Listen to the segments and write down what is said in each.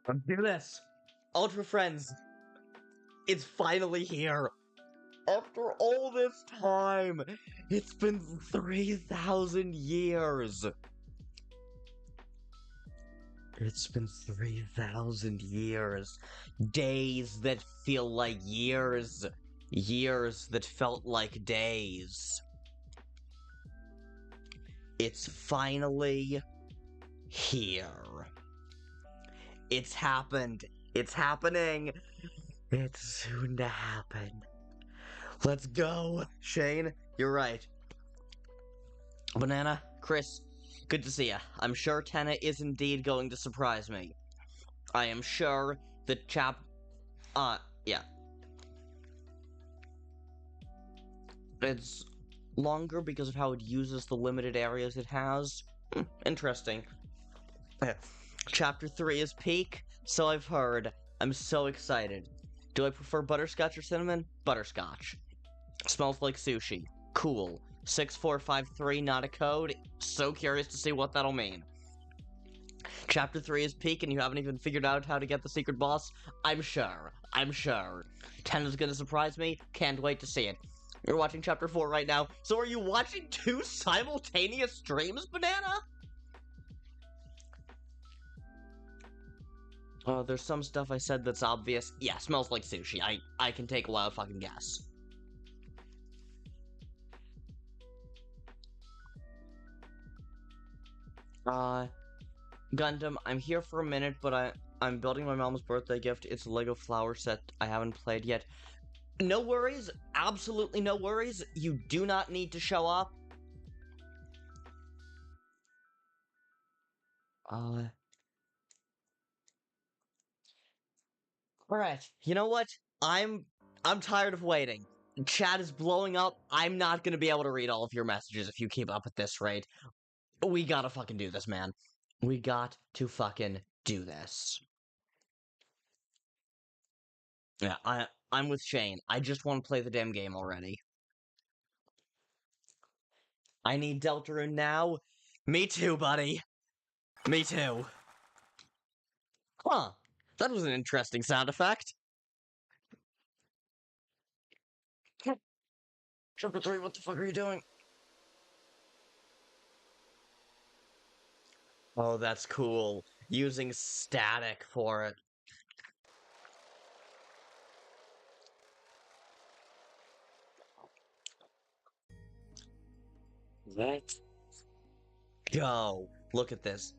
Let's do this. Ultra Friends, it's finally here. After all this time, it's been 3,000 years. It's been 3,000 years. Days that feel like years. Years that felt like days. It's finally here. It's happened. It's happening. It's soon to happen. Let's go. Shane, you're right. Banana, Kris, good to see ya. I'm sure Tenna is indeed going to surprise me. I am sure the yeah. It's longer because of how it uses the limited areas it has. Interesting. Chapter 3 is peak, so I've heard. I'm so excited. Do I prefer butterscotch or cinnamon? Butterscotch. Smells like sushi. Cool. 6453, not a code. So curious to see what that'll mean. Chapter 3 is peak and you haven't even figured out how to get the secret boss? I'm sure. I'm sure. 10 is gonna surprise me. Can't wait to see it. You're watching Chapter 4 right now. So are you watching 2 simultaneous streams, Banana? There's some stuff I said that's obvious. Yeah, smells like sushi. I can take a wild fucking guess. Gundam, I'm here for a minute, but I'm building my mom's birthday gift. It's a Lego flower set I haven't played yet. No worries. Absolutely no worries. You do not need to show up. Alright, you know what? I'm tired of waiting. Chat is blowing up. I'm not gonna be able to read all of your messages if you keep up at this rate. We gotta fucking do this, man. We got to fucking do this. Yeah, I'm with Shane. I just want to play the damn game already. I need Deltarune now. Me too, buddy. Me too. Huh. That was an interesting sound effect. Chapter 3, what the fuck are you doing? Oh, that's cool. Using static for it. Let's go. Look at this.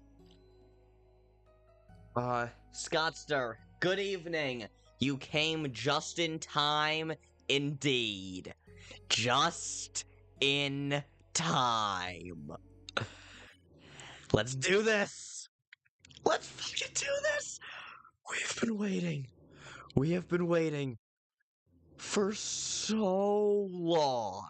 Scottster, good evening. You came just in time, indeed. Just in time. Let's do this. Let's fucking do this. We've been waiting. We have been waiting for so long.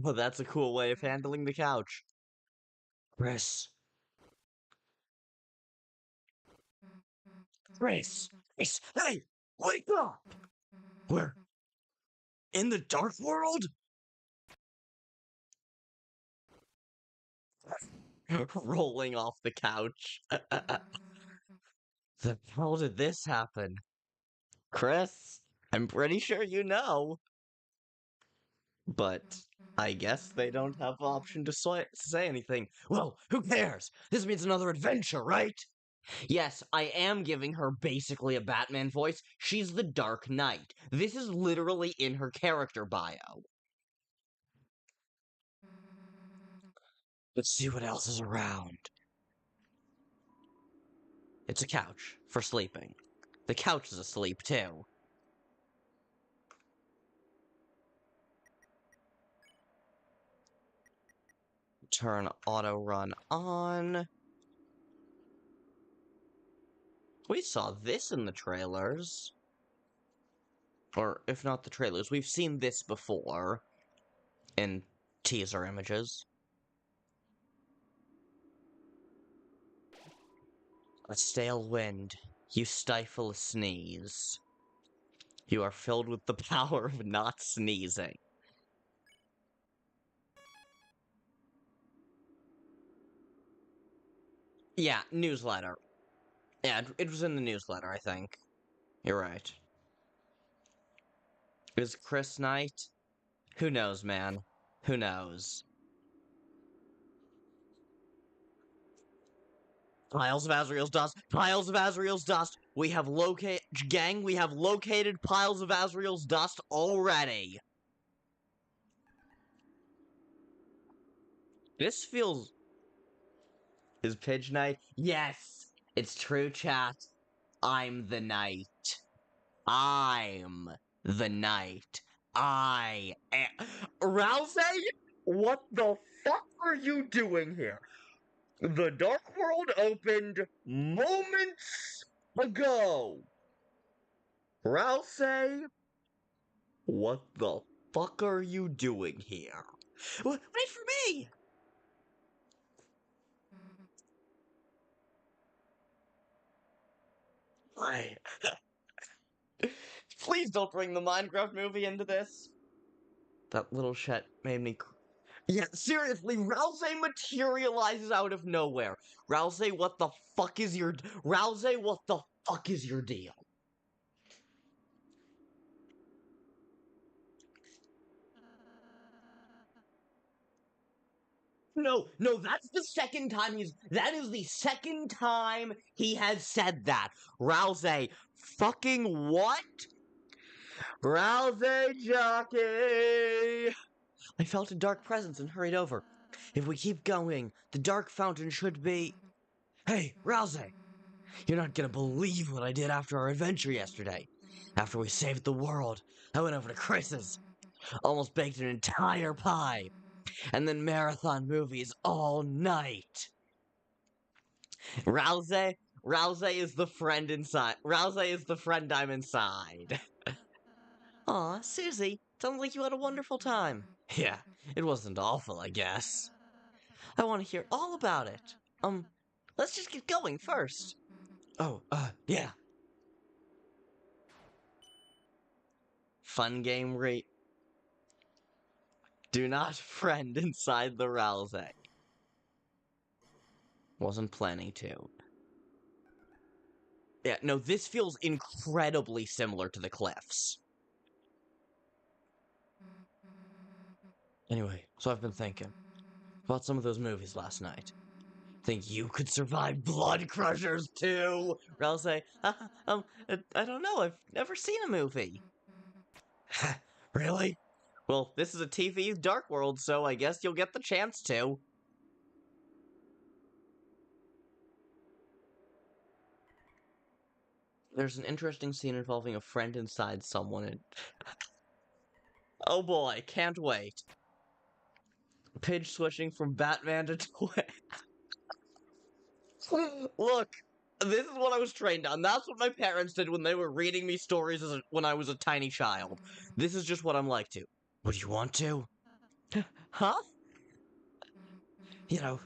Oh, that's a cool way of handling the couch. Kris. Kris. Kris. Hey, wake up. We're in the dark world? Rolling off the couch. The hell did this happen? Kris, I'm pretty sure you know. But I guess they don't have the option to say anything. Well, who cares? This means another adventure, right? Yes, I am giving her basically a Batman voice. She's the Dark Knight. This is literally in her character bio. Let's see what else is around. It's a couch for sleeping. The couch is asleep, too. Turn auto run on. We saw this in the trailers. Or, if not the trailers, we've seen this before. In teaser images. A stale wind. You stifle a sneeze. You are filled with the power of not sneezing. Yeah, newsletter. Yeah, it was in the newsletter, I think. You're right. Is Kris Knight? Who knows, man? Who knows? Piles of Azrael's dust. Piles of Azrael's dust. We have located piles of Azrael's dust already. This feels... Is Pidge Knight? Yes! It's true, chat. I'm the knight. I'm the knight. I am... Ralsei? What the fuck are you doing here? The Dark World opened moments ago. Ralsei? What the fuck are you doing here? Wait for me! Why? Please don't bring the Minecraft movie into this. That little shit made me... Yeah, seriously, Ralsei materializes out of nowhere. Ralsei, what the fuck is your... Ralsei, what the fuck is your deal? No, that's the second time that is the second time he has said that. Ralsei, fucking what? Ralsei jockey! I felt a dark presence and hurried over. If we keep going, the dark fountain should be... Hey, Ralsei! You're not gonna believe what I did after our adventure yesterday. After we saved the world, I went over to Kris's. Almost baked an entire pie. And then marathon movies all night. Ralsei is the friend inside. Ralsei is the friend I'm inside. Aw, Susie, sounds like you had a wonderful time. Yeah, it wasn't awful, I guess. I want to hear all about it. Let's just get going first. Oh, yeah. Fun game rate. Do not friend inside the Ralsei. Wasn't planning to. Yeah, no, this feels incredibly similar to the cliffs. Anyway, so I've been thinking about some of those movies last night. Think you could survive Blood Crushers too? Ralsei, I don't know, I've never seen a movie. Really? Well, this is a TV Dark World, so I guess you'll get the chance to. There's an interesting scene involving a friend inside someone and... Oh boy, can't wait. Pidge switching from Batman to Twin. Look, this is what I was trained on. That's what my parents did when they were reading me stories when I was a tiny child. This is just what I'm like to. Would you want to? Huh? You know,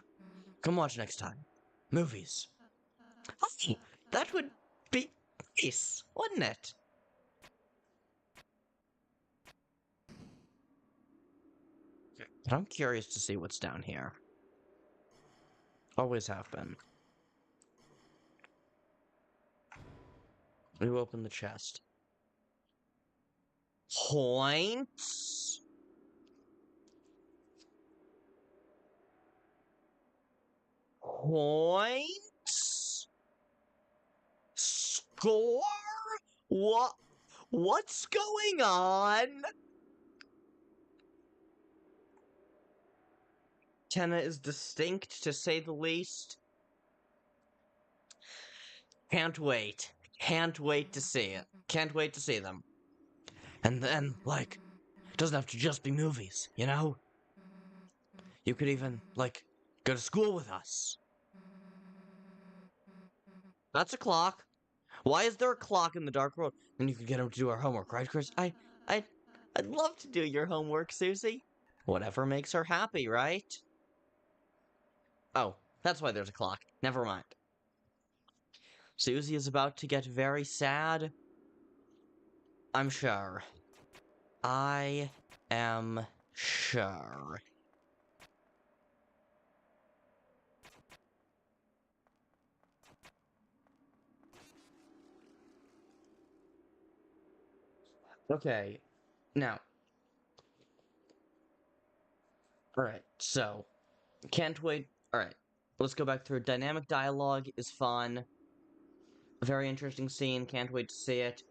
come watch next time. Movies. Oh, that would be nice, wouldn't it? But I'm curious to see what's down here. Always have been. You open the chest. Points? Points? Score? What's going on? Tenna is distinct, to say the least. Can't wait. Can't wait to see it. Can't wait to see them. And then, like, it doesn't have to just be movies, you know? You could even, like, go to school with us. That's a clock. Why is there a clock in the Dark World? Then you could get him to do our homework, right, Kris? I'd love to do your homework, Susie. Whatever makes her happy, right? Oh, that's why there's a clock. Never mind. Susie is about to get very sad. I'm sure. I am sure. Okay, now, alright, so, can't wait. Alright, let's go back through. Dynamic dialogue is fun. Very interesting scene, can't wait to see it.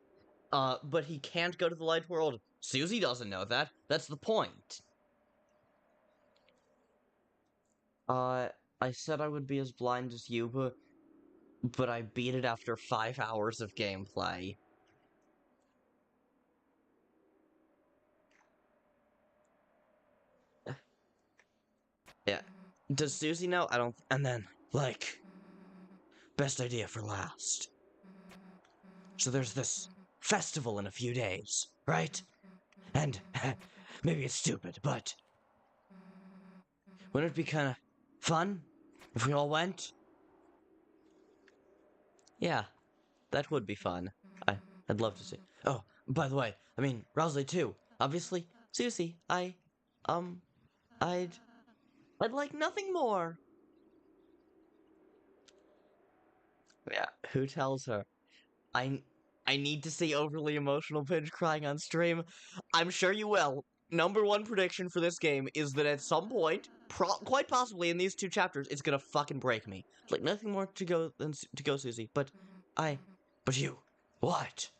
But he can't go to the light world. Susie doesn't know that. That's the point. Uh, I said I would be as blind as you, but I beat it after 5 hours of gameplay. Yeah. Does Susie know? I don't. And then, like, best idea for last. So there's this festival in a few days, right? And maybe it's stupid, but wouldn't it be kind of fun if we all went? Yeah, that would be fun. I, I'd love to see. Oh, by the way, I mean, Ralsei too. Obviously, Susie, um, I'd, I'd like nothing more. Yeah, who tells her? I, I need to see overly emotional Pinch crying on stream. I'm sure you will. Number one prediction for this game is that at some point, quite possibly in these 2 chapters, it's gonna fucking break me. Like nothing more to go than to go, Susie. I, but you, what?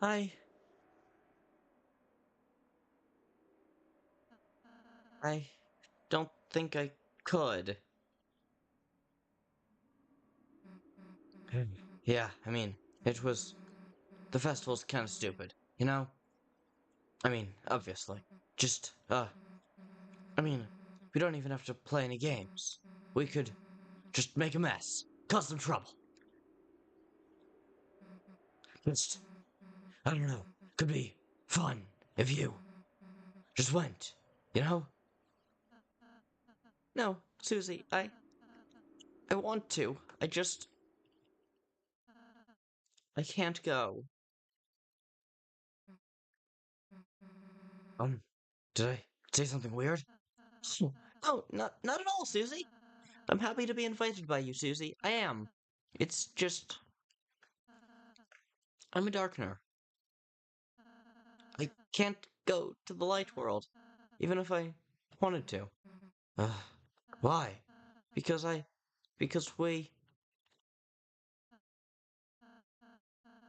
I, I don't think I could. Yeah, I mean, it was the festival's kind of stupid, you know? I mean, obviously, just I mean, we don't even have to play any games. We could just make a mess, cause some trouble. Just, I don't know, could be fun if you just went, you know? No, Susie, I want to. I can't go. Um, did I say something weird? Oh, not at all, Susie. I'm happy to be invited by you, Susie. I am. It's just, I'm a darkener. I can't go to the light world, even if I wanted to. Uh, why? Because because we...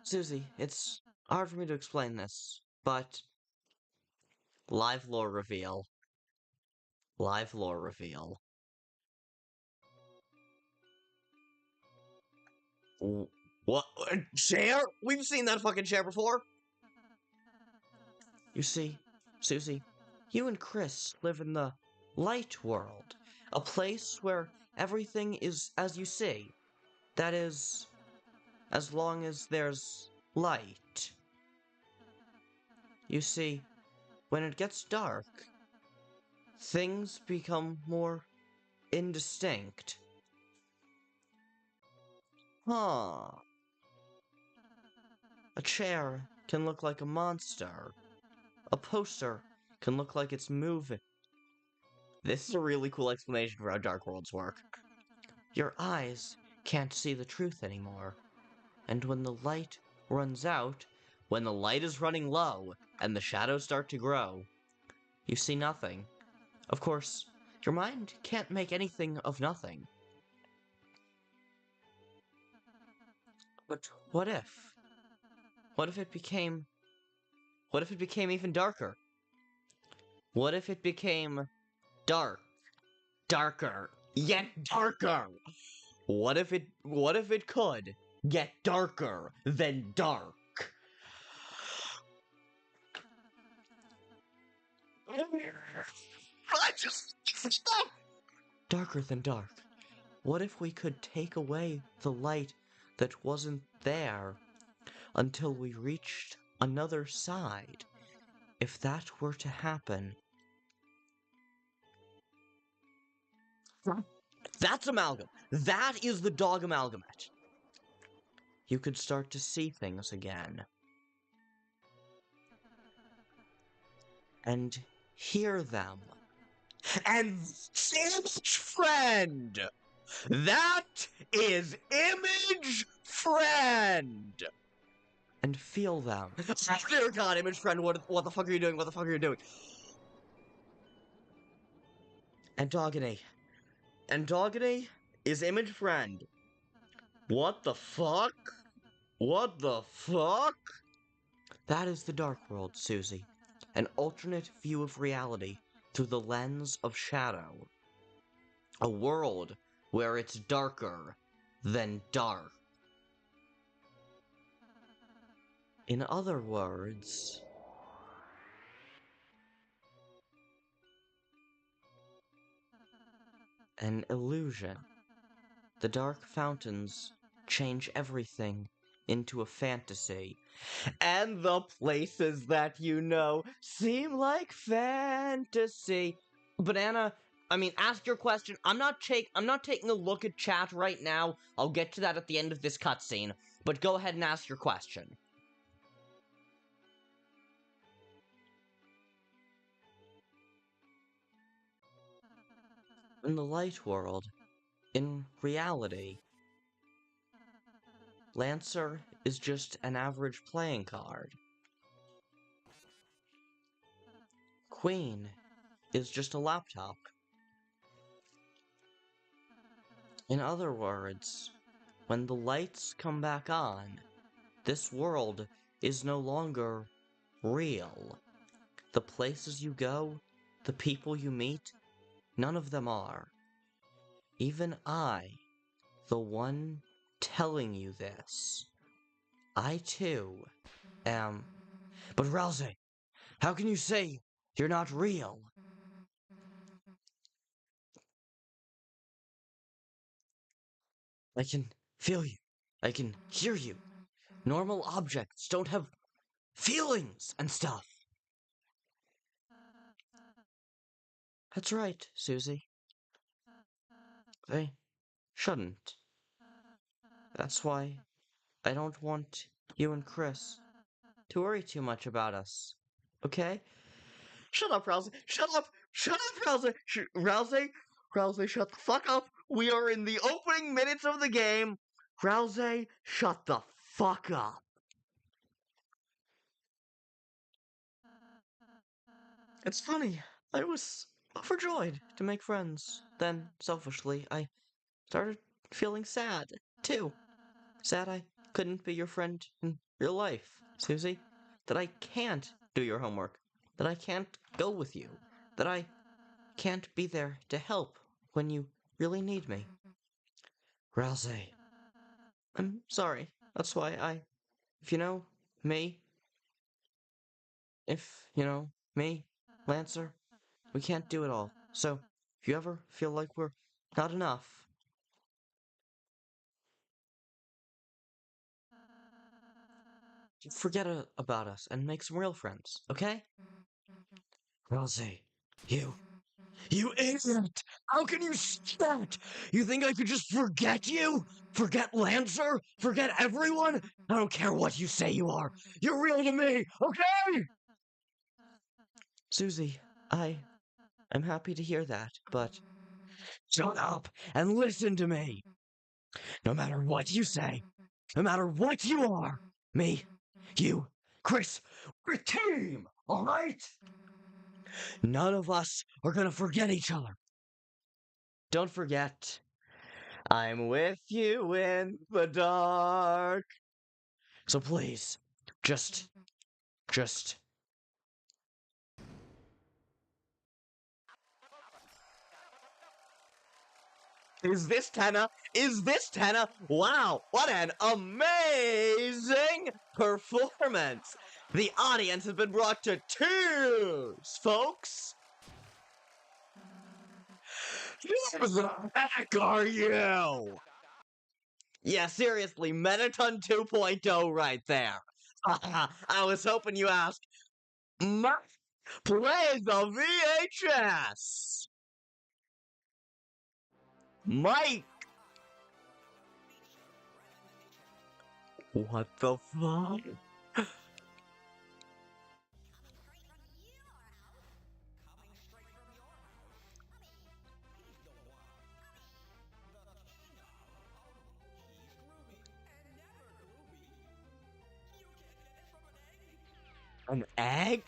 Susie, it's hard for me to explain this, but live lore reveal. Live lore reveal. What? Chair? We've seen that fucking chair before! You see, Susie, you and Kris live in the light world, a place where everything is as you see. That is, as long as there's light. You see, when it gets dark, things become more indistinct. Huh. A chair can look like a monster. A poster can look like it's moving. This is a really cool explanation for how dark worlds work. Your eyes can't see the truth anymore. And when the light runs out, when the light is running low and the shadows start to grow, you see nothing. Of course, your mind can't make anything of nothing. But what if? What if it became... What if it became even darker? What if it became dark? Darker. Yet darker! What if it could get darker than dark? I just... Darker than dark. What if we could take away the light that wasn't there until we reached another side? If that were to happen... That's amalgam. That is the dog amalgamate. You could start to see things again. And hear them. And image friend! That is image friend! And feel them. Oh, dear God, image friend, what the fuck are you doing? What the fuck are you doing? Andogony. Andogony is image friend. What the fuck? What the fuck? That is the dark world, Susie. An alternate view of reality through the lens of shadow. A world where it's darker than dark. In other words, an illusion. The dark fountains change everything into a fantasy. And the places that you know seem like fantasy. Banana, ask your question. I'm not taking a look at chat right now. I'll get to that at the end of this cutscene. But go ahead and ask your question. In the light world, in reality, Lancer is just an average playing card. Queen is just a laptop. In other words, when the lights come back on, this world is no longer real. The places you go, the people you meet, none of them are. Even I, the one telling you this, I too am. But Ralsei, how can you say you're not real? I can feel you. I can hear you. Normal objects don't have feelings and stuff. That's right, Susie. They shouldn't. That's why I don't want you and Kris to worry too much about us. Okay? Shut up, Ralsei. Shut up. Shut up, Ralsei. Ralsei, shut the fuck up. We are in the opening minutes of the game. Ralsei, shut the fuck up. It's funny. I was overjoyed to make friends. Then, selfishly, I started feeling sad, too. Sad I couldn't be your friend in real life, Susie. That I can't do your homework. That I can't go with you. That I can't be there to help when you really need me. Ralsei. I'm sorry. That's why if you know me, Lancer, we can't do it all. So, if you ever feel like we're not enough, forget about us and make some real friends, okay? Ralsei, you idiot! How can you say that? You think I could just forget you? Forget Lancer? Forget everyone? I don't care what you say you are. You're real to me, okay? Susie, I'm happy to hear that, but shut up and listen to me. No matter what you say, no matter what you are, me, you, Kris, we're a team, alright? None of us are gonna forget each other. Don't forget, I'm with you in the dark. So please, just. Is this Tenna? Is this Tenna? Wow, what an amazing performance! The audience has been brought to tears, folks! Who the heck are you? Yeah, seriously, Mettaton 2.0 right there. I was hoping you asked. Play the VHS! Mike! What the fuck? An egg?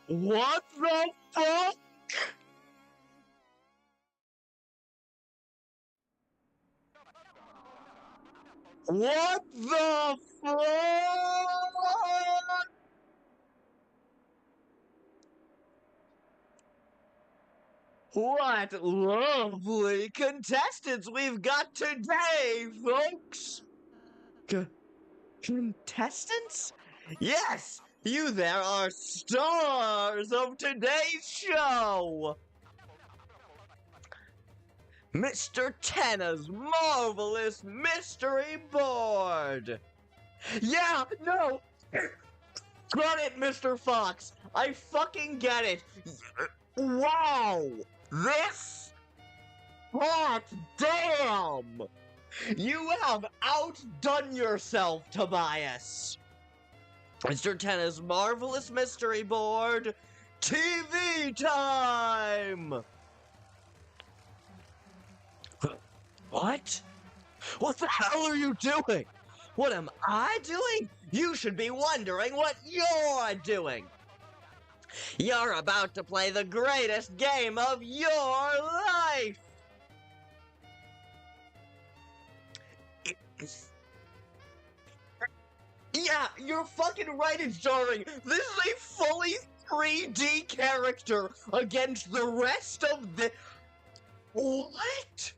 What the fuck? What the fuck? What lovely contestants we've got today, folks! Contestants? Yes, you there are stars of today's show! Mr. Tenna's marvelous mystery board! Yeah, no! Got it, Mr. Fox! I fucking get it! Wow! This? Hot damn! You have outdone yourself, Tobias! Mr. Tenna's marvelous mystery board, TV time! What? What the hell are you doing? What am I doing? You should be wondering what you're doing. You're about to play the greatest game of your life! Yeah, you're fucking right, it's jarring. This is a fully 3D character against the rest of the... What?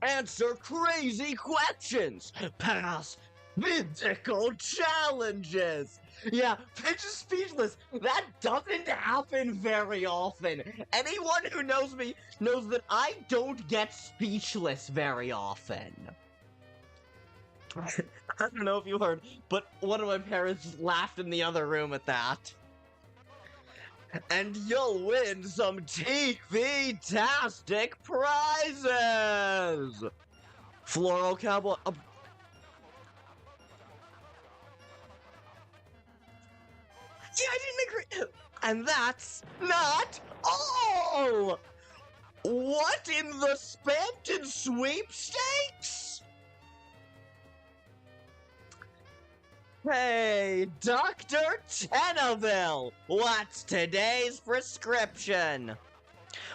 Answer crazy questions. Pass mythical challenges. Yeah, Pitch is speechless. That doesn't happen very often. Anyone who knows me knows that I don't get speechless very often. I don't know if you heard, but one of my parents just laughed in the other room at that. And you'll win some TV-tastic prizes! Floral cowboy... yeah, I didn't agree... And that's not all! What in the Spampton sweepstakes? Hey, Dr. Tenneville! What's today's prescription?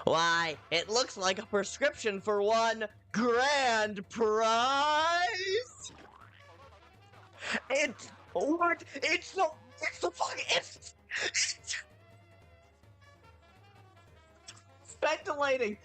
Why, it looks like a prescription for one grand prize? What? It's the ventilating!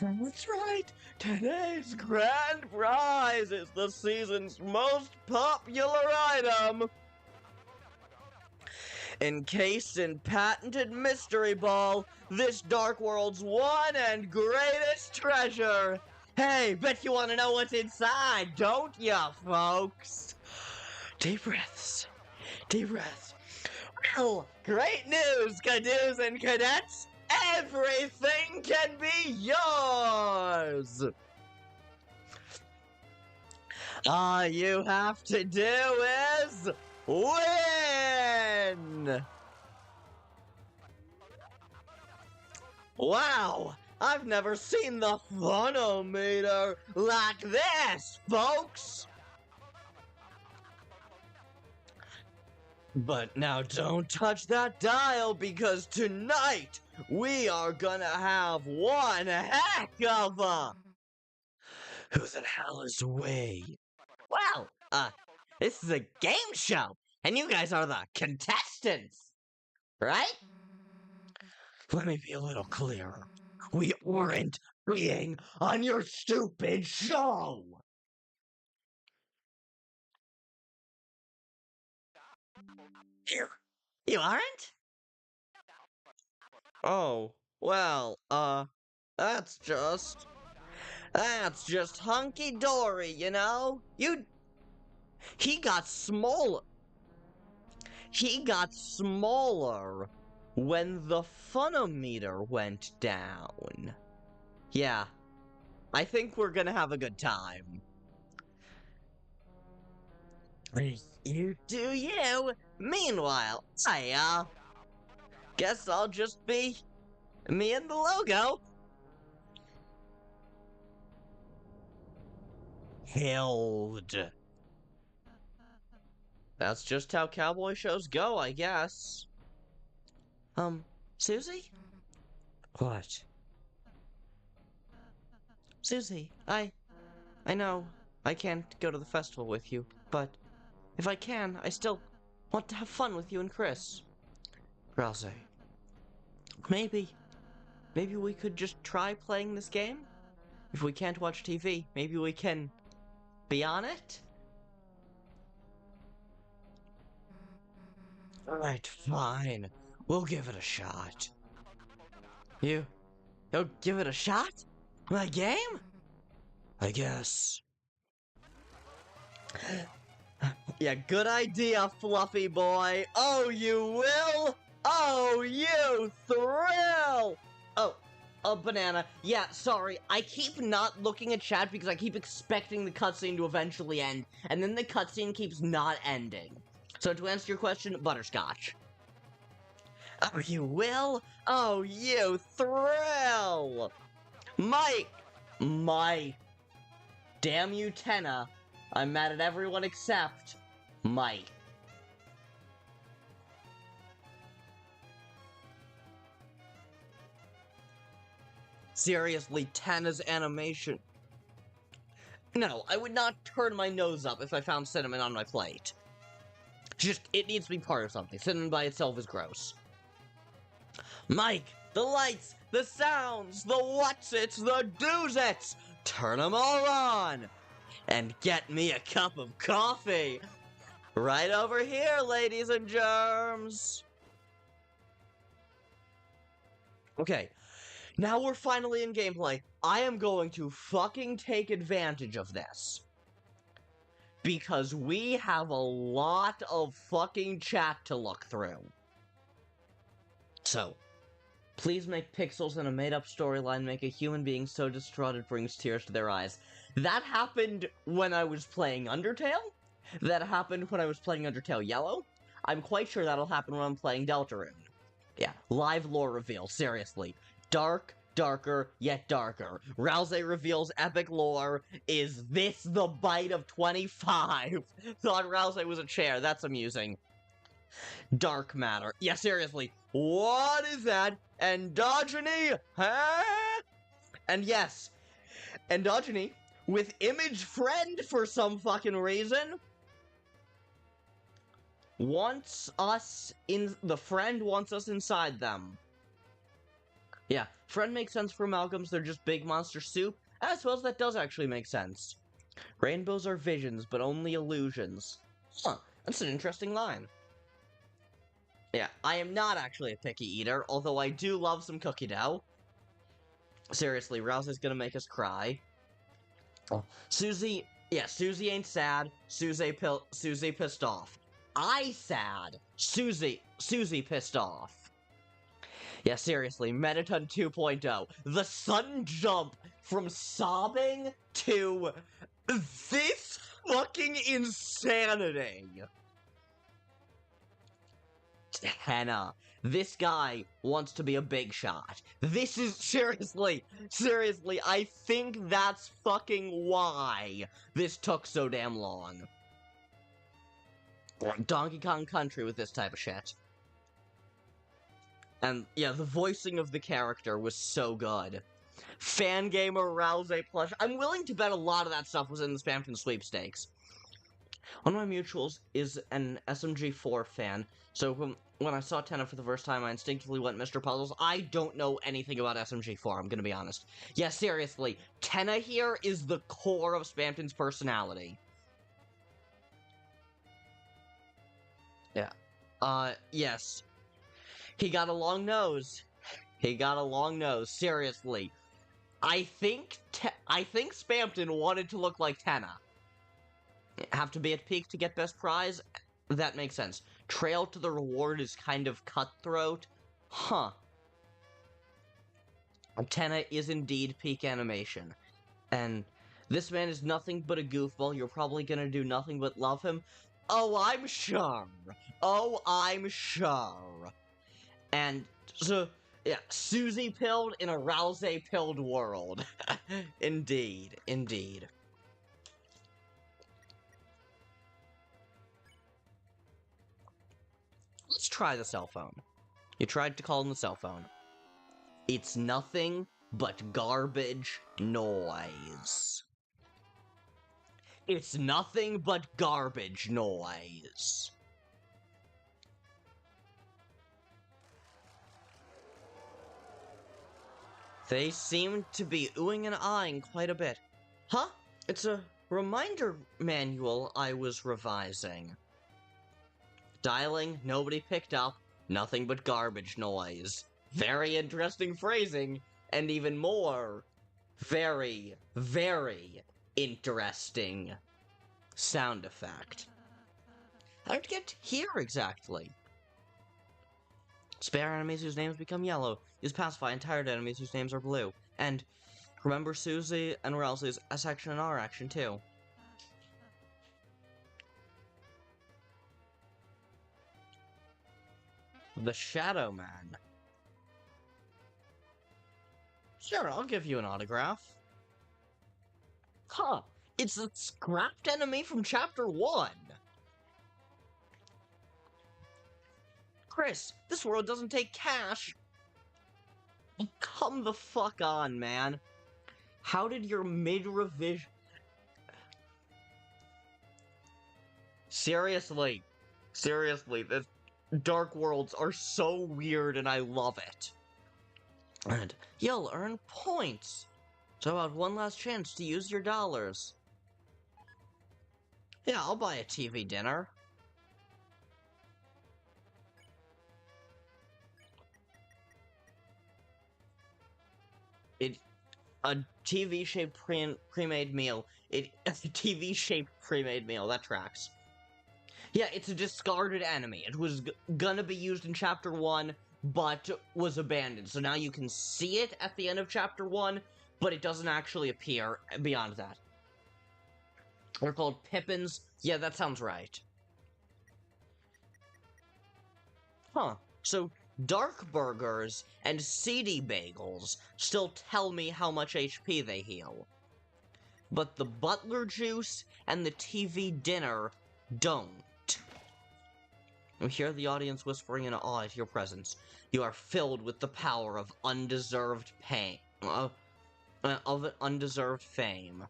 That's right! Today's grand prize is the season's most popular item! Encased in patented mystery ball, this Dark World's one and greatest treasure! Hey, bet you want to know what's inside, don't ya, folks? Deep breaths. Deep breaths. Well, great news, cadoos and cadets! Everything can be yours! All you have to do is win! Wow! I've never seen the funometer like this, folks! But now don't touch that dial, because tonight we are gonna have one heck of a... Who the hell is we? Well, this is a game show, and you guys are the contestants, right? Let me be a little clearer. We aren't being on your stupid show! Here, You aren't? Oh, well, that's just... That's just hunky-dory, you know? He got smaller. He got smaller when the funometer went down. Yeah, I think we're gonna have a good time. You do you. Meanwhile, I, guess I'll just be me and the logo. Held. That's just how cowboy shows go, I guess. Susie? What? Susie, I know I can't go to the festival with you, but if I can, I still want to have fun with you and Kris. Ralsei, maybe we could just try playing this game? If we can't watch TV, maybe we can be on it? Alright, fine. We'll give it a shot. You'll give it a shot? My game? I guess. Yeah, good idea, Fluffy boy. Oh, you will? Oh, you thrill! Oh, a banana. Yeah, sorry. I keep not looking at chat because I keep expecting the cutscene to eventually end, and then the cutscene keeps not ending. So to answer your question, butterscotch. Oh, you will? Oh, you thrill! Mike! Damn you, Tenna. I'm mad at everyone except Mike. Seriously, Tenna's animation. No, I would not turn my nose up if I found cinnamon on my plate. Just, it needs to be part of something. Cinnamon by itself is gross. Mike, the lights, the sounds, the what's-its, the do's-its, turn them all on. And get me a cup of coffee. Right over here, ladies and germs. Okay, now we're finally in gameplay. I am going to fucking take advantage of this. Because we have a lot of fucking chat to look through. So, please make pixels in a made-up storyline make a human being so distraught it brings tears to their eyes. That happened when I was playing Undertale. That happened when I was playing Undertale Yellow. I'm quite sure that'll happen when I'm playing Deltarune. Yeah, live lore reveal, seriously. Dark, darker, yet darker. Ralsei reveals epic lore. Is this the bite of 25? Thought Ralsei was a chair, that's amusing. Dark matter. Yeah, seriously. What is that? Endogyny? Huh? And yes, endogyny with image friend for some fucking reason wants us in the friend wants us inside them. Yeah, friend makes sense for amalgams, they're just big monster soup. I suppose that does actually make sense. Rainbows are visions, but only illusions. Huh, that's an interesting line. Yeah, I am not actually a picky eater, although I do love some cookie dough. Seriously, Ralsei's gonna make us cry. Oh. Susie ain't sad. Susie pissed off. I sad. Susie pissed off. Yeah, seriously, Mettaton 2.0. The sudden jump from sobbing to this fucking insanity. Hannah, this guy wants to be a big shot. This is, seriously, I think that's fucking why this took so damn long. Donkey Kong Country with this type of shit. And, yeah, the voicing of the character was so good. Fangamer Ralsei plush. I'm willing to bet a lot of that stuff was in the Spamton sweepstakes. One of my mutuals is an SMG4 fan, so when I saw Tenna for the first time, I instinctively went Mr. Puzzles. I don't know anything about SMG4, I'm gonna be honest. Yeah, seriously, Tenna here is the core of Spamton's personality. Yeah. Yes. He got a long nose. He got a long nose, seriously. I think Spampton wanted to look like Tenna. Have to be at peak to get best prize? That makes sense. Trail to the reward is kind of cutthroat. Huh. Tenna is indeed peak animation. And this man is nothing but a goofball. You're probably gonna do nothing but love him. Oh, I'm sure. Oh, I'm sure. And so, yeah, Susie pilled in a Ralsei pilled world. Indeed, indeed. Let's try the cell phone. You tried to call on the cell phone. It's nothing but garbage noise. It's nothing but garbage noise. They seem to be oohing and eyeing quite a bit. Huh? It's a reminder manual I was revising. Dialing, nobody picked up, nothing but garbage noise. Very interesting phrasing, and even more, very, very interesting sound effect. How did it get here exactly? Spare enemies whose names become yellow. Use pacify and tired enemies whose names are blue. And remember Susie and Ralsei's S action and R action too. The Shadow Man. Sure, I'll give you an autograph. Huh, it's a scrapped enemy from Chapter 1. Kris, this world doesn't take cash. Come the fuck on, man. How did your mid-revision... Seriously, the Dark Worlds are so weird and I love it. And you'll earn points. So about one last chance to use your dollars. Yeah, I'll buy a TV dinner. A TV-shaped pre-made meal. A TV-shaped pre-made meal, that tracks. Yeah, it's a discarded enemy. It was gonna be used in Chapter 1, but was abandoned. So now you can see it at the end of Chapter 1, but it doesn't actually appear beyond that. They're called Pippins. Yeah, that sounds right. Huh. So, dark burgers and seedy bagels still tell me how much HP they heal. But the butler juice and the TV dinner don't. You hear the audience whispering in awe at your presence. You are filled with the power of undeserved pain. Of undeserved fame.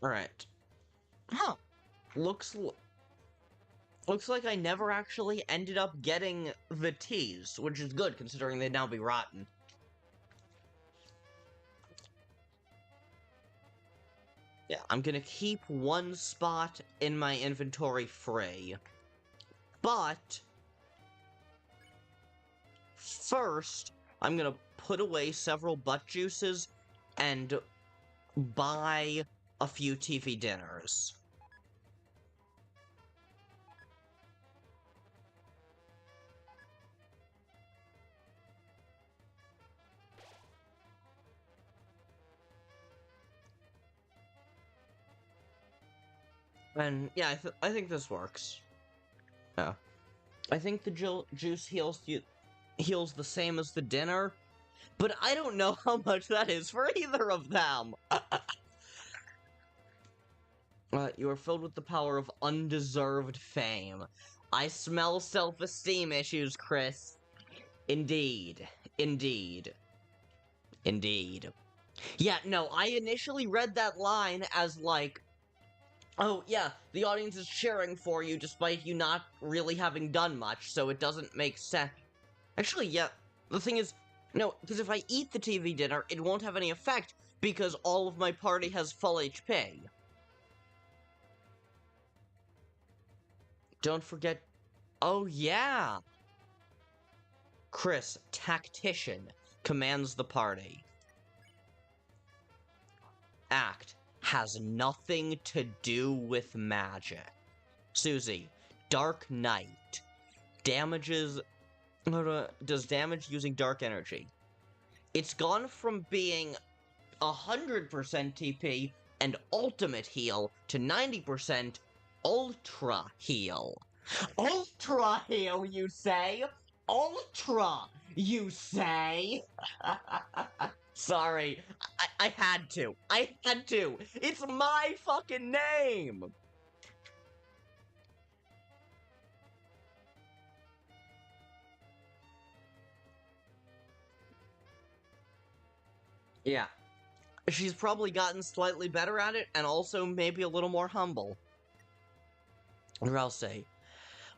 Alright. Huh. Looks like I never actually ended up getting the teas, which is good considering they'd now be rotten. Yeah, I'm gonna keep one spot in my inventory free. But first, I'm gonna put away several butt juices and buy a few TV dinners. And yeah, I think this works. Yeah, I think the juice heals the same as the dinner, but I don't know how much that is for either of them. You are filled with the power of undeserved fame. I smell self-esteem issues, Kris. Indeed. Indeed. Indeed. Yeah, no, I initially read that line as like, oh, yeah, the audience is cheering for you despite you not really having done much, so it doesn't make sense. Actually, yeah, the thing is, no, because if I eat the TV dinner, it won't have any effect because all of my party has full HP. Don't forget... Oh, yeah! Kris, tactician, commands the party. Act has nothing to do with magic. Susie, Dark Knight, does damage using dark energy. It's gone from being 100% TP and ultimate heal to 90% ultra heal. Ultra heal, you say? Ultra, you say? Sorry, I had to. I had to. It's my fucking name. Yeah. She's probably gotten slightly better at it, and also maybe a little more humble. Ralsei,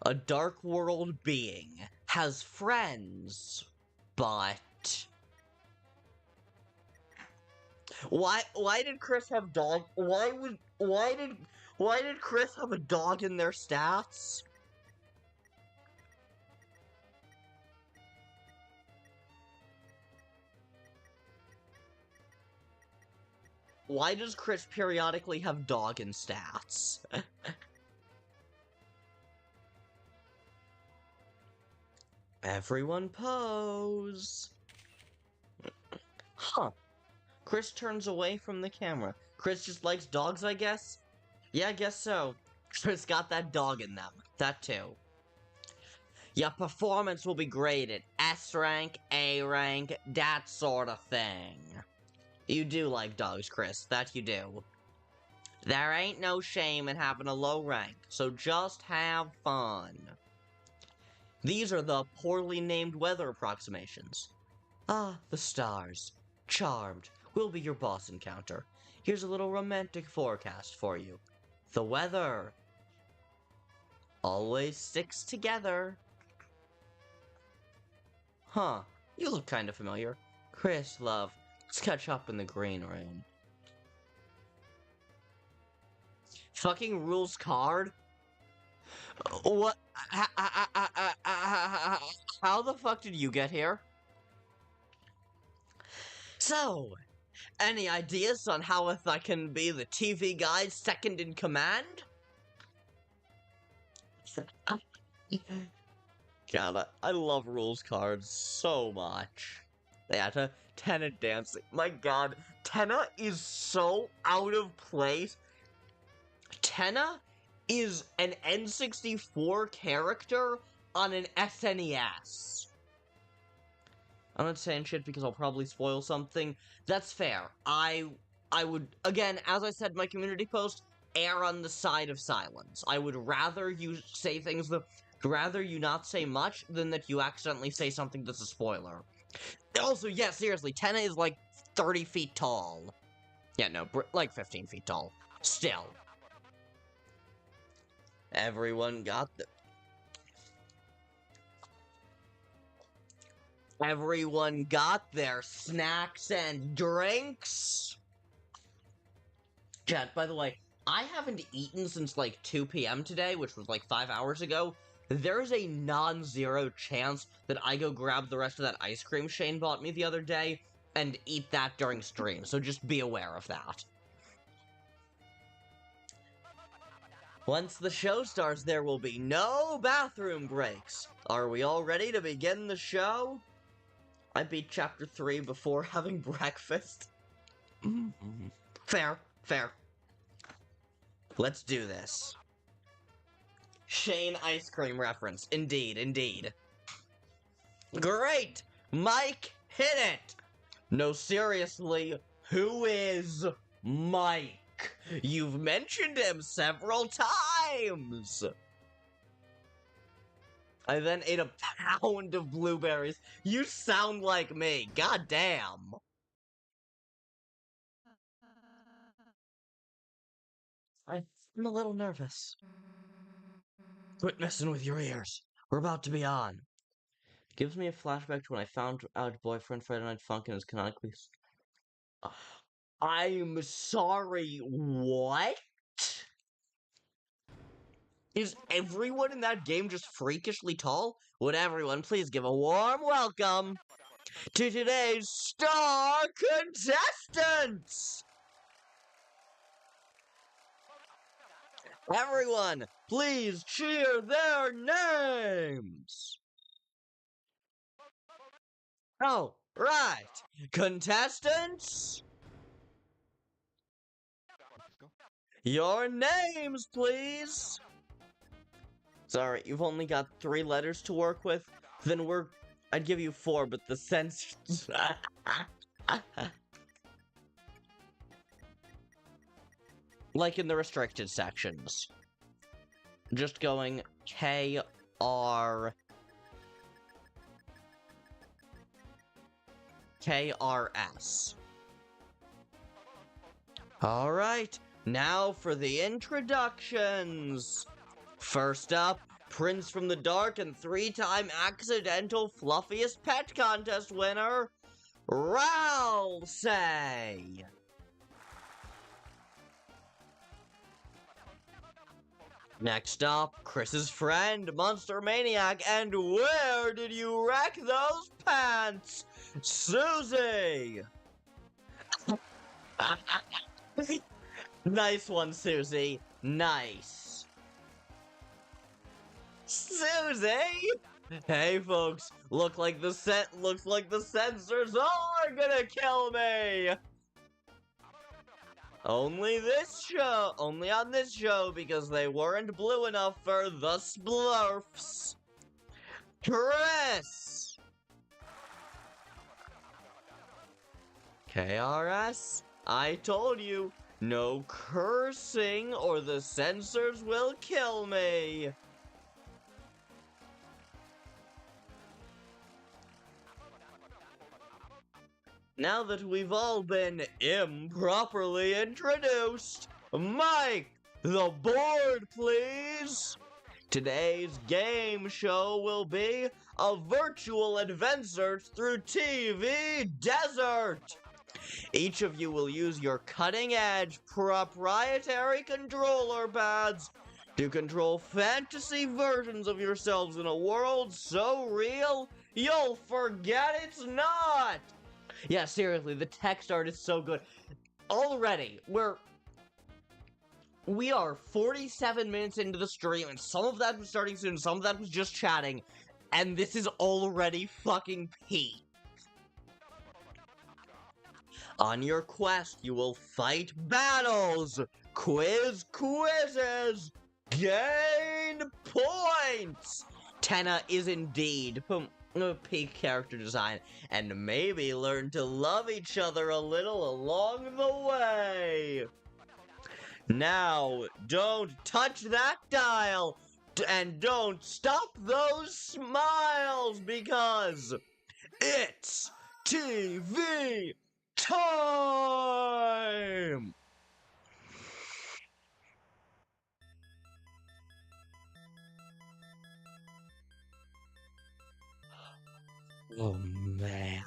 a dark world being, has friends, but... Why did Kris have dog? Why did Kris have a dog in their stats? Why does Kris periodically have dog in stats? Everyone pose. Huh. Kris turns away from the camera. Kris just likes dogs, I guess? Yeah, I guess so. Kris got that dog in them. That too. Your performance will be graded. S rank, A rank, that sort of thing. You do like dogs, Kris. That you do. There ain't no shame in having a low rank, so just have fun. These are the poorly named weather approximations. Ah, the stars. Charmed. Will be your boss encounter. Here's a little romantic forecast for you. The weather always sticks together. Huh, you look kind of familiar. Kris, love, let's catch up in the green room. Fucking rules card? What? How the fuck did you get here? So, any ideas on how if I can be the TV guy's second in command? God, I love rules cards so much. Yeah, Tenna dancing. My god, Tenna is so out of place. Tenna is an N64 character on an SNES. I'm not saying shit because I'll probably spoil something. That's fair. I would, again, as I said in my community post, err on the side of silence. I would rather you say things rather you not say much than that you accidentally say something that's a spoiler. Also, yeah, seriously, Tenna is like 30 feet tall. Yeah, no, like 15 feet tall. Still. Everyone got Everyone got their snacks and drinks? Chat, by the way, I haven't eaten since like 2 p.m. today, which was like 5 hours ago. There's a non-zero chance that I go grab the rest of that ice cream Shane bought me the other day and eat that during stream, so just be aware of that. Once the show starts, there will be no bathroom breaks. Are we all ready to begin the show? I beat Chapter 3 before having breakfast. Fair, fair. Let's do this. Shane ice cream reference. Indeed, indeed. Great! Mike, hit it! No, seriously, who is Mike? You've mentioned him several times! I then ate a pound of blueberries. You sound like me. God damn. I'm a little nervous. Quit messing with your ears. We're about to be on. Gives me a flashback to when I found out boyfriend Friday Night Funkin' is canonically... I'm sorry, what? Is everyone in that game just freakishly tall? Would everyone please give a warm welcome to today's star contestants? Everyone, please cheer their names. Oh, right. Contestants, your names, please. Sorry, you've only got 3 letters to work with. Then I'd give you 4, but the sense. Like in the restricted sections. Just going KR. KRS. Alright, now for the introductions. First up, Prince from the Dark and 3-time accidental fluffiest pet contest winner, Ralsei. Next up, Kris's friend, Monster Maniac, and where did you wreck those pants? Susie! Nice one, Susie. Nice. Susie! Hey, folks. Looks like the censors are gonna kill me! Only on this show, because they weren't blue enough for the Splurfs. Kris! KRS, I told you, no cursing or the censors will kill me. Now that we've all been improperly introduced, Mike, the board, please! Today's game show will be a virtual adventure through TV Desert. Each of you will use your cutting-edge proprietary controller pads to control fantasy versions of yourselves in a world so real, you'll forget it's not! Yeah, seriously, the text art is so good. Already, we are 47 minutes into the stream, and some of that was starting soon, some of that was just chatting, and this is already fucking peak. On your quest, you will fight battles, quizzes, gain points. Tenna is indeed peak character design, and maybe learn to love each other a little along the way. Now, don't touch that dial, and don't stop those smiles, because it's TV time! Oh, man.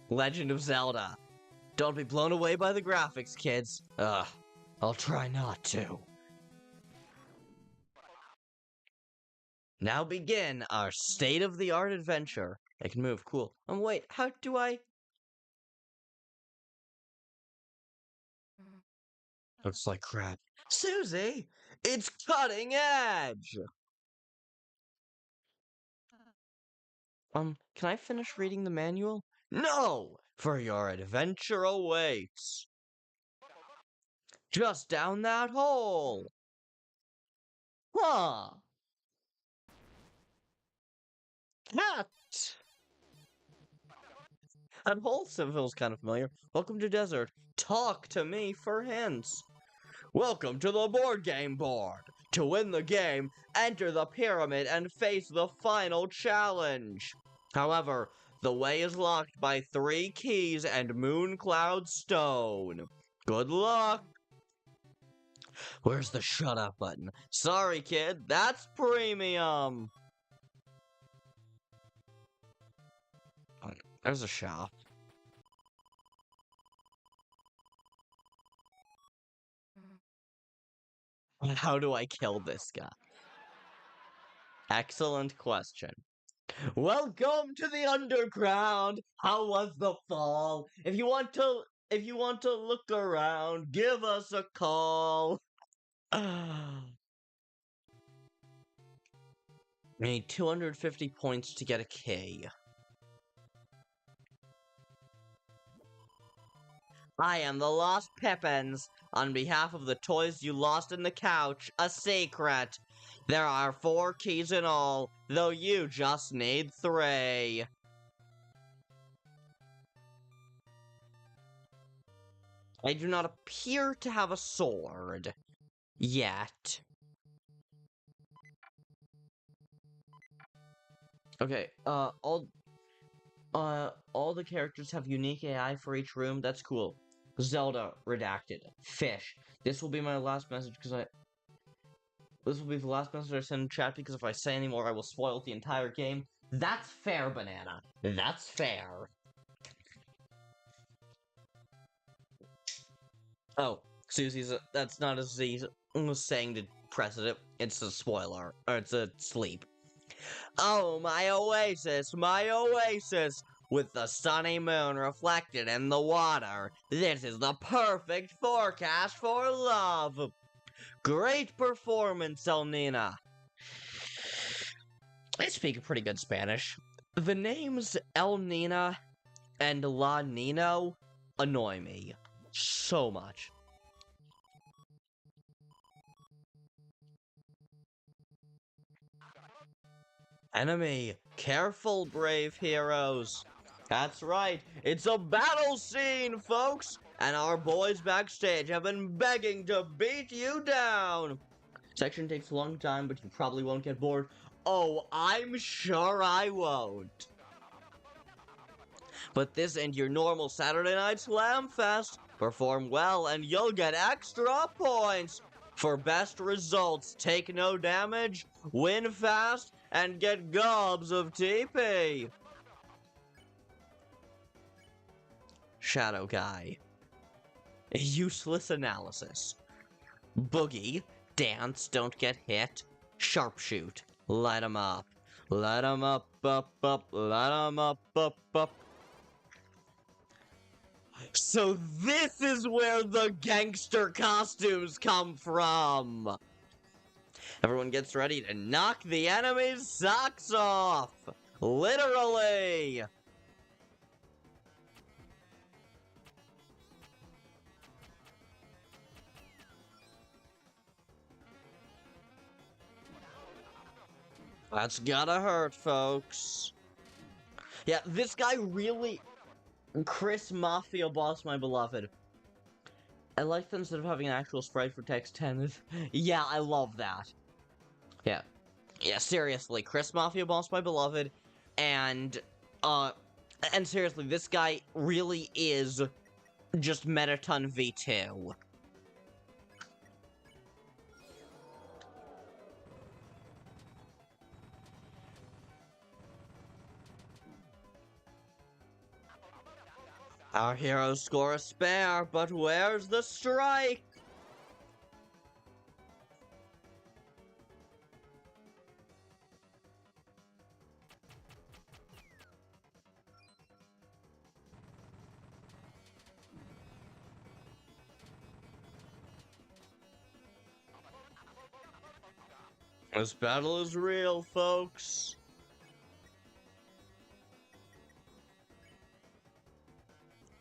Legend of Zelda. Don't be blown away by the graphics, kids. I'll try not to. Now begin our state-of-the-art adventure. I can move, cool. Wait, how do I... Looks like crap. Susie, it's cutting edge! Can I finish reading the manual? No! For your adventure awaits. Just down that hole. Huh. Cat. That hole feels kind of familiar. Welcome to Desert. Talk to me for hints. Welcome to the board game board. To win the game, enter the pyramid and face the final challenge. However, the way is locked by 3 keys and Moon Cloud Stone. Good luck! Where's the shut up button? Sorry, kid, that's premium! There's a shop. How do I kill this guy? Excellent question. Welcome to the underground. How was the fall? If you want to look around, give us a call. I need 250 points to get a key. I am the Lost Pippins. On behalf of the toys you lost in the couch, a secret. There are 4 keys in all, though you just need 3. I do not appear to have a sword. Yet. Okay, all the characters have unique AI for each room. That's cool. Zelda, redacted. Fish. This will be my last message This will be the last message I send in chat because if I say any more, I will spoil the entire game. That's fair, Banana. That's fair. Oh, Susie's that's not a Z saying to press it. It's a spoiler. Or it's a sleep. Oh, my oasis, my oasis! With the sunny moon reflected in the water, this is the perfect forecast for love! Great performance, El Nina! I speak a pretty good Spanish. The names El Nina and La Nino annoy me so much. Enemy, careful, brave heroes. That's right, it's a battle scene, folks! And our boys backstage have been begging to beat you down! Section takes a long time, but you probably won't get bored. Oh, I'm sure I won't. But this ain't your normal Saturday night slam fest. Perform well and you'll get extra points. For best results, take no damage, win fast, and get gobs of TP. Shadow Guy. Useless analysis. Boogie. Dance, don't get hit. Sharpshoot. Light 'em up. Light 'em up, up. Light 'em up, up. So this is where the gangster costumes come from! Everyone gets ready to knock the enemy's socks off! Literally! That's gotta hurt, folks. Yeah, this guy really... Kris Mafia Boss, my beloved. I like that instead of having an actual sprite for text 10. Yeah, I love that. Yeah. Yeah, seriously, Kris Mafia Boss, my beloved. And seriously, this guy really is just Metaton V2. Our heroes score a spare, but where's the strike? This battle is real, folks.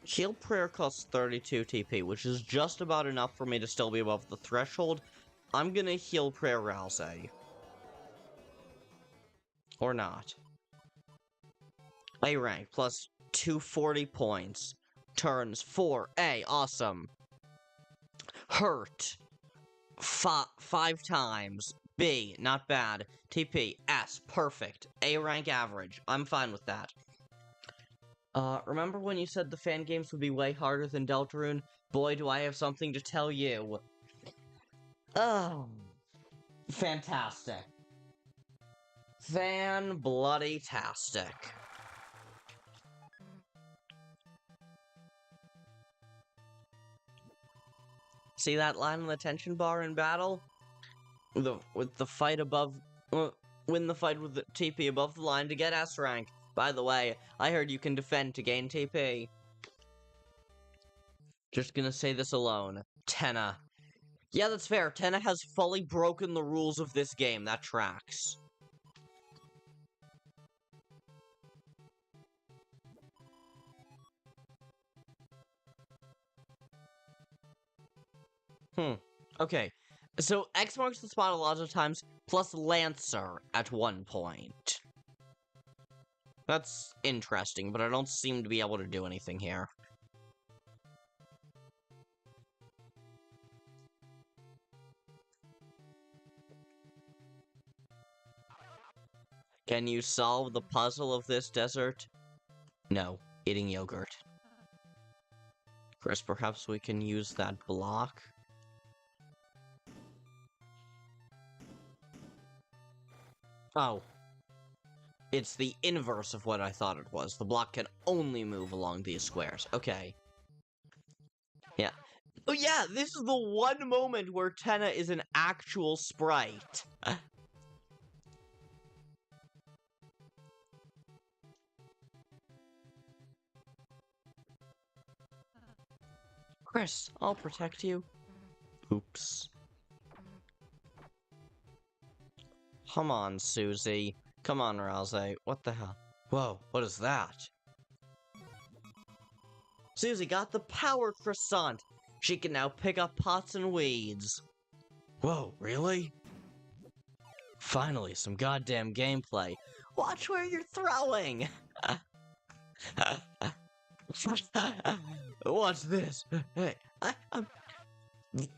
Heal Prayer costs 32 TP, which is just about enough for me to still be above the threshold. I'm gonna Heal Prayer Ralsei. Or not. A rank, plus 240 points. Turns 4A, awesome. Hurt. 5 times. B, not bad. TP, S, perfect. A rank average. I'm fine with that. Remember when you said the fan games would be way harder than Deltarune? Boy, do I have something to tell you. Oh. Fantastic. Fan-bloody-tastic. See that line on the tension bar in battle? with the fight above, win the fight with the TP above the line to get S rank. By the way, I heard you can defend to gain TP. Just gonna say this alone. Tenna. Yeah, that's fair. Tenna has fully broken the rules of this game. That tracks. Okay. So, X marks the spot a lot of times, plus Lancer at one point. That's interesting, but I don't seem to be able to do anything here. Can you solve the puzzle of this desert? No. Eating yogurt. Kris, perhaps we can use that block? Oh. It's the inverse of what I thought it was. The block can only move along these squares. Okay. Yeah. Oh yeah, this is the one moment where Tenna is an actual sprite. Kris, I'll protect you. Oops. Come on, Susie. Come on, Ralsei. What the hell? Whoa, what is that? Susie got the power croissant. She can now pick up pots and weeds. Whoa, really? Finally, some goddamn gameplay. Watch where you're throwing! Watch this. Hey, I'm... The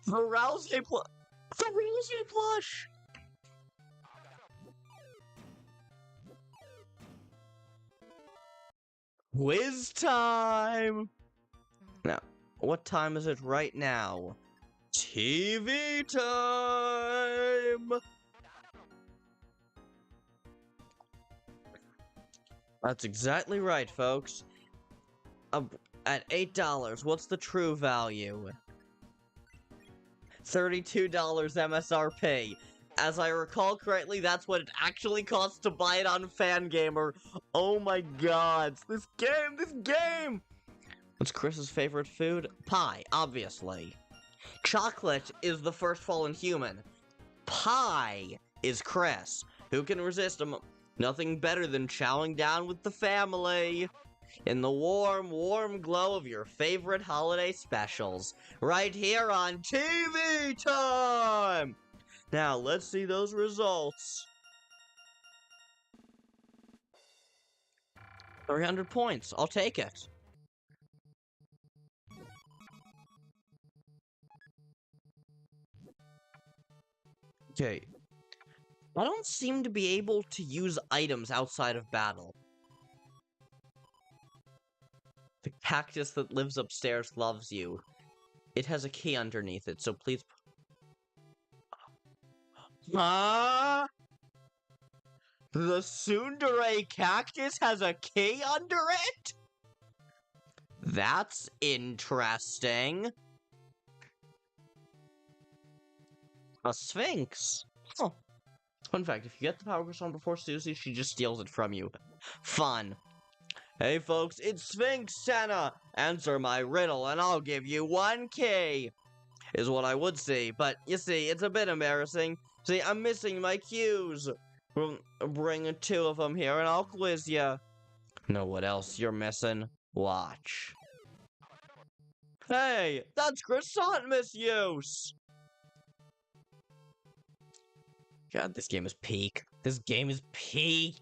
Ralsei plush! Quiz time! Now, what time is it right now? TV time! That's exactly right, folks. At $8, what's the true value? $32 MSRP. As I recall correctly, that's what it actually costs to buy it on Fangamer. Oh my god, this game! What's Kris's favorite food? Pie, obviously. Chocolate is the first fallen human. Pie is Kris. Who can resist him? Nothing better than chowing down with the family. In the warm, warm glow of your favorite holiday specials. Right here on TV Time! Now, let's see those results. 300 points. I'll take it. Okay. I don't seem to be able to use items outside of battle. The cactus that lives upstairs loves you. It has a key underneath it, so please... Huh? The tsundere cactus has a key under it? That's interesting. A sphinx. Huh. Fun fact, if you get the power croissant before Susie, she just steals it from you. Fun. Hey folks, it's Sphinx Tenna! Answer my riddle and I'll give you 1 key! Is what I would say, but you see, it's a bit embarrassing. See, I'm missing my cues. Bring 2 of them here and I'll quiz ya. Know what else you're missing? Watch. Hey, that's croissant misuse! God, this game is peak. This game is peak!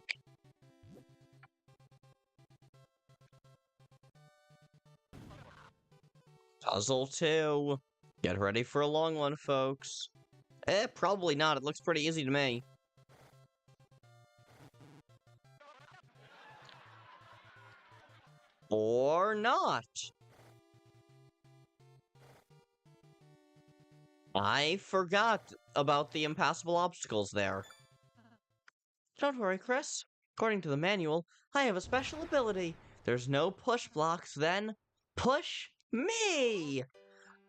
Puzzle 2. Get ready for a long one, folks. Probably not. It looks pretty easy to me. Or not. I forgot about the impassable obstacles there. Don't worry, Kris. According to the manual, I have a special ability. There's no push blocks then. Push me!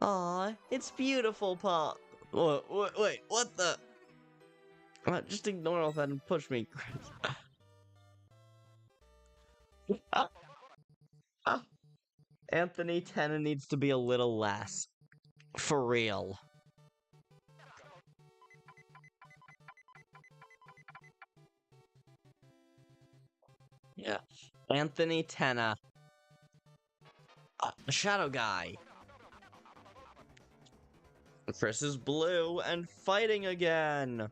Aw, it's beautiful, Wait, what the? Just ignore all that and push me, Kris. Anthony Tena needs to be a little less. For real. Yeah. Anthony Tena. The shadow guy. Kris is blue and fighting again.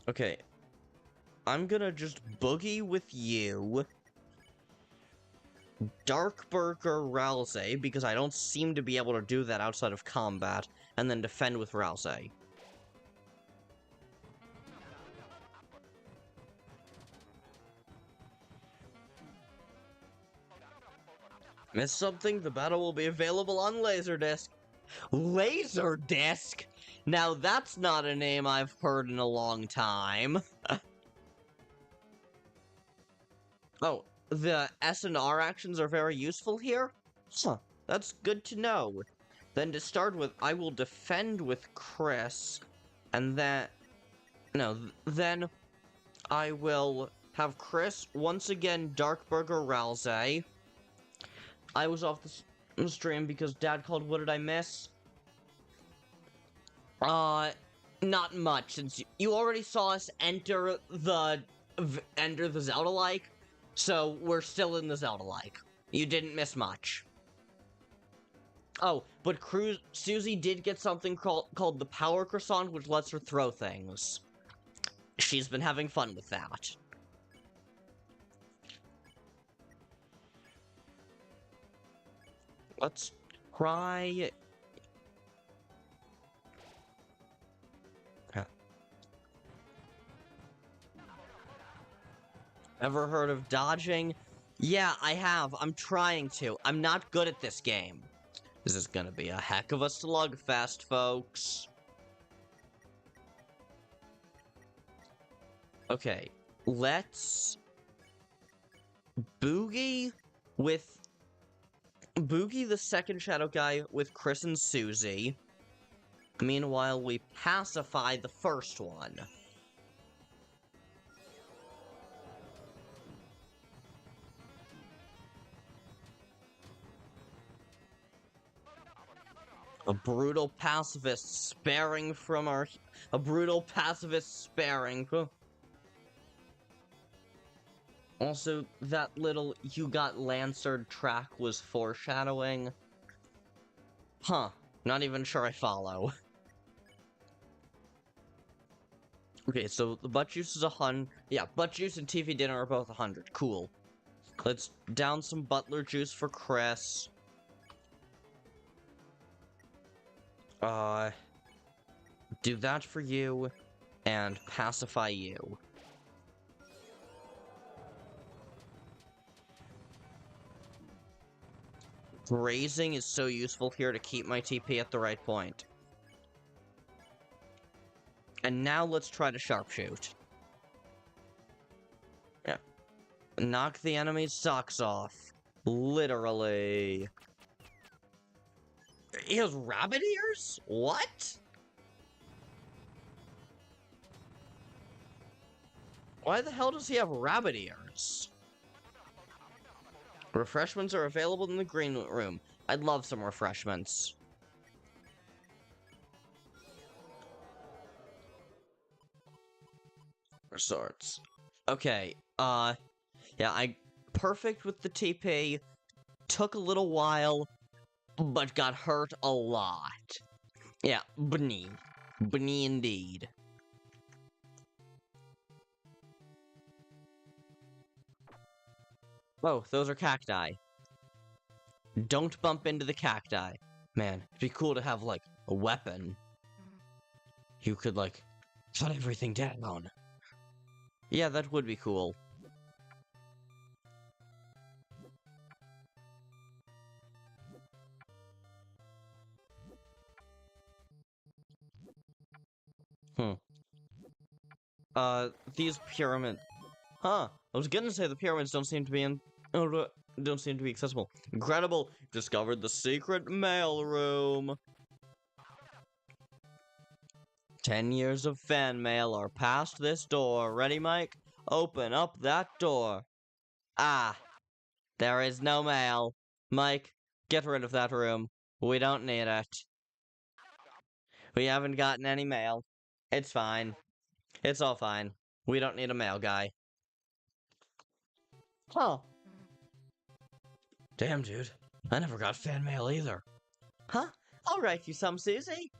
Okay. I'm gonna just boogie with you. Dark Burger Ralsei, because I don't seem to be able to do that outside of combat, and then defend with Ralsei. Miss something? The battle will be available on Laserdisc. Laserdisc? Now that's not a name I've heard in a long time. Oh, the S and R actions are very useful here? Huh, that's good to know. Then to start with, I will defend with Kris, and then... No, then I will have Kris once again Dark Burger Ralsei. I was off the stream because Dad called What Did I Miss? Not much, since you already saw us enter the Zelda-like, so we're still in the Zelda-like. You didn't miss much. Oh, but Susie did get something called the Power Croissant, which lets her throw things. She's been having fun with that. Let's try... Ever heard of dodging? Yeah, I have. I'm trying to. I'm not good at this game. This is gonna be a heck of a slugfest, folks. Okay, let's... Boogie the second shadow guy with Kris and Susie. Meanwhile, we pacify the first one. A brutal pacifist sparing from our... A brutal pacifist sparing. Also, that little "you got Lancered" track was foreshadowing. Huh. Not even sure I follow. Okay, so the butt juice is 100. Yeah, butt juice and TV dinner are both 100. Cool. Let's down some butler juice for Kris. Do that for you, and pacify you. Grazing is so useful here to keep my TP at the right point. And now let's try to sharpshoot. Yeah. Knock the enemy's socks off. Literally. He has rabbit ears? What? Why the hell does he have rabbit ears? Refreshments are available in the green room. I'd love some refreshments. Sorts. Okay, yeah, perfect with the TP. Took a little while, but got hurt a lot. Yeah, bunny. Bunny indeed. Oh, those are cacti. Don't bump into the cacti. Man, it'd be cool to have, like, a weapon. You could, like, shut everything down. Yeah, that would be cool. These pyramids... Huh, I was gonna say the pyramids don't seem to be accessible. Incredible! Discovered the secret mail room! 10 years of fan mail are past this door. Ready, Mike? Open up that door. Ah, there is no mail. Mike, get rid of that room. We don't need it. We haven't gotten any mail. It's fine. It's all fine. We don't need a mail guy. Huh. Damn, dude. I never got fan mail either. Huh? I'll write you some, Susie.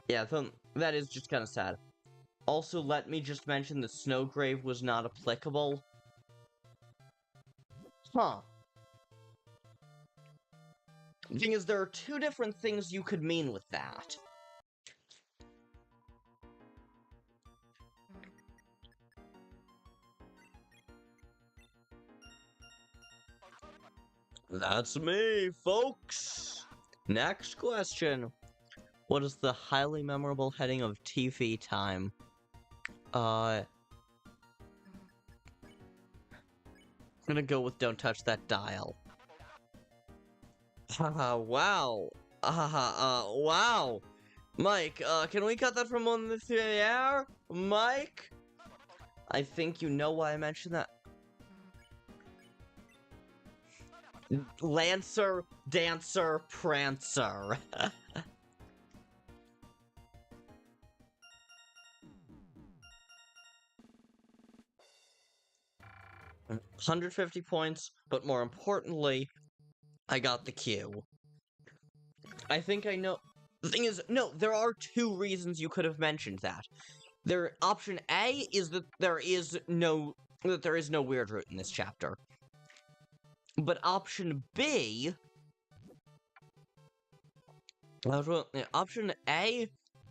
Yeah, that is just kind of sad. Also, let me just mention that Snowgrave was not applicable. Huh. The thing is, there are two different things you could mean with that. That's me, folks! Next question. What is the highly memorable heading of TV time? I'm gonna go with don't touch that dial. Haha, wow. Wow. Mike, can we cut that from on the air? Mike? I think you know why I mentioned that. Lancer, Dancer, Prancer. 150 points, but more importantly, I got the Q. I think I know. The thing is, no, there are two reasons you could have mentioned that. Option A is that there is no weird route in this chapter. But option B, option A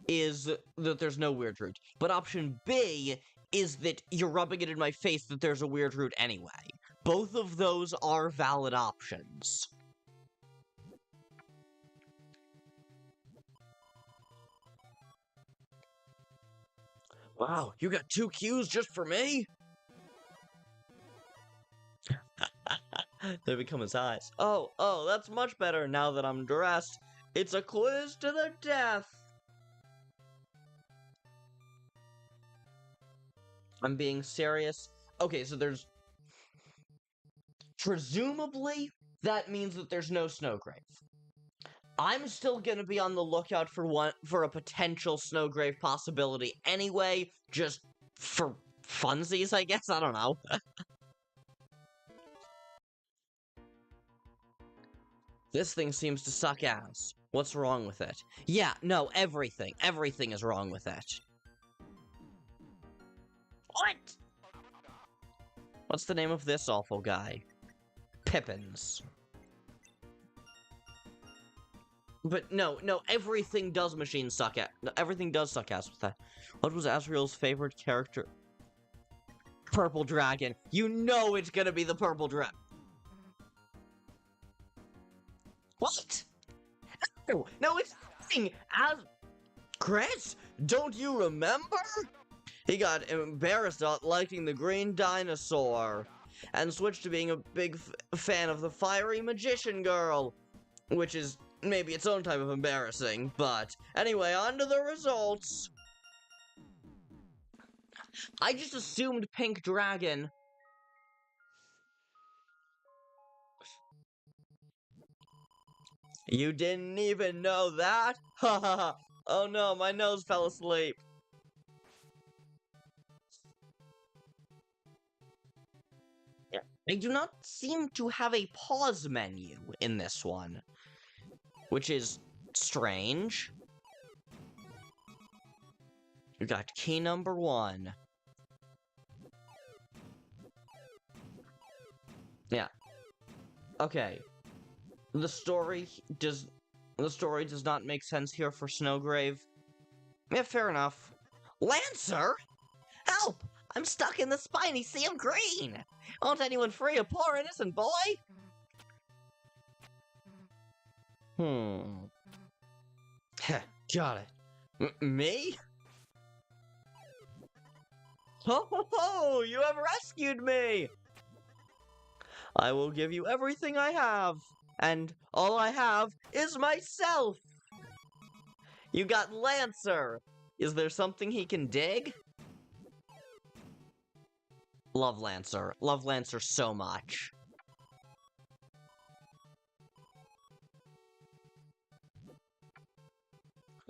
is that there's no weird route. But option B is that you're rubbing it in my face that there's a weird route anyway. Both of those are valid options. Wow, you got 2 Qs just for me? They become his eyes. Oh, that's much better now that I'm dressed. It's a quiz to the death. I'm being serious. Okay, so there's... Presumably, that means that there's no Snowgrave. I'm still gonna be on the lookout for a potential Snowgrave possibility anyway, just for funsies, I guess? I don't know. This thing seems to suck ass. What's wrong with it? Yeah, no, everything. Everything is wrong with it. What? What's the name of this awful guy? Pippins. But no, everything does everything does suck ass with that. What was Asriel's favorite character? Purple Dragon. You know it's gonna be the Purple Dragon. What? No, it's nothing. Kris, don't you remember? He got embarrassed about liking the green dinosaur and switched to being a big fan of the fiery magician girl, which is maybe its own type of embarrassing, but anyway, on to the results. I just assumed Pink Dragon. You didn't even know that? Ha ha ha. Oh no, my nose fell asleep. I do not seem to have a pause menu in this one, which is strange. We got key number 1. Yeah. Okay. The story does not make sense here for Snowgrave. Yeah, fair enough. Lancer? Help! I'm stuck in the spiny sea of green! Won't anyone free a poor innocent boy? Got it. Me? Ho ho ho! You have rescued me! I will give you everything I have, and all I have is myself! You got Lancer! Is there something he can dig? Love Lancer. Love Lancer so much.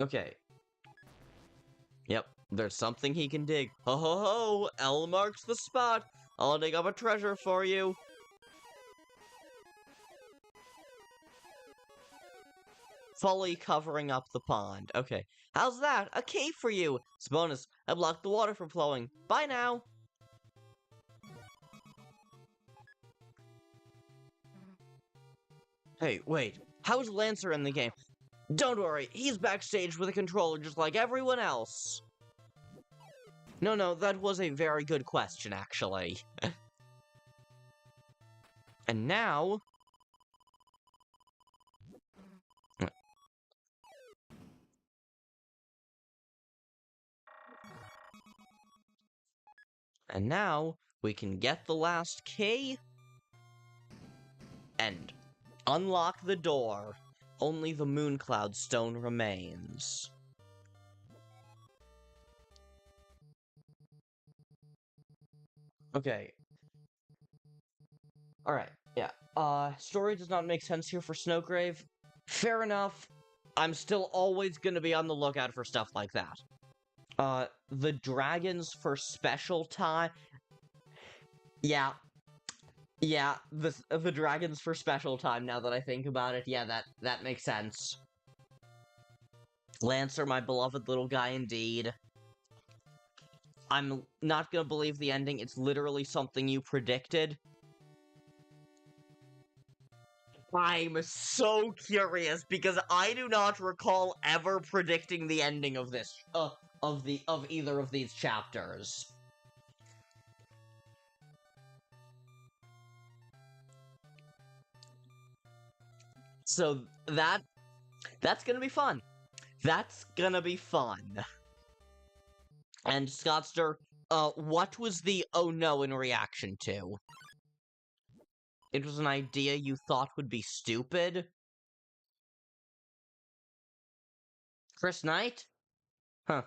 Okay. Yep, there's something he can dig. Ho ho ho! L marks the spot! I'll dig up a treasure for you! Fully covering up the pond. Okay. How's that? A cave for you! It's a bonus. I blocked the water from flowing. Bye now! Hey, wait. How's Lancer in the game? Don't worry, he's backstage with a controller just like everyone else. No, that was a very good question, actually. And now... And now, we can get the last key... and unlock the door. Only the Mooncloud Stone remains. Okay. Alright, yeah. Story does not make sense here for Snowgrave. Fair enough. I'm still always gonna be on the lookout for stuff like that. The dragons for special time... Yeah. Yeah, the dragons for special time, now that I think about it. Yeah, that makes sense. Lancer, my beloved little guy indeed. I'm not gonna believe the ending. It's literally something you predicted. I'm so curious, because I do not recall ever predicting the ending of this, of either of these chapters. So, that's gonna be fun. That's gonna be fun. And Scottster, what was the oh no in reaction to? It was an idea you thought would be stupid? Kris Knight? Huh.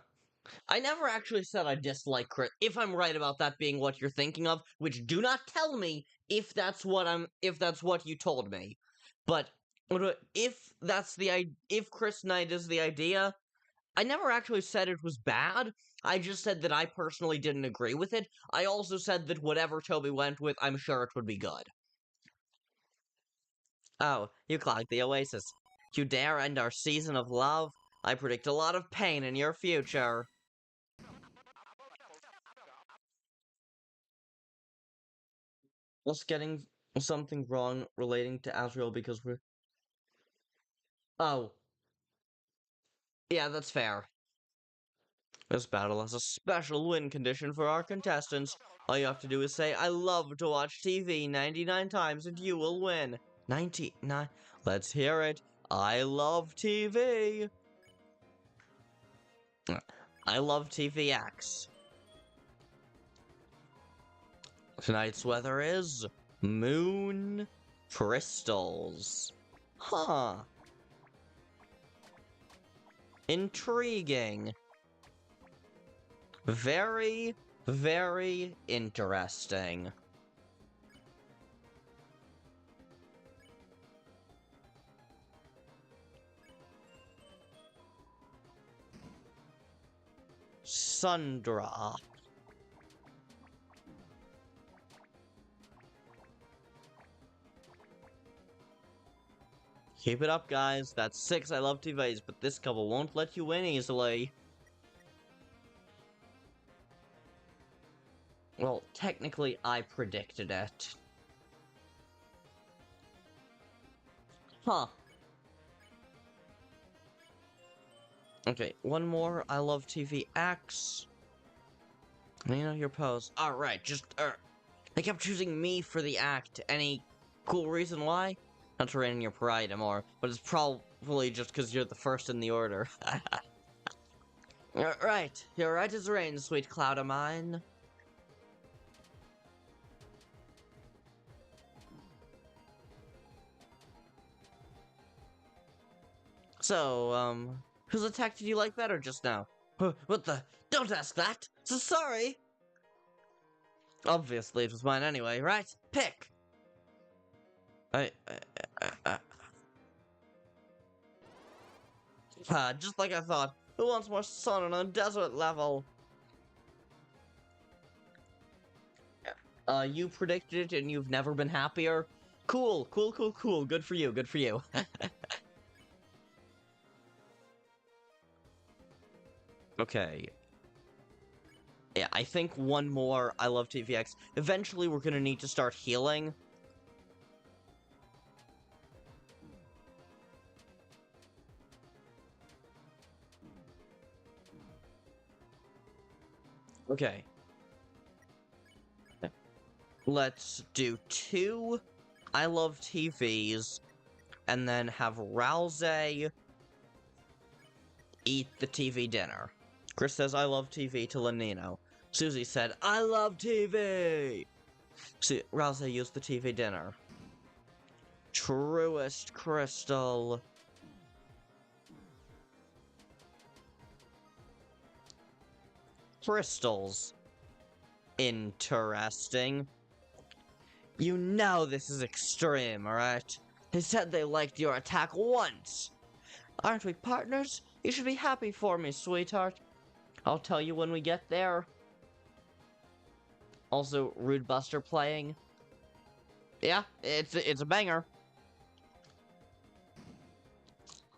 I never actually said I dislike Kris. If I'm right about that being what you're thinking of, which do not tell me if that's what you told me. But if Kris Knight is the idea, I never actually said it was bad. I just said that I personally didn't agree with it. I also said that whatever Toby went with, I'm sure it would be good. Oh, you clogged the oasis. You dare end our season of love? I predict a lot of pain in your future. Us getting something wrong relating to Azrael because we're... Oh. Yeah, that's fair. This battle has a special win condition for our contestants. All you have to do is say, I love to watch TV 99 times and you will win. 99. Let's hear it. I love TV. I love TVX. Tonight's weather is moon crystals. Huh. Intriguing. Very, very interesting. Sundra. Keep it up, guys. That's 6 I love TVs, but this couple won't let you win easily. Well, technically, I predicted it. Huh. Okay, one more. I love TVX. You know your pose. Alright, just, they kept choosing me for the act. Any cool reason why? Not to rain in your parade anymore, but it's probably just because you're the first in the order. Right, you're right as rain, sweet cloud of mine. So, Whose attack did you like better just now? What the? Don't ask that! So sorry! Obviously it was mine anyway, right? Pick! Just like I thought. Who wants more sun on a desert level? You predicted it and you've never been happier? Cool, cool, cool, cool. Good for you, good for you. Okay. Yeah, I think one more I love TVX. Eventually we're gonna need to start healing. Okay. Let's do 2 I love TVs, and then have Ralsei eat the TV dinner. Kris says, I love TV to Lenino. Susie said, I love TV! See, Ralsei used the TV dinner. Truest crystal. Crystals. Interesting. You know this is extreme, alright? They said they liked your attack once. Aren't we partners? You should be happy for me, sweetheart. I'll tell you when we get there. Also, Rude Buster playing. Yeah, it's a banger.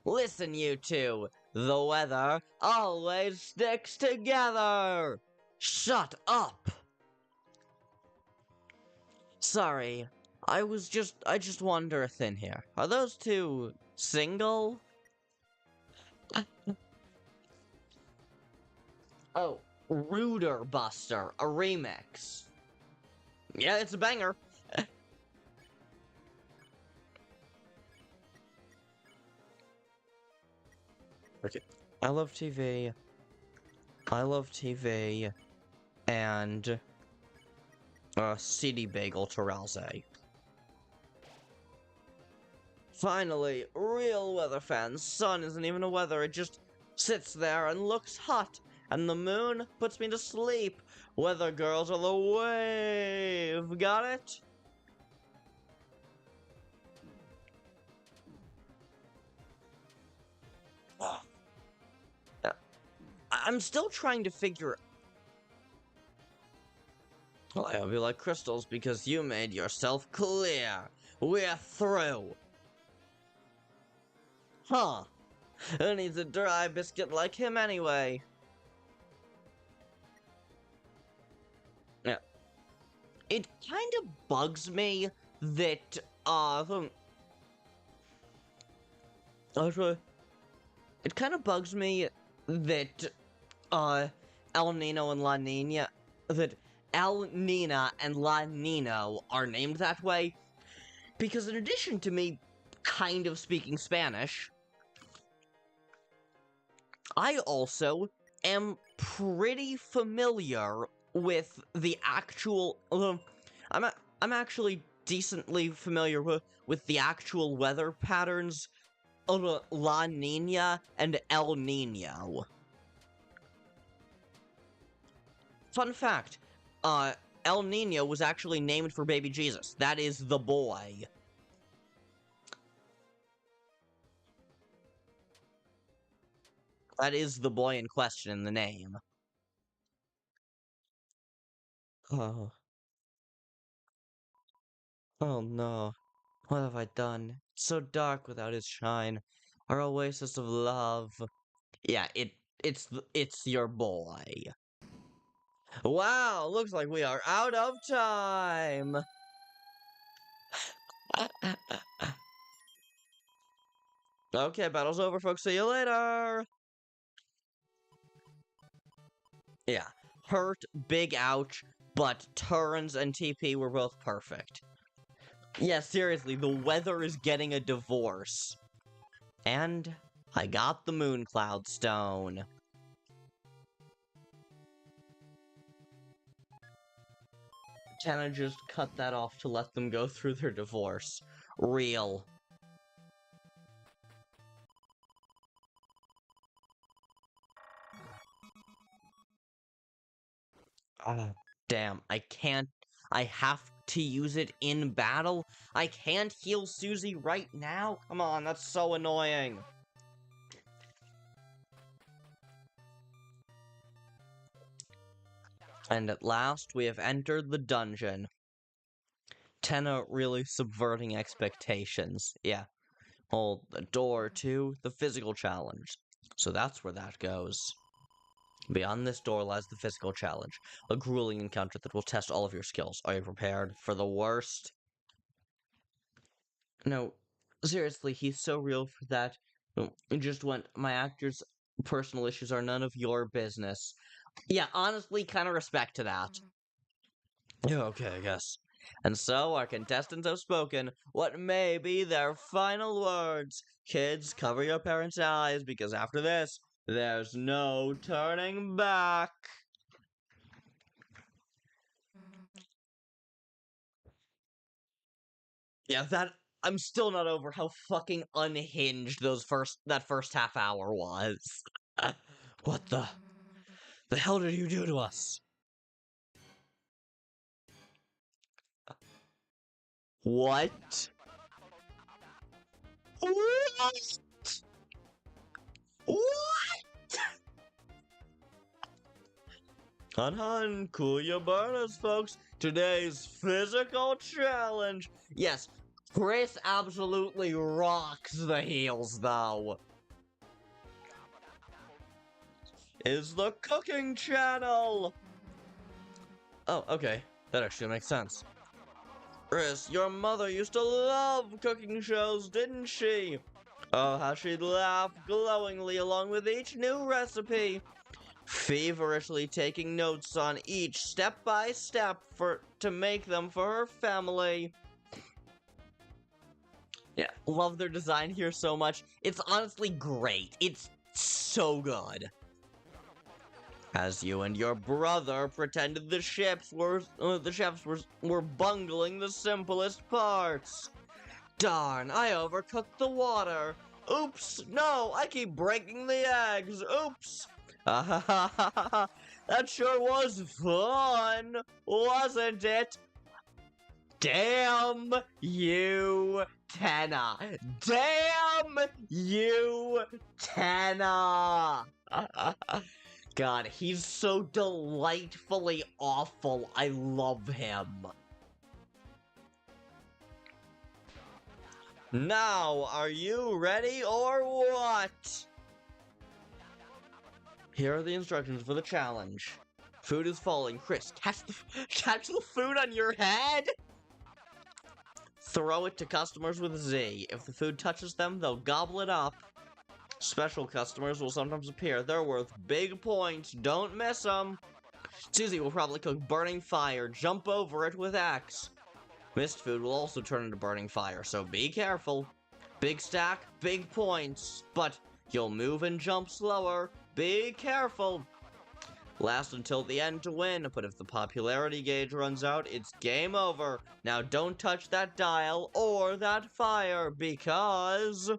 Listen, you two. The weather always sticks together. Shut up. Sorry, I just wander thin here. Are those two single? Oh, Ruder Buster, a remix. Yeah, it's a banger. Okay. I love TV. I love TV. And CD Bagel to Ralsei. Finally, real weather fans. Sun isn't even a weather, it just sits there and looks hot. And the moon puts me to sleep. Weather girls are the wave. Got it? I'm still trying to figure... Well, I hope you like crystals because you made yourself clear. We're through. Huh. Who needs a dry biscuit like him anyway? Yeah. It kind of bugs me that, it kind of bugs me that, El Nino and La Nina, that El Nina and La Nino are named that way, because in addition to me kind of speaking Spanish, I also am pretty familiar with the actual, I'm actually decently familiar with the actual weather patterns of La Nina and El Nino. Fun fact, El Nino was actually named for baby Jesus. That is the boy. That is the boy in question in the name. Oh. Oh no. What have I done? It's so dark without its shine. Our oasis of love. Yeah, it's your boy. Wow, looks like we are out of time. Okay, battle's over, folks. See you later. Yeah, hurt, big ouch, but turns and TP were both perfect. Yeah, seriously, the weather is getting a divorce. And I got the Moon Cloud Stone. Can I just cut that off to let them go through their divorce? Real. Ah, damn, I have to use it in battle? I can't heal Susie right now? Come on, that's so annoying. And at last, we have entered the dungeon. Tenna really subverting expectations. Yeah. Hold the door to the physical challenge. So that's where that goes. Beyond this door lies the physical challenge, a grueling encounter that will test all of your skills. Are you prepared for the worst? No, seriously, he's so real for that. It just went, my actor's personal issues are none of your business. Yeah, honestly, kind of respect to that. Yeah, okay, I guess. And so, our contestants have spoken what may be their final words. Kids, cover your parents' eyes, because after this, there's no turning back. Yeah, I'm still not over how fucking unhinged that first half hour was. What the hell did you do to us? What? What? What? Hun, cool your burners, folks. Today's physical challenge. Yes, Kris absolutely rocks the heels, though. Is the cooking channel. Oh, okay. That actually makes sense. Kris, your mother used to love cooking shows, didn't she? Oh, how she'd laugh glowingly along with each new recipe, feverishly taking notes on each step by step to make them for her family. Yeah, love their design here so much. It's honestly great. It's so good. As you and your brother pretended the chefs were bungling the simplest parts. Darn, I overcooked the water. Oops, no, I keep breaking the eggs. Oops. That sure was fun, wasn't it? Damn you, Tenna. Damn you, Tenna. God, he's so delightfully awful. I love him. Now, are you ready or what? Here are the instructions for the challenge. Food is falling. Kris, catch the food on your head? Throw it to customers with Z. If the food touches them, they'll gobble it up. Special customers will sometimes appear. They're worth big points. Don't miss them. Susie will probably cook burning fire. Jump over it with X. Missed food will also turn into burning fire, so be careful. Big stack, big points, but you'll move and jump slower. Be careful. Last until the end to win, but if the popularity gauge runs out, it's game over. Now don't touch that dial or that fire, because...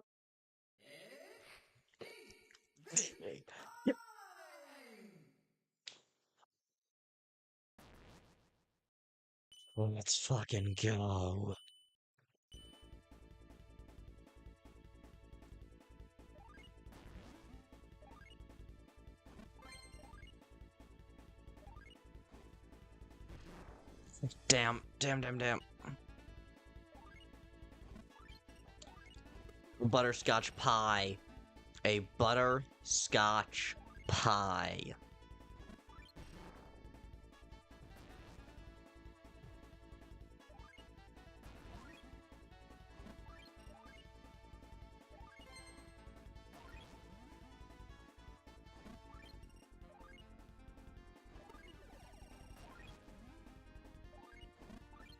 Let's fucking go. Damn. Butterscotch pie. A butterscotch pie.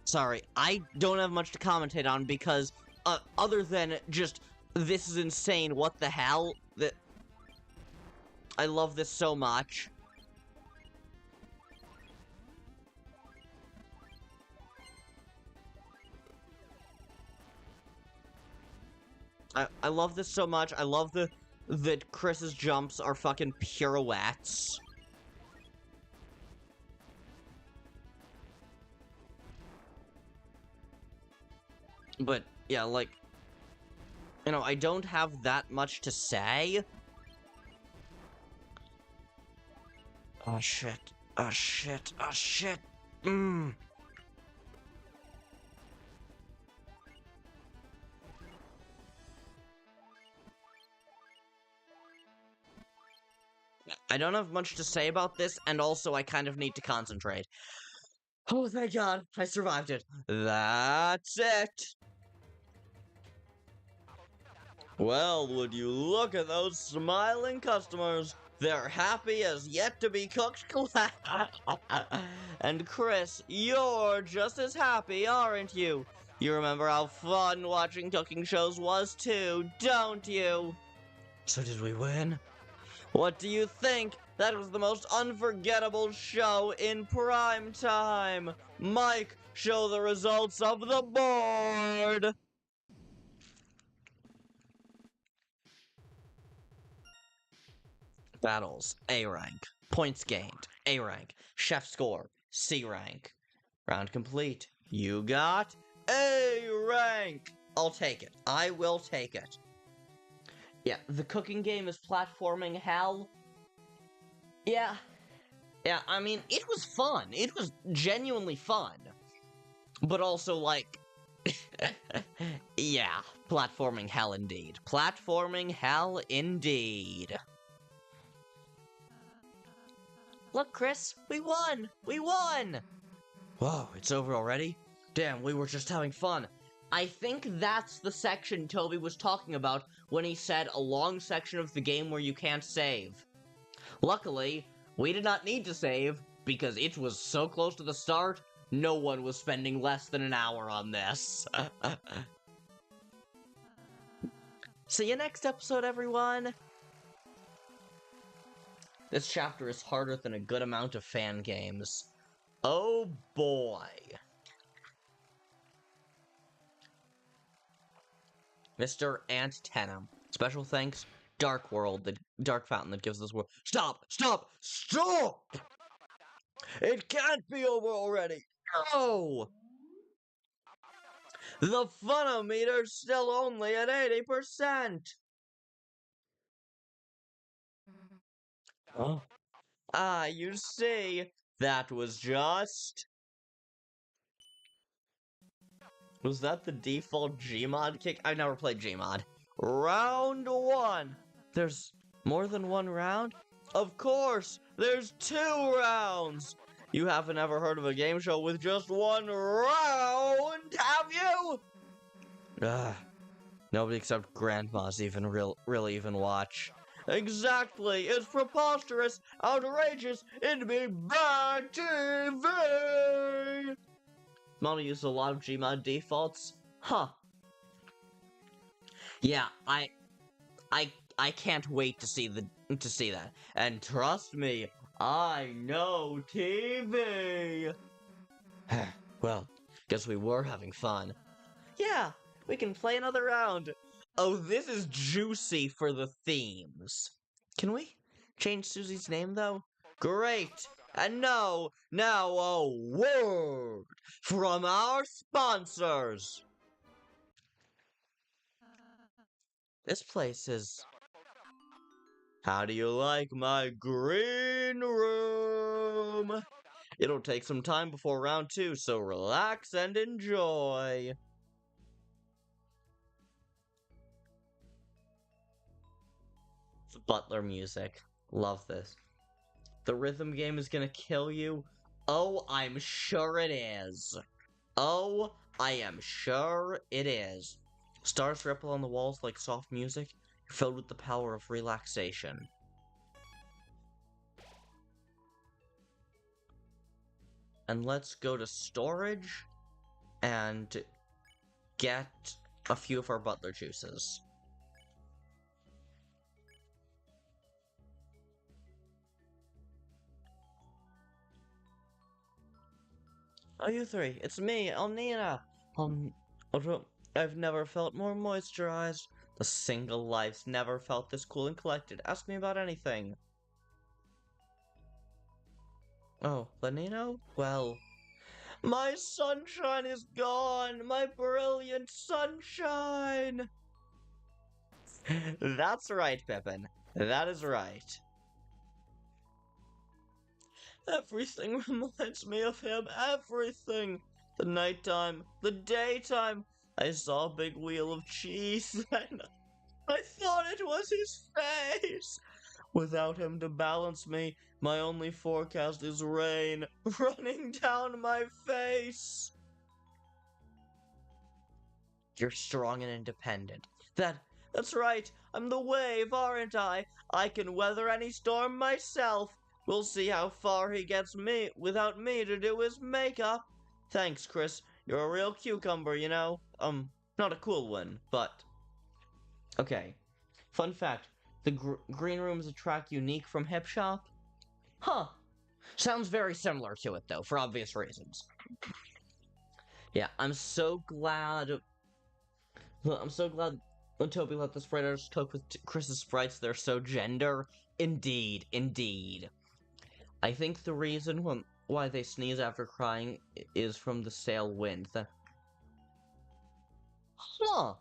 Sorry, I don't have much to commentate on because, other than just, this is insane, what the hell? I love this so much. I love this so much. I love that Kris's jumps are fucking pirouettes. But, yeah, like, you know, I don't have that much to say. Oh, shit. Oh, shit. Oh, shit. I don't have much to say about this, and also I kind of need to concentrate. Oh, thank God, I survived it. That's it. Well, would you look at those smiling customers? They're happy as yet to be cooked. And Kris, you're just as happy, aren't you? You remember how fun watching cooking shows was too, don't you? So did we win? What do you think? That was the most unforgettable show in prime time. Mike, show the results of the board. Battles, A rank. Points gained, A rank. Chef score, C rank. Round complete. You got A rank. I'll take it. I will take it. Yeah, the cooking game is platforming hell. Yeah. Yeah, I mean, it was fun. It was genuinely fun. But also, like, yeah, platforming hell indeed. Platforming hell indeed. Look, Kris, we won! We won! Whoa, it's over already? Damn, we were just having fun. I think that's the section Toby was talking about when he said a long section of the game where you can't save. Luckily, we did not need to save, because it was so close to the start, no one was spending less than an hour on this. See you next episode, everyone! This chapter is harder than a good amount of fan games. Oh boy. Mr. Antenna. Special thanks, Dark World, the Dark Fountain that gives this world. Stop! Stop! Stop! It can't be over already! No! The funometer's still only at 80%! Oh. Ah, you see, that was just... Was that the default Gmod kick? I've never played Gmod. Round 1! There's more than one round? Of course! There's 2 rounds! You haven't ever heard of a game show with just 1 round, have you? Nobody except grandmas really even watch. Exactly! It's preposterous, outrageous, it'd be bad TV! Mona uses a lot of Gmod defaults? Huh. Yeah, I can't wait to see that. And trust me, I know TV! Well, guess we were having fun. Yeah, we can play another round. Oh, this is juicy for the themes. Can we change Susie's name, though? Great! And now a word from our sponsors! This place is... How do you like my green room? It'll take some time before round 2, so relax and enjoy. The Butler music. Love this. The rhythm game is gonna kill you? Oh, I'm sure it is. Oh, I am sure it is. Stars ripple on the walls like soft music. You're filled with the power of relaxation. And let's go to storage and get a few of our butler juices. Oh, you three, it's me, Elnina. I've never felt more moisturized. The single life's never felt this cool and collected. Ask me about anything. Oh, Lenino? Well, My sunshine is gone! My brilliant sunshine! That's right, Pippin. That is right. Everything reminds me of him. Everything! The nighttime, the daytime. I saw a big wheel of cheese, and I thought it was his face! Without him to balance me, my only forecast is rain running down my face. You're strong and independent. That's right. I'm the wave, aren't I? I can weather any storm myself. We'll see how far he gets me without me to do his makeup. Thanks, Kris. You're a real cucumber, you know. Not a cool one, but okay. Fun fact. The green room is a track unique from Hip Shop. Huh. Sounds very similar to it, though, for obvious reasons. Yeah, I'm so glad when Toby let the sprite artist cook with Kris's sprites. They're so gender. Indeed, indeed. I think the reason why they sneeze after crying is from the sail wind. Huh.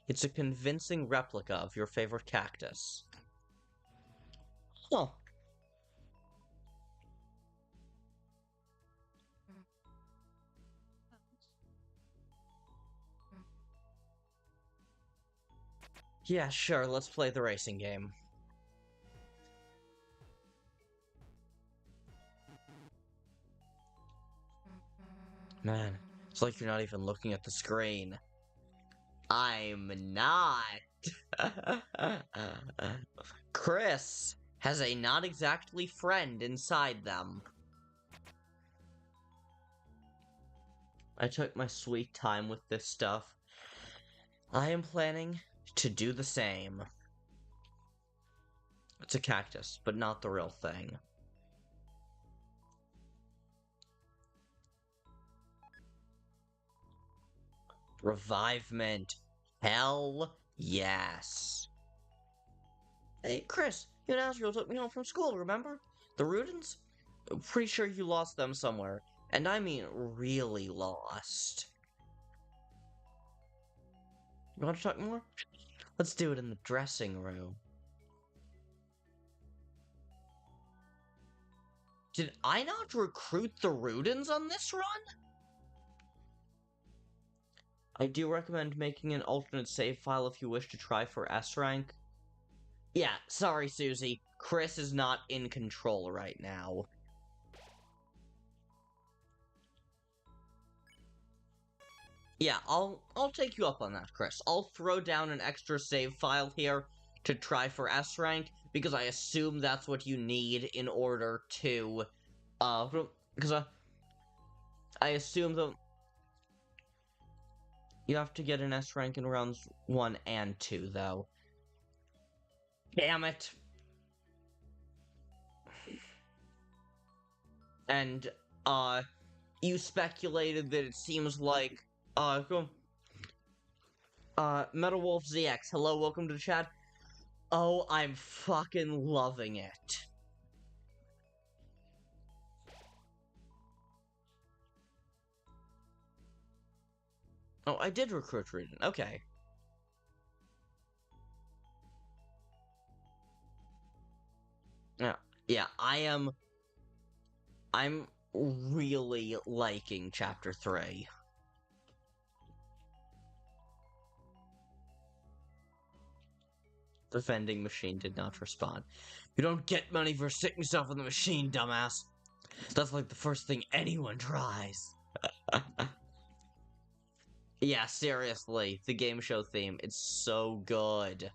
It's a convincing replica of your favorite cactus. Huh. Yeah, sure, let's play the racing game. Man, it's like you're not even looking at the screen. I'm not. Kris has a not exactly friend inside them. I took my sweet time with this stuff. I am planning to do the same. It's a cactus, but not the real thing. Revivement. Hell yes. Hey, Kris, you and Asriel took me home from school, remember? The Rudens? Pretty sure you lost them somewhere. And I mean really lost. You want to talk more? Let's do it in the dressing room. Did I not recruit the Rudens on this run? I do recommend making an alternate save file if you wish to try for S rank. Yeah, sorry, Susie. Kris is not in control right now. Yeah, I'll take you up on that, Kris. I'll throw down an extra save file here to try for S rank, because I assume that's what you need in order to, because I assume that you have to get an S rank in rounds 1 and 2, though. Damn it! And, you speculated that it seems like, Metal Wolf ZX, hello, welcome to the chat. Oh, I'm fucking loving it. Oh, I did recruit Rudin, okay. Yeah, I'm really liking Chapter 3. The vending machine did not respond. You don't get money for sticking stuff in the machine, dumbass. That's like the first thing anyone tries. Yeah, seriously, the game show theme, it's so good.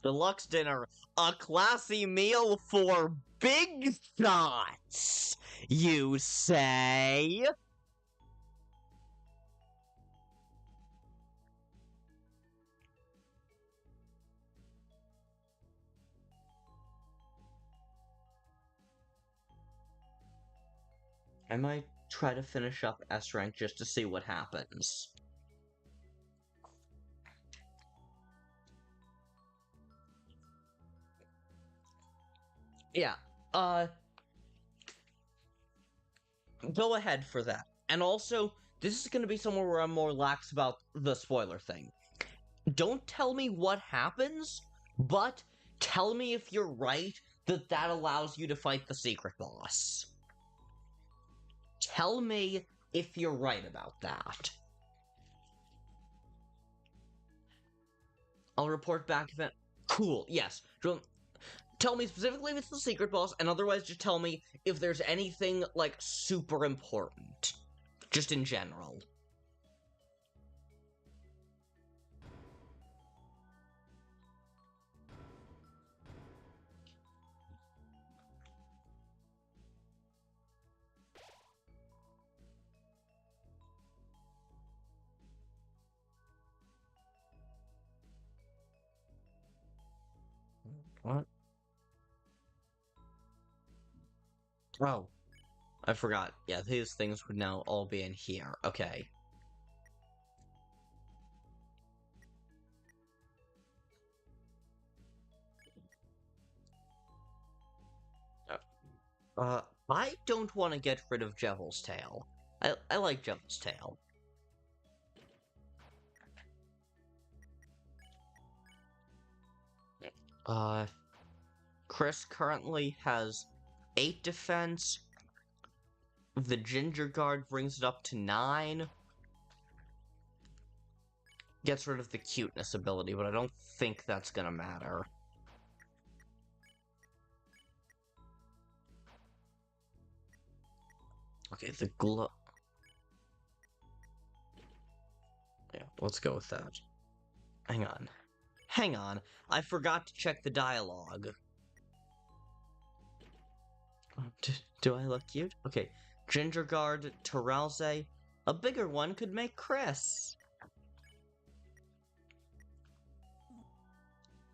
Deluxe dinner, a classy meal for big shots, you say? I might try to finish up S rank just to see what happens. Yeah, uh, go ahead for that. And also, this is gonna be somewhere where I'm more lax about the spoiler thing. Don't tell me what happens, but tell me if you're right that that allows you to fight the secret boss. Tell me if you're right about that. I'll report back if it... Cool, yes. Tell me specifically if it's the secret boss, and otherwise just tell me if there's anything, like, super important. Just in general. What? Oh. I forgot. Yeah, these things would now all be in here. Okay. I don't want to get rid of Jevel's tail. I like Jevel's tail. Kris currently has 8 defense. The Ginger Guard brings it up to 9. Gets rid of the cuteness ability, but I don't think that's gonna matter. Okay, the glow... Yeah, let's go with that. Hang on. Hang on, I forgot to check the dialogue. Do I look cute? Okay, Ginger Guard to Ralsei. A bigger one could make Kris.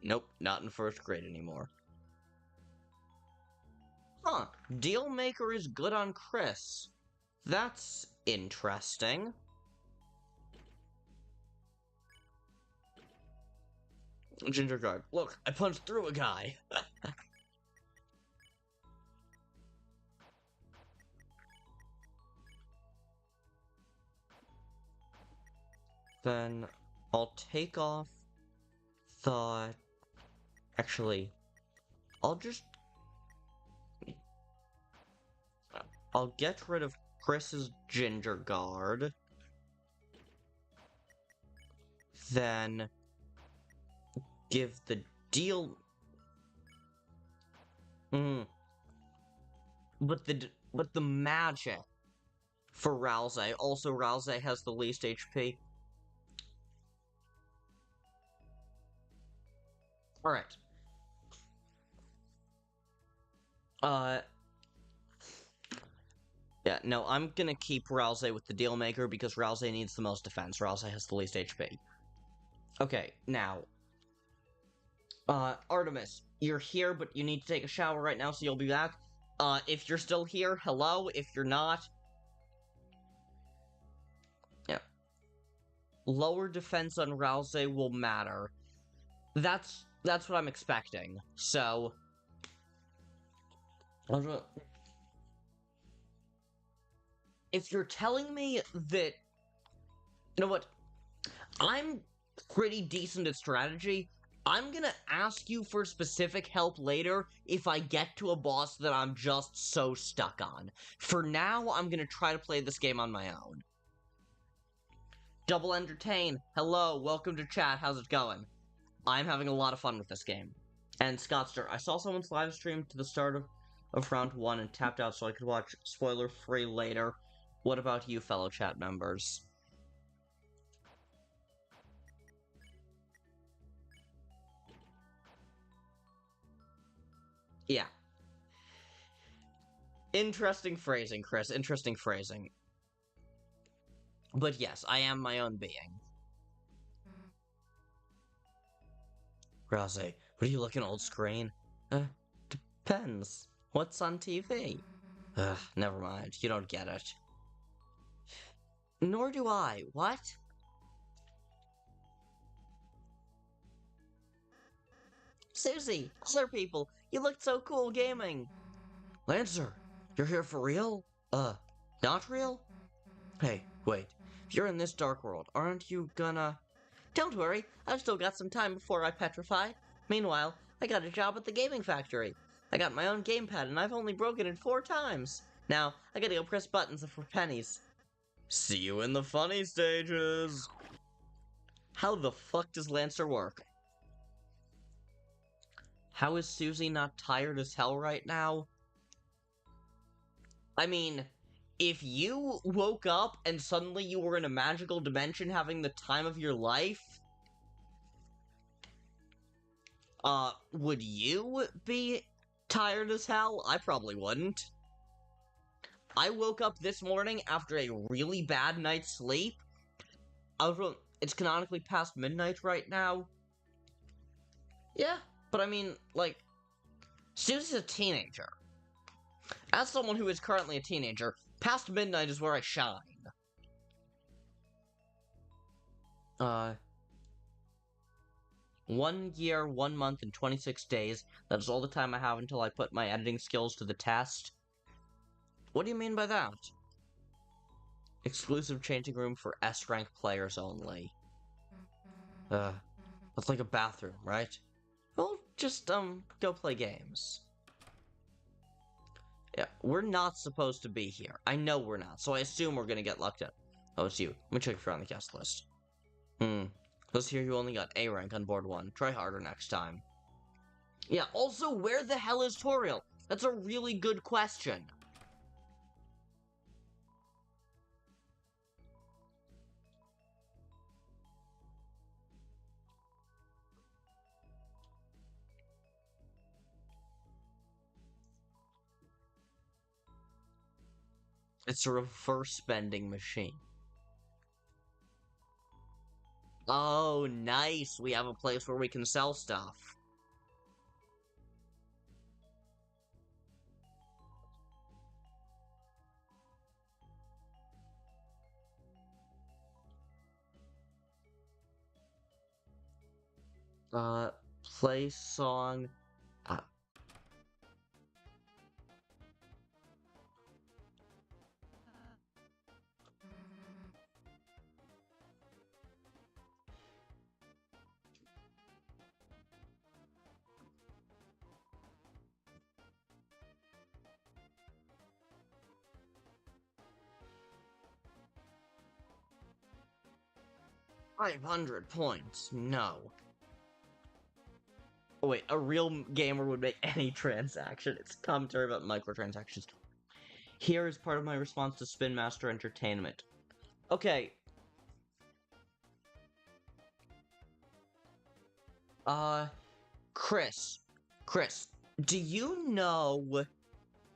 Nope, not in 1st grade anymore. Huh, Dealmaker is good on Kris. That's interesting. Ginger Guard, look, I punched through a guy. Then I'll take off the... Actually, I'll get rid of Kris's Ginger Guard. Then give the deal... But the magic for Ralsei. Also, Ralsei has the least HP. Alright. Yeah, no, I'm gonna keep Ralsei with the Dealmaker because Ralsei needs the most defense. Ralsei has the least HP. Okay, now. Artemis, you're here, but you need to take a shower right now, so you'll be back. If you're still here, hello. If you're not... Yeah. Lower defense on Ralsei will matter. That's what I'm expecting. So... If you're telling me that... You know what? I'm pretty decent at strategy. I'm gonna ask you for specific help later if I get to a boss that I'm just so stuck on. For now, I'm gonna try to play this game on my own. Double Entertain, hello, welcome to chat, how's it going? I'm having a lot of fun with this game. And Scottster, I saw someone's live stream to the start of round 1 and tapped out so I could watch spoiler-free later. What about you, fellow chat members? Yeah. Interesting phrasing, Kris. Interesting phrasing. But yes, I am my own being. Ralsei, what are you looking old screen? Depends. What's on TV? Never mind. You don't get it. Nor do I. What? Susie, other people, You looked so cool gaming. Lancer, you're here for real? Not real? Hey, wait. If you're in this dark world, aren't you gonna... Don't worry, I've still got some time before I petrify. Meanwhile, I got a job at the gaming factory. I got my own gamepad and I've only broken it 4 times. Now, I gotta go press buttons for pennies. See you in the funny stages! How the fuck does Lancer work? How is Susie not tired as hell right now? I mean, if you woke up and suddenly you were in a magical dimension having the time of your life, would you be tired as hell? I probably wouldn't. I woke up this morning after a really bad night's sleep. It's canonically past midnight right now. Yeah, but I mean, like, Susie's a teenager. As someone who is currently a teenager, past midnight is where I shine. 1 year, 1 month, and 26 days. That's all the time I have until I put my editing skills to the test. What do you mean by that? Exclusive changing room for S-rank players only. That's like a bathroom, right? Well, just, go play games. Yeah, we're not supposed to be here. I know we're not, so I assume we're gonna get locked up. Oh, it's you. Let me check if you're on the guest list. Let's hear you only got A rank on board 1. Try harder next time. Yeah, also, where the hell is Toriel? That's a really good question. It's a reverse vending machine. Oh, nice. We have a place where we can sell stuff. Play song. 500 points. No. Oh, wait, a real gamer would make any transaction. It's commentary about microtransactions. Here is part of my response to Spin Master Entertainment. Okay. Kris, do you know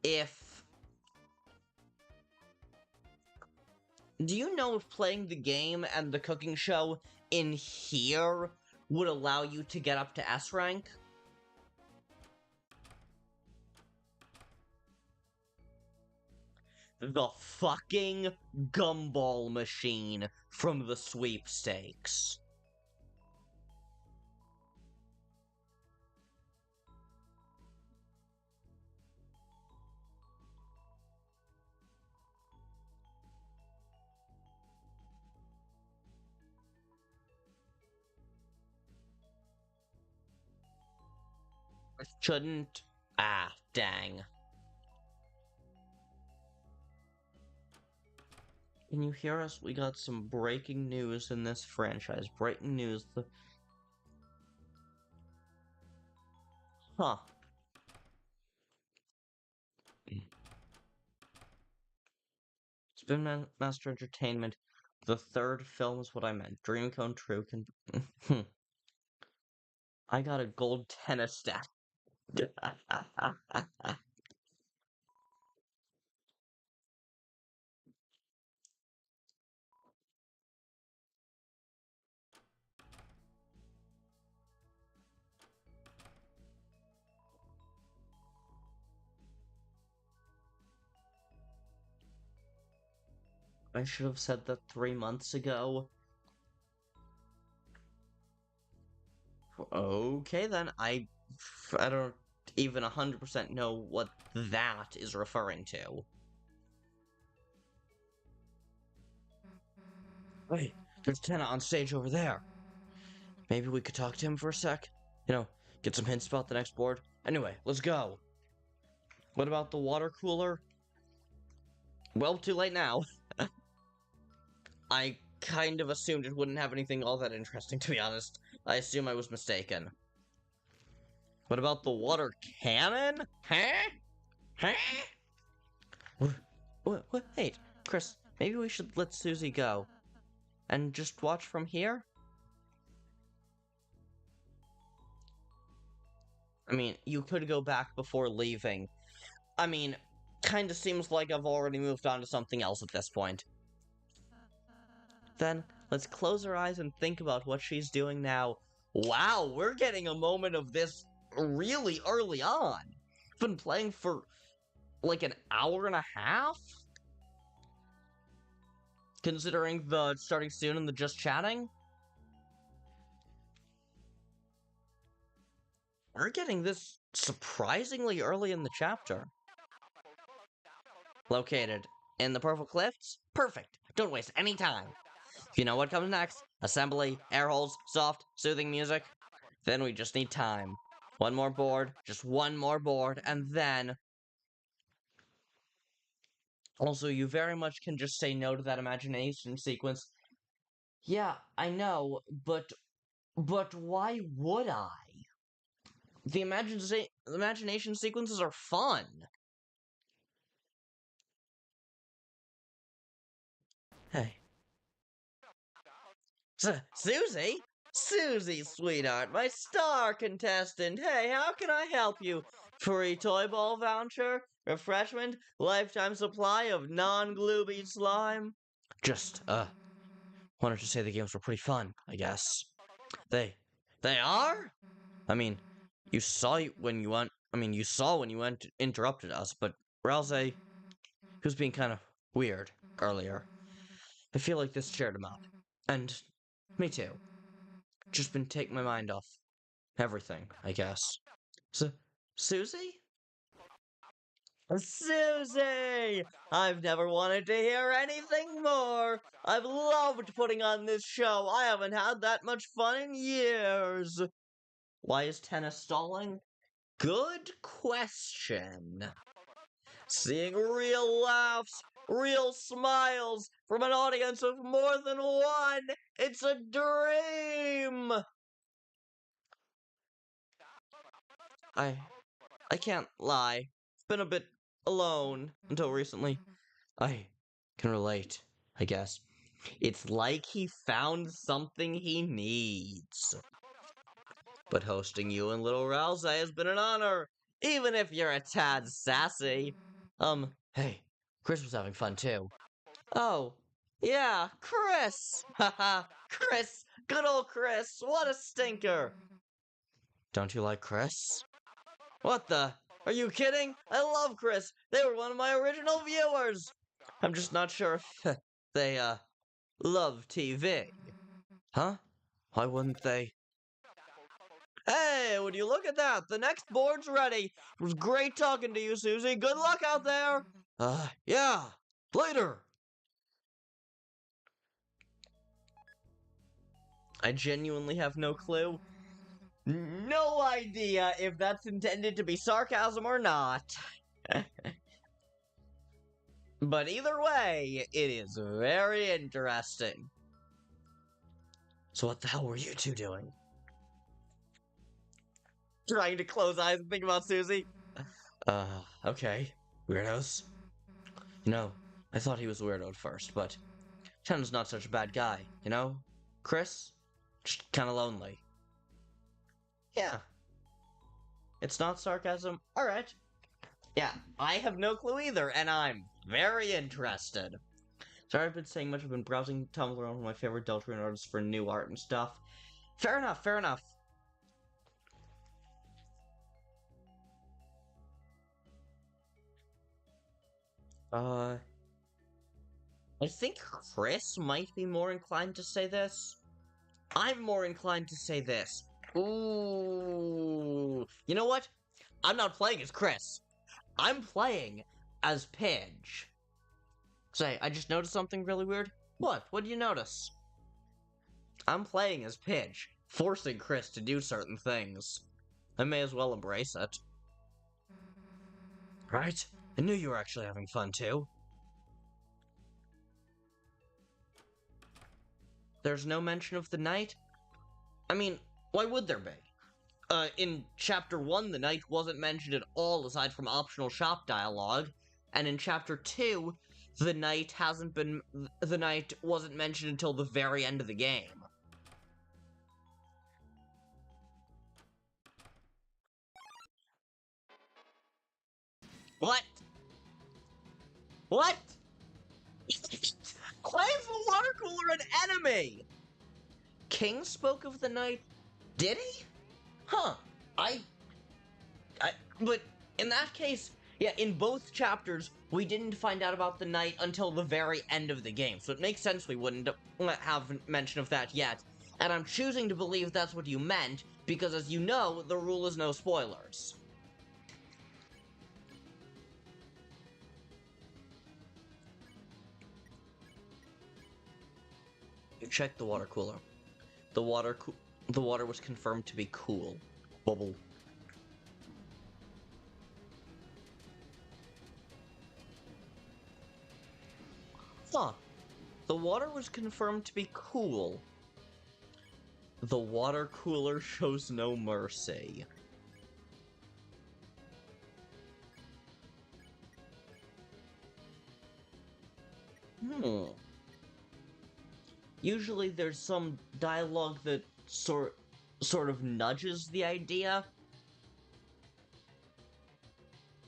if... Do you know if playing the game and the cooking show in here would allow you to get up to S rank? The fucking gumball machine from the sweepstakes. I shouldn't... Ah, dang. Can you hear us? We got some breaking news in this franchise. Breaking news. Huh. Spin Master Entertainment. The 3rd film is what I meant. Dream come true. I got a gold tennis stat. I should have said that 3 months ago. Okay then, I don't... even 100% know what that is referring to. Hey, there's Tenna on stage over there. Maybe we could talk to him for a sec? You know, get some hints about the next board? Anyway, let's go. What about the water cooler? Well, too late now. I kind of assumed it wouldn't have anything all that interesting, to be honest. I assume I was mistaken. What about the water cannon? Huh? Huh? Wait, Kris, maybe we should let Susie go. And just watch from here? I mean, you could go back before leaving. I mean, kinda seems like I've already moved on to something else at this point. Then, let's close our eyes and think about what she's doing now. Wow, we're getting a moment of this really early on. Been playing for like an hour and a half? Considering the starting soon and the just chatting? We're getting this surprisingly early in the chapter. Located in the Purple Cliffs? Perfect. Don't waste any time. You know what comes next? Assembly, air holes, soft, soothing music. Then we just need time. One more board, just one more board, and then... Also, you very much can just say no to that imagination sequence. Yeah, I know, but why would I? The imagination sequences are fun. Hey. Susie? Susie, sweetheart, my star contestant. Hey, how can I help you? Free toy ball voucher? Refreshment? Lifetime supply of non-glooby slime? Just, wanted to say the games were pretty fun, I guess. They are? I mean, you saw when you interrupted us, but Ralsei, he was being kind of weird earlier. I feel like this cheered him up. And me too. Just been taking my mind off everything, I guess. Susie? Susie! I've never wanted to hear anything more. I've loved putting on this show. I haven't had that much fun in years. Why is tennis stalling? Good question. Seeing real laughs, real smiles from an audience of more than one. It's a dream. I can't lie. I've been a bit alone until recently. I can relate, I guess. It's like he found something he needs. But hosting you and little Ralsei has been an honor, even if you're a tad sassy. Hey, Kris was having fun too. Oh, yeah, Kris! Haha, Kris! Good old Kris! What a stinker! Don't you like Kris? What the? Are you kidding? I love Kris! They were one of my original viewers! I'm just not sure if they, love TV. Huh? Why wouldn't they? Hey, would you look at that? The next board's ready. It was great talking to you, Susie. Good luck out there. Yeah. Later. I genuinely have no clue. No idea if that's intended to be sarcasm or not. But either way, it is very interesting. So what the hell were you two doing? Trying to close eyes and think about Susie? Okay. Weirdos. You know, I thought he was weirdo at first, but Ten's not such a bad guy, you know? Kris? Just kinda lonely. Yeah. It's not sarcasm? Alright. Yeah, I have no clue either, and I'm very interested. Sorry I've been saying much, I've been browsing Tumblr on one of my favorite Deltarune artists for new art and stuff. Fair enough, fair enough. I think Kris might be more inclined to say this. I'm more inclined to say this. Ooh. You know what? I'm not playing as Kris. I'm playing as Pidge. Say, I just noticed something really weird. What? What did you notice? I'm playing as Pidge, forcing Kris to do certain things. I may as well embrace it. Right? I knew you were actually having fun, too. There's no mention of the night? I mean, why would there be? In Chapter 1, the night wasn't mentioned at all aside from optional shop dialogue, and in Chapter 2, the night wasn't mentioned until the very end of the game. What? What? Why is the water cooler an enemy? King spoke of the night. Did he? Huh. But in that case, yeah, in both chapters, we didn't find out about the night until the very end of the game, so it makes sense we wouldn't have mention of that yet. And I'm choosing to believe that's what you meant, because as you know, the rule is no spoilers. You checked the water cooler. The water was confirmed to be cool. Bubble. Huh. The water was confirmed to be cool. The water cooler shows no mercy. Usually there's some dialogue that sort of nudges the idea.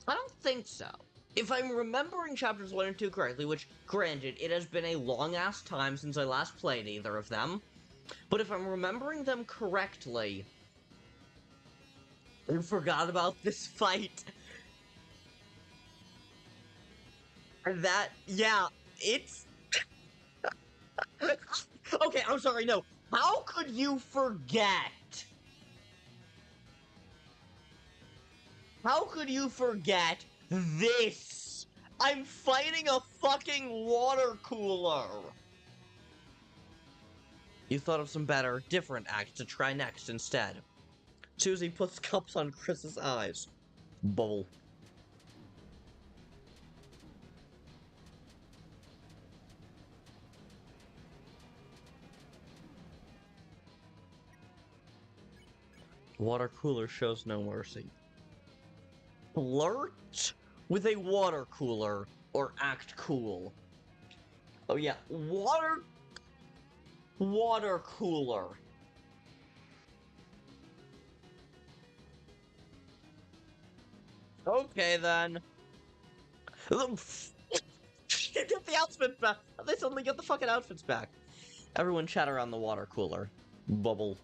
I don't think so. If I'm remembering chapters 1 and 2 correctly, which, granted, it has been a long-ass time since I last played either of them, but if I'm remembering them correctly, I forgot about this fight. And that, yeah, it's... Okay, I'm sorry, no. How could you forget? How could you forget this? I'm fighting a fucking water cooler! You thought of some better, different acts to try next instead. Susie puts cups on Kris's eyes. Bubble. Water cooler shows no mercy. Flirt with a water cooler or act cool. Oh yeah, water cooler. Okay then. Get the outfits back. They suddenly get the fucking outfits back. Everyone chat around the water cooler. Bubble.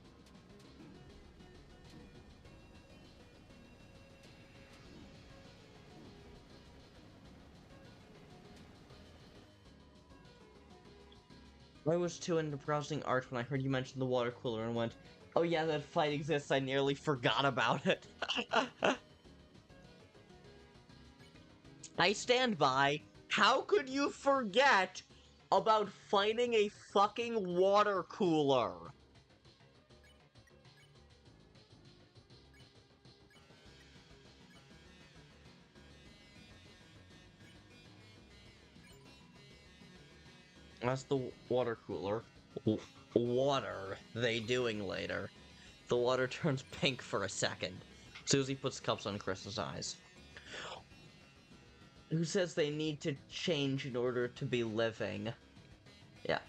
I was too into browsing art when I heard you mention the water cooler and went, oh yeah, that fight exists, I nearly forgot about it. I stand by. How could you forget about fighting a fucking water cooler? That's the water cooler. What are they doing later? The water turns pink for a second. Susie puts cups on Kris's eyes. Who says they need to change in order to be living? Yeah.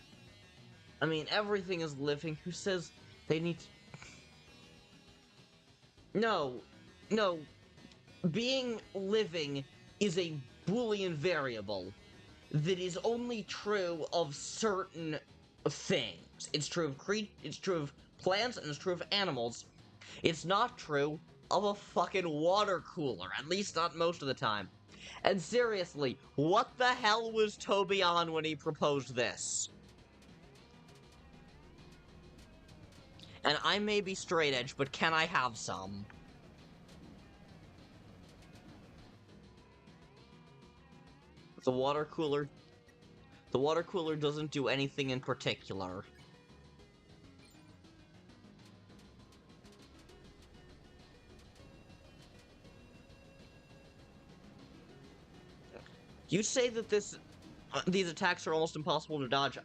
I mean, everything is living. Who says they need to... No. Being living is a Boolean variable that is only true of certain things. It's true of plants, and it's true of animals. It's not true of a fucking water cooler, at least not most of the time. And seriously, what the hell was Toby on when he proposed this? And I may be straight edge, but can I have some? The water cooler... The water cooler doesn't do anything in particular. You say that these attacks are almost impossible to dodge.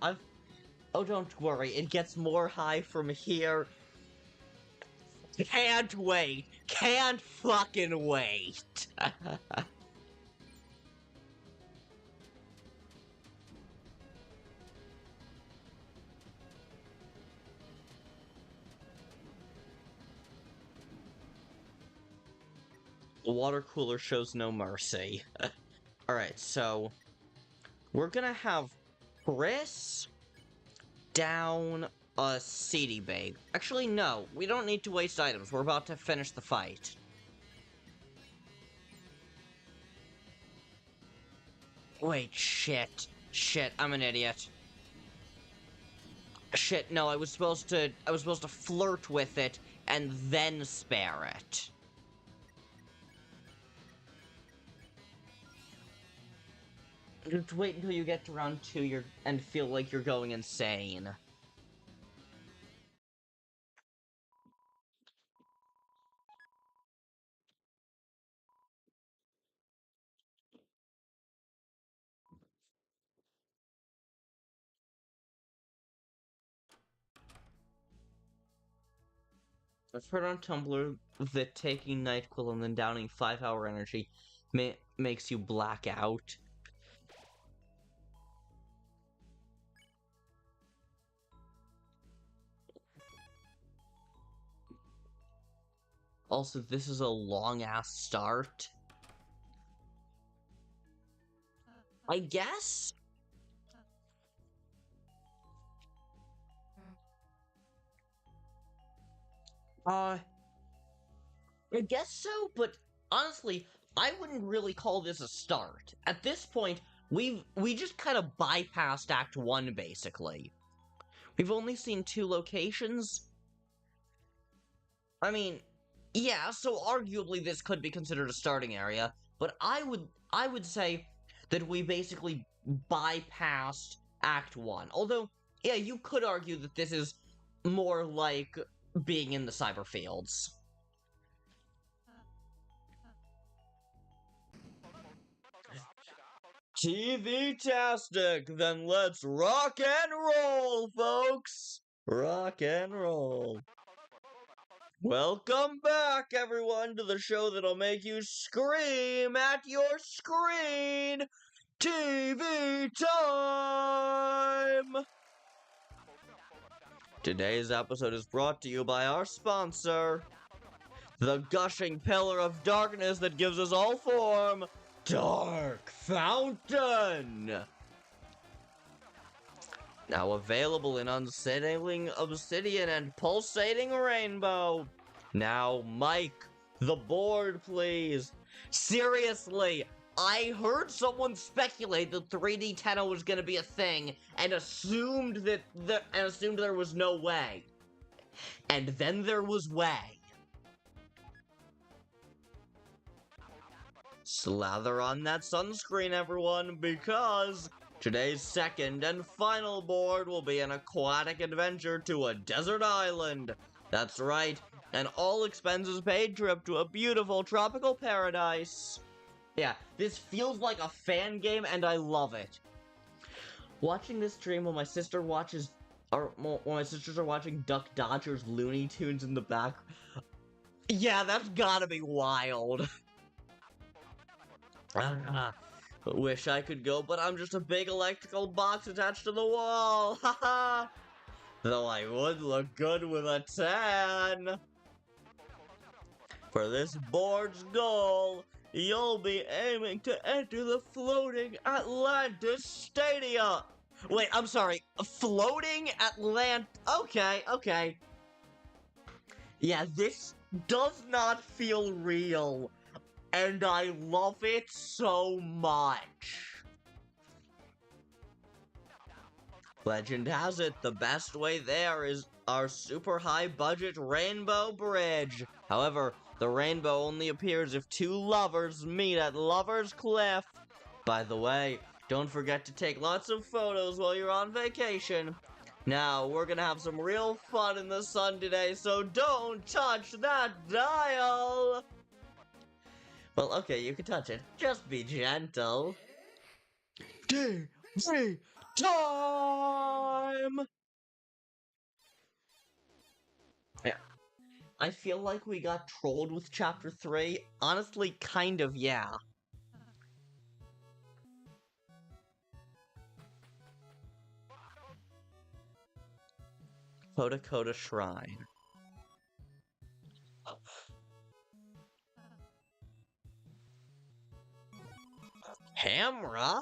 Oh, don't worry. It gets more high from here. Can't wait. Can't fucking wait. The water cooler shows no mercy. Alright, so... We're gonna have Kris down a CD bag. Actually, no. We don't need to waste items. We're about to finish the fight. Wait, shit. Shit, I'm an idiot. Shit, no, I was supposed to flirt with it and then spare it. Just wait until you get to round 2 and feel like you're going insane. I've heard on Tumblr that taking NyQuil and then downing 5-hour energy makes you black out. Also, this is a long-ass start. I guess? I guess so, but honestly, I wouldn't really call this a start. At this point, we just kind of bypassed Act 1, basically. We've only seen 2 locations. I mean, yeah, so arguably this could be considered a starting area, but I would say that we basically bypassed Act 1. Although, yeah, you could argue that this is more like being in the cyber fields. TV-tastic! Then let's rock and roll, folks! Rock and roll. Welcome back, everyone, to the show that'll make you scream at your screen! TV time! Today's episode is brought to you by our sponsor, the gushing pillar of darkness that gives us all form, Dark Fountain! Now available in unsettling obsidian and pulsating rainbow. Now, Mike, the board, please. Seriously, I heard someone speculate that 3D Tenno was gonna be a thing, and assumed there was no way. And then there was way. Slather on that sunscreen, everyone, because today's second and final board will be an aquatic adventure to a desert island. That's right, an all-expenses-paid trip to a beautiful tropical paradise. Yeah, this feels like a fan game, and I love it. Watching this stream while my sister watches, or when my sisters are watching Duck Dodgers Looney Tunes in the back. Yeah, that's gotta be wild. Wish I could go, but I'm just a big electrical box attached to the wall. Haha. Though I would look good with a tan. For this board's goal, you'll be aiming to enter the floating Atlantis Stadia. Wait, I'm sorry. Floating Okay. Yeah, this does not feel real. And I love it so much. Legend has it, the best way there is our super high budget rainbow bridge. However, the rainbow only appears if 2 lovers meet at Lover's Cliff. By the way, don't forget to take lots of photos while you're on vacation. Now, we're gonna have some real fun in the sun today, so don't touch that dial! Well, okay, you can touch it. Just be gentle. TV time! Yeah. I feel like we got trolled with Chapter 3. Honestly, kind of, yeah. Kodakoda Shrine. Camera?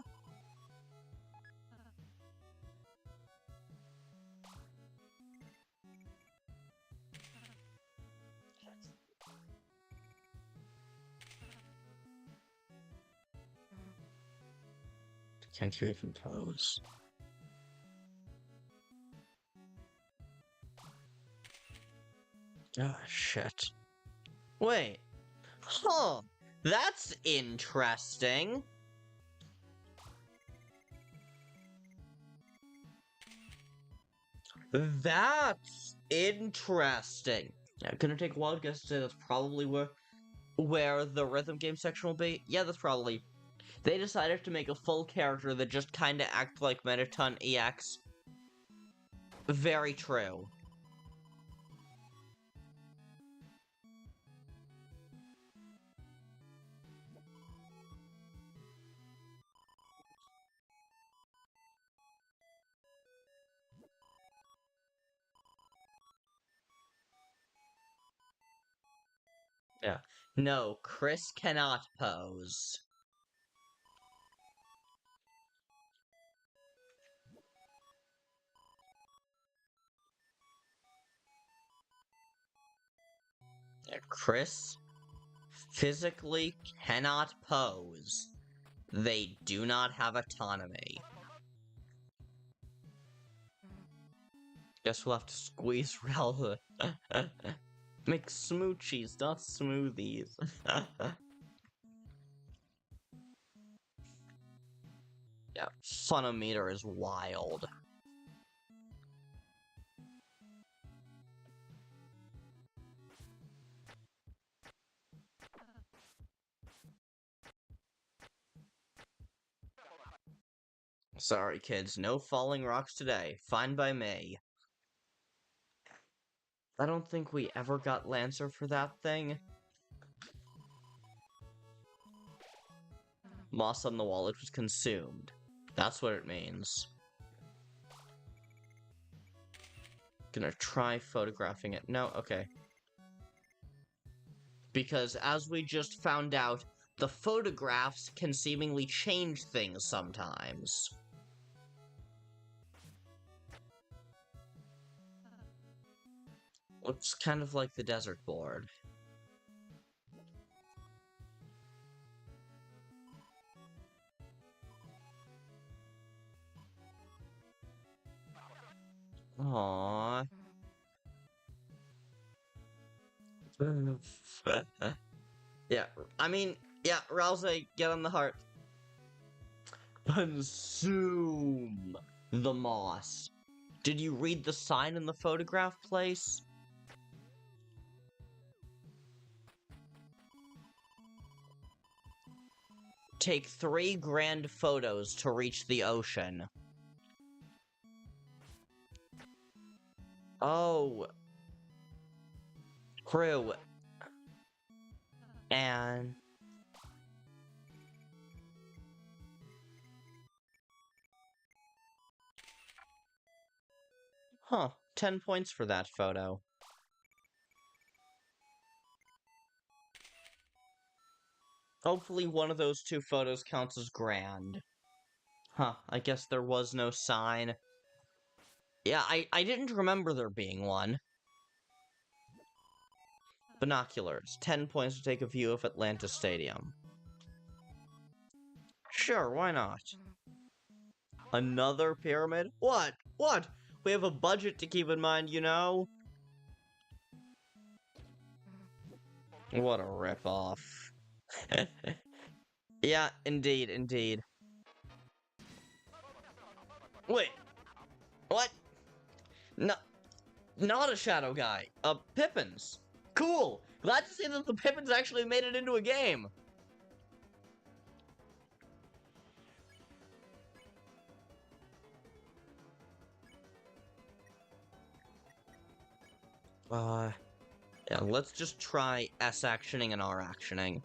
Can't you even pose? Ah, shit. Wait. Huh. That's interesting. That's interesting. Yeah, gonna take a wild guess to say that's probably where the rhythm game section will be. Yeah, that's probably. They decided to make a full character that just kinda act like Mettaton EX. Very true. Yeah. No, Kris cannot pose. Yeah, Kris physically cannot pose. They do not have autonomy. Guess we'll have to squeeze Ralsei. Make smoochies, not smoothies. Yeah, Funometer is wild. Sorry, kids, no falling rocks today. Fine by me. I don't think we ever got Lancer for that thing. Moss on the wallet was consumed. That's what it means. Gonna try photographing it. No, okay. Because as we just found out, the photographs can seemingly change things sometimes. Looks kind of like the desert board. Aww. Yeah, I mean, yeah, Ralsei, get on the heart. Consume the moss. Did you read the sign in the photograph place? Take 3 grand photos to reach the ocean. Oh. Crew. And... Huh. 10 points for that photo. Hopefully one of those 2 photos counts as grand. Huh, I guess there was no sign. Yeah, I didn't remember there being one. Binoculars. 10 points to take a view of Atlanta Stadium. Sure, why not? Another pyramid? What? What? We have a budget to keep in mind, you know? What a ripoff. Yeah, indeed, indeed. Wait, what? No, not a shadow guy. Pippins. Cool. Glad to see that the Pippins actually made it into a game. Yeah, let's just try S-actioning and R-actioning.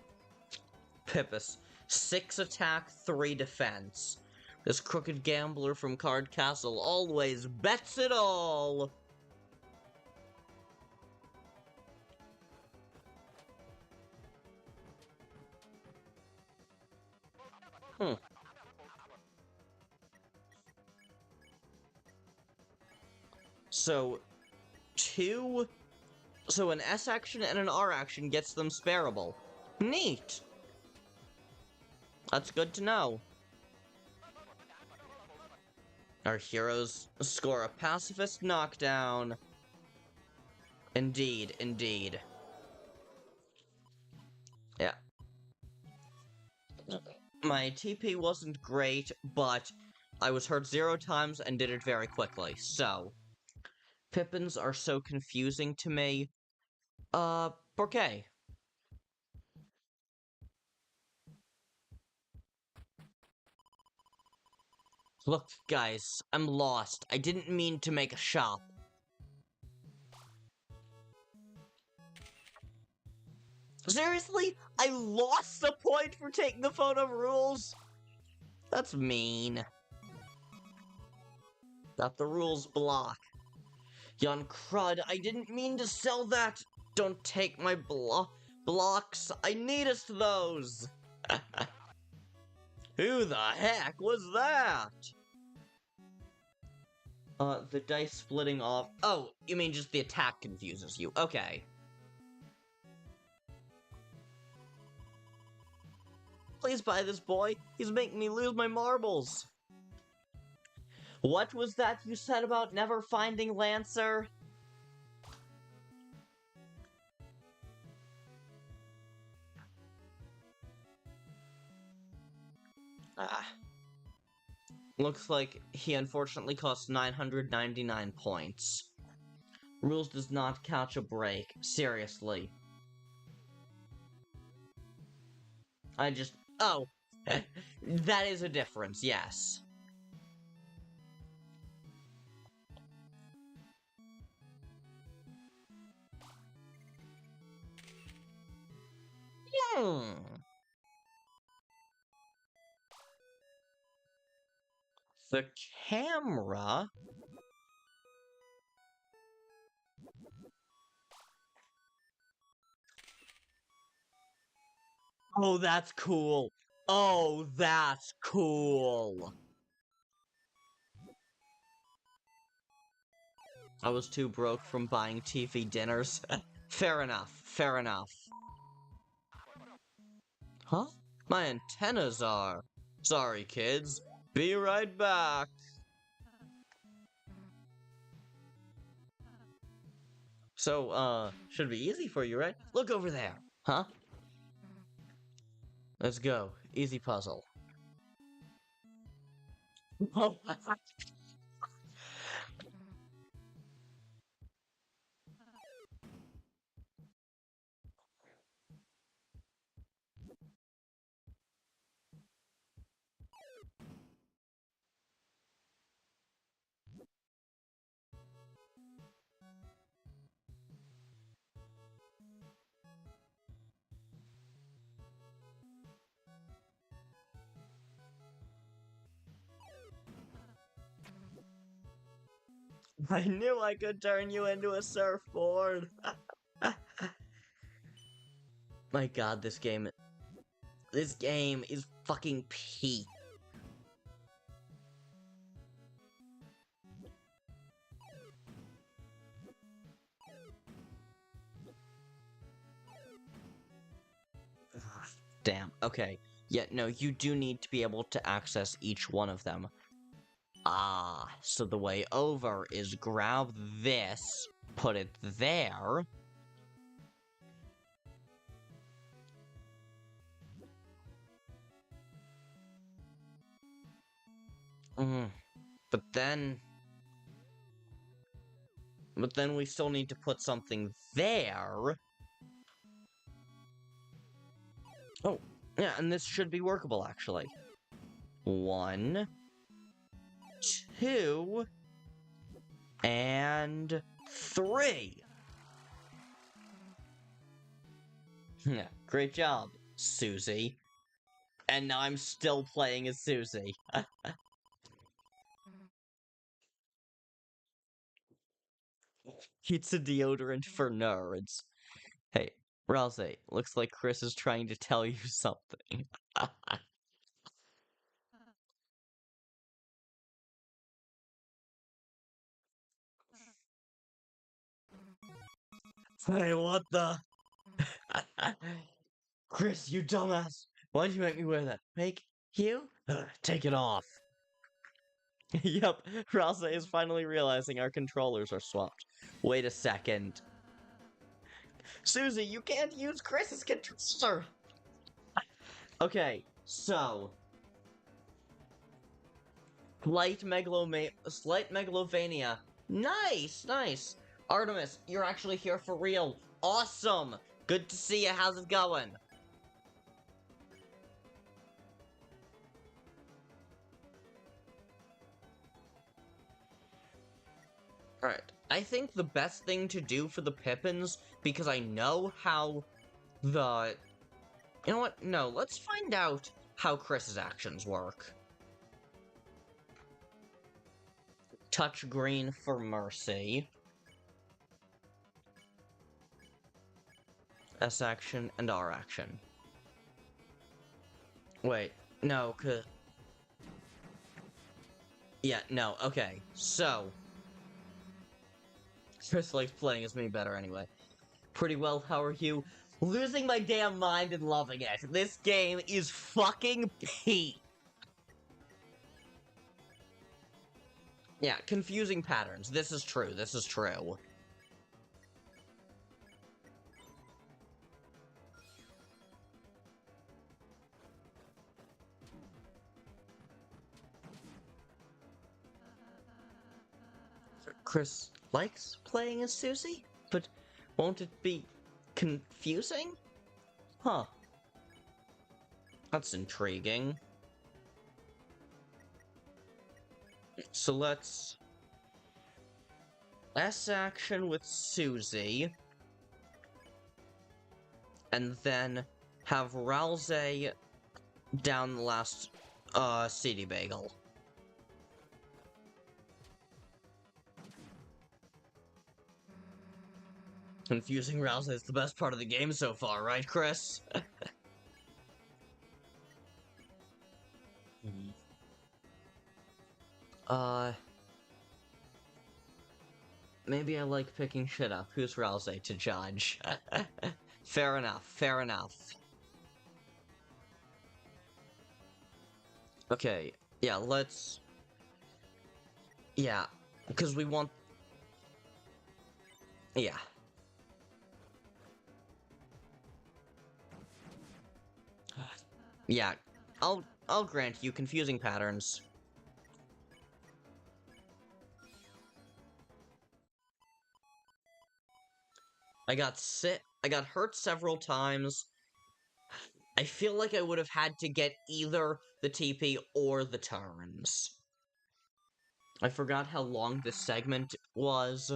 Pippus. 6 attack, 3 defense. This crooked gambler from Card Castle always bets it all! So, So an S action and an R action gets them sparable. Neat! That's good to know. Our heroes score a pacifist knockdown. Indeed, indeed. Yeah. My TP wasn't great, but I was hurt 0 times and did it very quickly, so... Pippins are so confusing to me. Porque? Look, guys, I'm lost. I didn't mean to make a shop. Seriously? I lost the point for taking the photo of rules? That's mean. Got the rules block. Yon crud, I didn't mean to sell that. Don't take my blocks. I needest those. Who the heck was that? The dice splitting off. Oh, you mean just the attack confuses you. Okay. Please buy this boy. He's making me lose my marbles. What was that you said about never finding Lancer? Looks like he unfortunately cost 999 points. Rules does not catch a break. Seriously. Oh! That is a difference, yes. The camera? Oh, that's cool. Oh, that's cool. I was too broke from buying TV dinners. Fair enough, fair enough. Huh? My antennas are. Sorry, kids. Be right back. So, should be easy for you, right? Look over there. Huh? Let's go. Easy puzzle. Oh, I knew I could turn you into a surfboard. My god, this game is fucking peak. Damn, okay. Yeah, no, you do need to be able to access each one of them. Ah, so the way over is grab this, put it there. But then we still need to put something there. Oh, yeah, and this should be workable, actually. 1, 2, and 3. Yeah, great job, Susie. And now I'm still playing as Susie. It's a deodorant for nerds. Hey, Ralsei, looks like Kris is trying to tell you something. Hey, what the? Kris, you dumbass! Why'd you make me wear that? Make you? Take it off. Yep, Ralsei is finally realizing our controllers are swapped. Wait a second. Susie, you can't use Kris's controller! Okay, so... Slight megalovania. Nice, nice. Artemis, you're actually here for real. Awesome! Good to see you. How's it going? Alright, I think the best thing to do for the Pippins, because I know how the... You know what? No, let's find out how Kris's actions work. Touch green for mercy. S action and R action. Wait, no, yeah, no, okay, so... Kris likes playing as me better anyway. Pretty well, how are you? Losing my damn mind and loving it. This game is fucking peak. Yeah, confusing patterns. This is true, this is true. Kris likes playing as Susie, but won't it be confusing? Huh. That's intriguing. So let's... S action with Susie. And then have Ralsei down the last, CD bagel. Confusing Ralsei is the best part of the game so far, right, Kris? Maybe I like picking shit up. Who's Ralsei to judge? Fair enough, fair enough. Okay, yeah, let's... Yeah, because we want... Yeah. Yeah, I'll grant you confusing patterns. I got hurt several times. I feel like I would have had to get either the TP or the turns. I forgot how long this segment was.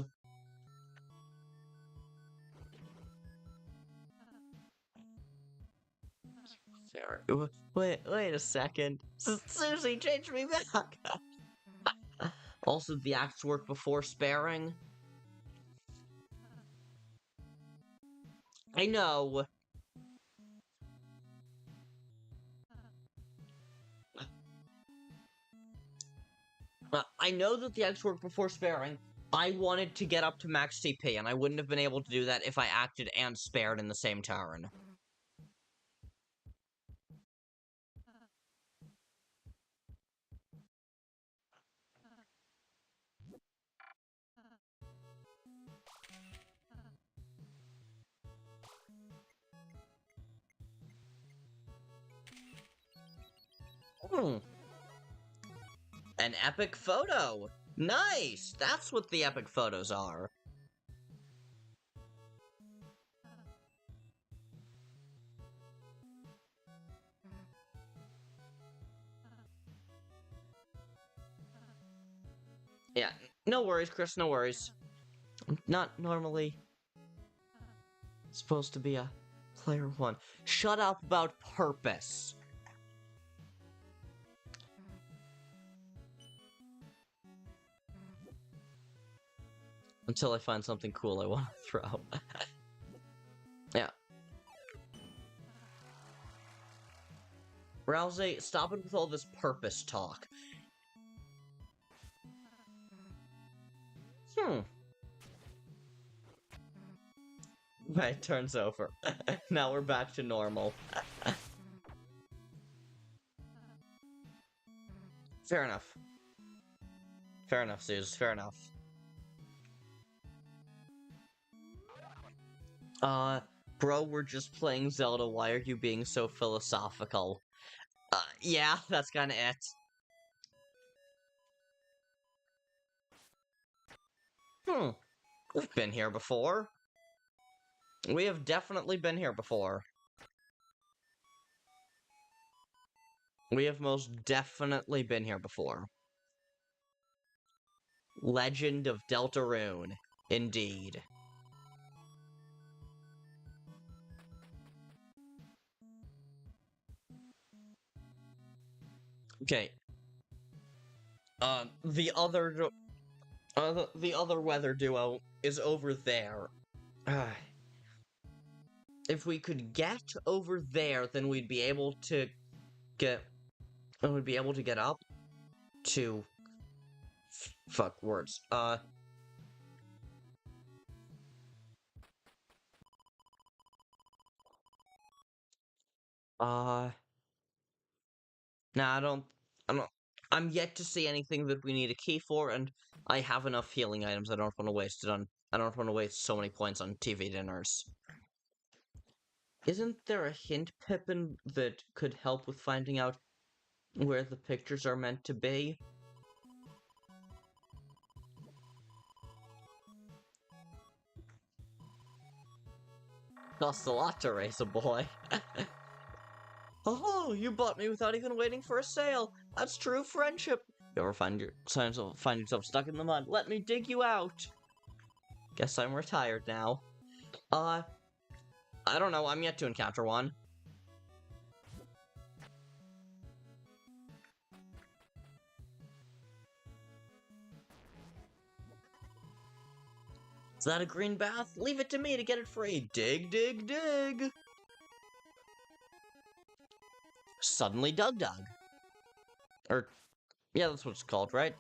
Wait a second. Susie, change me back! Also, the acts work before sparing. I know. I know that the acts work before sparing. I wanted to get up to max TP, and I wouldn't have been able to do that if I acted and spared in the same turn. An epic photo! Nice! That's what the epic photos are. Yeah, no worries, Kris, no worries. Not normally supposed to be a player one. Shut up about purpose. Until I find something cool I want to throw. Yeah. Ralsei, stop it with all this purpose talk. My turn's over. Now we're back to normal. Fair enough. Fair enough, Suze. Fair enough. Bro, we're just playing Zelda. Why are you being so philosophical? Yeah, that's kinda it. We've been here before. We have definitely been here before. We have most definitely been here before. Legend of Deltarune. Indeed. Okay. The other weather duo is over there. If we could get over there, then we'd be able to get up to fuck words. Nah, I'm yet to see anything that we need a key for, and I have enough healing items. I don't want to waste it on. I don't want to waste so many points on TV dinners. Isn't there a hint Pippin that could help with finding out where the pictures are meant to be? Costs a lot to raise a boy. Oh, you bought me without even waiting for a sale. That's true friendship. You ever find yourself stuck in the mud? Let me dig you out. Guess I'm retired now. I don't know. I'm yet to encounter one. Is that a green bath? Leave it to me to get it free. Dig, dig, dig. Suddenly Dug. Or, yeah, that's what it's called, right?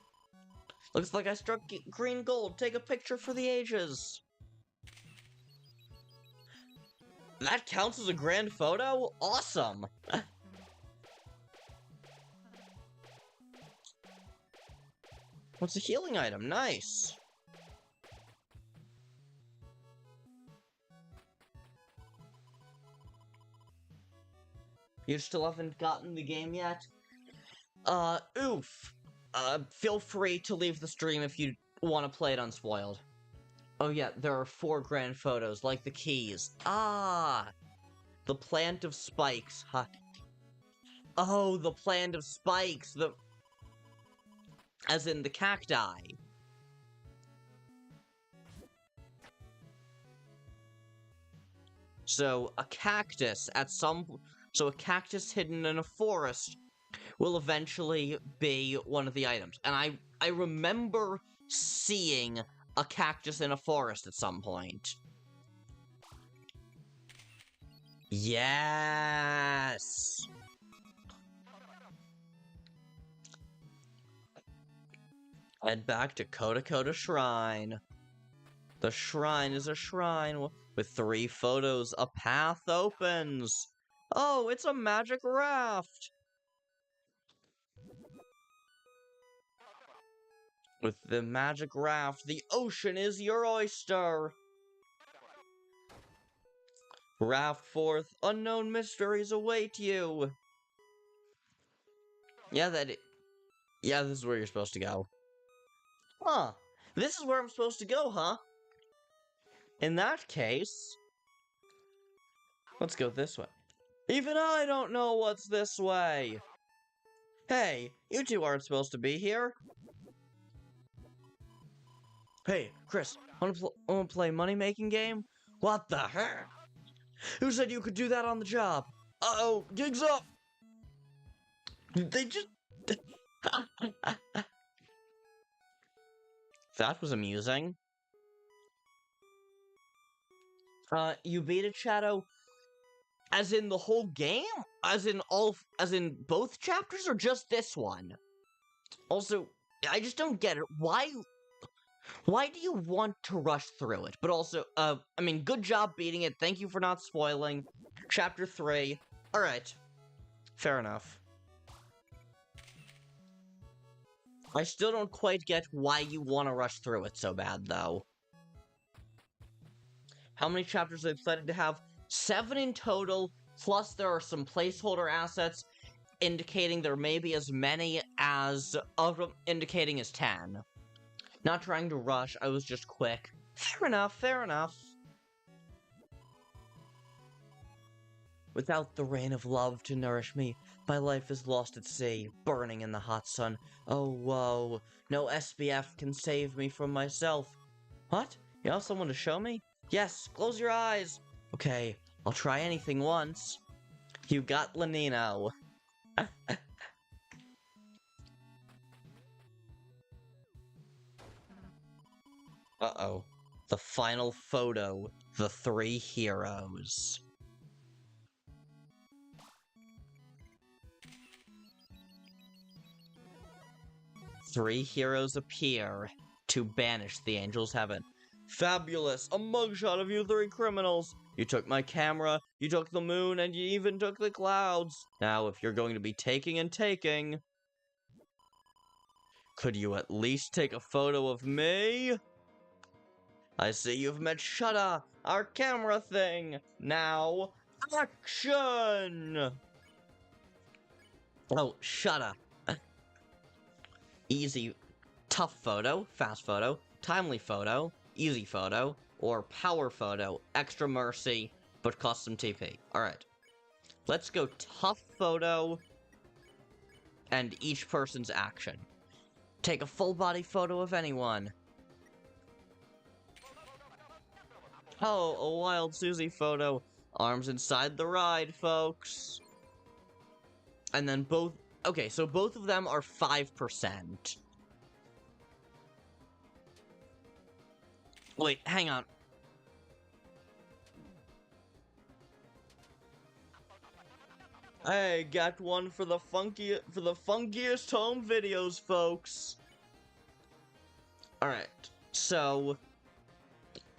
Looks like I struck green gold. Take a picture for the ages. That counts as a grand photo? Awesome! What's a healing item? Nice! You still haven't gotten the game yet? Oof. Feel free to leave the stream if you want to play it unspoiled. Oh yeah, there are 4 grand photos, like the keys. Ah! The plant of spikes. Huh. Oh, the plant of spikes! As in the cacti. So, a cactus hidden in a forest will eventually be one of the items. And I remember seeing a cactus in a forest at some point. Yes! Head back to Koda Shrine. The shrine is a shrine with 3 photos. A path opens. Oh, it's a magic raft. With the magic raft, the ocean is your oyster. Raft forth, unknown mysteries await you. Yeah, Yeah, this is where you're supposed to go. Huh. This is where I'm supposed to go, huh? In that case... let's go this way. Even I don't know what's this way! Hey, you two aren't supposed to be here. Hey, Kris, wanna play money-making game? What the heck? Who said you could do that on the job? Uh-oh, gig's up! They just... That was amusing. You beat it, Shadow? As in the whole game? As in both chapters, or just this one? Also, I just don't get it. Why do you want to rush through it? But also, I mean, good job beating it. Thank you for not spoiling. Chapter 3. Alright. Fair enough. I still don't quite get why you want to rush through it so bad, though. How many chapters are they planning to have? 7 in total, plus there are some placeholder assets indicating there may be as many as, indicating as 10. Not trying to rush, I was just quick. Fair enough, fair enough. Without the rain of love to nourish me, my life is lost at sea, burning in the hot sun. Oh, whoa. No SBF can save me from myself. What? You have someone to show me? Yes, close your eyes. Okay, I'll try anything once. You got Lenino. Uh-oh. The final photo. The 3 heroes. Three heroes appear to banish the angel's heaven. Fabulous! A mugshot of you 3 criminals! You took my camera, you took the moon, and you even took the clouds! Now, if you're going to be taking and taking... could you at least take a photo of me? I see you've met Shudda, our camera thing! Now, action! Oh, Shudda. Easy, tough photo, fast photo, timely photo, easy photo, or power photo, extra mercy, but custom TP. Alright. Let's go tough photo, and each person's action. Take a full body photo of anyone. Oh, a wild Susie photo. Arms inside the ride, folks. And then both... okay, so both of them are 5%. Wait, hang on. Hey, got one for the funkiest home videos, folks. Alright, so...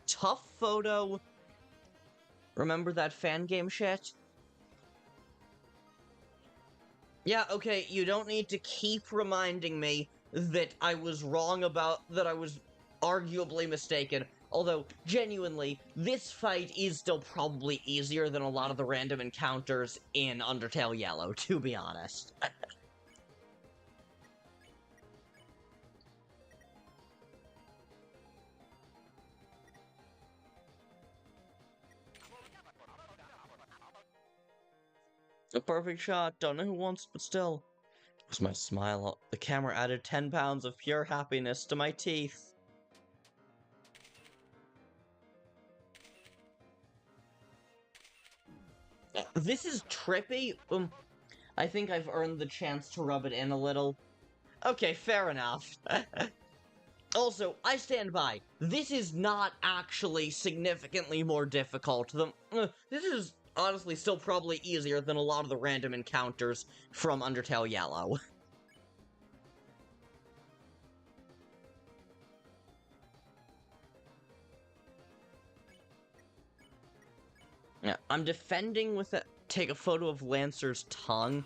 tough photo. Remember that fan game shit? Yeah, okay, you don't need to keep reminding me that I was wrong about, that I was arguably mistaken. Although, genuinely, this fight is still probably easier than a lot of the random encounters in Undertale Yellow, to be honest. A perfect shot, don't know who wants, but still. It was my smile. The camera added 10 pounds of pure happiness to my teeth. This is trippy. I think I've earned the chance to rub it in a little. Okay, fair enough. Also, I stand by. This is not actually significantly more difficult than... this is honestly still probably easier than a lot of the random encounters from Undertale Yellow. Yeah, I'm defending with a... take a photo of Lancer's tongue.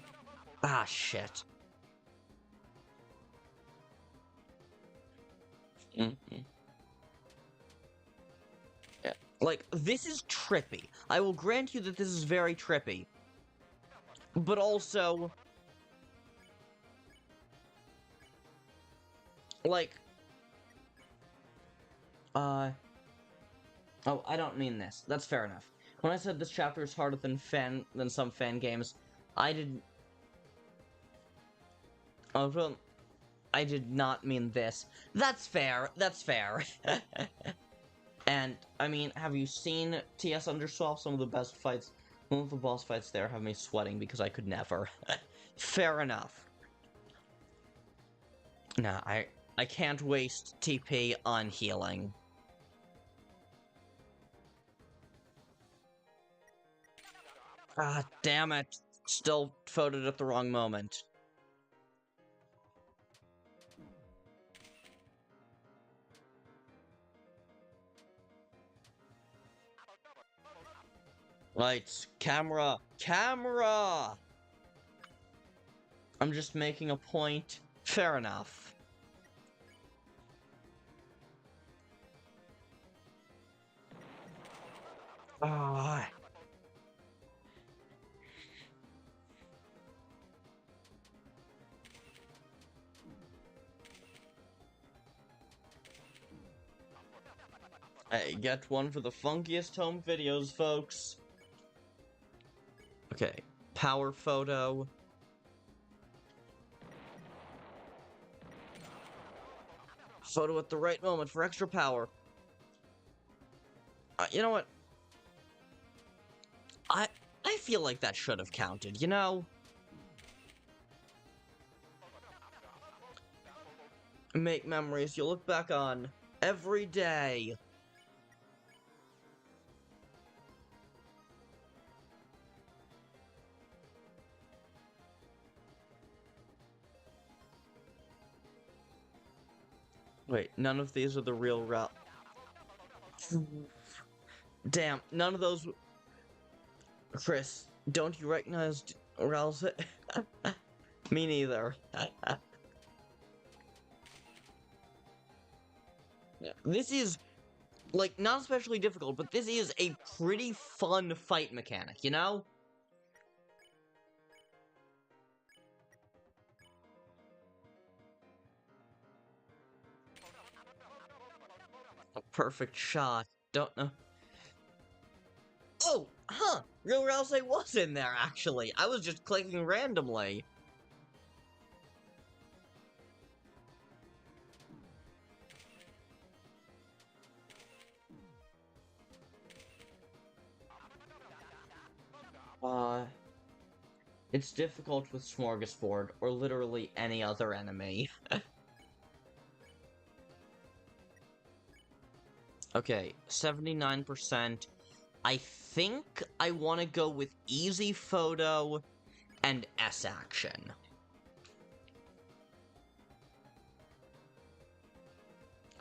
Ah, shit. Mm-hmm. Yeah, like, this is trippy. I will grant you that this is very trippy. But also... Like, oh, I don't mean this. That's fair enough. When I said this chapter is harder than some fan games, I did. Oh, well, I did not mean this. That's fair. That's fair. And I mean, have you seen TS Underswap? Some of the best fights, one of the boss fights there have me sweating because I could never. Fair enough. Nah, I can't waste TP on healing. Ah, damn it. Still voted at the wrong moment. Lights, camera, camera! I'm just making a point. Fair enough. Ah. Hey, get one for the funkiest home videos, folks. Okay, power photo. Photo at the right moment for extra power. You know what? I feel like that should have counted, you know? Make memories you'll look back on every day. Wait, none of these are the real Damn, none of those... Kris, don't you recognize Ralsei? Me neither. This is, like, not especially difficult, but this is a pretty fun fight mechanic, you know? A perfect shot. Don't know. Oh, huh! Real Ralsei was in there, actually. I was just clicking randomly. It's difficult with Smorgasbord, or literally any other enemy. Okay, 79%. I think I want to go with easy photo and S action.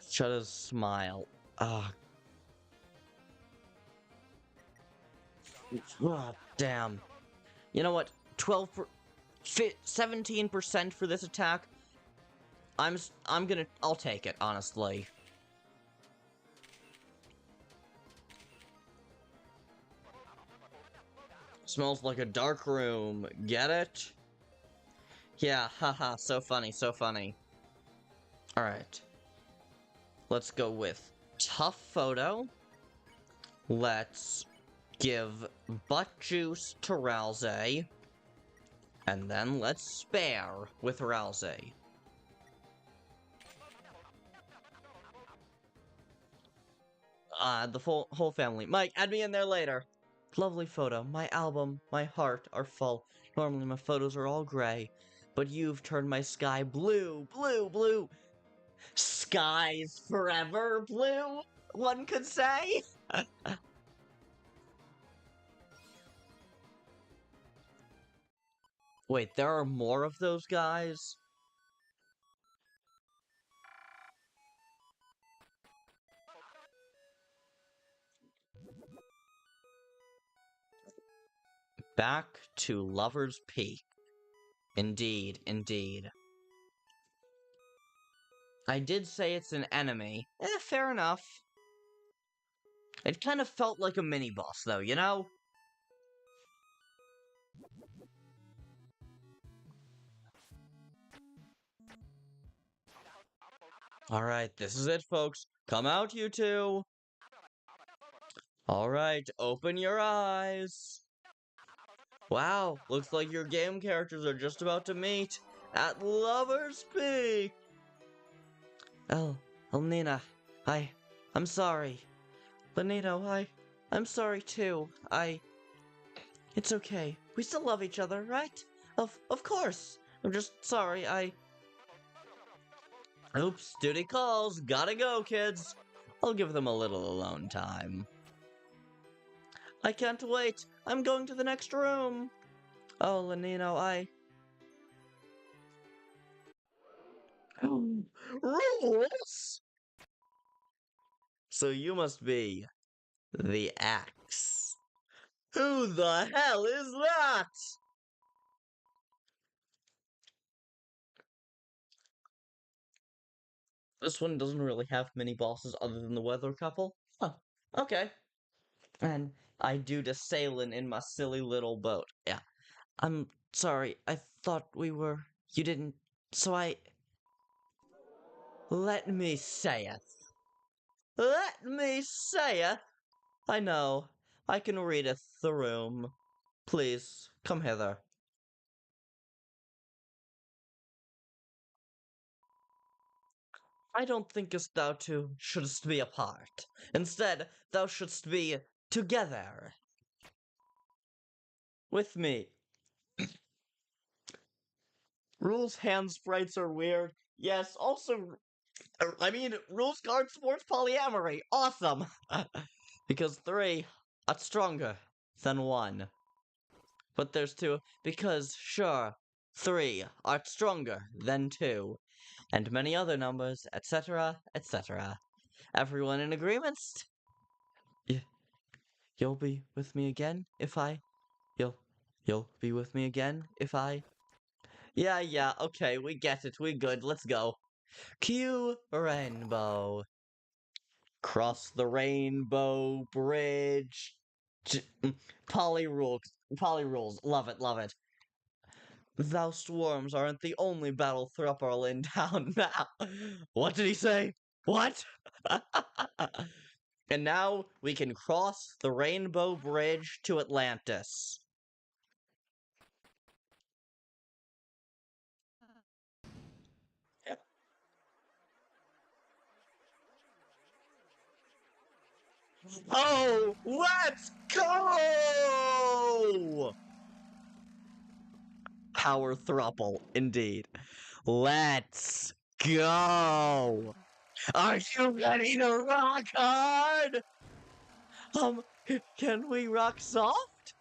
Shudder's smile. Ah. Damn. You know what? 17% for this attack. I'll take it, honestly. Smells like a dark room. Get it? Yeah, haha, so funny, so funny. Alright. Let's go with tough photo. Let's give butt juice to Ralsei. And then let's spare with Ralsei. The whole family. Mike, add me in there later. Lovely photo. My album, my heart are full. Normally my photos are all gray, but you've turned my sky blue, blue, blue. Skies forever blue, one could say. Wait, there are more of those guys? Back to Lover's Peak. Indeed, indeed. I did say it's an enemy. Fair enough. It kind of felt like a mini-boss, though, you know? Alright, this is it, folks. Come out, you two. Alright, open your eyes. Wow, looks like your game characters are just about to meet at Lover's Peak. Nina, I'm sorry. Lenino, I'm sorry too. It's okay. We still love each other, right? Of course. I'm just sorry, Oops, duty calls. Gotta go, kids. I'll give them a little alone time. I can't wait. I'm going to the next room. Oh, Lenino, Rules? So you must be the Axe. Who the hell is that? This one doesn't really have many bosses other than the weather couple. Huh, okay. And I do the sailing in my silly little boat. Yeah. I'm sorry, I thought we were... You didn't... So Let me say it. Let me say it. I know. I can read it the room. Please, come hither. I don't thinkest thou two shouldst be apart. Instead, thou shouldst be together. With me. Rules hand sprites are weird. Yes, also, rules card sports polyamory. Awesome! Because 3 are stronger than 1. But there's 2, because, sure, 3 are stronger than 2. And many other numbers, etc., etc. Everyone in agreement? You'll be with me again if I... You'll be with me again if I... Yeah, okay, we get it, we good, let's go. Cue rainbow. Cross the rainbow bridge. Poly rules, love it. Thou swarms aren't the only battle thrupperl in town now. What did he say? What? And now we can cross the rainbow bridge to Atlantis. Oh, let's go! Power thruple, indeed. Let's go! Are you ready to rock hard? Can we rock soft?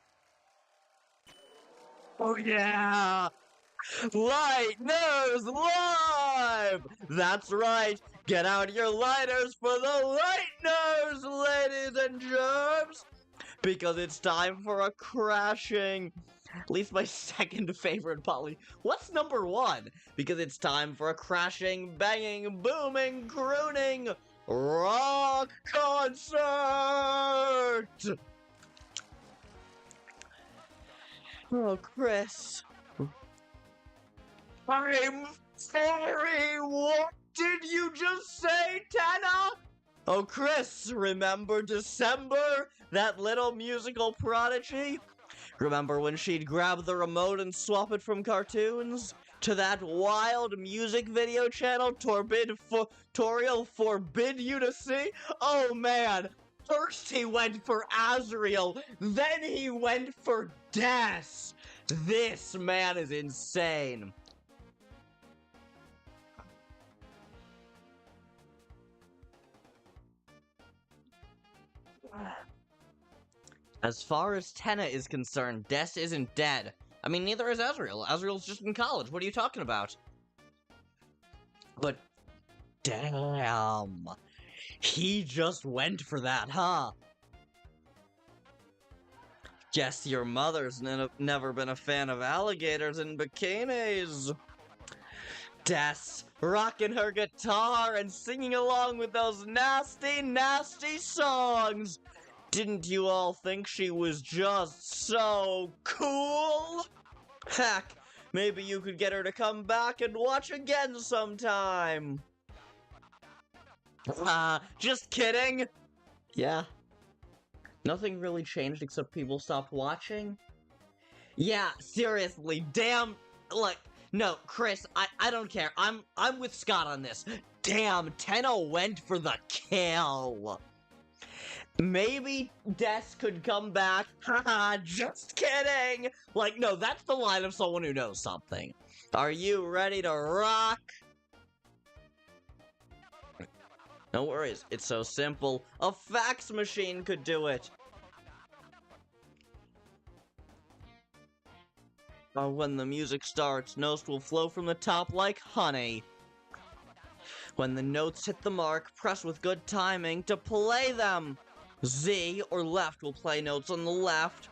Oh yeah! Lightners live! That's right! Get out your lighters for the Lightners, ladies and germs! Because it's time for a crashing... At least my second favorite poly. What's number 1? Because it's time for a crashing, banging, booming, crooning rock concert! Oh, Kris. I'm sorry, what did you just say, Tana? Oh, Kris, remember December? That little musical prodigy? Remember when she'd grab the remote and swap it from cartoons? To that wild music video channel Toriel forbid you to see? Oh man! First he went for Azrael, then he went for Des! This man is insane. As far as Tenna is concerned, Des isn't dead. I mean, neither is Azrael. Azrael's just in college. What are you talking about? But, damn. He just went for that, huh? Guess your mother's never been a fan of alligators in bikinis. Des, rocking her guitar and singing along with those nasty, nasty songs. Didn't you all think she was just so cool? Heck, maybe you could get her to come back and watch again sometime. Just kidding! Yeah. Nothing really changed except people stopped watching. Yeah, seriously, damn, like, no, Kris, I don't care. I'm with Scott on this. Damn, Tenno went for the kill. Maybe Des could come back. Haha, just kidding. Like, no, that's the line of someone who knows something. Are you ready to rock? No worries, it's so simple. A fax machine could do it. When the music starts, notes will flow from the top like honey. When the notes hit the mark, press with good timing to play them. Z or left will play notes on the left.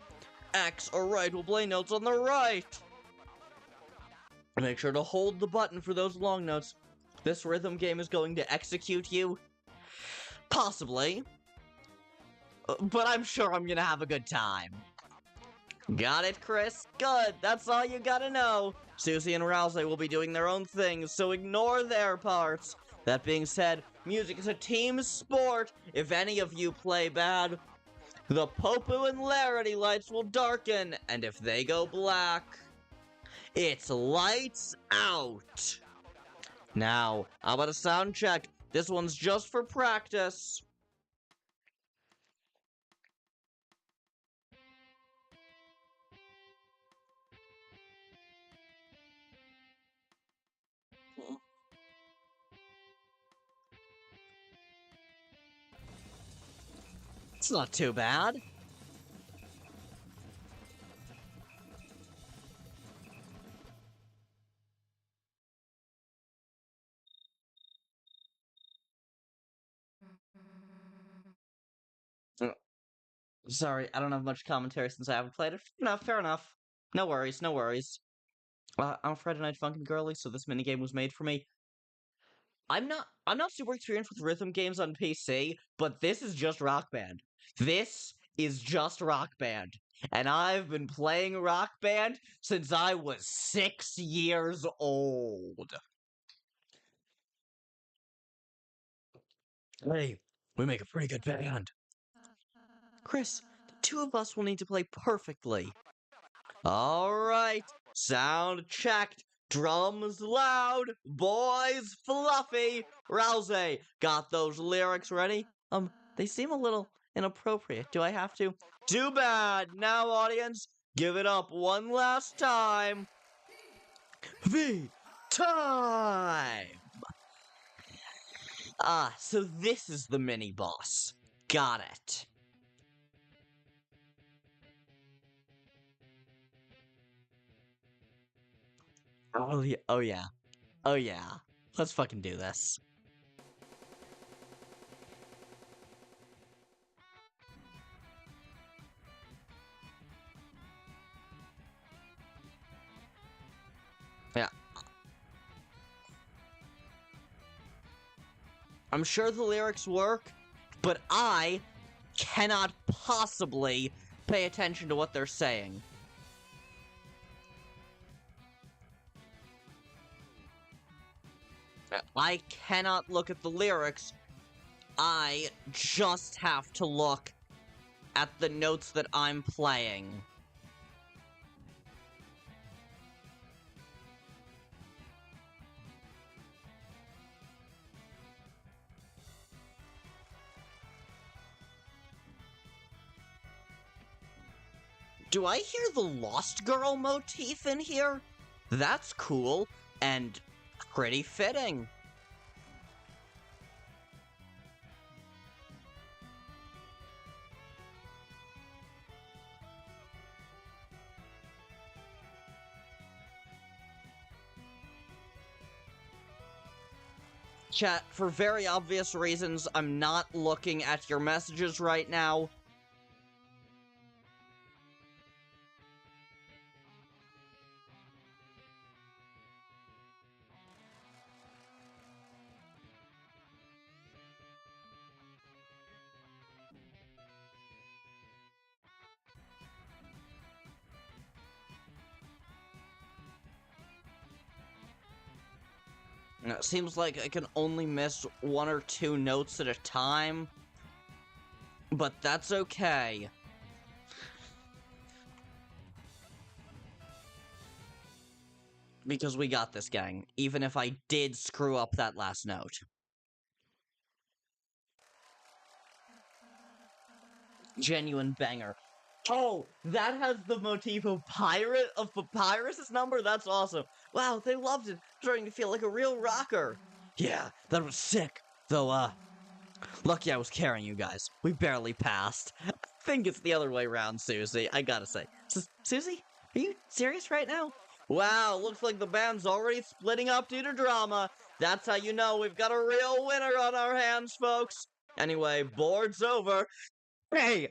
X or right will play notes on the right. Make sure to hold the button for those long notes. This rhythm game is going to execute you. Possibly. But I'm sure I'm gonna have a good time. Got it, Kris? Good, that's all you gotta know. Susie and Ralsei will be doing their own things, so ignore their parts. That being said, music is a team sport. If any of you play bad, the Popu and Larity lights will darken, and if they go black, it's lights out. Now, how about a sound check? This one's just for practice. It's not too bad. Sorry, I don't have much commentary since I haven't played it. No, fair enough. No worries, no worries. I'm a Friday Night Funkin' girly, so this minigame was made for me. I'm not super experienced with rhythm games on PC, but this is just Rock Band. This is just Rock Band. And I've been playing Rock Band since I was 6 years old. Hey, we make a pretty good band. Kris, the two of us will need to play perfectly. Alright, sound checked. Drums loud, boys fluffy. Ralsei, got those lyrics ready? They seem a little inappropriate. Do I have to? Too bad. Now, audience, give it up one last time. V time! So this is the mini-boss. Got it. Oh yeah, oh yeah, oh yeah. Let's fucking do this. Yeah. I'm sure the lyrics work, but I cannot possibly pay attention to what they're saying. I cannot look at the lyrics. I just have to look at the notes that I'm playing. Do I hear the Lost Girl motif in here? That's cool, and pretty fitting. Chat, for very obvious reasons, I'm not looking at your messages right now. It seems like I can only miss 1 or 2 notes at a time, but that's okay. Because we got this, gang, even if I did screw up that last note. Genuine banger. Oh, that has the motif of Papyrus's number? That's awesome. Wow, they loved it. Starting to feel like a real rocker. Yeah, that was sick. Though, lucky I was carrying you guys. We barely passed. I think it's the other way around, Susie. I gotta say. Susie? Are you serious right now? Wow, looks like the band's already splitting up due to drama. That's how you know we've got a real winner on our hands, folks. Anyway, board's over. Hey!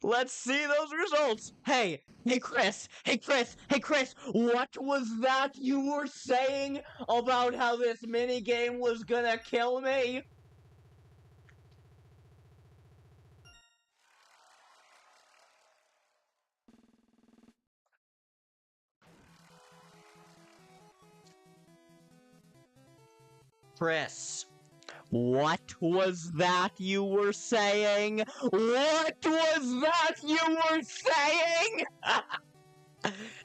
Let's see those results! Hey Kris! Hey Kris! What was that you were saying about how this minigame was gonna kill me? Kris, what was that you were saying? What was that you were saying?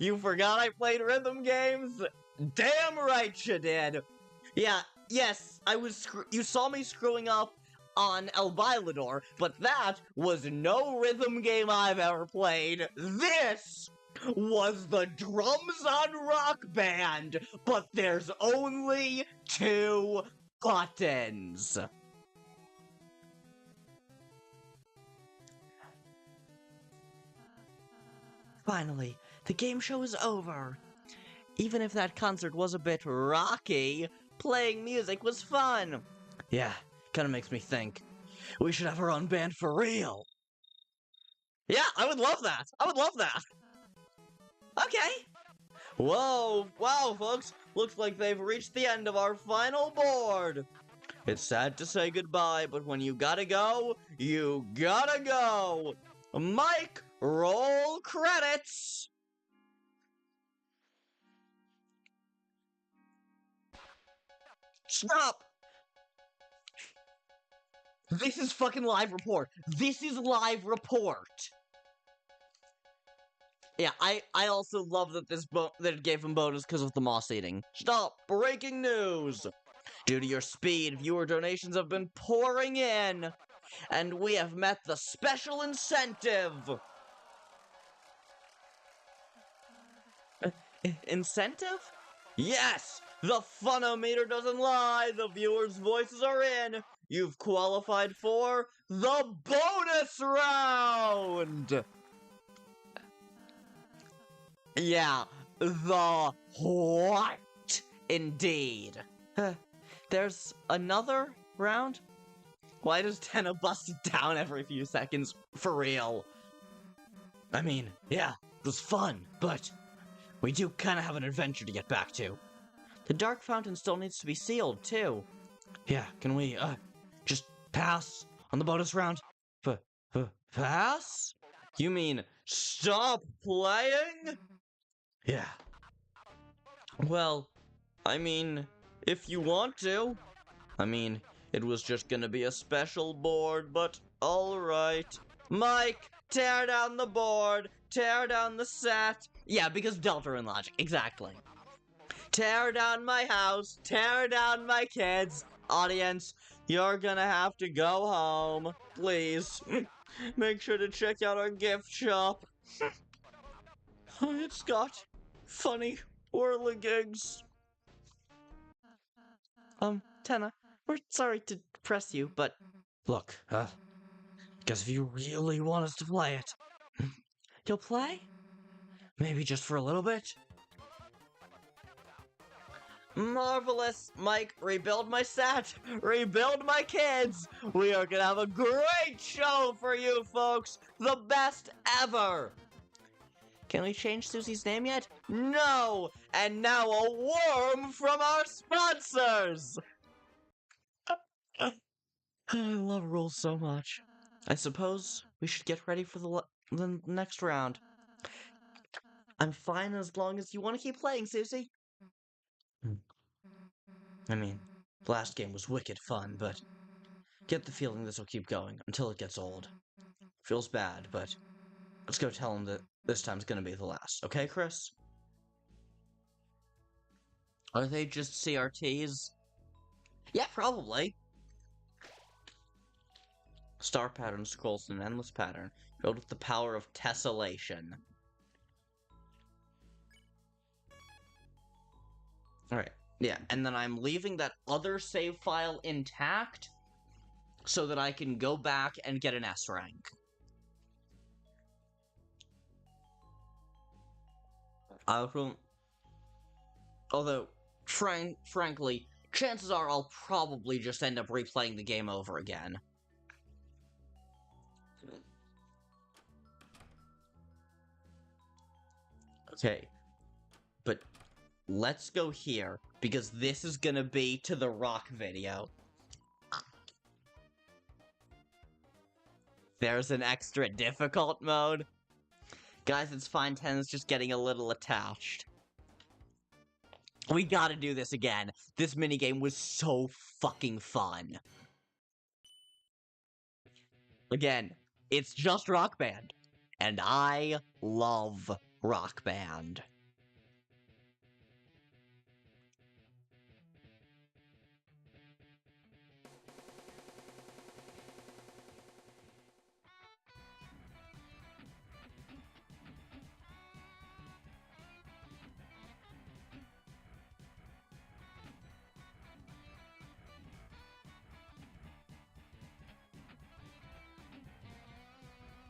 You forgot I played rhythm games? Damn right you did! Yeah, yes, you saw me screwing up on El Bailador, but that was no rhythm game I've ever played. This was the Drums on Rock Band, but there's only 2 buttons. Finally, the game show is over. Even if that concert was a bit rocky, playing music was fun. Yeah, kinda makes me think we should have our own band for real. Yeah, I would love that. I would love that. Okay. Whoa, wow, folks. Looks like they've reached the end of our final board. It's sad to say goodbye, but when you gotta go, you gotta go. Mike, roll credits. Stop! This is fucking live report. This is live report. Yeah, I also love that that it gave him bonus because of the moss eating. Stop! Breaking news! Due to your speed, viewer donations have been pouring in, and we have met the special incentive. Incentive? Yes! The funometer doesn't lie! The viewers' voices are in! You've qualified for the bonus round! Yeah, the what? Indeed. There's another round? Why does Tenna bust it down every few seconds? For real. I mean, yeah, it was fun, but we do kind of have an adventure to get back to. The Dark Fountain still needs to be sealed, too. Yeah, can we, just pass on the bonus round? Pass? You mean stop playing? Yeah. Well, I mean, if you want to. I mean, it was just gonna be a special board, but alright. Mike, tear down the board, tear down the set. Yeah, because Deltarune logic, exactly. Tear down my house, tear down my kids. Audience, you're gonna have to go home. Please. Make sure to check out our gift shop. It's got funny whirligigs. Tenna, we're sorry to press you, but look, guess if you really want us to play it, you'll play? Maybe just for a little bit? Marvelous! Mike, rebuild my set! Rebuild my kids! We are gonna have a great show for you folks! The best ever! Can we change Susie's name yet? No! And now a worm from our sponsors! I love rules so much. I suppose we should get ready for the next round. I'm fine as long as you want to keep playing, Susie. I mean, the last game was wicked fun, but get the feeling this will keep going until it gets old. Feels bad, but let's go tell him that this time's gonna be the last. Okay, Kris? Are they just CRTs? Yeah, probably. Star pattern scrolls in an endless pattern, filled with the power of tessellation. Alright, yeah, and then I'm leaving that other save file intact so that I can go back and get an S rank. Although, frankly, chances are I'll probably just end up replaying the game over again. Okay, but let's go here, because this is gonna be to the rock video. There's an extra difficult mode. Guys, it's fine, 10 is just getting a little attached. We gotta do this again. This minigame was so fucking fun. Again, it's just Rock Band. And I love Rock Band.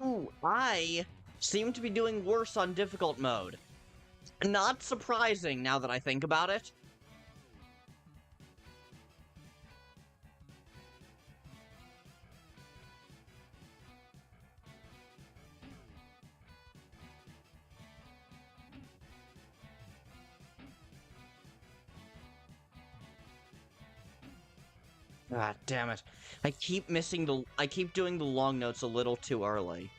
Ooh, I seem to be doing worse on difficult mode. Not surprising now that I think about it. Ah, damn it. I keep doing the long notes a little too early.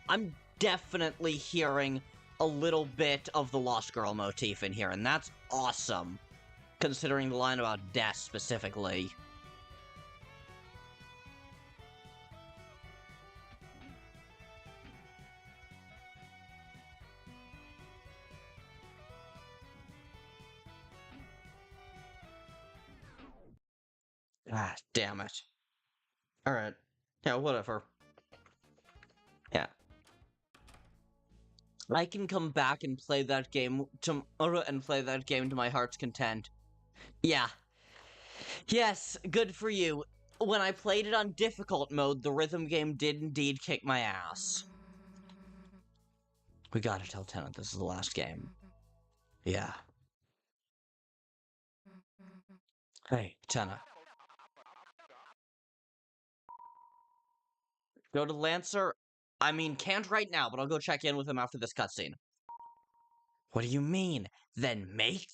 I'm definitely hearing a little bit of the Lost Girl motif in here, and that's awesome, considering the line about death specifically. Ah, damn it. Alright. Yeah, whatever. Yeah. I can come back and play that game to my heart's content. Yeah. Yes, good for you. When I played it on difficult mode, the rhythm game did indeed kick my ass. We gotta tell Tennant this is the last game. Yeah. Hey, Tenna. Go to Lancer? I mean, can't right now, but I'll go check in with him after this cutscene. What do you mean? Then make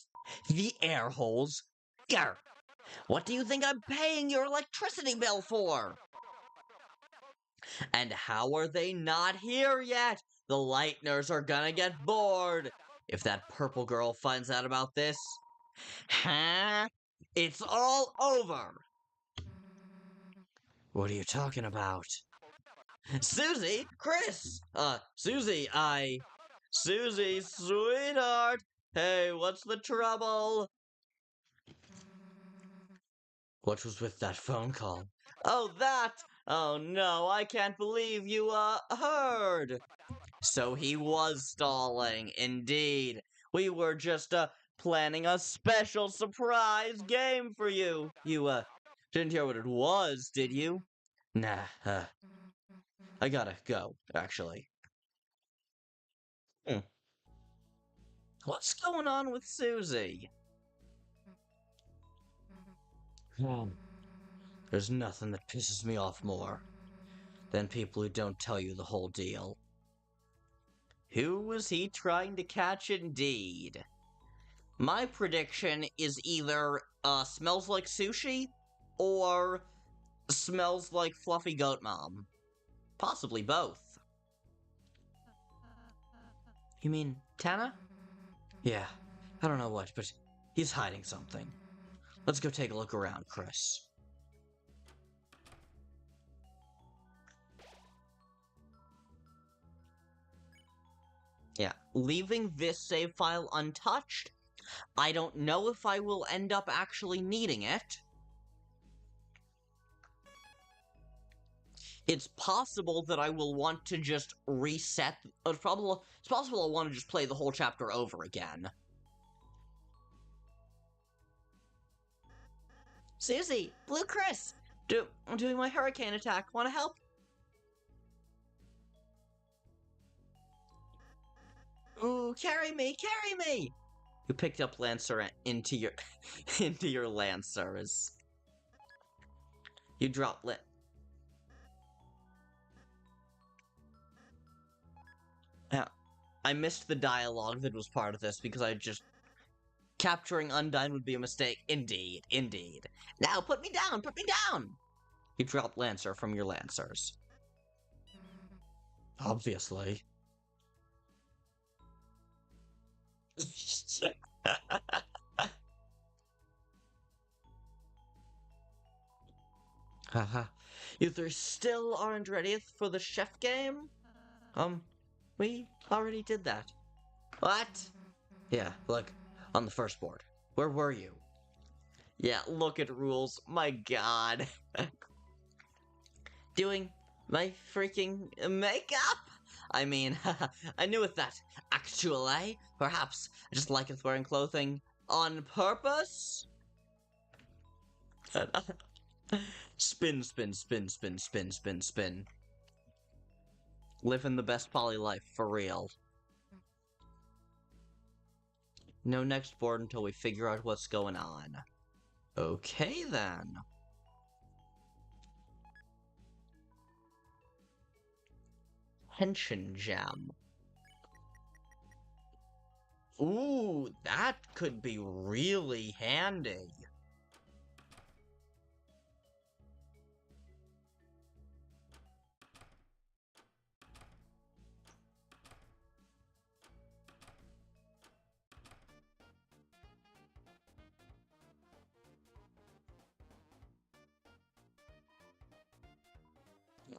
the air holes bigger. What do you think I'm paying your electricity bill for? And how are they not here yet? The Lightners are gonna get bored. If that purple girl finds out about this, huh? It's all over. What are you talking about? Susie? Kris! Susie, Susie, sweetheart! Hey, what's the trouble? What was with that phone call? Oh, that! Oh no, I can't believe you, heard! So he was stalling, indeed. We were just, planning a special surprise game for you. You, didn't hear what it was, did you? Nah, I gotta go, actually. What's going on with Susie? There's nothing that pisses me off more than people who don't tell you the whole deal. Who was he trying to catch indeed? My prediction is either, smells like sushi, or smells like fluffy goat mom. Possibly both. You mean Tana? Yeah, I don't know what, but he's hiding something. Let's go take a look around, Kris. Yeah, leaving this save file untouched, I don't know if I will end up actually needing it. It's possible that I will want to just reset. It's possible I'll want to just play the whole chapter over again. Susie, Blue Kris, I'm doing my hurricane attack. Want to help? Ooh, carry me, carry me! You picked up Lancer into your into your Lancers. You dropped Yeah, I missed the dialogue that was part of this because I just capturing Undyne would be a mistake. Indeed, indeed. Now put me down, put me down! You dropped Lancer from your Lancers. Obviously. Haha. You three still aren't ready for the chef game? We already did that. What? Yeah, look, on the first board. Where were you? Yeah, look at rules. My god. Doing my freaking makeup? I mean, I knew it that. Actually, perhaps I just like it wearing clothing on purpose? Spin, spin, spin, spin, spin, spin, spin. Living the best poly life, for real. No next board until we figure out what's going on. Okay, then. Pension gem. Ooh, that could be really handy.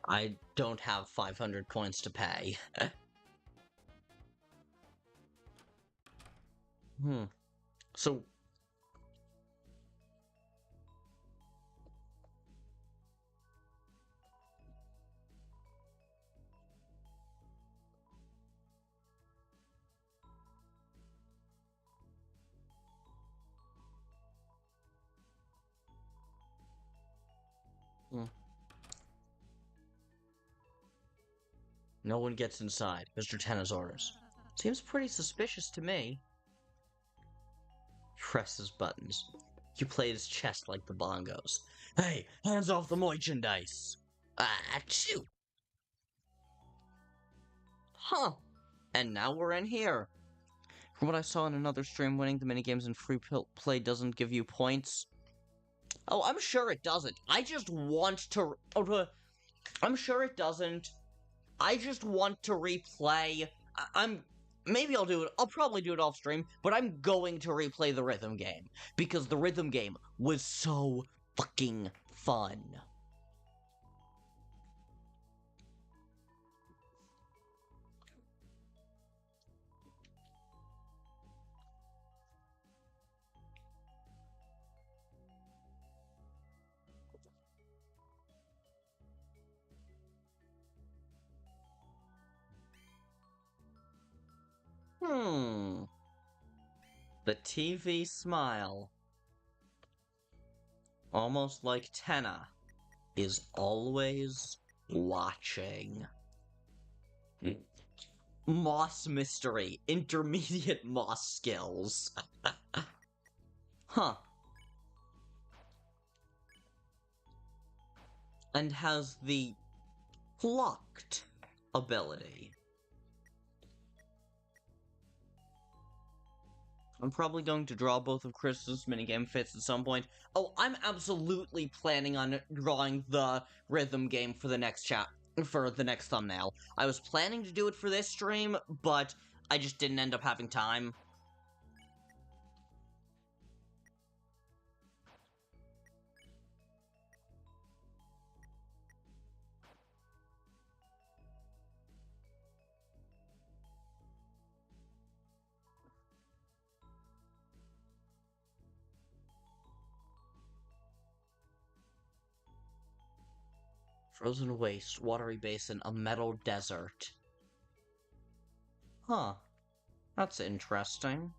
I don't have 500 coins to pay. So... No one gets inside. Mr. Tenna's orders. Seems pretty suspicious to me. Presses buttons. You played his chest like the bongos. Hey, hands off the merchandise! Achoo! Huh. And now we're in here. From what I saw in another stream, winning the minigames in free play doesn't give you points. Oh, I'm sure it doesn't. I just want to... I'm sure it doesn't. I just want to replay. Maybe I'll do it. I'll probably do it off stream, but I'm going to replay the rhythm game because the rhythm game was so fucking fun. The TV smile. Almost like Tenna is always watching. Moss mystery. Intermediate moss skills. Huh. And has the locked ability. I'm probably going to draw both of Kris's minigame fits at some point. Oh, I'm absolutely planning on drawing the rhythm game for the next for the next thumbnail. I was planning to do it for this stream, but I just didn't end up having time. Frozen waste, watery basin, a metal desert. Huh. That's interesting.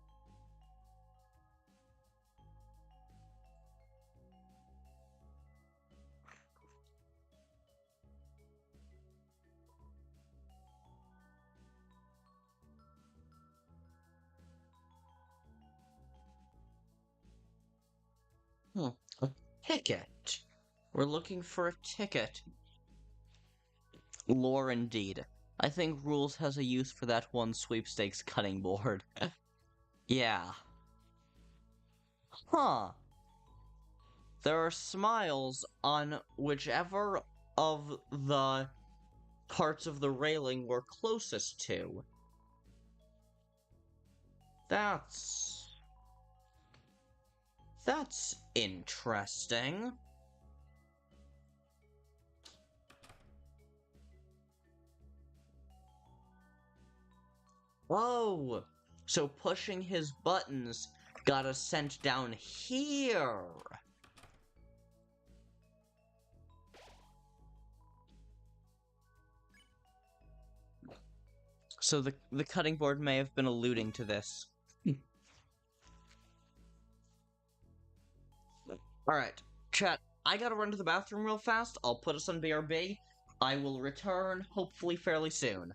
Hmm. A ticket. We're looking for a ticket. Lore indeed. I think Rules has a use for that one sweepstakes cutting board. Yeah. Huh. There are smiles on whichever of the parts of the railing we're closest to. That's interesting. Whoa! So pushing his buttons got us sent down here. So the cutting board may have been alluding to this. Alright, chat, I gotta run to the bathroom real fast. I'll put us on BRB. I will return, hopefully fairly soon.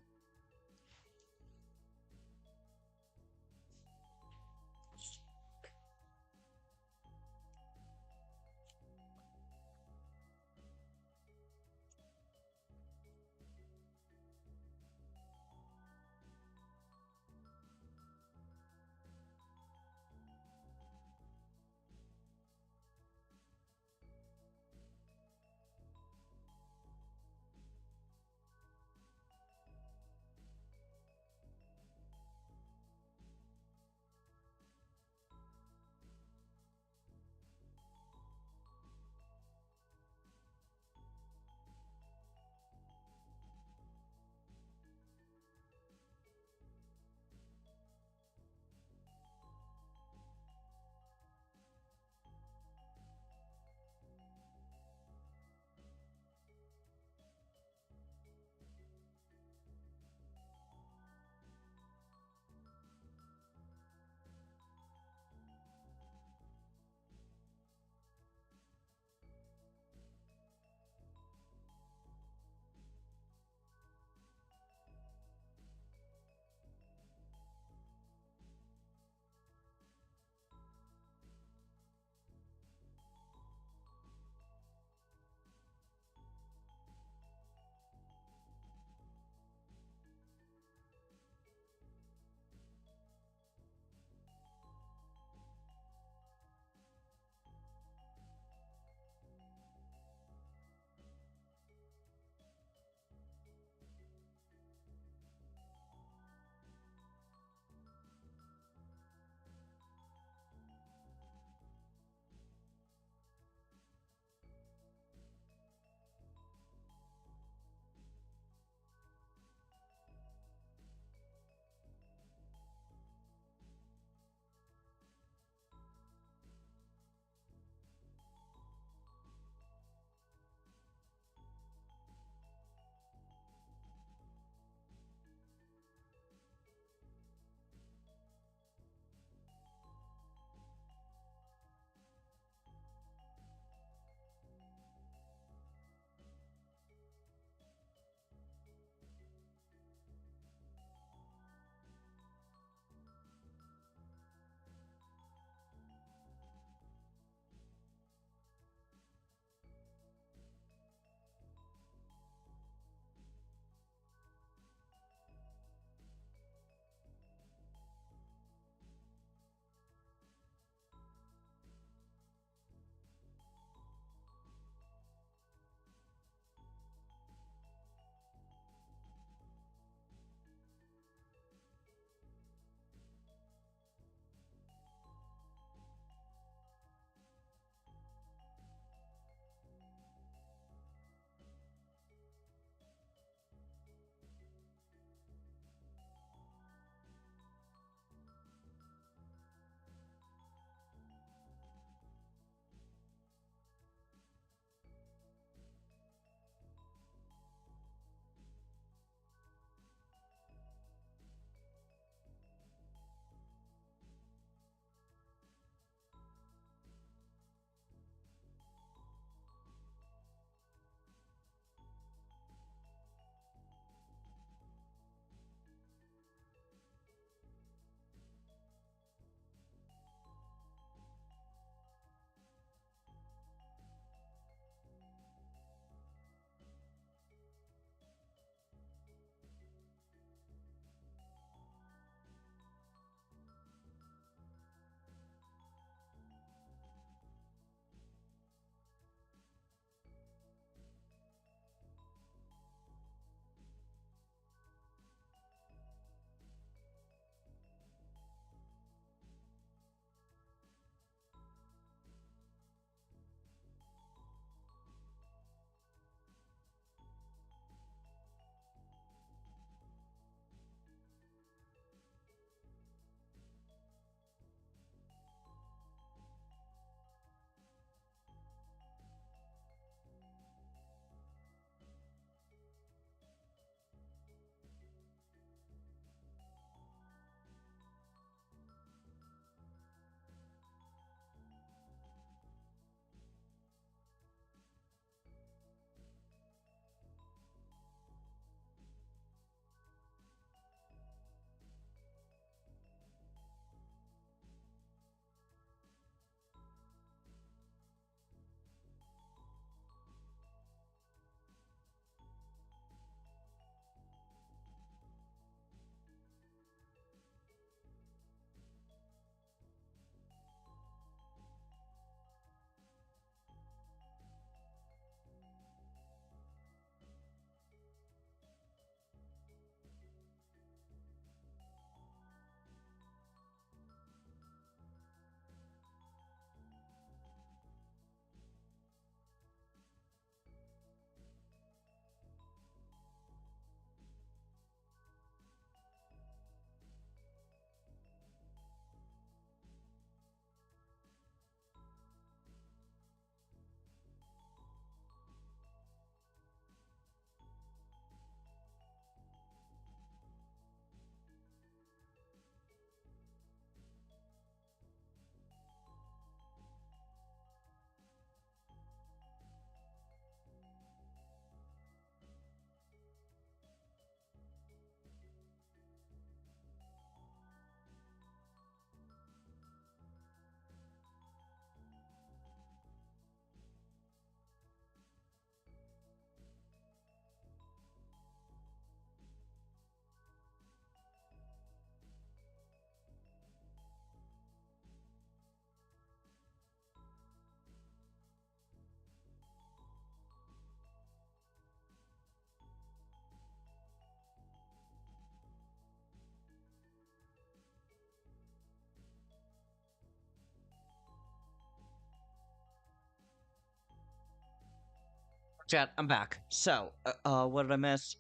Chat, I'm back. So, what did I miss?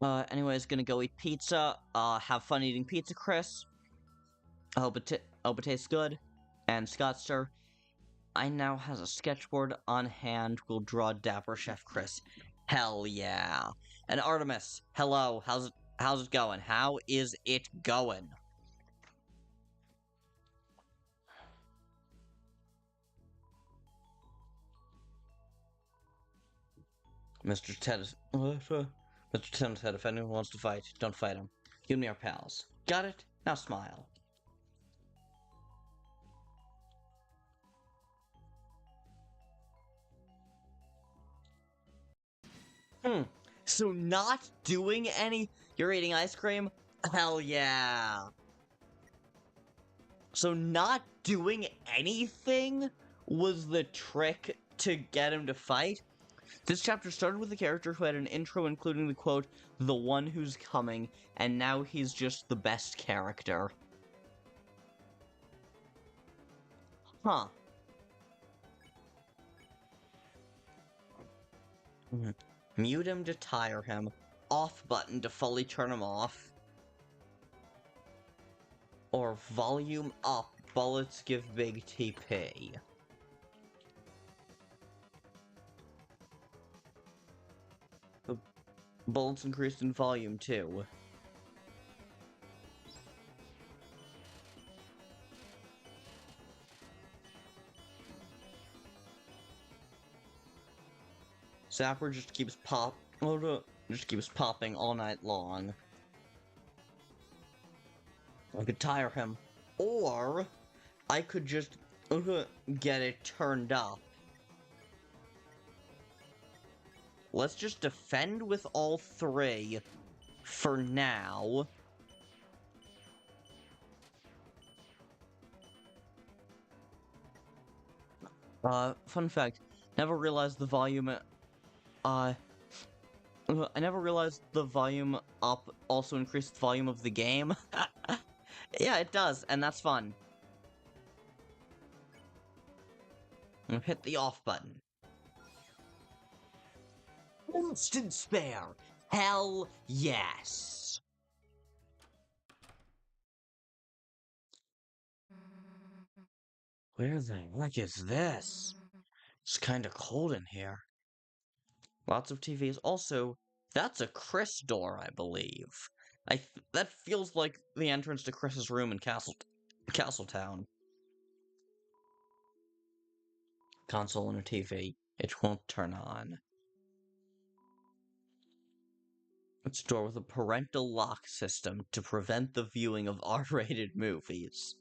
Anyways, gonna go eat pizza. Have fun eating pizza, Kris. I hope it tastes good. And Scott, sir, I now has a sketchboard on hand. We'll draw Dapper Chef Kris. Hell yeah. And Artemis, hello. How's it going? How is it going? Mr. Ted, Mr. Ted said if anyone wants to fight, don't fight him. You and me are pals. Got it? Now smile. So not doing any... You're eating ice cream? Hell yeah. So not doing anything was the trick to get him to fight? This chapter started with a character who had an intro including the quote, "The one who's coming," and now he's just the best character. Huh. Mute him to tire him. Off button to fully turn him off. Or volume up. Bullets give big TP. The bullets increased in volume too. Zapper just keeps popping all night long. I could tire him, or I could just get it turned up. Let's just defend with all three for now. Fun fact, never realized the volume, I never realized the volume up also increased the volume of the game. Yeah, it does, and that's fun. And hit the off button. Instant spare! Hell yes! Where the heck is this? It's kinda cold in here. Lots of TVs. Also, that's a Kris door, I believe. That feels like the entrance to Kris's room in Castletown. Console and a TV. It won't turn on. It's a door with a parental lock system to prevent the viewing of R-rated movies.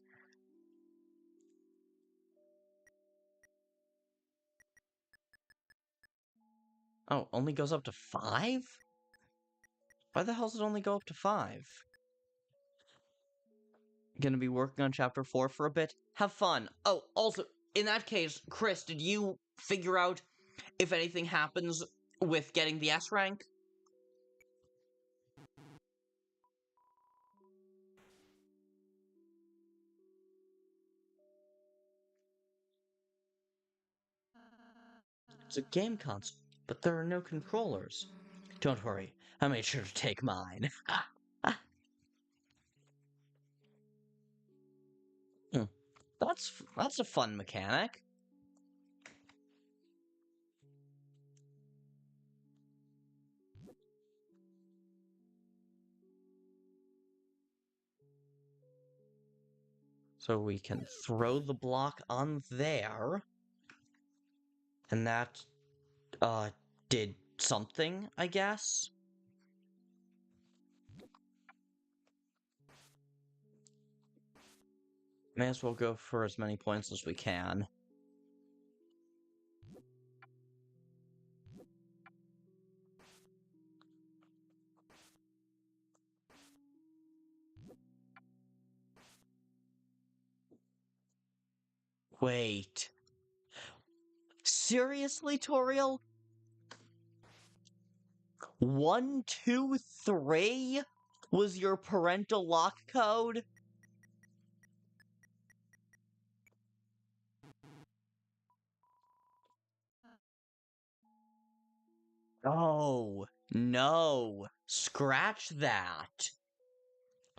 Oh, only goes up to 5? Why the hell does it only go up to 5? Gonna be working on chapter 4 for a bit. Have fun. Oh, also, in that case, Kris, did you figure out if anything happens with getting the S rank? It's a game console, but there are no controllers. Don't worry, I made sure to take mine. That's a fun mechanic. So we can throw the block on there. And that, did something, I guess? May as well go for as many points as we can. Wait. Seriously, Toriel? 1, 2, 3 was your parental lock code? Oh, no. Scratch that.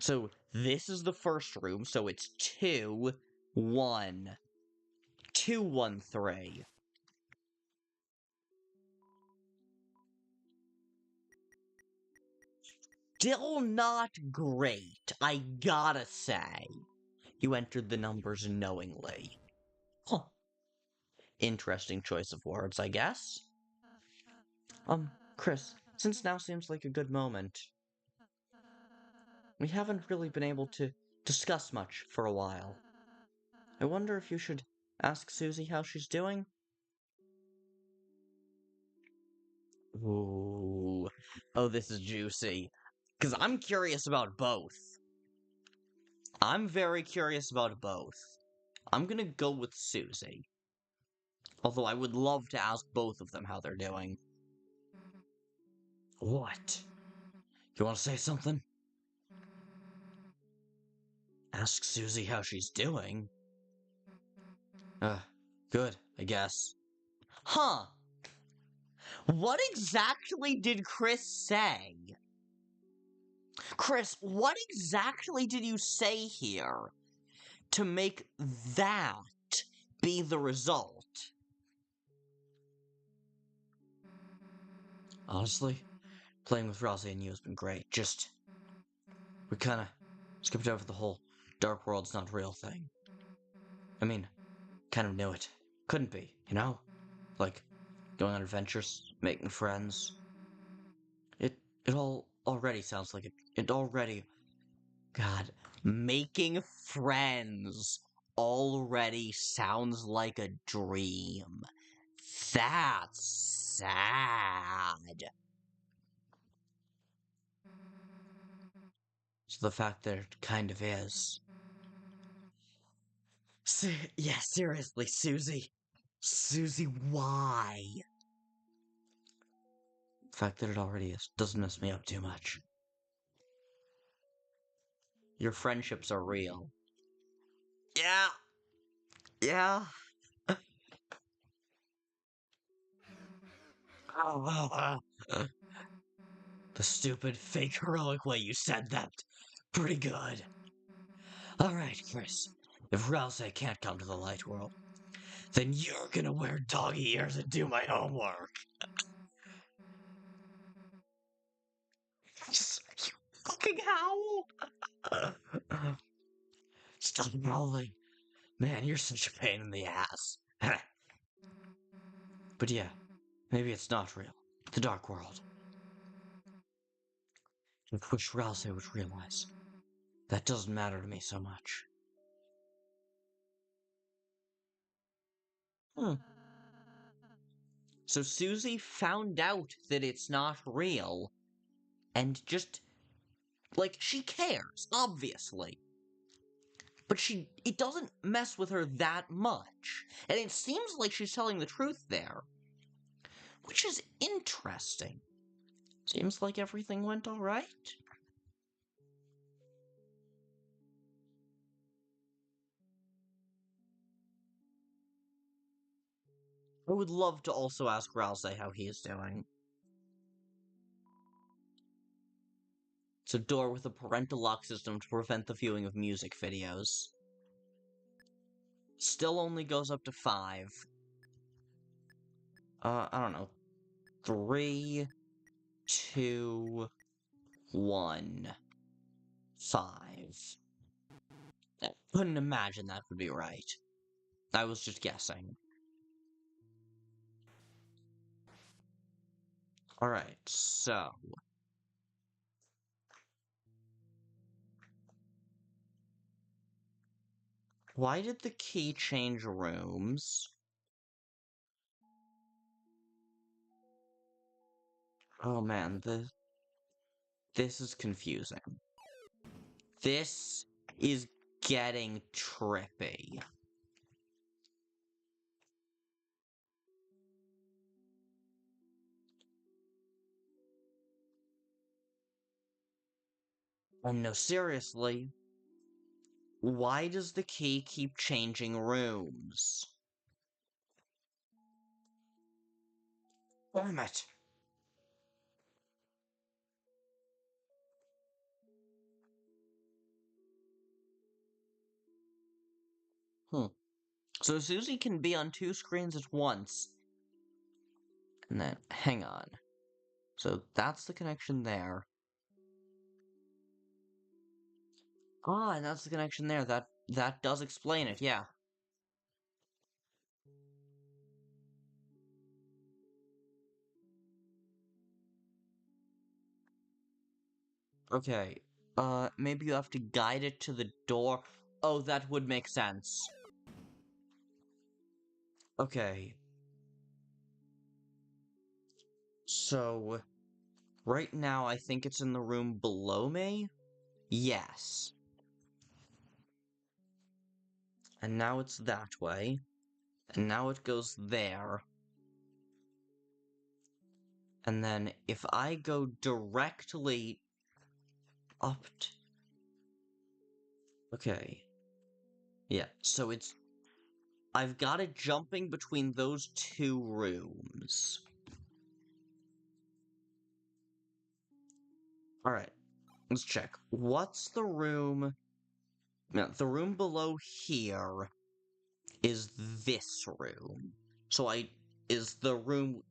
So this is the first room, so it's 2, 1. 213. Still not great, I gotta say. You entered the numbers knowingly. Huh. Interesting choice of words, I guess. Kris, since now seems like a good moment, we haven't really been able to discuss much for a while. I wonder if you should ask Susie how she's doing? Ooh. Oh, this is juicy. Because I'm curious about both. I'm very curious about both. I'm gonna go with Susie. Although I would love to ask both of them how they're doing. What? You want to say something? Ask Susie how she's doing? Good, I guess. Huh. What exactly did Kris say? Kris, what exactly did you say here to make that be the result? Honestly, playing with Ralsei and you has been great. We kinda skipped over the whole Dark World's not real thing. I mean, kind of knew it. Couldn't be, you know? Like, going on adventures, making friends. It all already sounds like it. It already... God, making friends already sounds like a dream. That's sad. So the fact that it kind of is. Yeah, seriously, Susie. Susie, why? The fact that it already is doesn't mess me up too much. Your friendships are real. Yeah. Yeah. The stupid, fake, heroic way you said that. Pretty good. Alright, Kris. If Ralsei can't come to the light world, then you're gonna wear doggy ears and do my homework. You fucking howl! Stop howling. Man, you're such a pain in the ass. But yeah, maybe it's not real. The Dark World. I wish Ralsei would realize that doesn't matter to me so much. Hmm. So Susie found out that it's not real, and just, like, she cares, obviously. But it doesn't mess with her that much. And it seems like she's telling the truth there. Which is interesting. Seems like everything went alright. I would love to also ask Ralsei how he is doing. It's a door with a parental lock system to prevent the viewing of music videos. Still only goes up to 5. I don't know. 3, 2, 1, 5. I couldn't imagine that would be right. I was just guessing. Alright, so... why did the key change rooms? Oh man, this is confusing. This is getting trippy. Oh no, seriously. Why does the key keep changing rooms? Damn it. So Susie can be on 2 screens at once. And then, hang on. So that's the connection there. Ah, and that's the connection there. That does explain it, yeah. Okay. Maybe you have to guide it to the door. Oh, that would make sense. Okay. So, right now I think it's in the room below me? Yes. And now it's that way. And now it goes there. And then if I go directly up to... Okay. Yeah, so it's... I've got it jumping between those 2 rooms. Alright, let's check. What's the room... No, the room below here is this room. So is the room...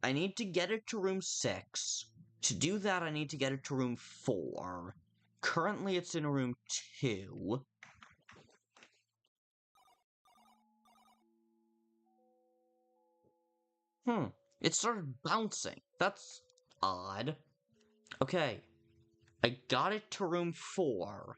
I need to get it to room 6. To do that, I need to get it to room 4. Currently, it's in room 2. It started bouncing. That's odd. Okay. I got it to room 4.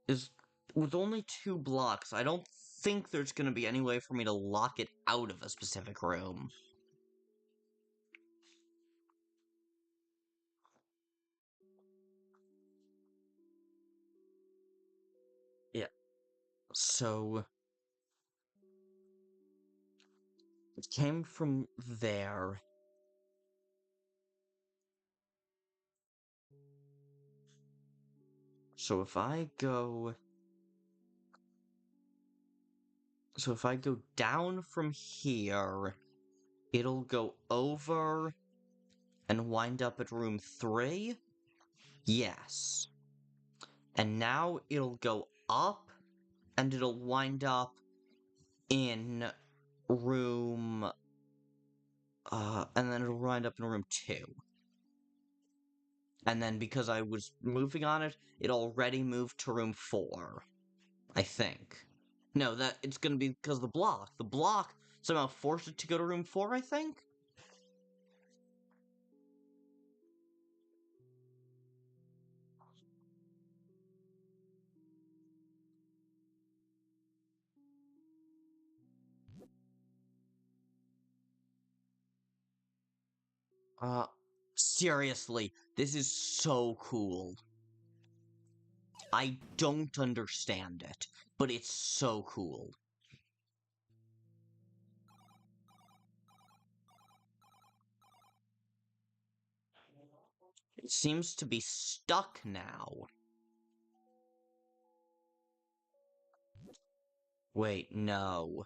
Is with only 2 blocks, I don't think there's gonna be any way for me to lock it out of a specific room. Yeah. So it came from there. So if I go down from here, it'll go over and wind up at room 3? Yes. And now it'll go up and it'll wind up in room and then it'll wind up in room 2. And then because I was moving on it, it already moved to room 4. I think. No, that it's gonna be because of the block. The block somehow forced it to go to room 4, I think? Uh, seriously, this is so cool. I don't understand it, but it's so cool. It seems to be stuck now. Wait, no.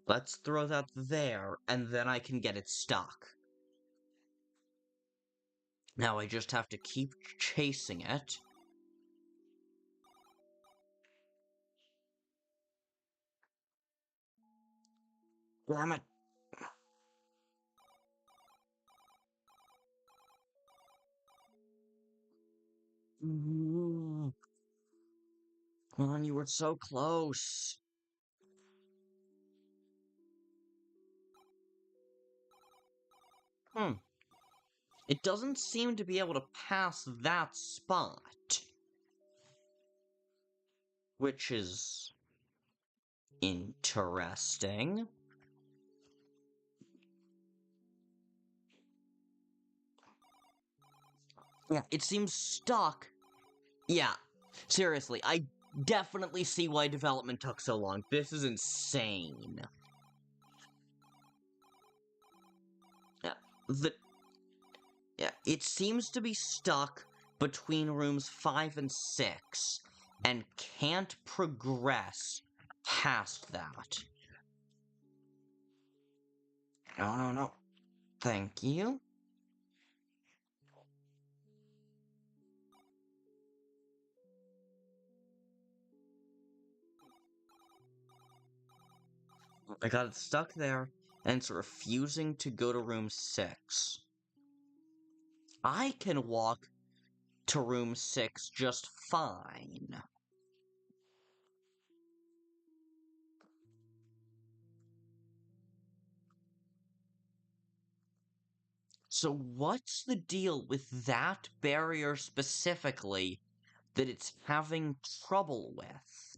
Let's throw that there, and then I can get it stuck. Now I just have to keep chasing it. Damn it. Come on, you were so close. It doesn't seem to be able to pass that spot. Which is... interesting. Yeah, it seems stuck. Yeah, seriously, I definitely see why development took so long. This is insane. Yeah, it seems to be stuck between rooms 5 and 6, and can't progress past that. No. Thank you. I got it stuck there, and it's refusing to go to room 6. I can walk to room 6 just fine. So what's the deal with that barrier specifically that it's having trouble with?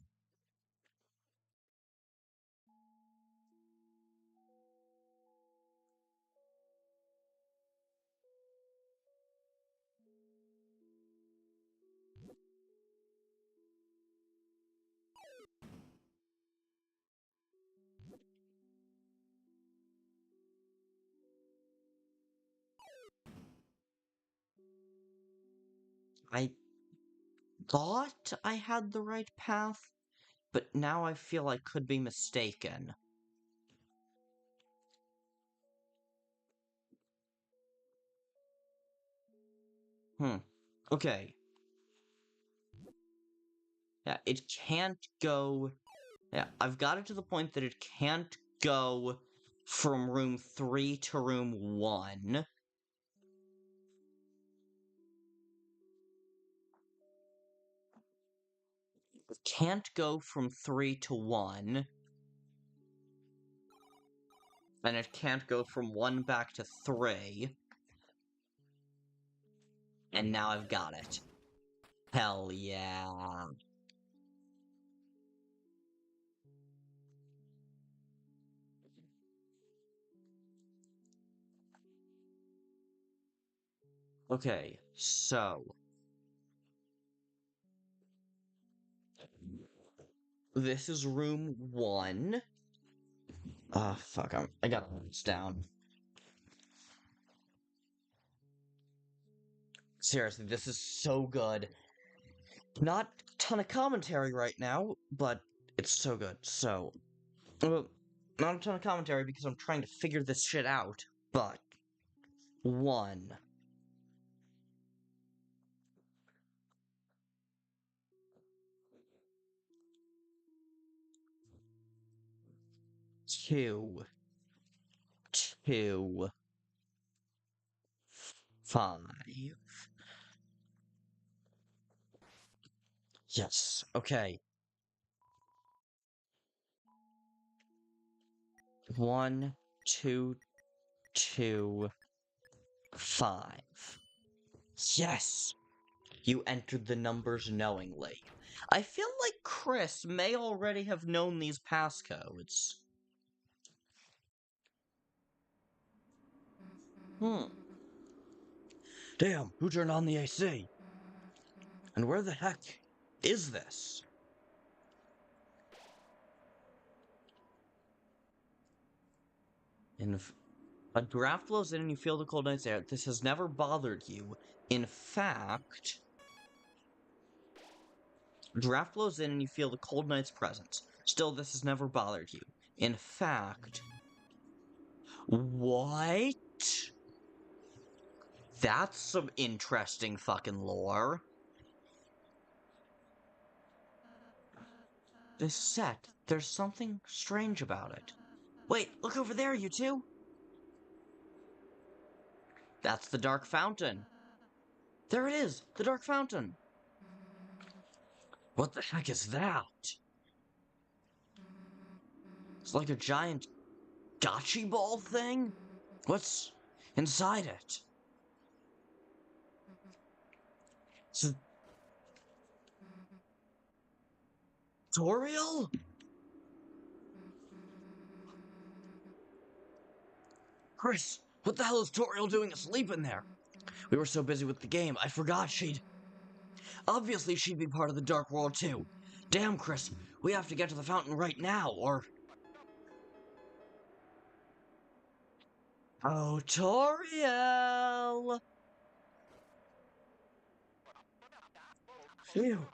I thought I had the right path, but now I feel I could be mistaken. Okay. Yeah, it can't go... Yeah, I've got it to the point that it can't go from room 3 to room 1. It can't go from 3 to 1. And it can't go from 1 back to 3. And now I've got it. Hell yeah. Okay, so... This is room 1. Ah, fuck, I got this down. Seriously, this is so good. Not a ton of commentary right now, but it's so good. So, not a ton of commentary because I'm trying to figure this shit out, but 1, 2, 2, 5. Yes, okay. 1, 2, 2, 5. Yes! You entered the numbers knowingly. I feel like Kris may already have known these passcodes. Damn, who turned on the AC? And where the heck is this? A draft blows in and you feel the cold night's air. This has never bothered you. In fact, draft blows in and you feel the cold night's presence. Still, this has never bothered you. In fact, what? That's some interesting fucking lore. This set, there's something strange about it. Wait, look over there, you two! That's the Dark Fountain. There it is, the Dark Fountain. What the heck is that? It's like a giant gotchi ball thing? What's inside it? It's a tutorial? Kris, what the hell is Toriel doing asleep in there? We were so busy with the game, I forgot obviously she'd be part of the Dark World too. Damn, Kris, we have to get to the fountain right now, or... Oh, Toriel! Phew.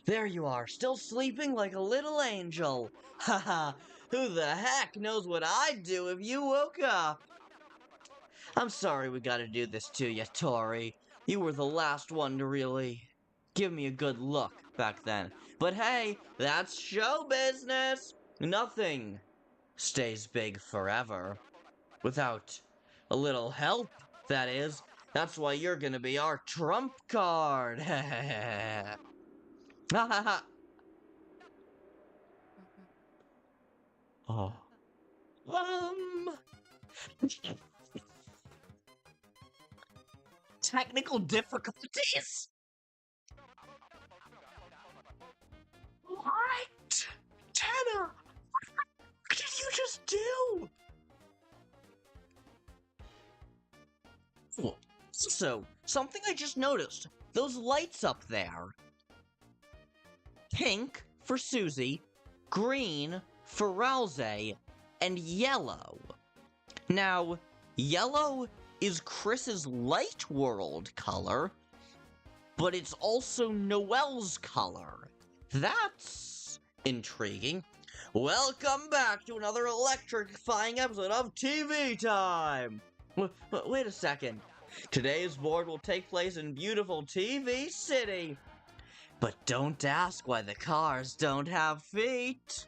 There you are, still sleeping like a little angel. Haha, who the heck knows what I'd do if you woke up? I'm sorry we gotta do this to you, Tori. You were the last one to really give me a good look back then. But hey, that's show business! Nothing stays big forever. Without a little help, that is. That's why you're gonna be our trump card. Ha ha ha. Oh. Technical difficulties? What? Tanner, what did you just do? So, something I just noticed. Those lights up there. Pink for Susie, green for Ralsei, and yellow. Now, yellow is Kris's light world color, but it's also Noelle's color. That's intriguing. Welcome back to another electrifying episode of TV Time! Wait a second. Today's board will take place in beautiful TV City. But don't ask why the cars don't have feet.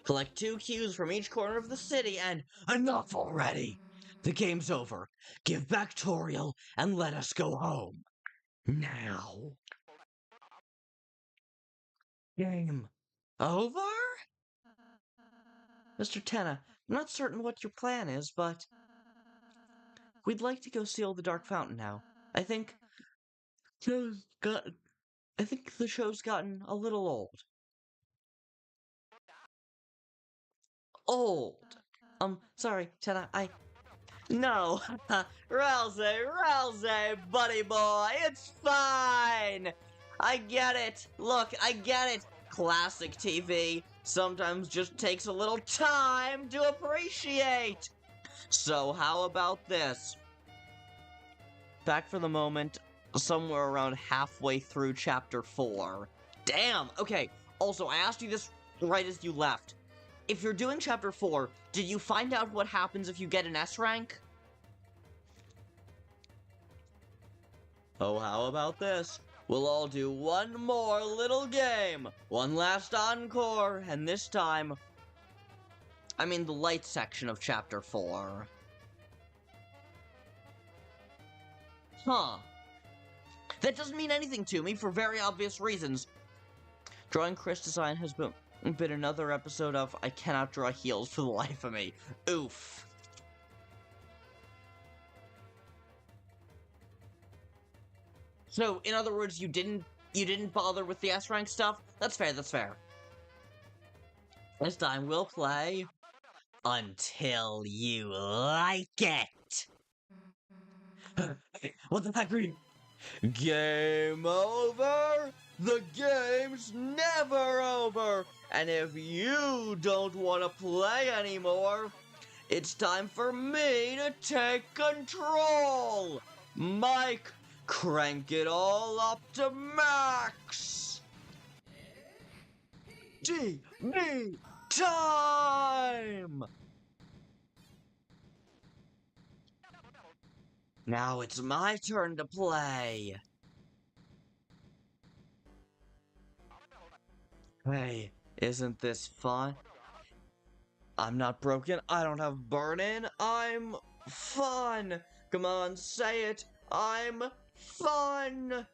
Collect 2 cues from each corner of the city and enough already! The game's over. Give back Toriel and let us go home. Now. Game over? Mr. Tenna, I'm not certain what your plan is, but we'd like to go seal the Dark Fountain now. I think the show's gotten a little old. Old? Sorry, Tenna, No! Ralsei, buddy boy, it's fine! I get it! Look, I get it! Classic TV sometimes just takes a little time to appreciate! So how about this? Back for the moment, somewhere around halfway through Chapter 4. Damn! Okay, also, I asked you this right as you left. If you're doing Chapter 4, did you find out what happens if you get an S rank? Oh, how about this? We'll all do one more little game. One last encore, and this time... I mean the light section of Chapter 4. Huh. That doesn't mean anything to me for very obvious reasons. Drawing Kris design has been another episode of I cannot draw heels for the life of me. Oof. So, in other words, you didn't bother with the S rank stuff? That's fair, that's fair. This time we'll play until you like it. What the heck are you? Game over? The game's never over! And if you don't want to play anymore, it's time for me to take control! Mike, crank it all up to max! TV time! Now it's my turn to play. Hey, isn't this fun? I'm not broken, I don't have burn-in, I'm fun! Come on, say it, I'm fun!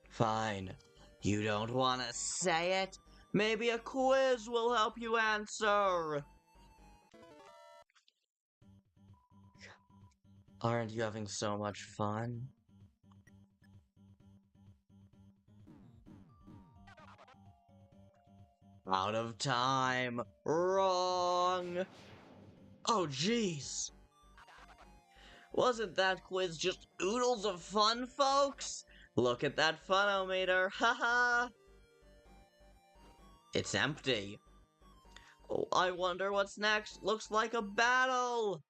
Fine, you don't want to say it? Maybe a quiz will help you answer! Aren't you having so much fun? Out of time. Wrong. Oh, jeez. Wasn't that quiz just oodles of fun, folks? Look at that funometer, haha! It's empty. Oh, I wonder what's next. Looks like a battle!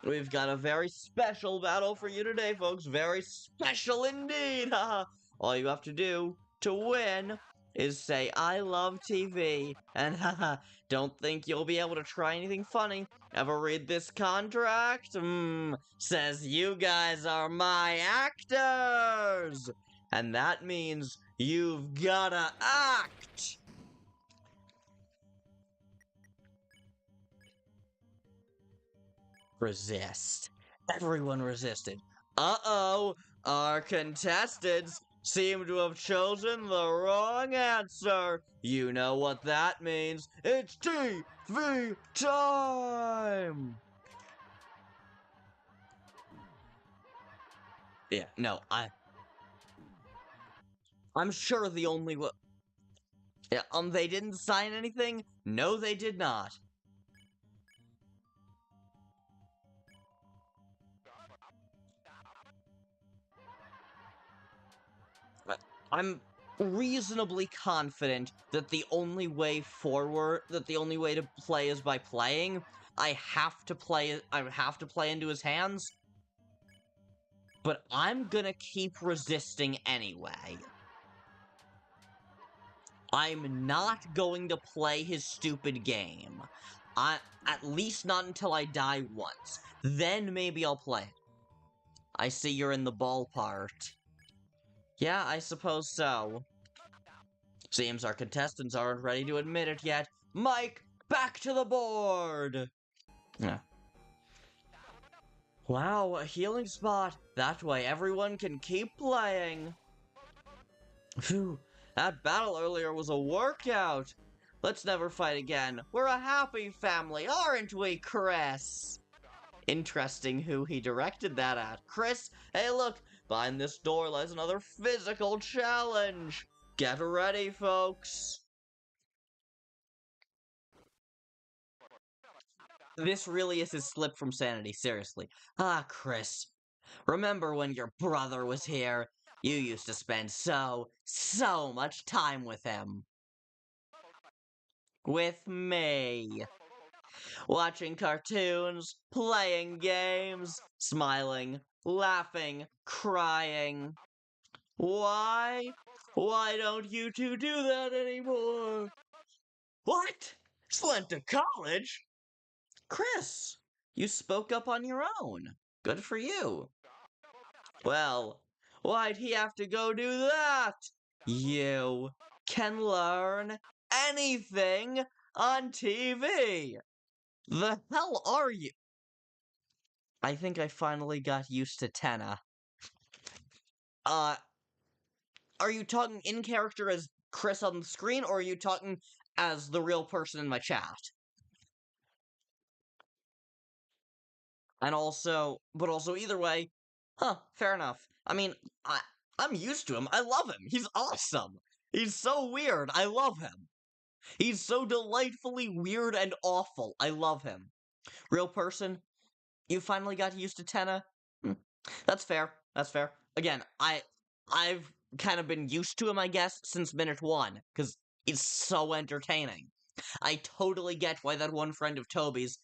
We've got a very special battle for you today, folks. Very special indeed, haha! All you have to do to win is say, I love TV. And haha, don't think you'll be able to try anything funny. Ever read this contract? Says you guys are my actors! And that means you've gotta act! Resist. Everyone resisted. Uh-oh! Our contestants seem to have chosen the wrong answer. You know what that means. It's TV time! Yeah, no, I'm sure the only yeah, they didn't sign anything? No, they did not. I'm reasonably confident that the only way to play is by playing. I have to play into his hands. But I'm gonna keep resisting anyway. I'm not going to play his stupid game. At least not until I die once. Then maybe I'll play it. I see you're in the ball part. Yeah, I suppose so. Seems our contestants aren't ready to admit it yet. Mike, back to the board! Yeah. Wow, a healing spot. That way everyone can keep playing. Phew, that battle earlier was a workout. Let's never fight again. We're a happy family, aren't we, Kris? Interesting who he directed that at. Kris, hey look, behind this door lies another physical challenge. Get ready, folks. This really is his slip from sanity, seriously. Ah, Kris. Remember when your brother was here? You used to spend so much time with him. With me. Watching cartoons, playing games, smiling, laughing, crying. Why? Why don't you two do that anymore? What? She went to college? Kris, you spoke up on your own. Good for you. Well, why'd he have to go do that? You can learn anything on TV. The hell are you? I think I finally got used to Tenna. Uh, are you talking in character as Kris on the screen, or are you talking as the real person in my chat? And also, but also either way, fair enough. I mean, I'm used to him. I love him. He's awesome. He's so weird. I love him. He's so delightfully weird and awful. I love him. Real person, you finally got used to Tenna? That's fair. That's fair. Again, I've kind of been used to him, I guess, since minute 1, because he's so entertaining. I totally get why that one friend of Toby's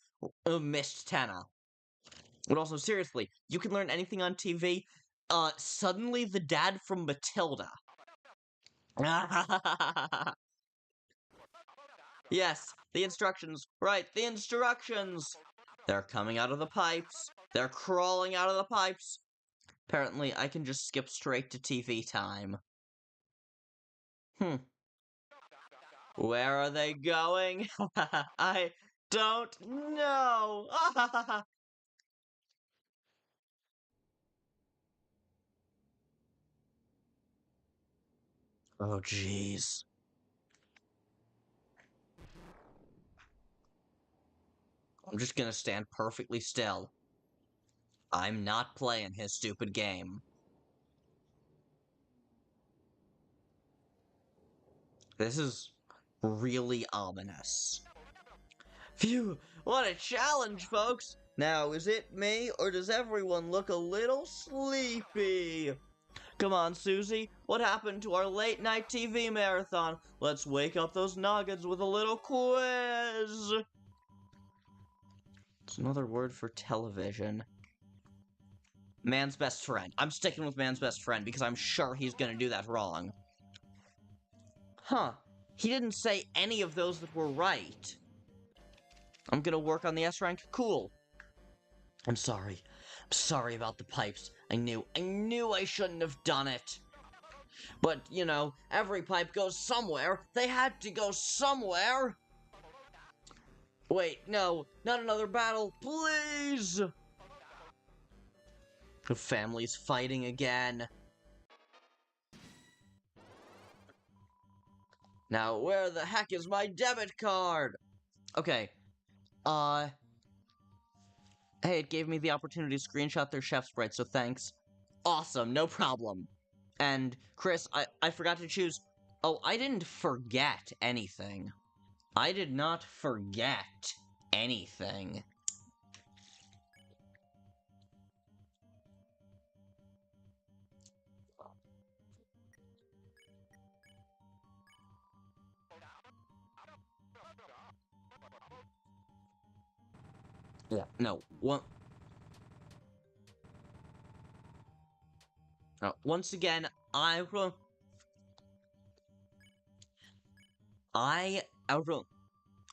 missed Tenna. But also, seriously, you can learn anything on TV. Suddenly the dad from Matilda. Yes, the instructions. Right, the instructions! They're coming out of the pipes. They're crawling out of the pipes. Apparently, I can just skip straight to TV time. Where are they going? I don't know. Oh, jeez. I'm just gonna stand perfectly still. I'm not playing his stupid game. This is really ominous. Phew, what a challenge, folks! Now, is it me, or does everyone look a little sleepy? Come on, Susie, what happened to our late-night TV marathon? Let's wake up those noggins with a little quiz! It's another word for television. Man's best friend. I'm sticking with man's best friend because I'm sure he's gonna do that wrong. Huh. He didn't say any of those that were right. I'm gonna work on the S rank. Cool. I'm sorry. I'm sorry about the pipes. I knew I shouldn't have done it. But, you know, every pipe goes somewhere. They had to go somewhere. Wait, no, not another battle, please! The family's fighting again. Now, where the heck is my debit card? Okay, hey, it gave me the opportunity to screenshot their chef sprite, so thanks. Awesome, no problem. And, Kris, I forgot to choose... Oh, I didn't forget anything. I did not forget anything. Yeah, no, once again,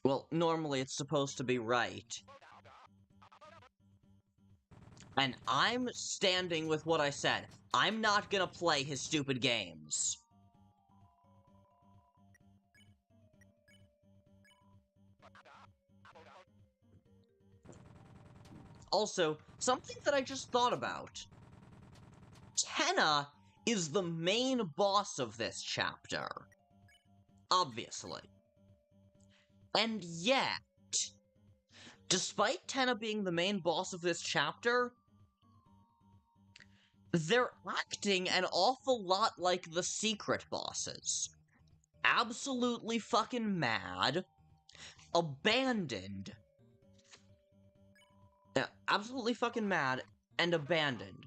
well, normally it's supposed to be right. And I'm standing with what I said. I'm not gonna play his stupid games. Also, something that I just thought about. Tenna is the main boss of this chapter. Obviously. And yet, despite Tenna being the main boss of this chapter, they're acting an awful lot like the secret bosses. Absolutely fucking mad. Abandoned. Yeah, absolutely fucking mad and abandoned.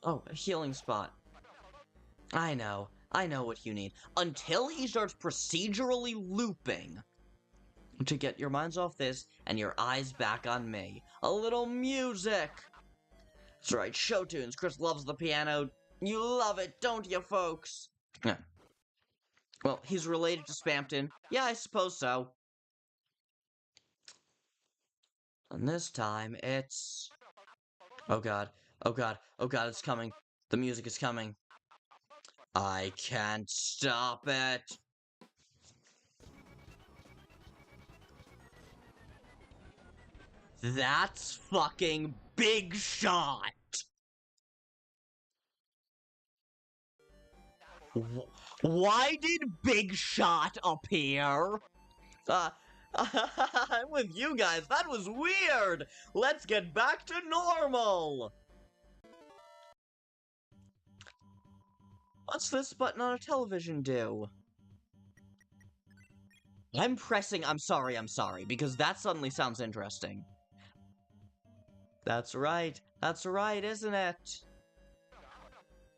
Oh, a healing spot. I know what you need. Until he starts procedurally looping. To get your minds off this and your eyes back on me. A little music! That's right, show tunes. Kris loves the piano. You love it, don't you, folks? Yeah. Well, he's related to Spamton. Yeah, I suppose so. And this time, it's... Oh god, oh god, oh god, it's coming. The music is coming. I can't stop it. That's fucking Big Shot. Why did Big Shot appear? I'm with you guys. That was weird. Let's get back to normal. What's this button on a television do? I'm pressing I'm sorry, because that suddenly sounds interesting. That's right, isn't it?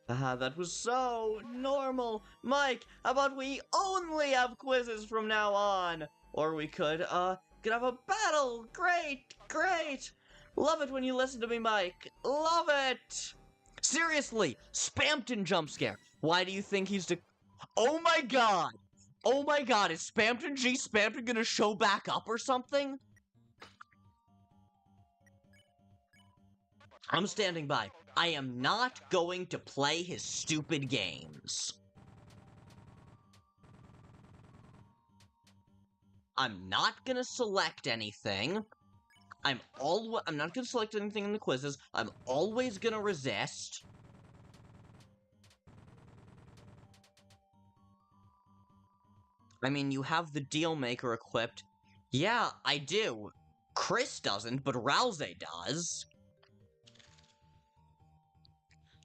Haha, that was so normal. Mike, how about we only have quizzes from now on? Or we could have a battle. Great. Love it when you listen to me, Mike. Love it. Seriously, Spamton jump scare. Why do you think he's Oh my god! Oh my god, is Spamton gonna show back up or something? I'm standing by. I am not going to play his stupid games. I'm not gonna select anything. I'm not gonna select anything in the quizzes. I'm always gonna resist. I mean, you have the deal maker equipped. Yeah, I do. Kris doesn't, but Ralsei does.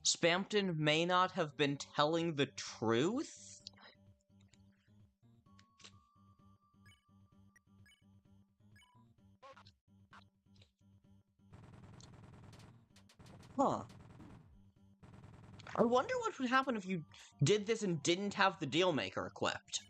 Spamton may not have been telling the truth? Huh. I wonder what would happen if you did this and didn't have the deal maker equipped.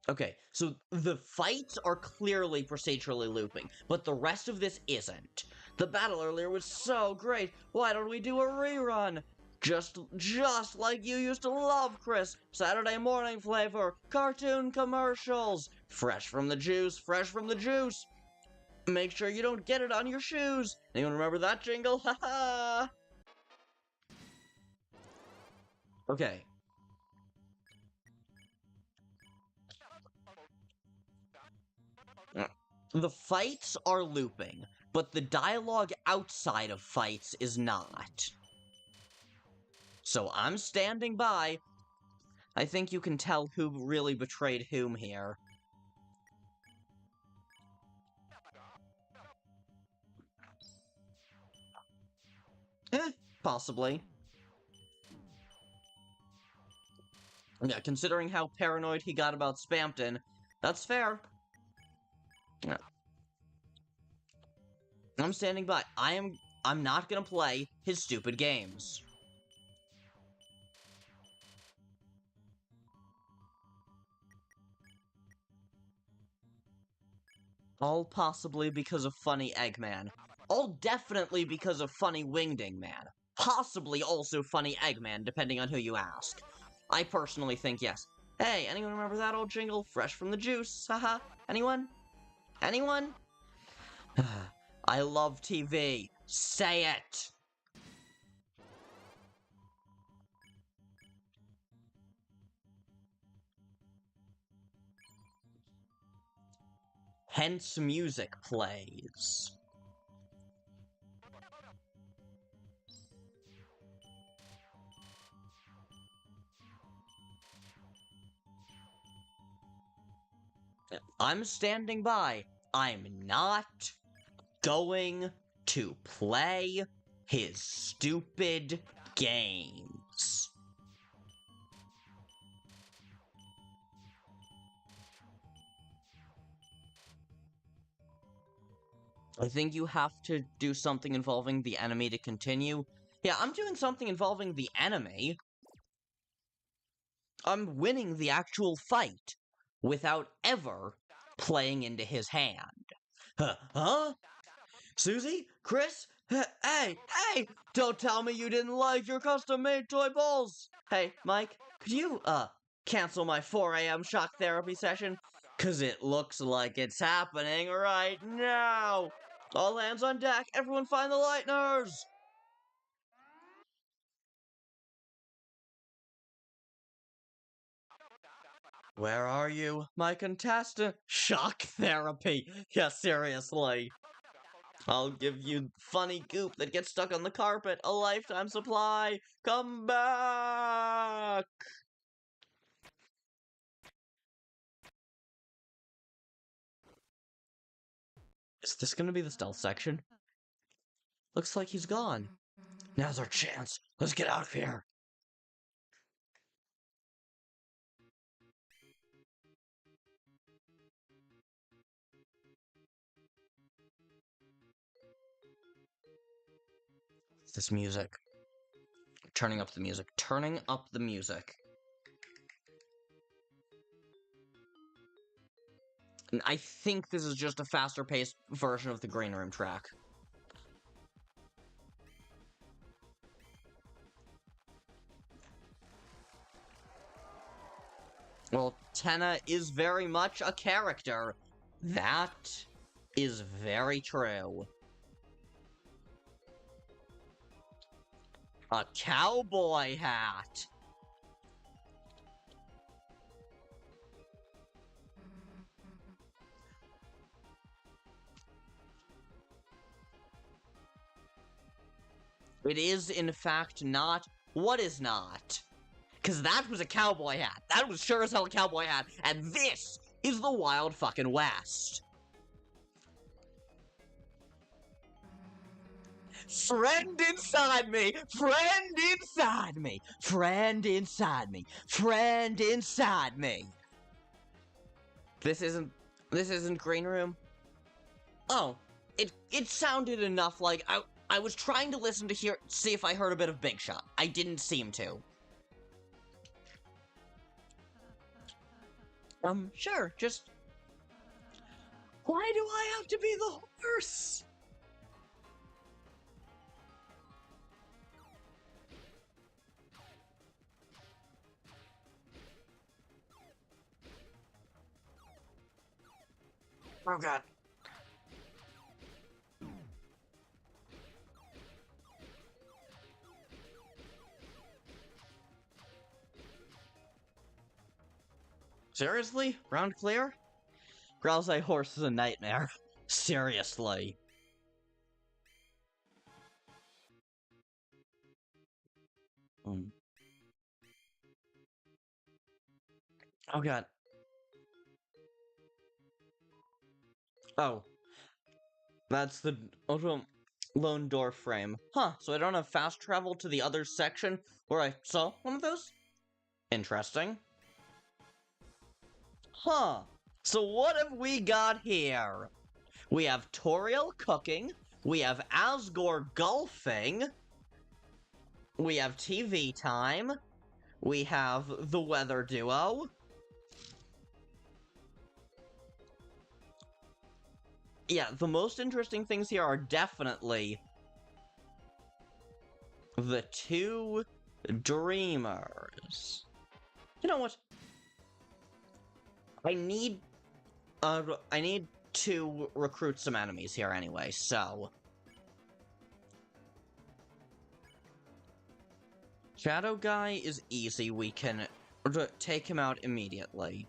Okay, so the fights are clearly procedurally looping, but the rest of this isn't. The battle earlier was so great, why don't we do a rerun? Just like you used to love, Kris. Saturday morning flavor, cartoon commercials. Fresh from the juice, fresh from the juice. Make sure you don't get it on your shoes. Anyone remember that jingle? Haha! Okay. The fights are looping, but the dialogue outside of fights is not. So I'm standing by. I think you can tell who really betrayed whom here. Possibly. Yeah, considering how paranoid he got about Spampton, that's fair. Yeah. I'm standing by. I'm not gonna play his stupid games. All possibly because of funny Eggman. All definitely because of funny Wingding Man. Possibly also funny Eggman, depending on who you ask. I personally think yes. Hey, anyone remember that old jingle? Fresh from the juice, haha. Anyone? Anyone? I love TV. Say it! Hence music plays. I'm standing by. I'm not going to play his stupid games. I think you have to do something involving the enemy to continue. Yeah, I'm doing something involving the enemy. I'm winning the actual fight without ever playing into his hand. Huh? Susie? Kris? Hey! Don't tell me you didn't like your custom-made toy balls! Hey, Mike, could you, cancel my 4 a.m. shock therapy session? 'Cause it looks like it's happening right now! All hands on deck, everyone find the lighteners! Where are you, my contestant? Shock therapy! Yeah, seriously. I'll give you funny goop that gets stuck on the carpet. A lifetime supply. Come back! Is this gonna be the stealth section? Looks like he's gone. Now's our chance. Let's get out of here. This music. Turning up the music. Turning up the music. And I think this is just a faster paced version of the Green Room track. Well, Tenna is very much a character. That is very true. A cowboy hat! It is, in fact, not. What is not? Because that was a cowboy hat. That was sure as hell a cowboy hat. And this is the Wild fucking West. Friend inside me! Friend inside me! Friend inside me! Friend inside me! This isn't Green Room? Oh, it sounded enough like I was trying to listen to see if I heard a bit of Big Shot. I didn't seem to. Sure, just... Why do I have to be the horse? Oh god. Seriously? Round clear? Ralsei horse is a nightmare. Seriously. Oh god. Oh. That's the lone door frame. Huh, so I don't have fast travel to the other section where I saw one of those? Interesting. Huh. So what have we got here? We have Toriel cooking. We have Asgore golfing. We have TV time. We have the weather duo. Yeah, the most interesting things here are definitely the two dreamers. You know what? I need to recruit some enemies here anyway, so... Shadow Guy is easy, we can take him out immediately.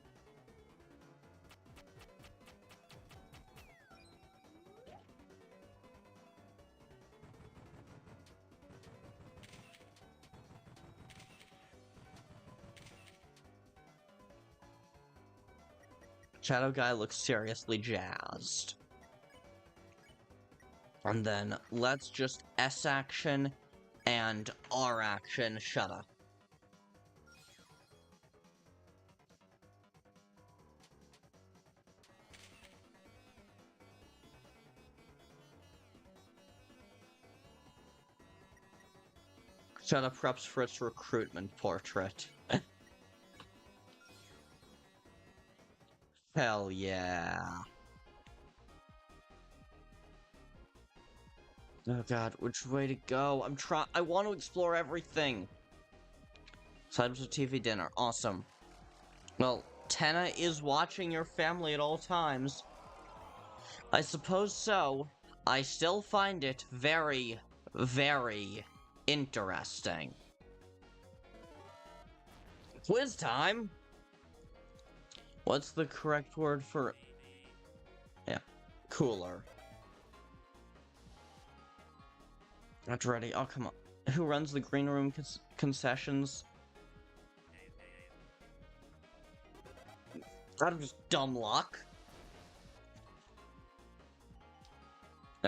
Shadow Guy looks seriously jazzed. And then let's just S action and R action Shudder. Shudder preps for its recruitment portrait. Hell yeah. Oh god, which way to go? I want to explore everything. Side of TV dinner, awesome. Well, Tenna is watching your family at all times. I suppose so. I still find it very, very interesting. Quiz time! What's the correct word for... Yeah, cooler. Not ready. Oh, come on. Who runs the green room concessions? I'm just dumb luck.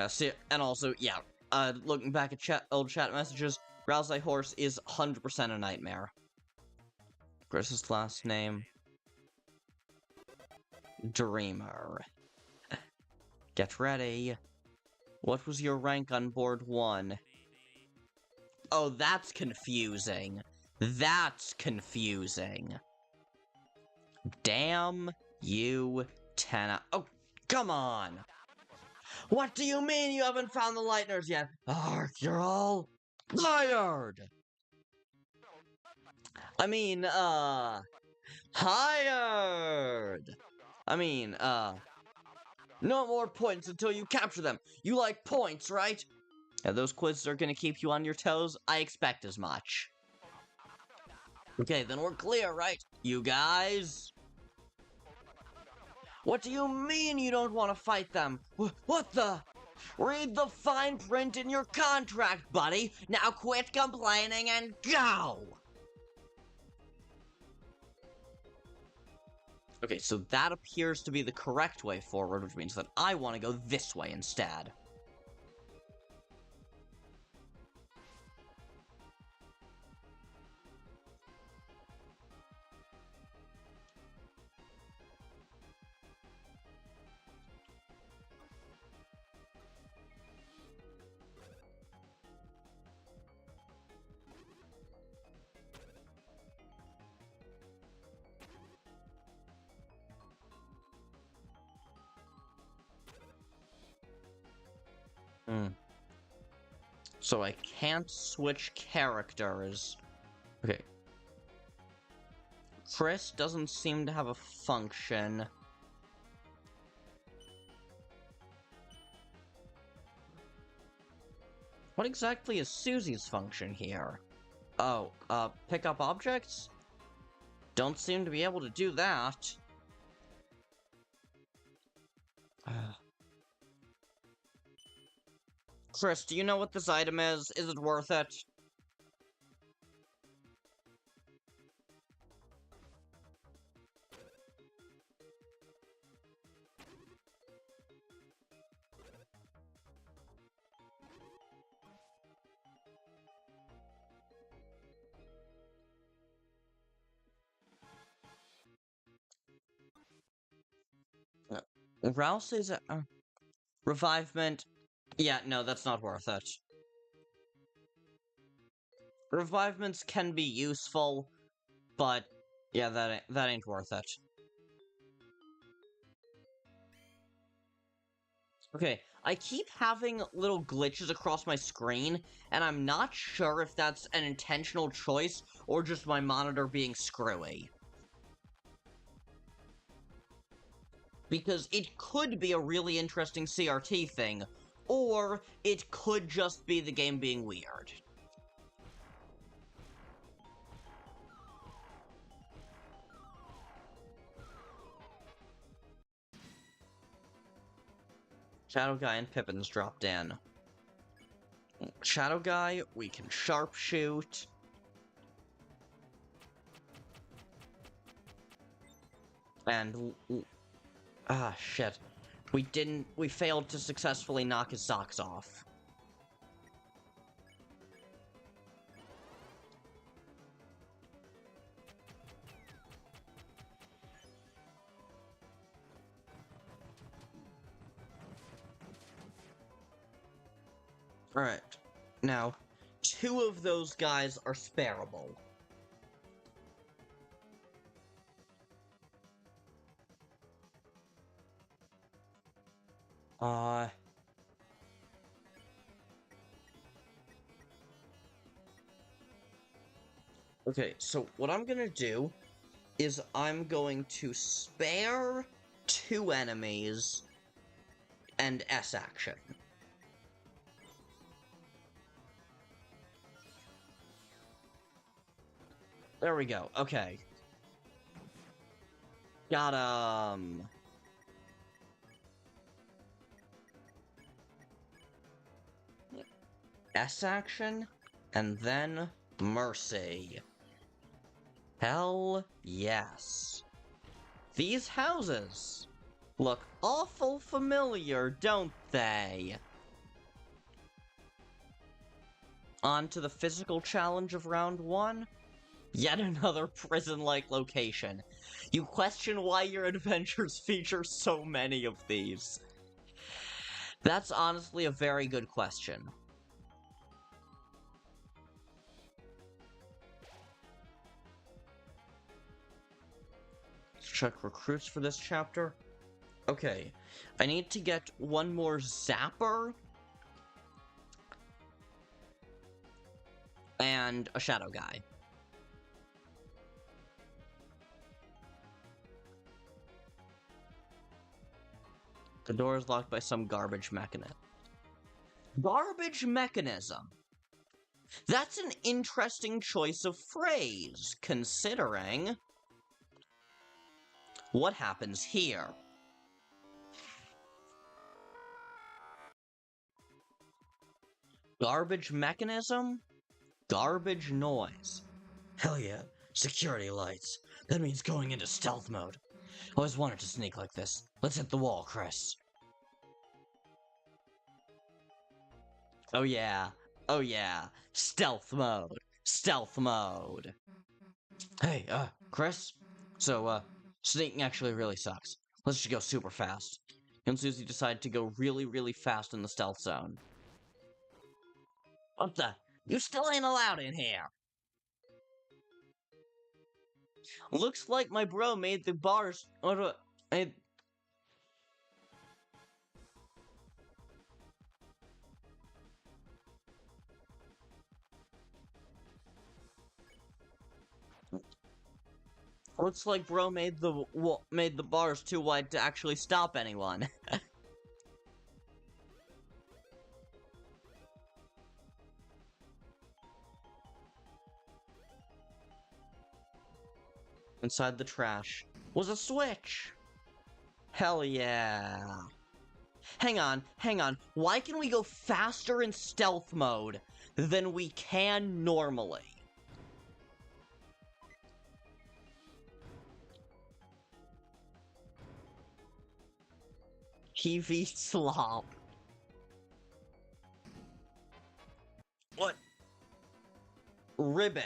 See, and also, yeah, looking back at old chat messages, Ralsei Horse is 100% a nightmare. Kris's last name. Dreamer. Get ready. What was your rank on board 1? Oh, that's confusing. That's confusing. Damn you, Tenna. Oh, come on! What do you mean you haven't found the Lightners yet? Ark, you're all tired! I mean, hired! I mean, no more points until you capture them. You like points, right? Yeah, those quizzes are gonna keep you on your toes. I expect as much. Okay, then we're clear, right? You guys? What do you mean you don't want to fight them? What the? Read the fine print in your contract, buddy. Now quit complaining and go! Okay, so that appears to be the correct way forward, which means that I want to go this way instead. Hmm. So I can't switch characters. Okay. Kris doesn't seem to have a function. What exactly is Susie's function here? Oh, pick up objects? Don't seem to be able to do that. Kris, do you know what this item is? Is it worth it? Ralsei's revivement. Yeah, no, that's not worth it. Revivements can be useful, but yeah, that ain't worth it. Okay, I keep having little glitches across my screen, and I'm not sure if that's an intentional choice or just my monitor being screwy. Because it could be a really interesting CRT thing, or it could just be the game being weird. Shadow Guy and Pippins dropped in. Shadow Guy, we can sharpshoot. And... shit. We failed to successfully knock his socks off. Alright. Now, 2 of those guys are spareable. Okay, so what I'm gonna do is I'm going to spare 2 enemies and S action. There we go, okay. Got, S action, and then Mercy. Hell yes. These houses look awful familiar, don't they? On to the physical challenge of round 1. Yet another prison-like location. You question why your adventures feature so many of these. That's honestly a very good question. Let's check recruits for this chapter. Okay, I need to get 1 more Zapper and a Shadow Guy. The door is locked by some garbage mechanism. Garbage mechanism? That's an interesting choice of phrase, considering... What happens here? Garbage mechanism? Garbage noise. Hell yeah, security lights. That means going into stealth mode. Always wanted to sneak like this. Let's hit the wall, Kris. Oh yeah. Oh yeah. Stealth mode. Stealth mode. Hey, Kris? So, sneaking actually really sucks. Let's just go super fast. You and Susie decide to go really, really fast in the stealth zone. What the? You still ain't allowed in here. Looks like my bro made the bars... Looks like bro made the bars too wide to actually stop anyone. Inside the trash was a switch. Hell yeah. Hang on. Why can we go faster in stealth mode than we can normally? TV slop. What? Ribic.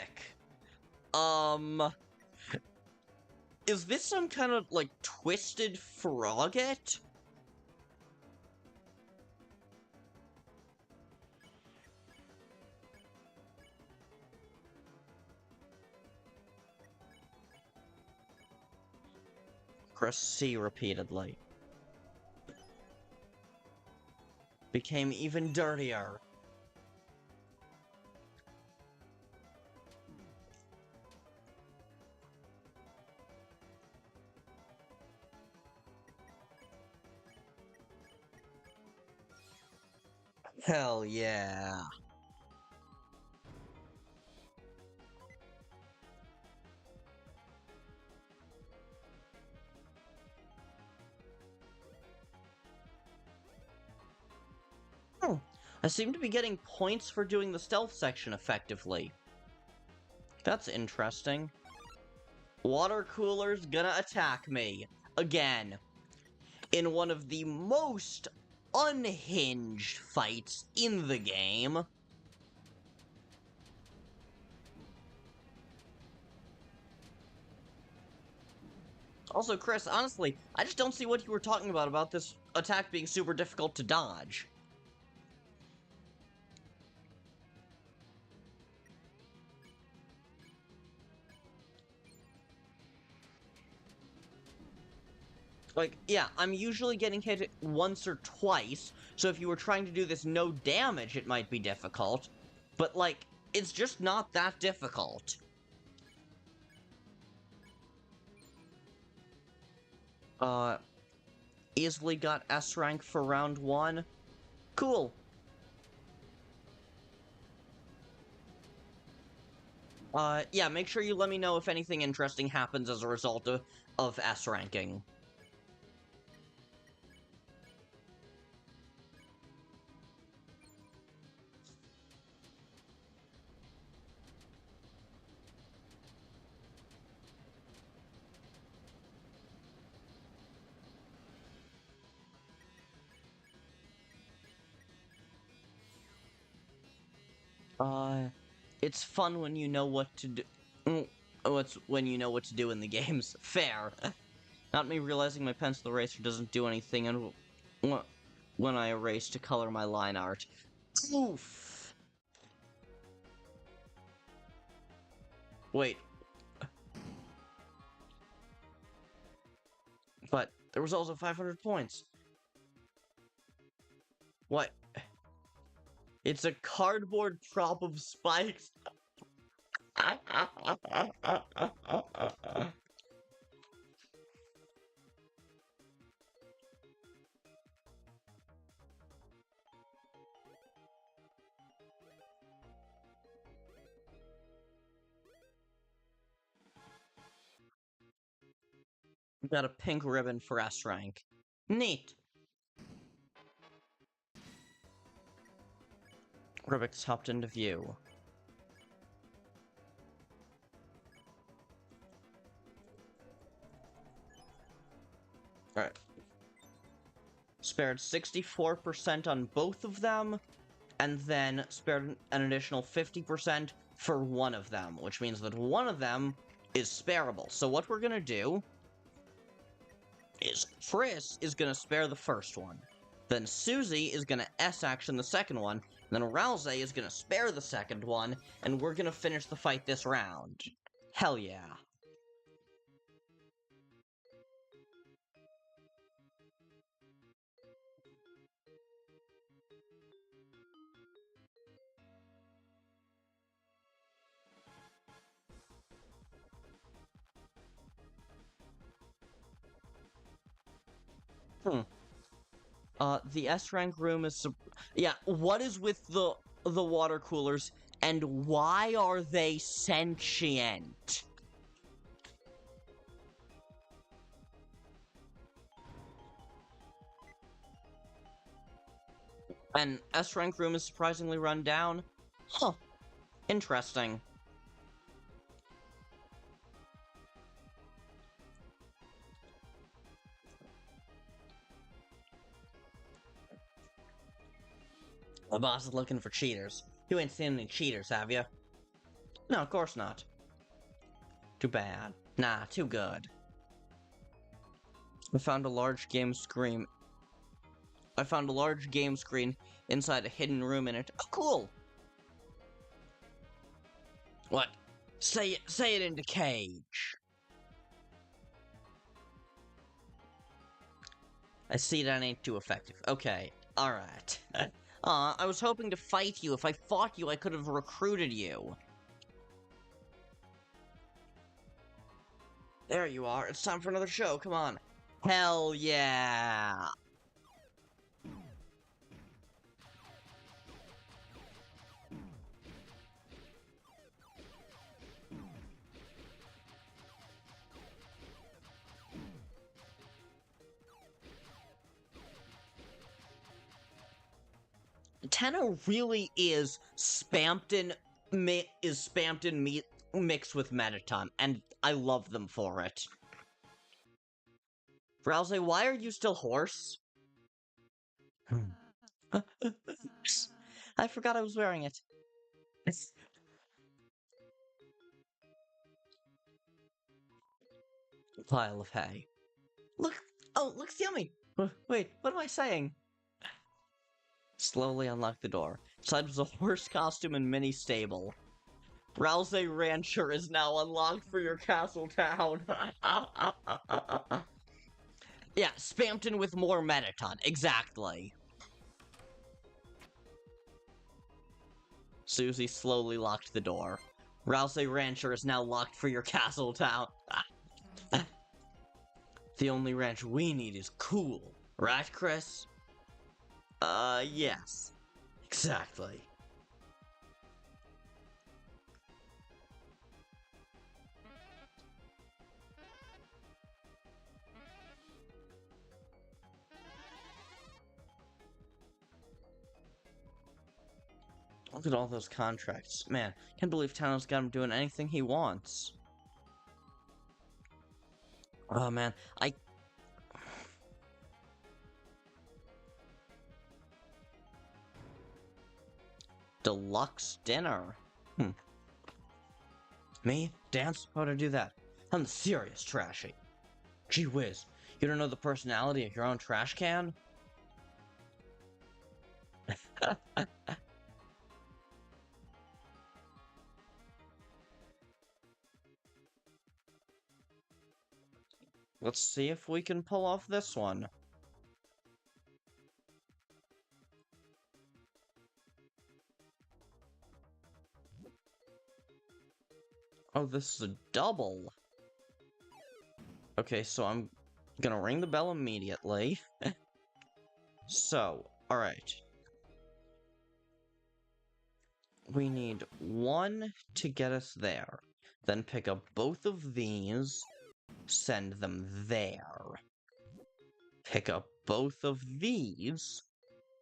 Is this some kind of, like, twisted frogget? Press C repeatedly. Became even dirtier. Hell yeah. I seem to be getting points for doing the stealth section effectively. That's interesting. Water cooler's gonna attack me. Again. In one of the most unhinged fights in the game. Also, Kris, honestly, I just don't see what you were talking about this attack being super difficult to dodge. Like, yeah, I'm usually getting hit once or twice, so if you were trying to do this no damage, it might be difficult. But, like, it's just not that difficult. Easily got S rank for round 1. Cool. Yeah, make sure you let me know if anything interesting happens as a result of S ranking. It's fun when you know what to do. It's when you know what to do in the games. Fair. Not me realizing my pencil eraser doesn't do anything and when I erase to color my line art. Oof. Wait. But there was also 500 points. What? It's a cardboard prop of spikes. Got a pink ribbon for S rank. Neat. Rubik's hopped into view. Alright. Spared 64% on both of them, and then spared an additional 50% for one of them, which means that one of them is spareable. So what we're gonna do is Kris is gonna spare the first one. Then Susie is gonna S-action the second one, then Ralsei is gonna spare the second one, and we're gonna finish the fight this round. Hell yeah. Hmm. The S rank room is yeah, what is with the water coolers and why are they sentient? And S rank room is surprisingly run down. Huh. Interesting. The boss is looking for cheaters. You ain't seen any cheaters, have you? No, of course not. Too bad. Nah, too good. I found a large game screen. I found a large game screen inside a hidden room in it. Oh, cool! What? Say it into Cage. I see that ain't too effective. Okay, alright. I was hoping to fight you. If I fought you, I could have recruited you. There you are. It's time for another show. Come on. Hell yeah! Tenno really is spammed in meat mixed with Mettaton, and I love them for it. Ralsei, why are you still hoarse? I forgot I was wearing it. Pile of hay. Look! Oh, looks yummy! Wait, what am I saying? Slowly unlock the door. Inside was a horse costume and mini stable. Ralsei Rancher is now unlocked for your castle town. Yeah, Spamton with more Mettaton. Exactly. Susie slowly locked the door. Ralsei Rancher is now locked for your castle town. The only ranch we need is cool. Right, Kris? Yes. Exactly. Look at all those contracts. Man, can't believe Tano's got him doing anything he wants. Oh man, Deluxe dinner. Me? Dance? How'd I do that? I'm the serious trashy. Gee whiz, you don't know the personality of your own trash can? Let's see if we can pull off this one. Oh, this is a double. Okay, so I'm gonna ring the bell immediately. So, alright. We need one to get us there. Then pick up both of these, send them there. Pick up both of these,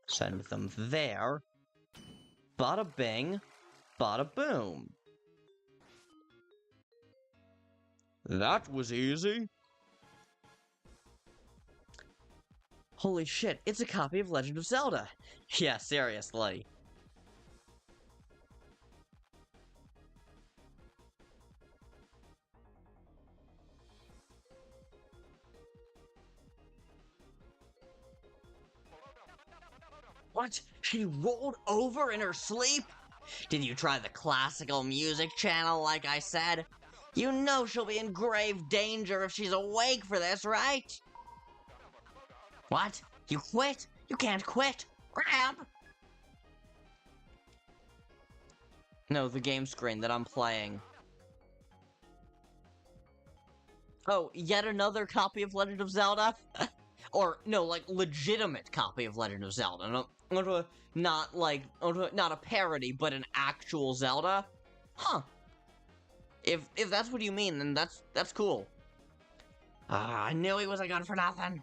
send them there. Bada bing, bada boom. That was easy. Holy shit, it's a copy of Legend of Zelda. Yeah, seriously. What? She rolled over in her sleep? Did you try the classical music channel like I said? You know she'll be in grave danger if she's awake for this, right? What? You quit? You can't quit! Grab! No, the game screen that I'm playing. Oh, yet another copy of Legend of Zelda? or no, like legitimate copy of Legend of Zelda. Not not a parody, but an actual Zelda. Huh. If that's what you mean, then that's cool. I knew he was a gun for nothing.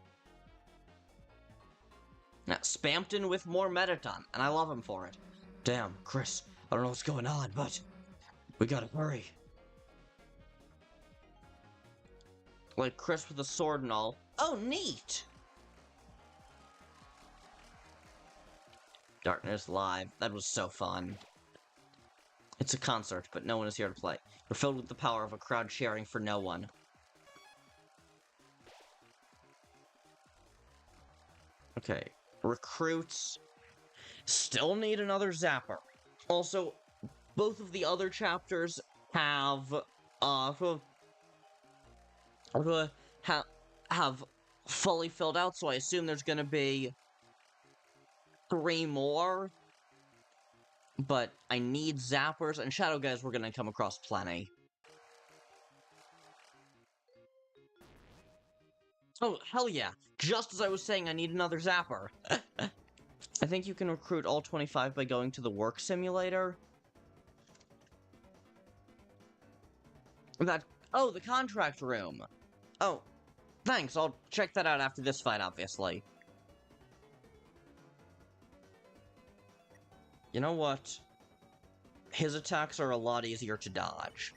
Now, spammed in with more Metaton, and I love him for it. Damn, Kris, I don't know what's going on, but we gotta hurry. Like Kris with a sword and all. Oh, neat! Darkness Live. That was so fun. It's a concert, but no one is here to play. We're filled with the power of a crowd cheering for no one. Okay. Recruits. Still need another zapper. Also, both of the other chapters have have fully filled out, so I assume there's gonna be 3 more. But I need zappers, and shadow guys we're gonna come across plenty. Oh, hell yeah. Just as I was saying, I need another zapper. I think you can recruit all 25 by going to the work simulator. Oh, the contract room. Oh, thanks. I'll check that out after this fight, obviously. You know what? His attacks are a lot easier to dodge.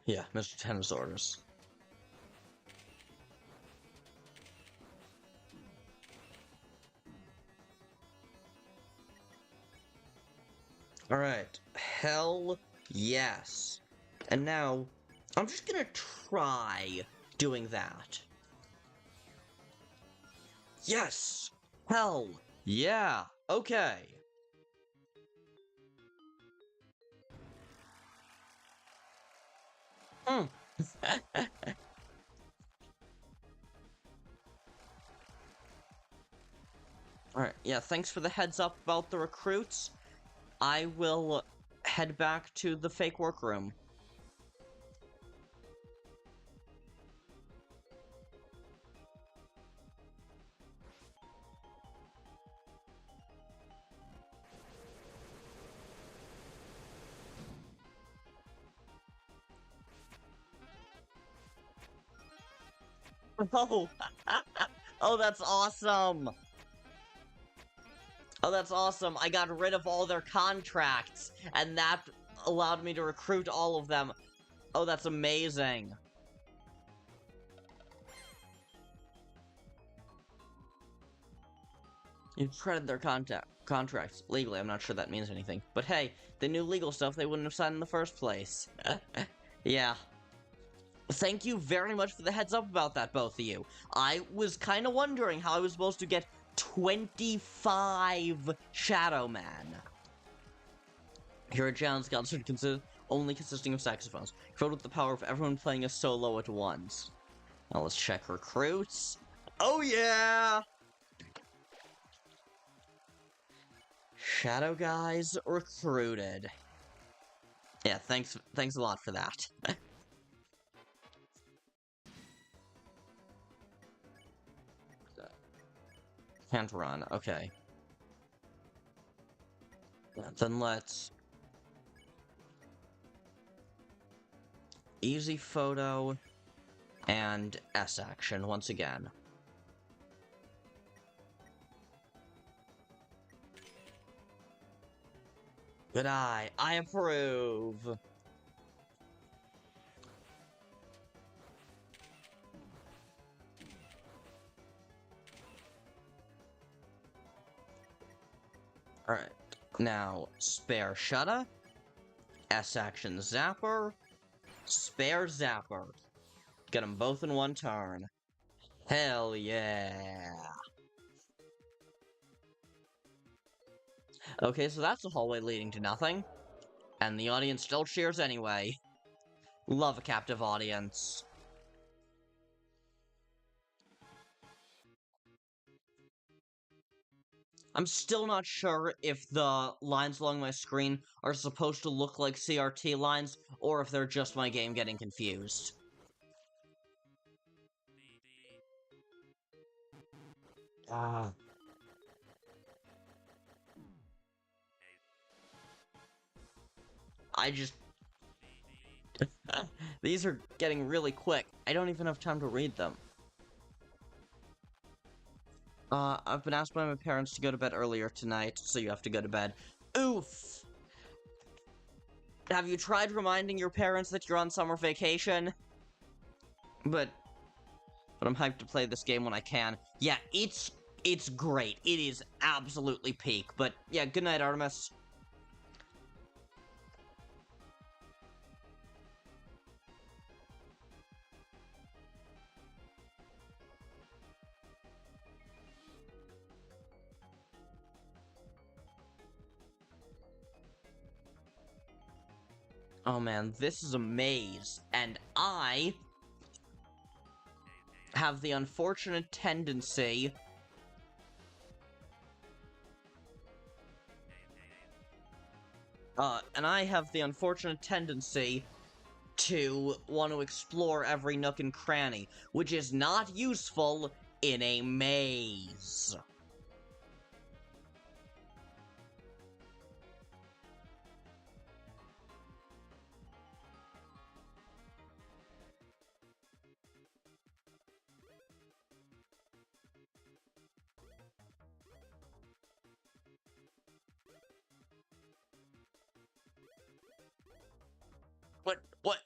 Yeah, Mr. Tennis orders. Alright, hell yes. And now, I'm just gonna try doing that. Yes! Hell yeah! Okay. Alright, yeah, thanks for the heads up about the recruits. I will head back to the fake workroom. Oh! Oh, that's awesome! Oh, that's awesome. I got rid of all their contracts, and that allowed me to recruit all of them. Oh, that's amazing. You shredded their contracts. Legally, I'm not sure that means anything. But hey, the new legal stuff they wouldn't have signed in the first place. Yeah. Thank you very much for the heads up about that, both of you. I was kind of wondering how I was supposed to get 25 Shadow Men. Here at John's concert only consisting of saxophones, filled with the power of everyone playing a solo at once. Now let's check recruits. Oh yeah! Shadow guys recruited. Yeah, thanks a lot for that. Can't run, okay. Then let's... Easy photo and S action once again. Good eye, I approve! Alright, now, spare Shutta, S-action Zapper, spare Zapper. Get them both in one turn. Hell yeah! Okay, so that's a hallway leading to nothing. And the audience still cheers anyway. Love a captive audience. I'm still not sure if the lines along my screen are supposed to look like CRT lines, or if they're just my game getting confused. Ah. I just... These are getting really quick. I don't even have time to read them. I've been asked by my parents to go to bed earlier tonight, so you have to go to bed. Oof! Have you tried reminding your parents that you're on summer vacation? But I'm hyped to play this game when I can. Yeah, it's great. It is absolutely peak. But yeah, good night, Artemis. Oh man, this is a maze, and I have the unfortunate tendency to want to explore every nook and cranny, which is not useful in a maze. What?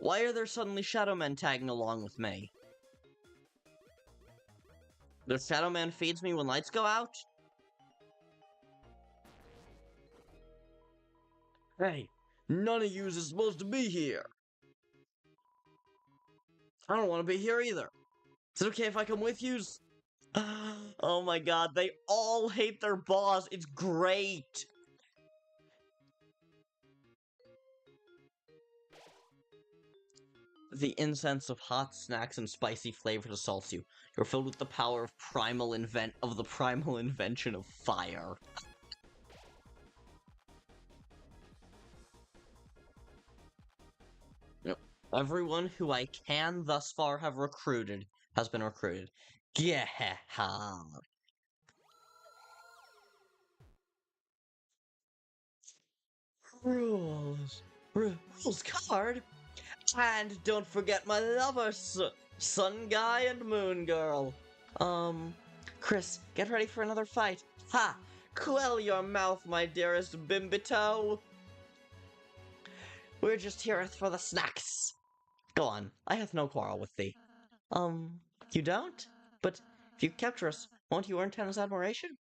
Why are there suddenly Shadow Men tagging along with me? The Shadow Man feeds me when lights go out? Hey, none of yous is supposed to be here. I don't want to be here either. Is it okay if I come with yous? Oh my god, they all hate their boss. It's great. The incense of hot snacks and spicy flavors assaults you. You're filled with the power of the primal invention of fire. Yep. Everyone who I can thus far have recruited has been recruited. Yeah. Rules card? And don't forget my lovers, Sun Guy and Moon Girl. Kris, get ready for another fight. Ha! Quell your mouth, my dearest Bimbito. We're just here for the snacks. Go on, I have no quarrel with thee. You don't? But if you capture us, won't you earn Tenno's admiration?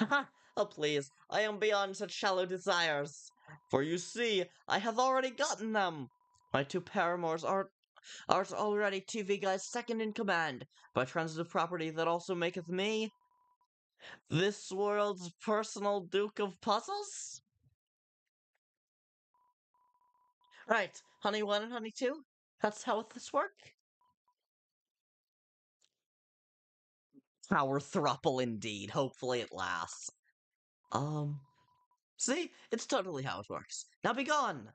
Haha! Oh please, I am beyond such shallow desires. For you see, I have already gotten them. My two paramours art already TV Guy's second in command, by transitive property that also maketh me this world's personal Duke of Puzzles? Right, Honey 1 and Honey 2? That's how this work? Power thruple indeed. Hopefully it lasts. See? It's totally how it works. Now be gone!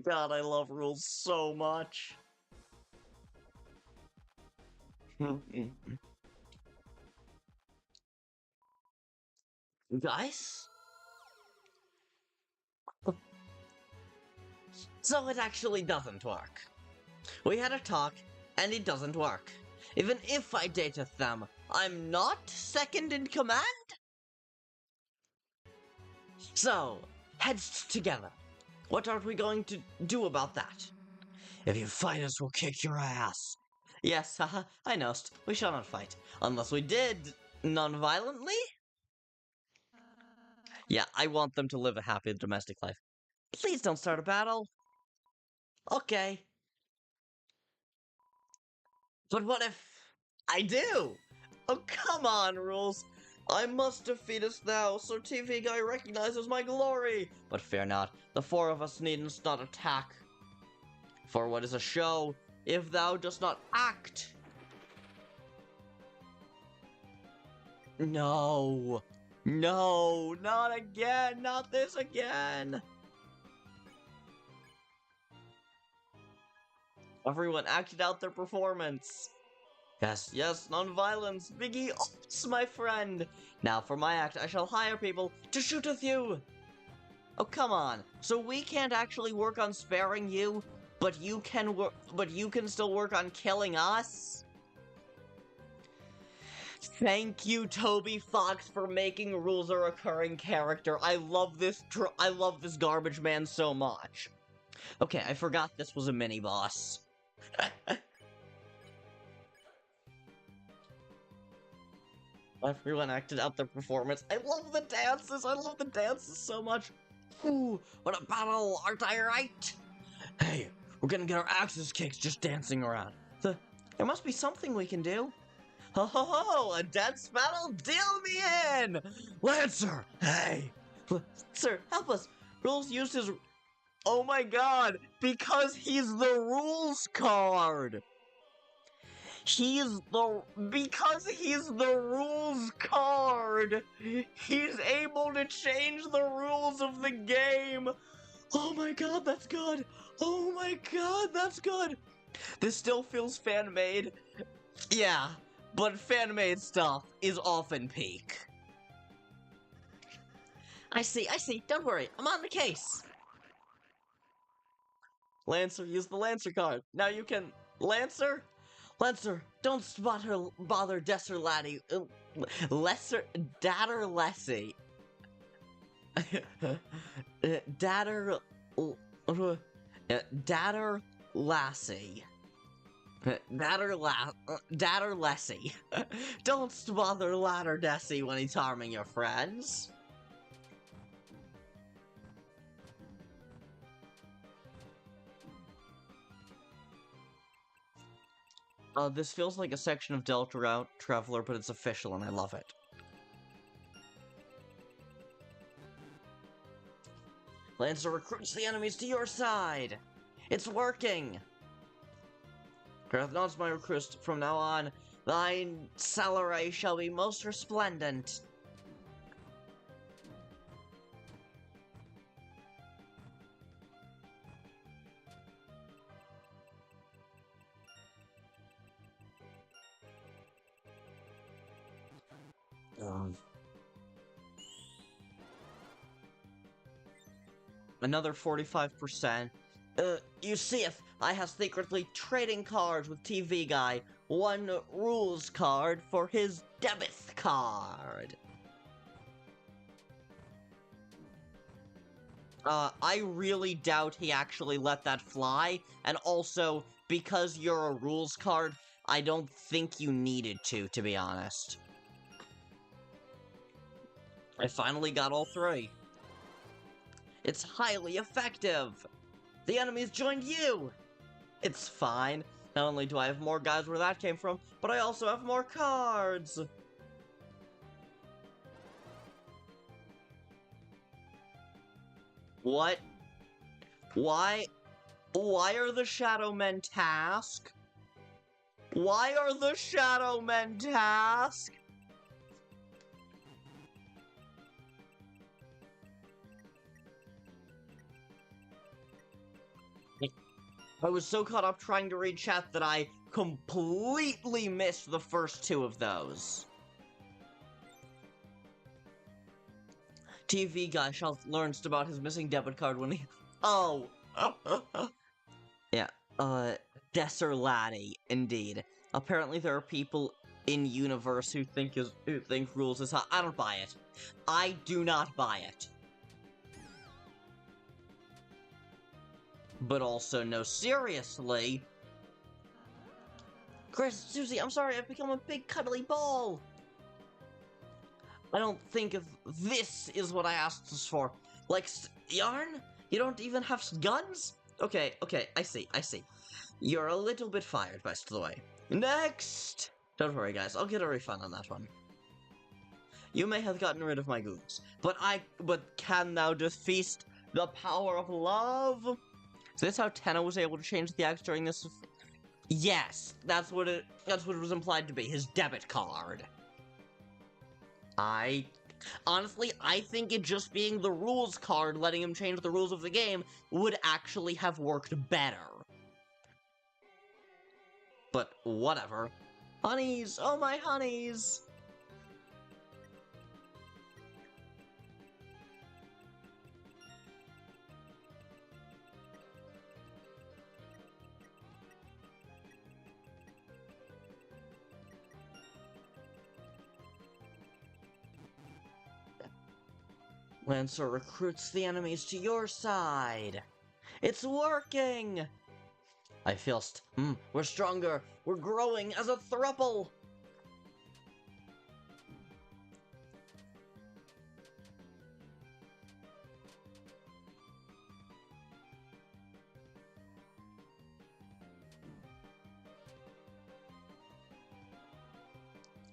God, I love rules so much. Guys? So it actually doesn't work. We had a talk, and it doesn't work. Even if I dateth them, I'm not second in command? So, heads together. What are we going to do about that? If you fight us, we'll kick your ass. Yes, haha, I knowst. We shall not fight. Unless we did non-violently? Yeah, I want them to live a happy domestic life. Please don't start a battle. Okay. But what if I do? Oh, come on, Rules. I must defeat us now, so TV Guy recognizes my glory. But fear not, the four of us needn't not attack. For what is a show, if thou dost not act? No. No, not again, not this again. Everyone acted out their performance. Yes, yes, non-violence, Biggie Ops, my friend. Now for my act, I shall hire people to shoot with you. Oh, come on. So we can't actually work on sparing you, but you can still work on killing us? Thank you, Toby Fox, for making Rules a recurring character. I love this garbage man so much. Okay, I forgot this was a mini-boss. Everyone acted out their performance. I love the dances! I love the dances so much! Ooh, what a battle! Aren't I right? Hey, we're gonna get our asses kicked just dancing around. There must be something we can do. Ho ho ho! A dance battle? Deal me in! Lancer! Hey! Sir, help us! Rules used his... Oh my god! Because he's the rules card! Because he's the rules card! He's able to change the rules of the game! Oh my god, that's good! Oh my god, that's good! This still feels fan-made. Yeah, but fan-made stuff is often peak. I see, don't worry, I'm on the case! Lancer, use the Lancer card. Now you can... Lancer? Lancer, don't bother Desser Laddie. Datter Lessie. Datter Lassie. Datter Lessie. Don't bother Ladder Desi when he's harming your friends. This feels like a section of Deltarune Traveler, but it's official and I love it. Lancer recruits the enemies to your side! It's working! Not my recruits from now on. Thine salary shall be most resplendent. Another 45%. You seeth, I have secretly trading cards with TV Guy. One rules card for his debit card. I really doubt he actually let that fly, and also, because you're a rules card, I don't think you needed to be honest. I finally got all three. It's highly effective! The enemies joined you! It's fine. Not only do I have more guys where that came from, but I also have more cards! What? Why are the Shadow Men task? Why are the Shadow Men task? I was so caught up trying to read chat that I completely missed the first two of those. TV Guy learns about his missing debit card when he... Oh! Yeah, Desser Laddie, indeed. Apparently there are people in universe who think rules is hot. I don't buy it. I do not buy it. But also, no, seriously. Kris, Susie, I'm sorry, I've become a big cuddly ball. I don't think if this is what I asked us for. Like, yarn? You don't even have guns? Okay, I see. You're a little bit fired, best of the way. Next! Don't worry, guys, I'll get a refund on that one. You may have gotten rid of my goons, but can thou defeat the power of love? Is this how Tenno was able to change the axe during this? Yes, that's what it was implied to be, his debit card. Honestly, I think it just being the rules card letting him change the rules of the game would actually have worked better. But whatever. Honeys! Oh my honeys! Lancer recruits the enemies to your side. It's working! I feel we're stronger. We're growing as a throuple.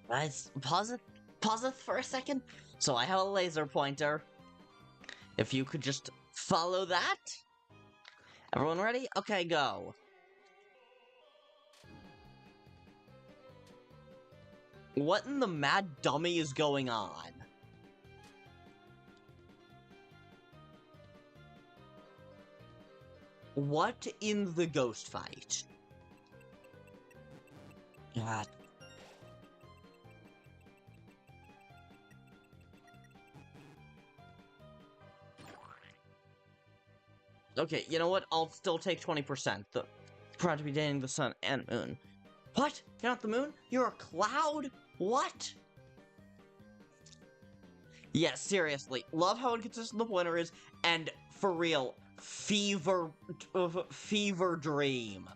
Guys, pause it for a second. So I have a laser pointer. If you could just follow that. Everyone ready? Okay, go. What in the mad dummy is going on? What in the ghost fight? God. Okay, you know what? I'll still take 20%. Proud to be dating the sun and moon. What? You're not the moon? You're a cloud? What? Yeah, seriously. Love how inconsistent the pointer is, and for real, fever dream.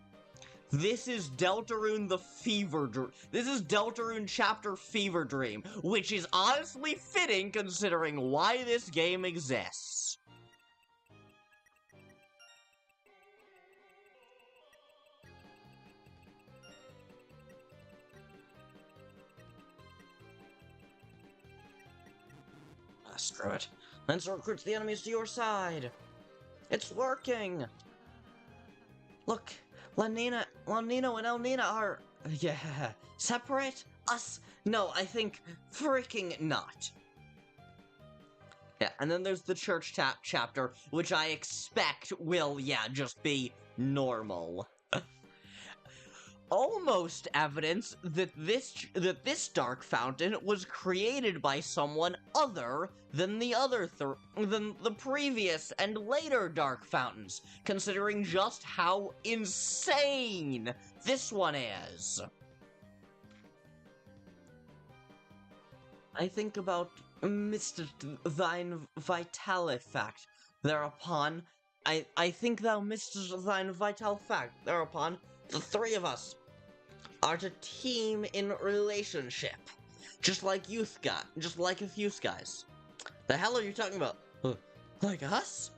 This is Deltarune the Fever Dream. This is Deltarune Chapter Fever Dream, which is honestly fitting considering why this game exists. Screw it. Lancer recruits the enemies to your side. It's working. Look, Lanino and Elnina are... Yeah. Separate? Us? No, I think freaking not. Yeah, and then there's the church chapter, which I expect will, yeah, just be normal. Almost evidence that this dark fountain was created by someone other than the previous and later dark fountains, considering just how insane this one is. I think about Mr. Thine Vital fact. Thereupon, I think thou Mr. Thine Vital fact. Thereupon, the three of us are a team in relationship. Just like youth guys. The hell are you talking about? Like us?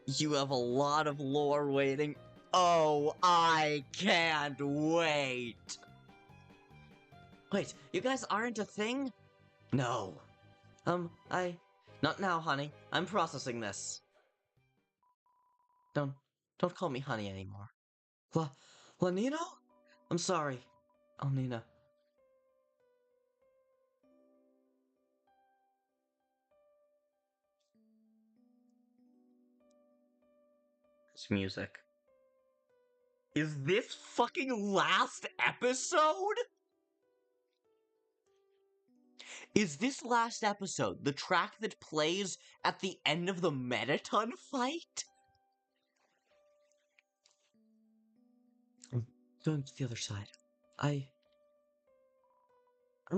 You have a lot of lore waiting. Oh, I can't wait. Wait, you guys aren't a thing? No. Not now, honey. I'm processing this. Don't call me honey anymore. Lanino? I'm sorry. Oh, Nina. It's music. Is this fucking last episode? Is this last episode the track that plays at the end of the Mettaton fight? I'm going to the other side. I'm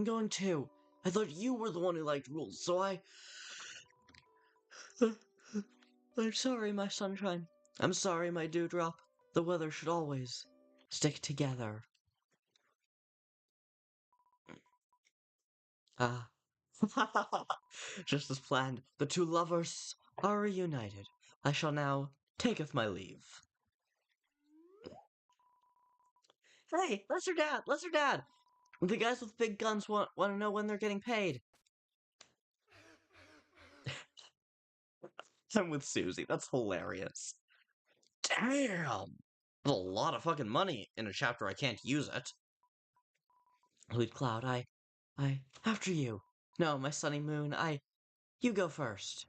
going too. I thought you were the one who liked rules, so I'm sorry, my sunshine. I'm sorry, my dewdrop. The weather should always stick together. Ah. Just as planned, the two lovers are reunited. I shall now taketh my leave. Hey, Lesser Dad, Lesser Dad! The guys with big guns want to know when they're getting paid. I'm with Susie. That's hilarious. Damn! There's a lot of fucking money in a chapter I can't use it. Lead Cloud, after you. No, my sunny moon, you go first.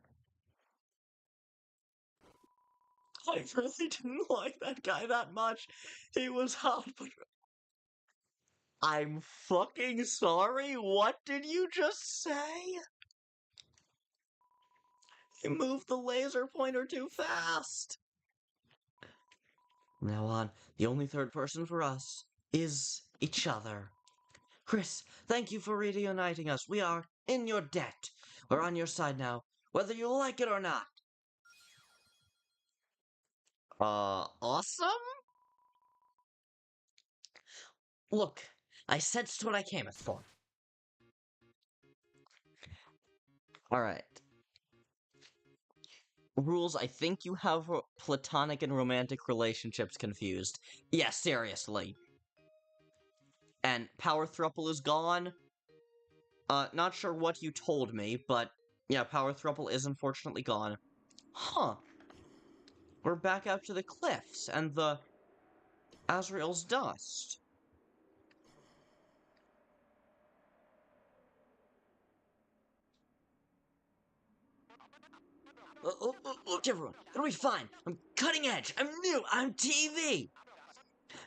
I really didn't like that guy that much. He was hot, but... I'm fucking sorry? What did you just say? You moved the laser pointer too fast. From now on, the only third person for us is each other. Kris, thank you for reuniting us. We are in your debt. We're on your side now, whether you like it or not. Awesome? Look, I sensed what I came for. Alright. Rules, I think you have platonic and romantic relationships confused. Yeah, seriously. And Power Thruple is gone. Not sure what you told me, but yeah, Power Thruple is unfortunately gone. Huh. We're back out to the cliffs and the Azrael's dust. Look, everyone, it'll be fine. I'm cutting edge. I'm new. I'm TV.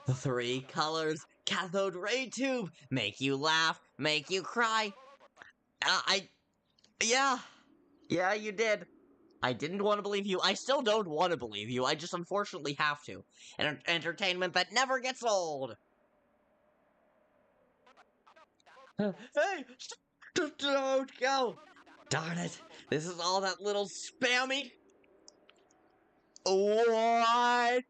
The three colors, cathode ray tube, make you laugh, make you cry. Yeah, you did. I didn't want to believe you. I still don't want to believe you. I just unfortunately have to. Entertainment that never gets old. Hey, don't go. Darn it. This is all that little spammy. What?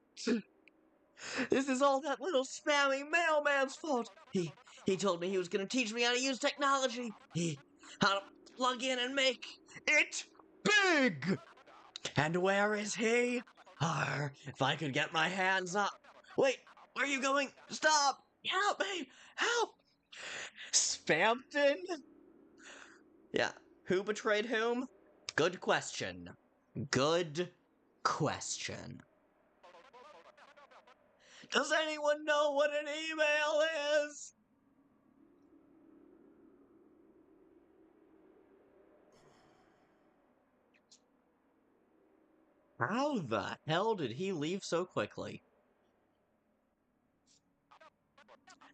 This is all that little spammy mailman's fault. He told me he was gonna teach me how to use technology. How to plug in and make it big. And where is he? If I could get my hands up. Wait, where are you going? Stop! Help me! Help! Spampton? Yeah. Who betrayed whom? Good question. Good question. Does anyone know what an email is? How the hell did he leave so quickly?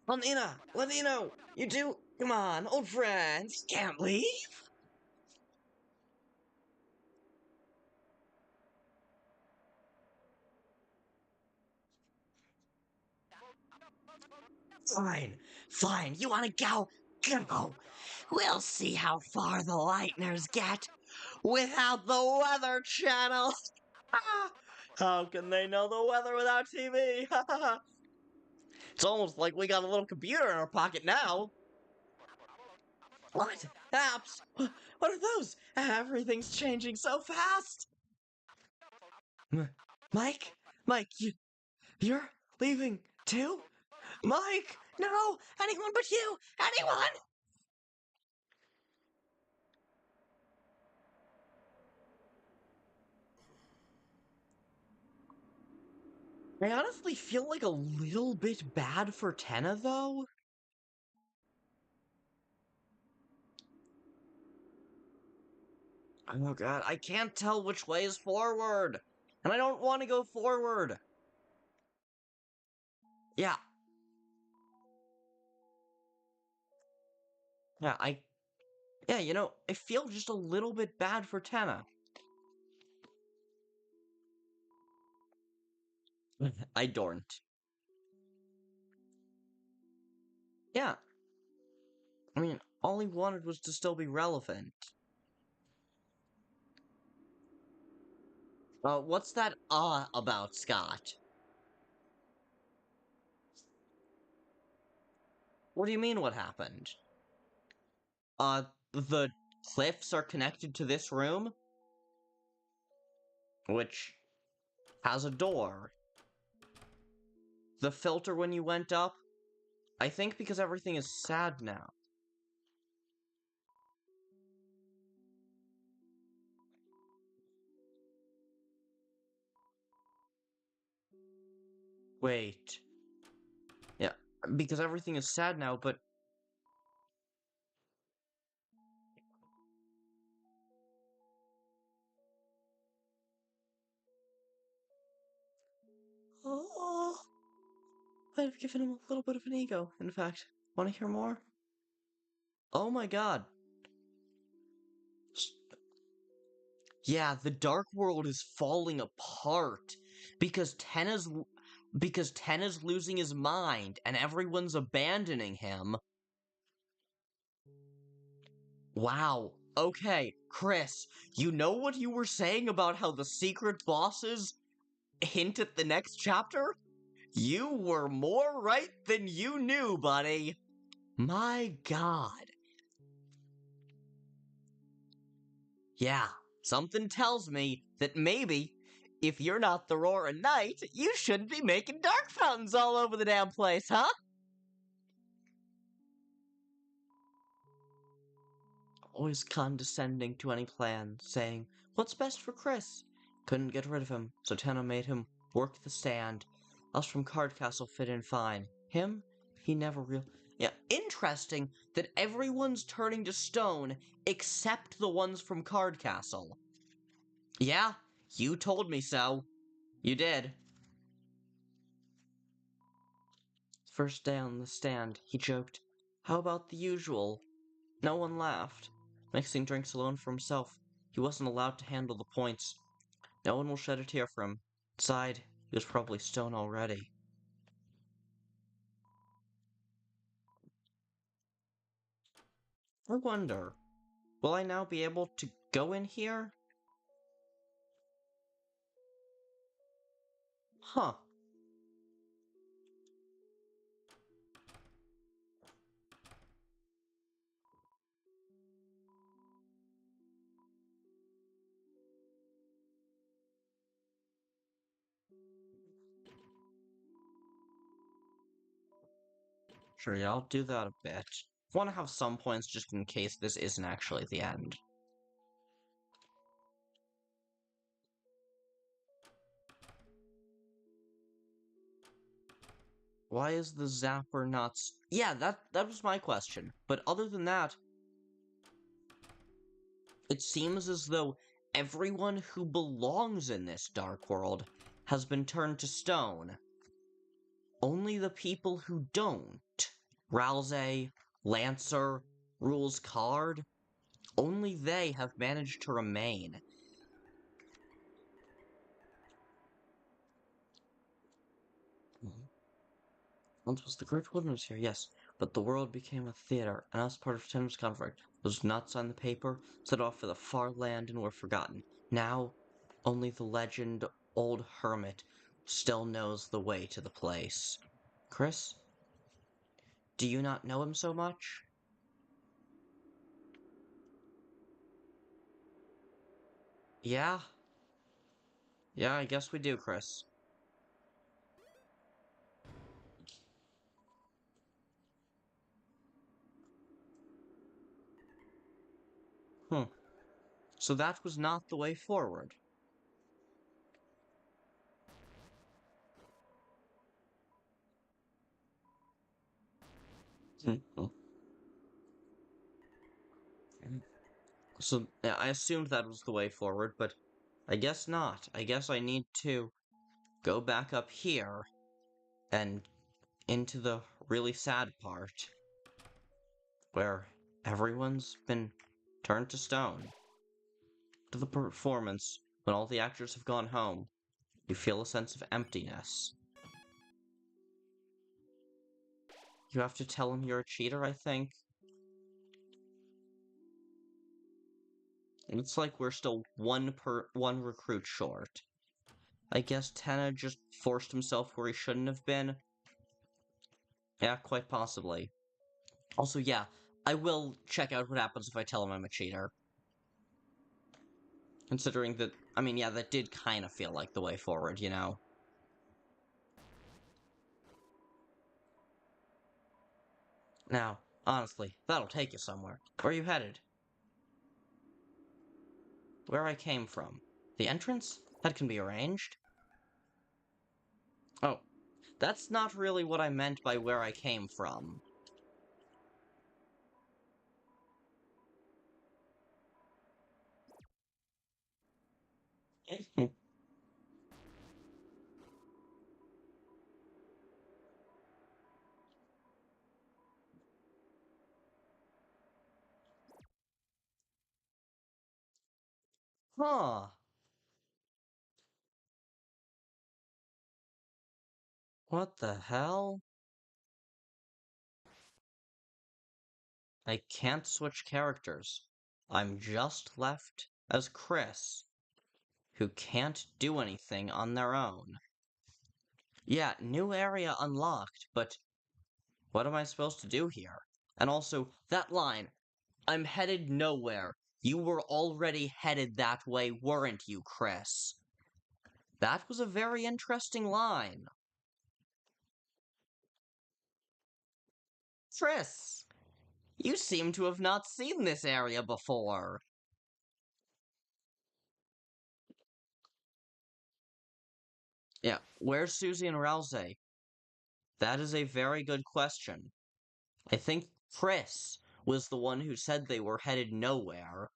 Lenino, you two, come on, old friends, can't leave? Fine, you wanna go? Go! We'll see how far the Lightners get without the Weather Channel! How can they know the weather without TV? It's almost like we got a little computer in our pocket now. What? Apps? What are those? Everything's changing so fast! Mike? Mike, you're leaving too? Mike! No! Anyone but you! Anyone! I honestly feel like a little bit bad for Tenna, though. Oh god, I can't tell which way is forward! And I don't want to go forward! Yeah. Yeah, I feel just a little bit bad for Tenna. I don't. Yeah. I mean, all he wanted was to still be relevant. What's that about, Scott? What do you mean what happened? The cliffs are connected to this room, which has a door. The filter when you went up, I think because everything is sad now. Wait. Yeah, because everything is sad now, but... Oh, I've given him a little bit of an ego, in fact. Want to hear more? Oh my god. Yeah, the Dark World is falling apart because Tenna's losing his mind and everyone's abandoning him. Wow. Okay, Kris, you know what you were saying about how the secret bosses hint at the next chapter? You were more right than you knew, buddy. My god. Yeah, something tells me that maybe, if you're not the Roaring Knight, you shouldn't be making dark fountains all over the damn place, huh? Always condescending to any plan, saying, "What's best for Kris?" Couldn't get rid of him, so Tenna made him work the stand. Us from Cardcastle fit in fine. Him? He never real... Yeah, interesting that everyone's turning to stone except the ones from Cardcastle. Yeah, you told me so. You did. First day on the stand, he joked, "How about the usual?" No one laughed. Mixing drinks alone for himself, he wasn't allowed to handle the points. No one will shed a tear for him. Inside, he was probably stone already. I wonder, will I now be able to go in here? Huh. Sure, yeah, I'll do that a bit. Want to have some points just in case this isn't actually the end. Why is the zapper not... Yeah, that was my question. But other than that, it seems as though everyone who belongs in this dark world has been turned to stone. Only the people who don't, Ralsei, Lancer, Rule's Card, only they have managed to remain. Once was the great wilderness here, yes, but the world became a theater, and as part of Tim's conflict, those nuts on the paper set off for the far land and were forgotten. Now, only the legend old hermit still knows the way to the place. Kris, do you not know him so much? Yeah? Yeah, I guess we do, Kris. Hmm. So that was not the way forward. Hmm. So, yeah, I assumed that was the way forward, but I guess not. I guess I need to go back up here and into the really sad part where everyone's been turned to stone. To the performance, when all the actors have gone home, you feel a sense of emptiness. You have to tell him you're a cheater, I think. It's like we're still one recruit short. I guess Tenna just forced himself where he shouldn't have been. Yeah, quite possibly. Also, yeah, I will check out what happens if I tell him I'm a cheater. Considering that, I mean, yeah, that did kind of feel like the way forward, you know? Now, honestly, that'll take you somewhere. Where are you headed? Where I came from. The entrance? That can be arranged. Oh, that's not really what I meant by where I came from. Huh. What the hell? I can't switch characters. I'm just left as Kris, who can't do anything on their own. Yeah, new area unlocked, but what am I supposed to do here? And also, that line, I'm headed nowhere. You were already headed that way, weren't you, Kris? That was a very interesting line. Kris, you seem to have not seen this area before. Yeah, where's Susie and Ralsei? That is a very good question. I think Kris was the one who said they were headed nowhere.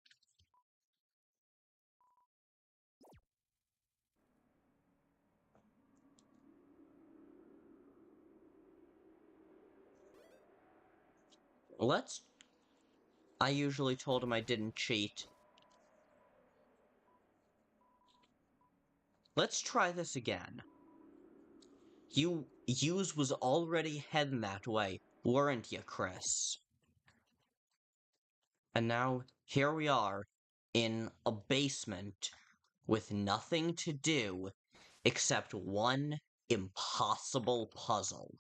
Let's... I usually told him I didn't cheat. Let's try this again. Yous was already heading that way, weren't you, Kris? And now, here we are, in a basement, with nothing to do, except one impossible puzzle.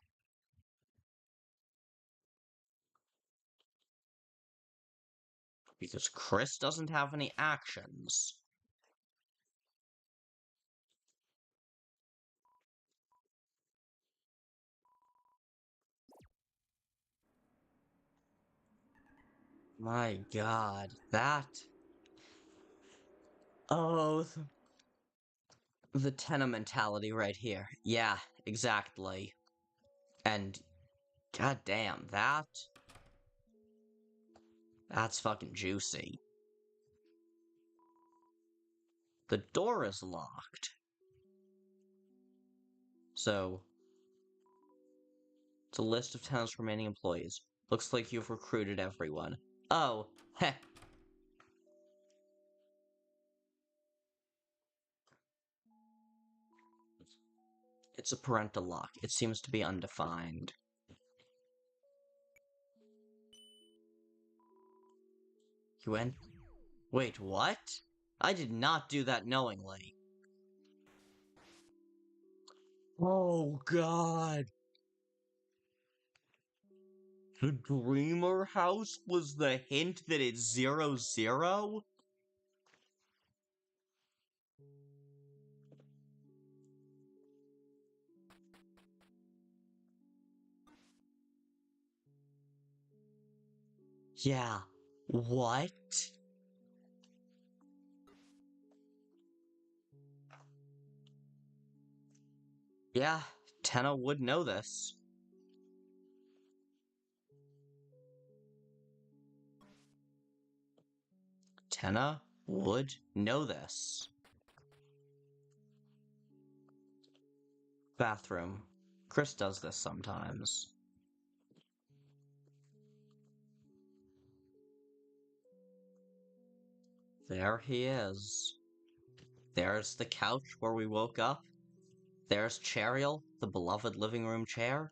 Because Kris doesn't have any actions. My god, that... Oh, the Tenna mentality right here. Yeah, exactly. And, goddamn, that's fucking juicy. The door is locked. So, it's a list of Tenna's remaining employees. Looks like you've recruited everyone. Oh, heh. It's a parental lock. It seems to be undefined. You went... Wait, what? I did not do that knowingly. Oh, God. The Dreamer House was the hint that it's 00? Yeah. What? Yeah, Tenna would know this. Tenna would know this. Bathroom. Kris does this sometimes. There he is. There's the couch where we woke up. There's Chariel, the beloved living room chair.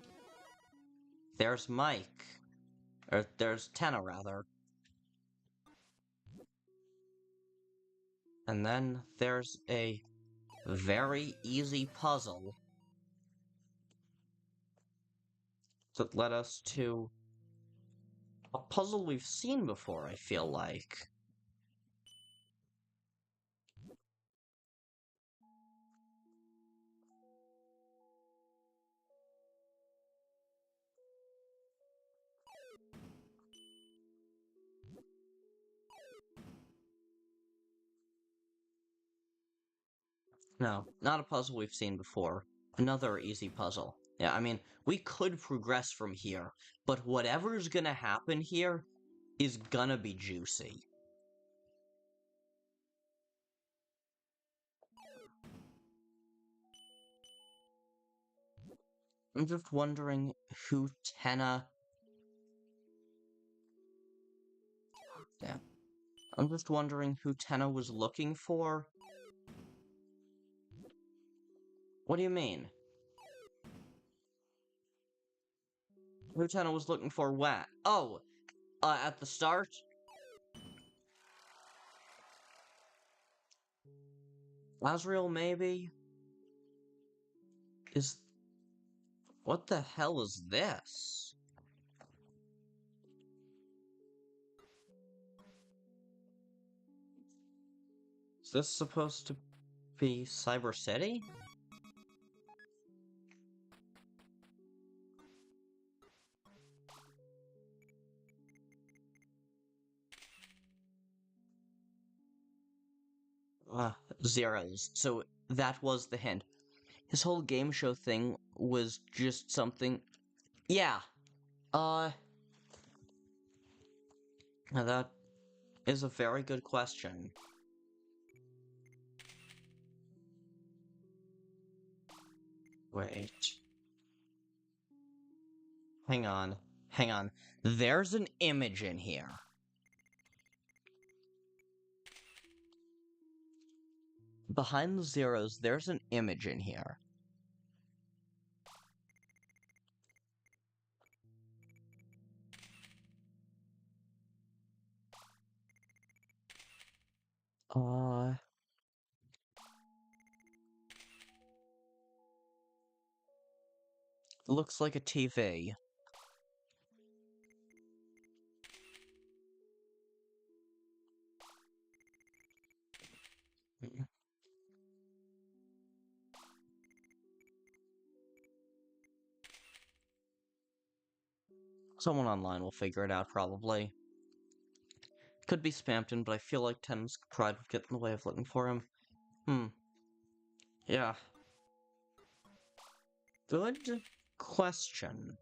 There's Mike. Or there's Tenna, rather. And then there's a very easy puzzle that led us to A puzzle we've seen before, I feel like. No, not a puzzle we've seen before. Another easy puzzle. Yeah, I mean, we could progress from here, but whatever's gonna happen here is gonna be juicy. I'm just wondering who Tenna... Yeah. I'm just wondering who Tenna was looking for. What do you mean? Who Tenna was looking for when? Oh, at the start? Azrael, maybe? Is... What the hell is this? Is this supposed to be Cyber City? Zeros. So that was the hint. His whole game show thing was just something... Yeah. Now that is a very good question. Wait. Hang on. Hang on. There's an image in here. Behind the zeros, there's an image in here. Looks like a TV. Someone online will figure it out, probably. Could be Spampton, but I feel like Ten's pride would get in the way of looking for him. Yeah. Good question.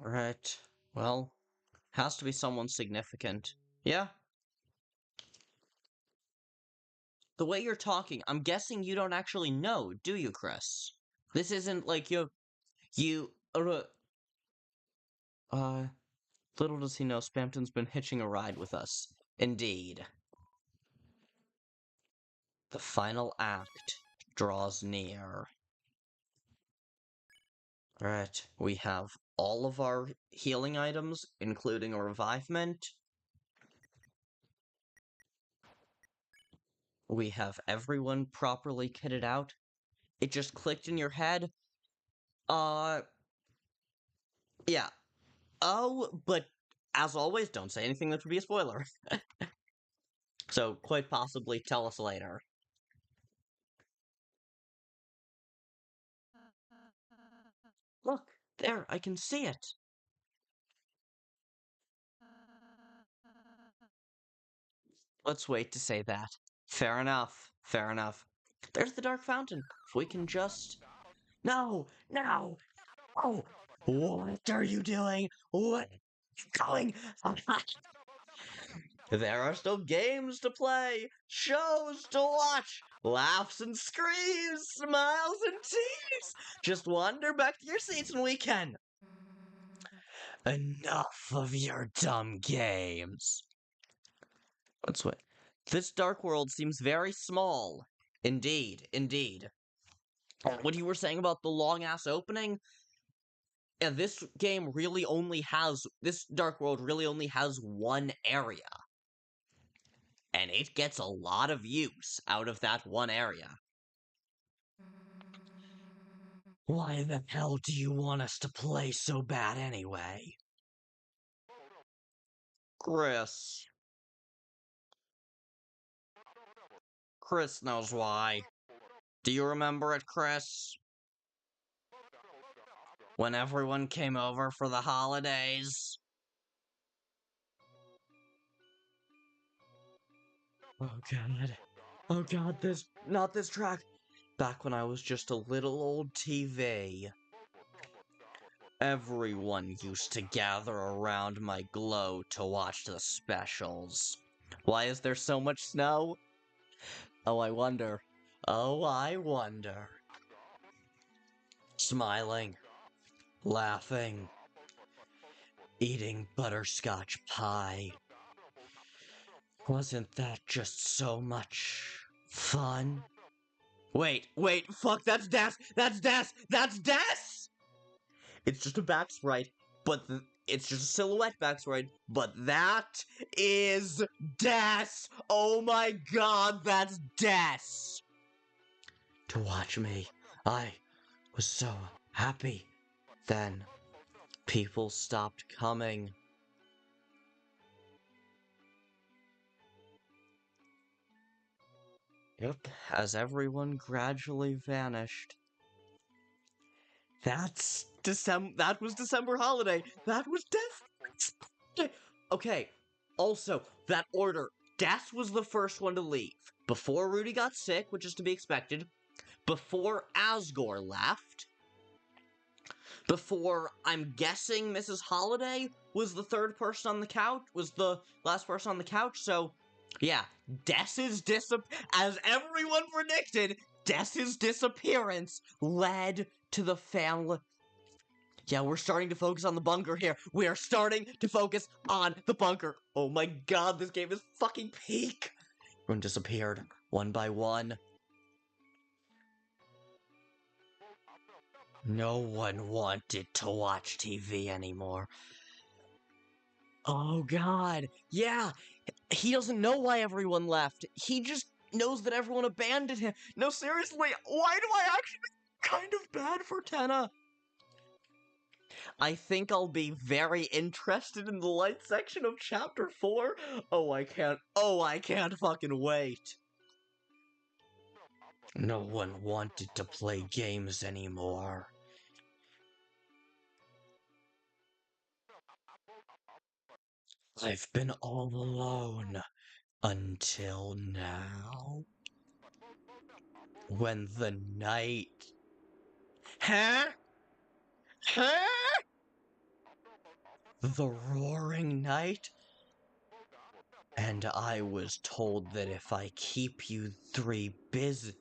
Alright. Well, has to be someone significant. Yeah? The way you're talking, I'm guessing you don't actually know, do you, Kris? This isn't like little does he know Spampton's been hitching a ride with us. Indeed. The final act draws near. Alright, we have all of our healing items, including a revivement. We have everyone properly kitted out. It just clicked in your head. Yeah. Oh, but as always, don't say anything that would be a spoiler. So, quite possibly tell us later. Look, there, I can see it. Let's wait to say that. Fair enough, fair enough. There's the Dark Fountain. If we can just... No! No! Oh! What are you doing? What? Going? There are still games to play, shows to watch, laughs and screams, smiles and tears. Just wander back to your seats and we can. Enough of your dumb games. Let's wait. This dark world seems very small. Indeed, indeed. What you were saying about the long-ass opening? And this Dark World really only has one area. And it gets a lot of use out of that one area. Why the hell do you want us to play so bad anyway? Kris. Kris knows why. Do you remember it, Kris? When everyone came over for the holidays? Oh god. Oh god, not this track. Back when I was just a little old TV. Everyone used to gather around my glow to watch the specials. Why is there so much snow? Oh, I wonder. Oh, I wonder. Smiling. Laughing. Eating butterscotch pie. Wasn't that just so much fun? Wait, fuck, that's Des! That's Des! That's Des! It's just a back sprite, but it's just a silhouette back sprite, but that is Des! Oh my god, that's Des! To watch me, I was so happy. Then, people stopped coming. Yep, as everyone gradually vanished. That was December holiday. That was Death. Okay. Also, that order. Death was the first one to leave. Before Rudy got sick, which is to be expected. Before Asgore left. Before, I'm guessing, Mrs. Holiday was the third person on the couch. Was the last person on the couch. So, yeah. As everyone predicted, Dess's disappearance led to the family. Yeah, we're starting to focus on the bunker here. We are starting to focus on the bunker. Oh my god, this game is fucking peak. Everyone disappeared, one by one. No one wanted to watch TV anymore. Oh god, yeah. He doesn't know why everyone left. He just knows that everyone abandoned him. No, seriously, why do I actually kind of bad for Tenna? I think I'll be very interested in the light section of chapter 4. Oh, I can't fucking wait. No one wanted to play games anymore. I've been all alone until now. When the night... Huh? Huh? The roaring night? And I was told that if I keep you three busy...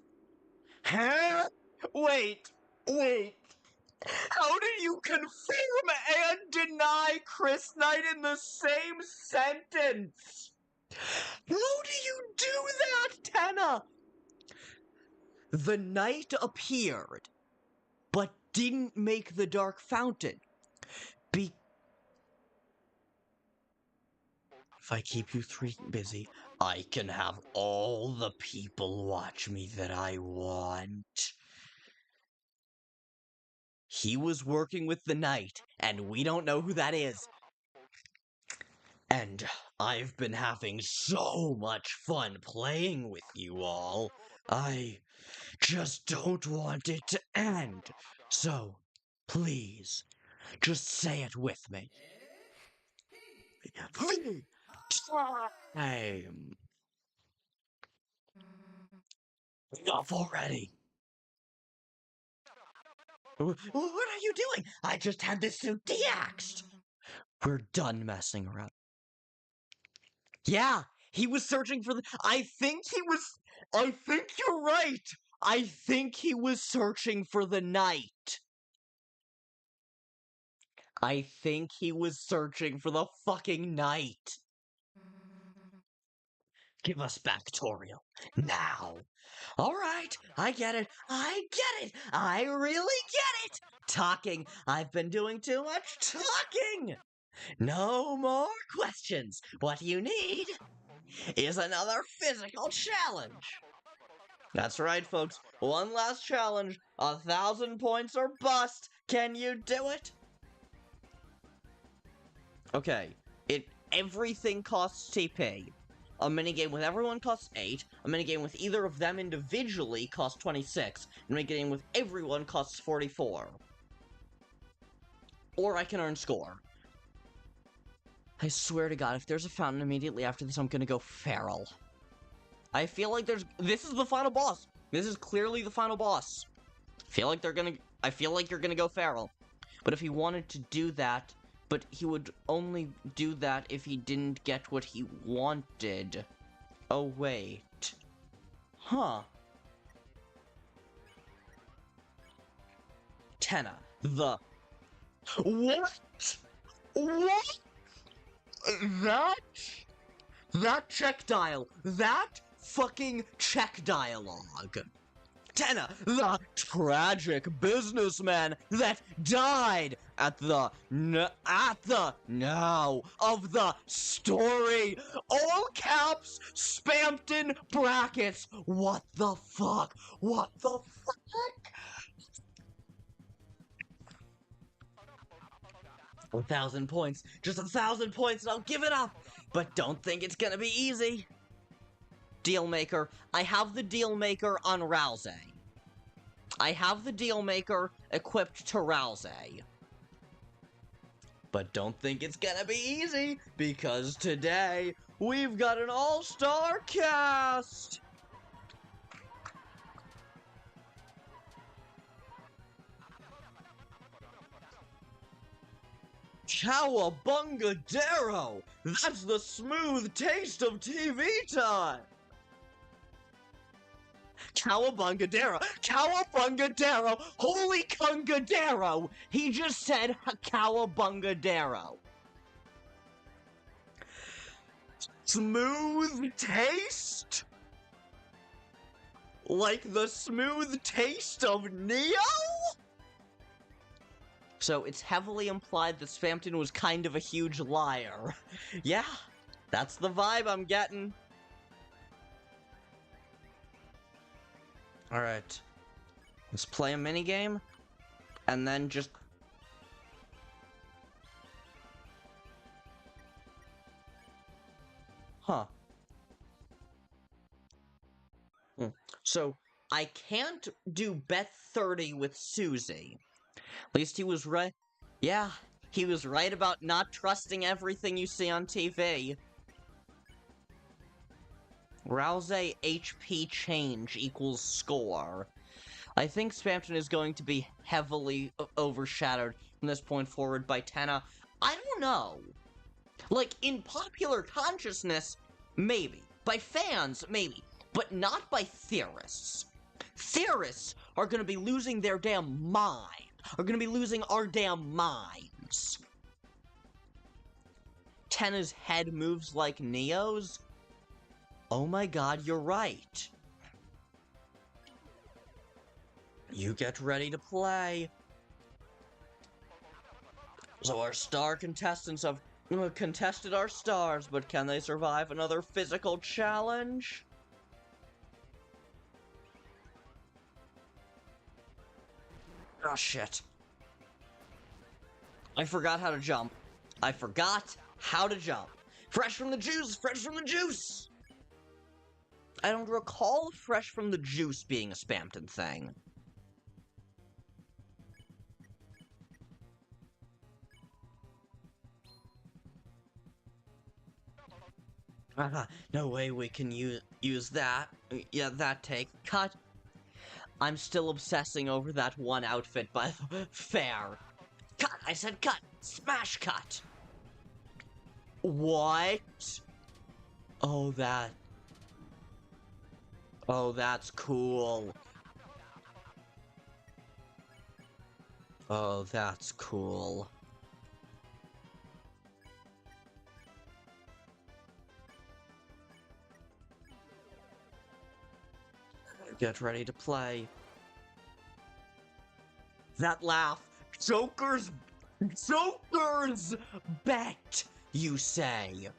Huh? Wait. How do you confirm and deny Kris Knight in the same sentence? How do you do that, Tenna? The knight appeared, but didn't make the Dark Fountain. If I keep you three busy, I can have all the people watch me that I want. He was working with the knight, and we don't know who that is. And I've been having so much fun playing with you all. I just don't want it to end. So, please, just say it with me. Please, time. Enough already. What are you doing? I just had this suit de-axed. We're done messing around. Yeah, he was searching for the... I think you're right. I think he was searching for the knight. I think he was searching for the fucking knight. Give us factorial. Now. Alright, I get it. I get it. I really get it. Talking. I've been doing too much talking. No more questions. What you need is another physical challenge. That's right, folks. One last challenge. 1,000 points or bust. Can you do it? Okay. Everything costs TP. A minigame with everyone costs 8. A minigame with either of them individually costs 26. And a minigame with everyone costs 44. Or I can earn score. I swear to God, if there's a fountain immediately after this, I'm gonna go feral. I feel like this is the final boss. This is clearly the final boss. I feel like you're gonna go feral. But if he wanted to do that, but he would only do that if he didn't get what he wanted. Oh, wait. Huh. Tenna. What? What? That check dial. That fucking check dialogue. Tenna, the tragic businessman that died at the now of the story. All caps, spammed in brackets. What the fuck? What the fuck? 1,000 points. Just 1,000 points and I'll give it up. But don't think it's gonna be easy. Deal maker. I have the deal maker on Ralsei. I have the deal maker equipped to Ralsei. But don't think it's gonna be easy, because today we've got an all-star cast! Cowabungadero! That's the smooth taste of TV time! Cowabungadero! Cowabungadero! Holy Kungadero! He just said Cowabungadero. Smooth taste? Like the smooth taste of Neo? So it's heavily implied that Spamton was kind of a huge liar. Yeah, that's the vibe I'm getting. Alright. Let's play a minigame. And then just... Huh. So, I can't do bet 30 with Susie. At least he was right. Yeah, he was right about not trusting everything you see on TV. Ralsei HP change equals score. I think Spamton is going to be heavily overshadowed from this point forward by Tenna. I don't know. Like, in popular consciousness, maybe. By fans, maybe. But not by theorists. Theorists are going to be losing their damn mind. Are going to be losing our damn minds. Tenna's head moves like Neo's? Oh my God, you're right. You get ready to play. So our star contestants have contested our stars, but can they survive another physical challenge? Oh shit. I forgot how to jump. I forgot how to jump. Fresh from the juice! Fresh from the juice! I don't recall Fresh from the Juice being a Spamton thing. No way we can use that. Yeah, that take. Cut. I'm still obsessing over that one outfit, by the way. Fair. Cut! I said cut! Smash cut! What? Oh, that... Oh, that's cool. Oh, that's cool. Get ready to play. That laugh. Joker's bet, you say.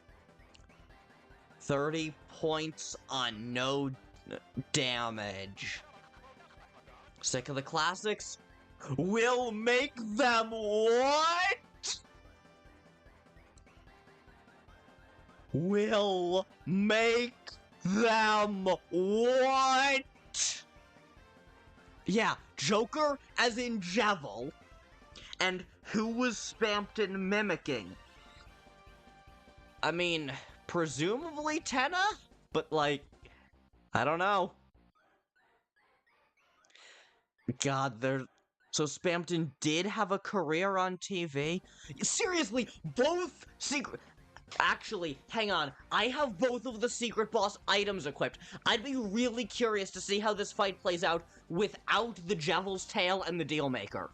30 points on no damage. Sick of the classics? We'll make them what? We'll make them what? Yeah, Joker as in Jevil. And who was Spampton mimicking? I mean, presumably Tenna? But like, I don't know. God, so Spampton did have a career on TV? Seriously, both secret... Actually, hang on. I have both of the secret boss items equipped. I'd be really curious to see how this fight plays out without the Jevil's Tail and the Dealmaker.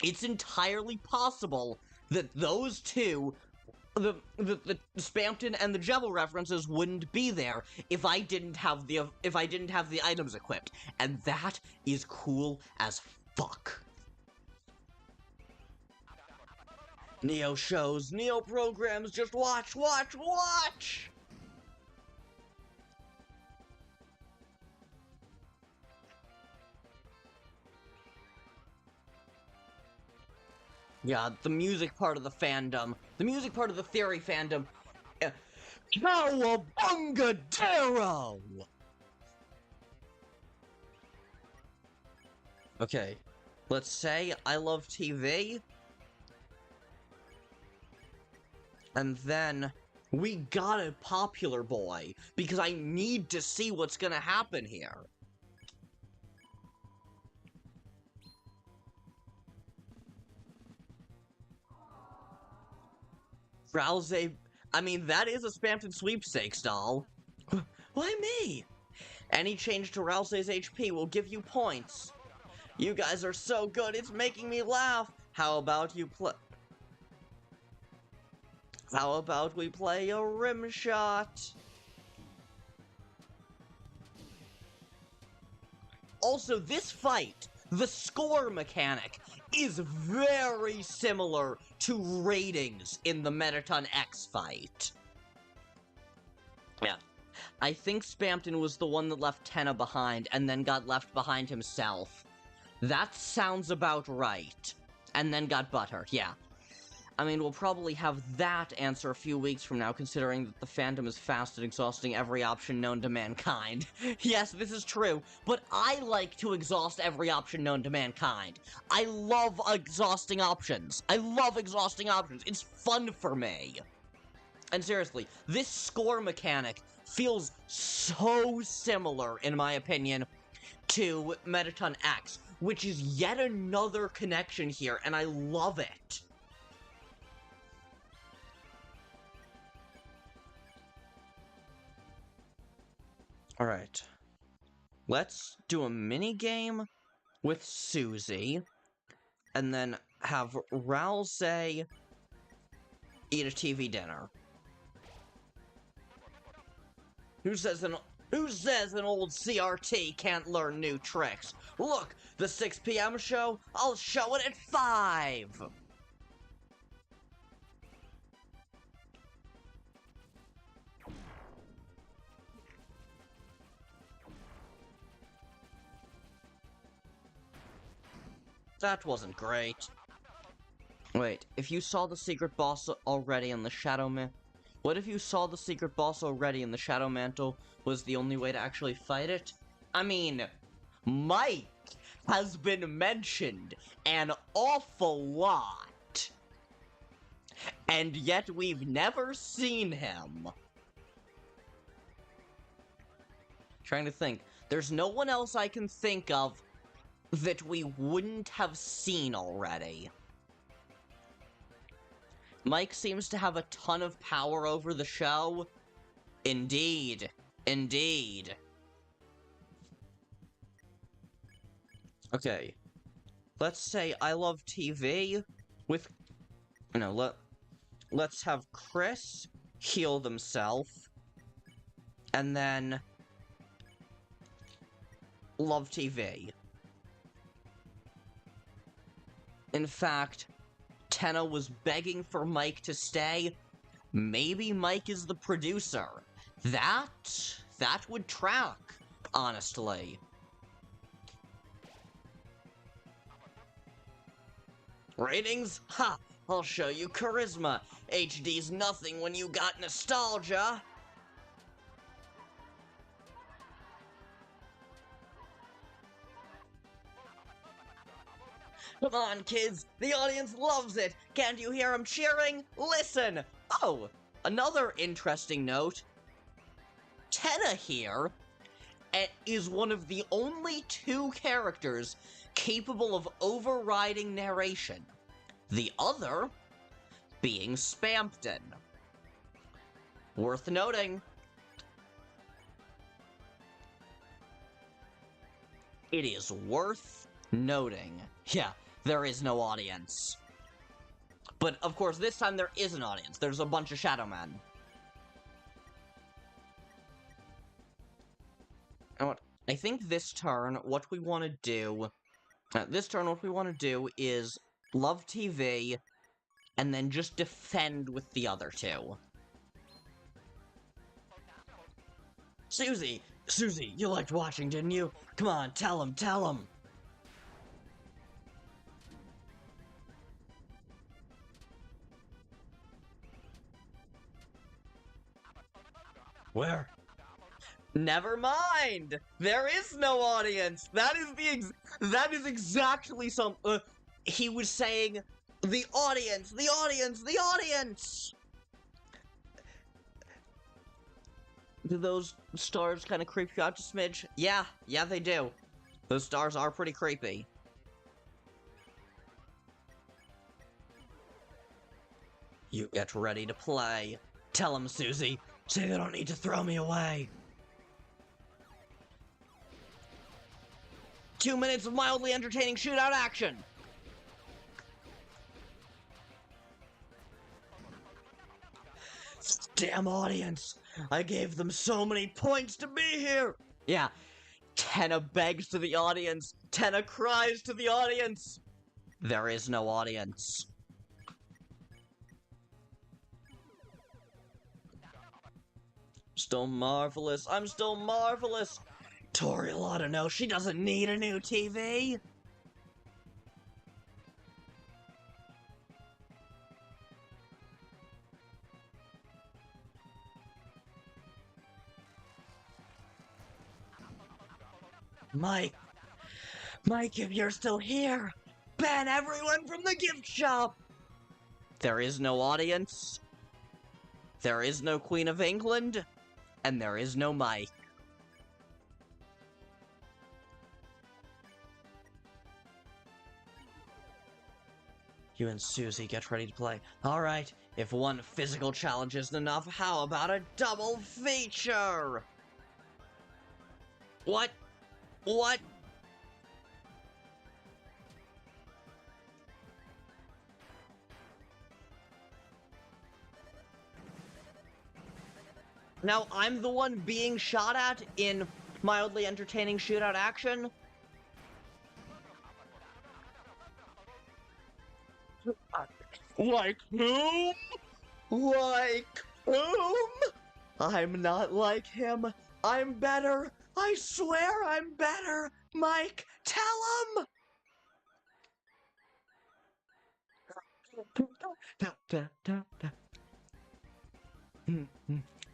It's entirely possible that those two, the Spampton and the Jevil references wouldn't be there if I didn't have the items equipped, and that is cool as fuck. Neo shows, Neo programs, just watch, watch, watch! Yeah, the music part of the fandom, the music part of the theory fandom, Cowabunga Darrow! Okay, let's say I love TV, and then we got a popular boy, because I need to see what's gonna happen here. Ralsei, I mean, that is a Spampton sweepstakes doll. Why me? Any change to Ralsei's HP will give you points. You guys are so good, it's making me laugh. How about we play a rim shot? Also, this fight, the score mechanic, is very similar to ratings in the Metaton X fight. Yeah. I think Spampton was the one that left Tenna behind and then got left behind himself. That sounds about right. And then got butthurt, yeah. I mean, we'll probably have that answer a few weeks from now, considering that the fandom is fast at exhausting every option known to mankind. Yes, this is true, but I like to exhaust every option known to mankind. I love exhausting options. I love exhausting options. It's fun for me. And seriously, this score mechanic feels so similar, in my opinion, to Metaton X, which is yet another connection here, and I love it. Alright, let's do a mini game with Susie, and then have Ralsei eat a TV dinner. Who says an old CRT can't learn new tricks? Look, the 6 p.m. show, I'll show it at 5! That wasn't great. Wait, if you saw the secret boss already in the Shadow Man... What if you saw the secret boss already in the Shadow Mantle was the only way to actually fight it? I mean, Mike has been mentioned an awful lot. And yet we've never seen him. Trying to think. There's no one else I can think of that we wouldn't have seen already. Mike seems to have a ton of power over the show. Indeed. Indeed. Okay. Let's say I love TV with... No, let's have Kris heal themselves. And then... Love TV. In fact, Tenna was begging for Mike to stay. Maybe Mike is the producer. That would track, honestly. Ratings? Ha! I'll show you charisma. HD's nothing when you got nostalgia. Come on, kids! The audience loves it! Can't you hear them cheering? Listen! Oh, another interesting note. Tenna here is one of the only two characters capable of overriding narration. The other being Spampton. Worth noting. It is worth noting. Yeah, there is no audience. But, of course, this time there is an audience. There's a bunch of Shadow Men. And what I think this turn, what we want to do... what we want to do is Love TV, and then just defend with the other two. Susie! Susie, you liked watching, didn't you? Come on, tell him, tell him! Where? Never mind! There is no audience! That is exactly some... he was saying, the audience, the audience, the audience! Do those stars kind of creep you out a smidge? Yeah, they do. Those stars are pretty creepy. You get ready to play. Tell them, Susie. Say they don't need to throw me away. 2 minutes of mildly entertaining shootout action. Damn audience. I gave them so many points to be here. Yeah. Tenna begs to the audience. Tenna cries to the audience. There is no audience. Still marvelous. I'm still marvelous. Tori ought to know she doesn't need a new TV. Mike, if you're still here, ban everyone from the gift shop. There is no audience. There is no Queen of England. And there is no Mike. You and Susie get ready to play. Alright, if one physical challenge isn't enough, how about a double feature? What? What? Now, I'm the one being shot at in mildly entertaining shootout action? Like whom? Like whom? I'm not like him. I'm better. I swear I'm better. Mike, tell him!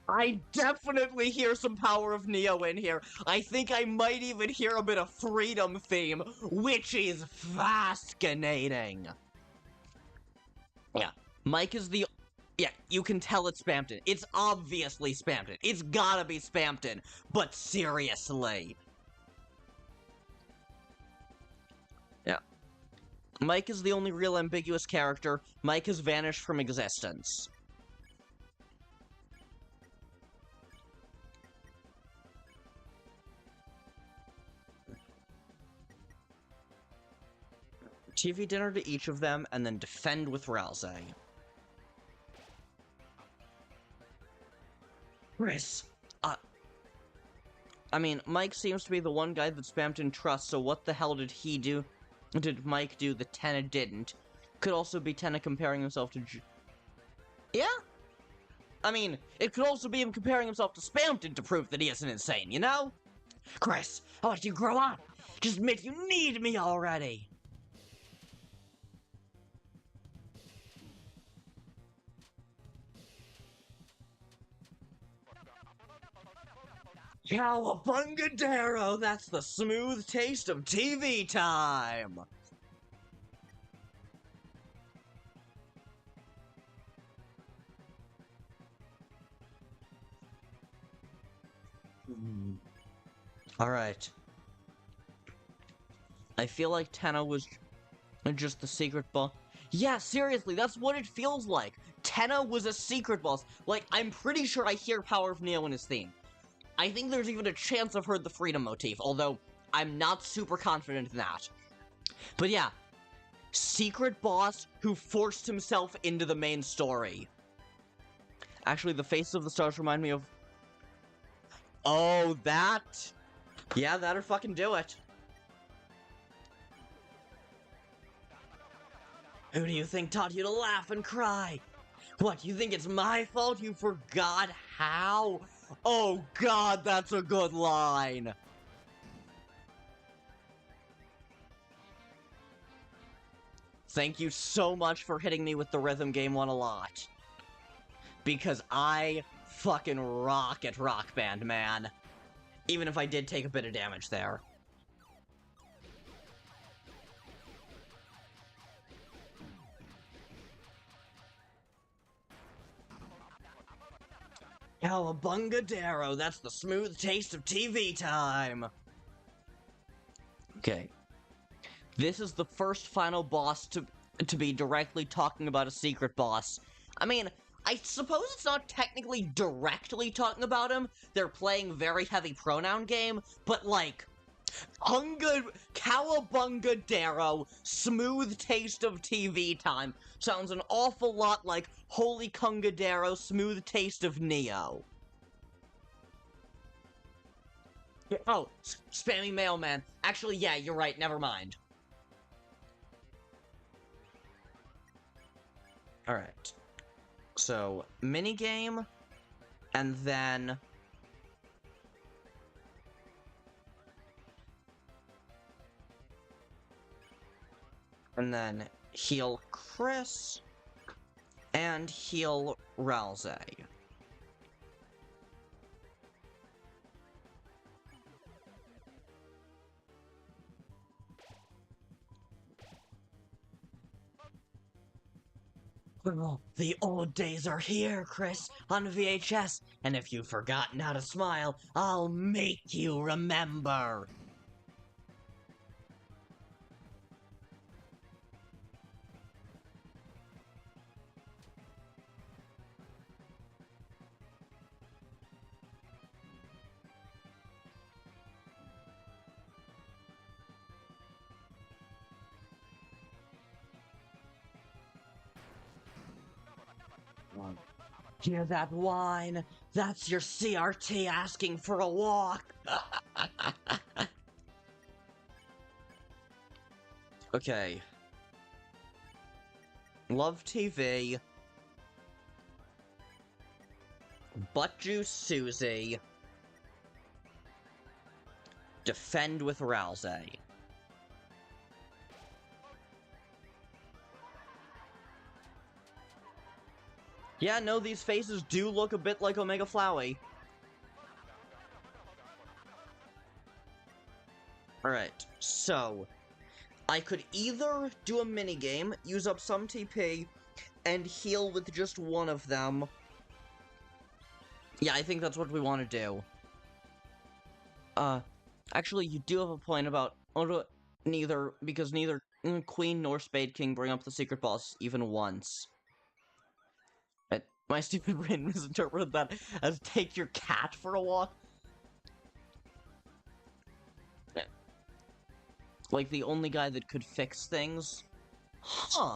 I definitely hear some Power of Neo in here. I think I might even hear a bit of Freedom theme, which is fascinating. Yeah, Mike is the... Yeah, you can tell it's Spampton. It's obviously Spampton. It's gotta be Spampton. But seriously. Yeah. Mike is the only real ambiguous character. Mike has vanished from existence. TV dinner to each of them, and then defend with Ralsei. Kris, I mean, Mike seems to be the one guy that spammed in trust, so what the hell did he do? Did Mike do that Tenna didn't? Could also be Tenna comparing himself to yeah? I mean, it could also be him comparing himself to Spamton to prove that he isn't insane, you know? Kris, how about you grow up? Just admit you need me already! Cowabungadero, that's the smooth taste of TV time! Alright. I feel like Tenna was just the secret boss. Yeah, seriously, that's what it feels like. Tenna was a secret boss. Like, I'm pretty sure I hear Power of Neo in his theme. I think there's even a chance I've heard the Freedom motif, although I'm not super confident in that. But yeah, secret boss who forced himself into the main story. Actually, the Face of the Stars remind me of... Oh, that? Yeah, that'll fucking do it. Who do you think taught you to laugh and cry? What, you think it's my fault you forgot how? Oh god, that's a good line! Thank you so much for hitting me with the rhythm game one a lot. Because I fucking rock at Rock Band, man. Even if I did take a bit of damage there. Cowabungadero, that's the smooth taste of TV time! Okay. This is the first final boss to be directly talking about a secret boss. I mean, I suppose it's not technically directly talking about him. They're playing very heavy pronoun game, but like, Cowabungadero, smooth taste of TV time, sounds an awful lot like Holy Kungadero, smooth taste of Neo. Oh, spammy mailman. Actually, yeah, you're right, never mind. Alright. So, minigame, and then... And then heal Kris, and heal Ralsei. Well, the old days are here, Kris, on VHS, and if you've forgotten how to smile, I'll make you remember. Hear that whine? That's your CRT asking for a walk. Okay. Love TV. Butt Juice Susie. Defend with Ralsei. Yeah, no, these faces do look a bit like Omega Flowey. Alright, so... I could either do a minigame, use up some TP, and heal with just one of them. Yeah, I think that's what we want to do. Actually, you do have a point about... because neither Queen nor Spade King bring up the secret boss even once. My stupid brain misinterpreted that as take your cat for a walk. Like the only guy that could fix things. Huh.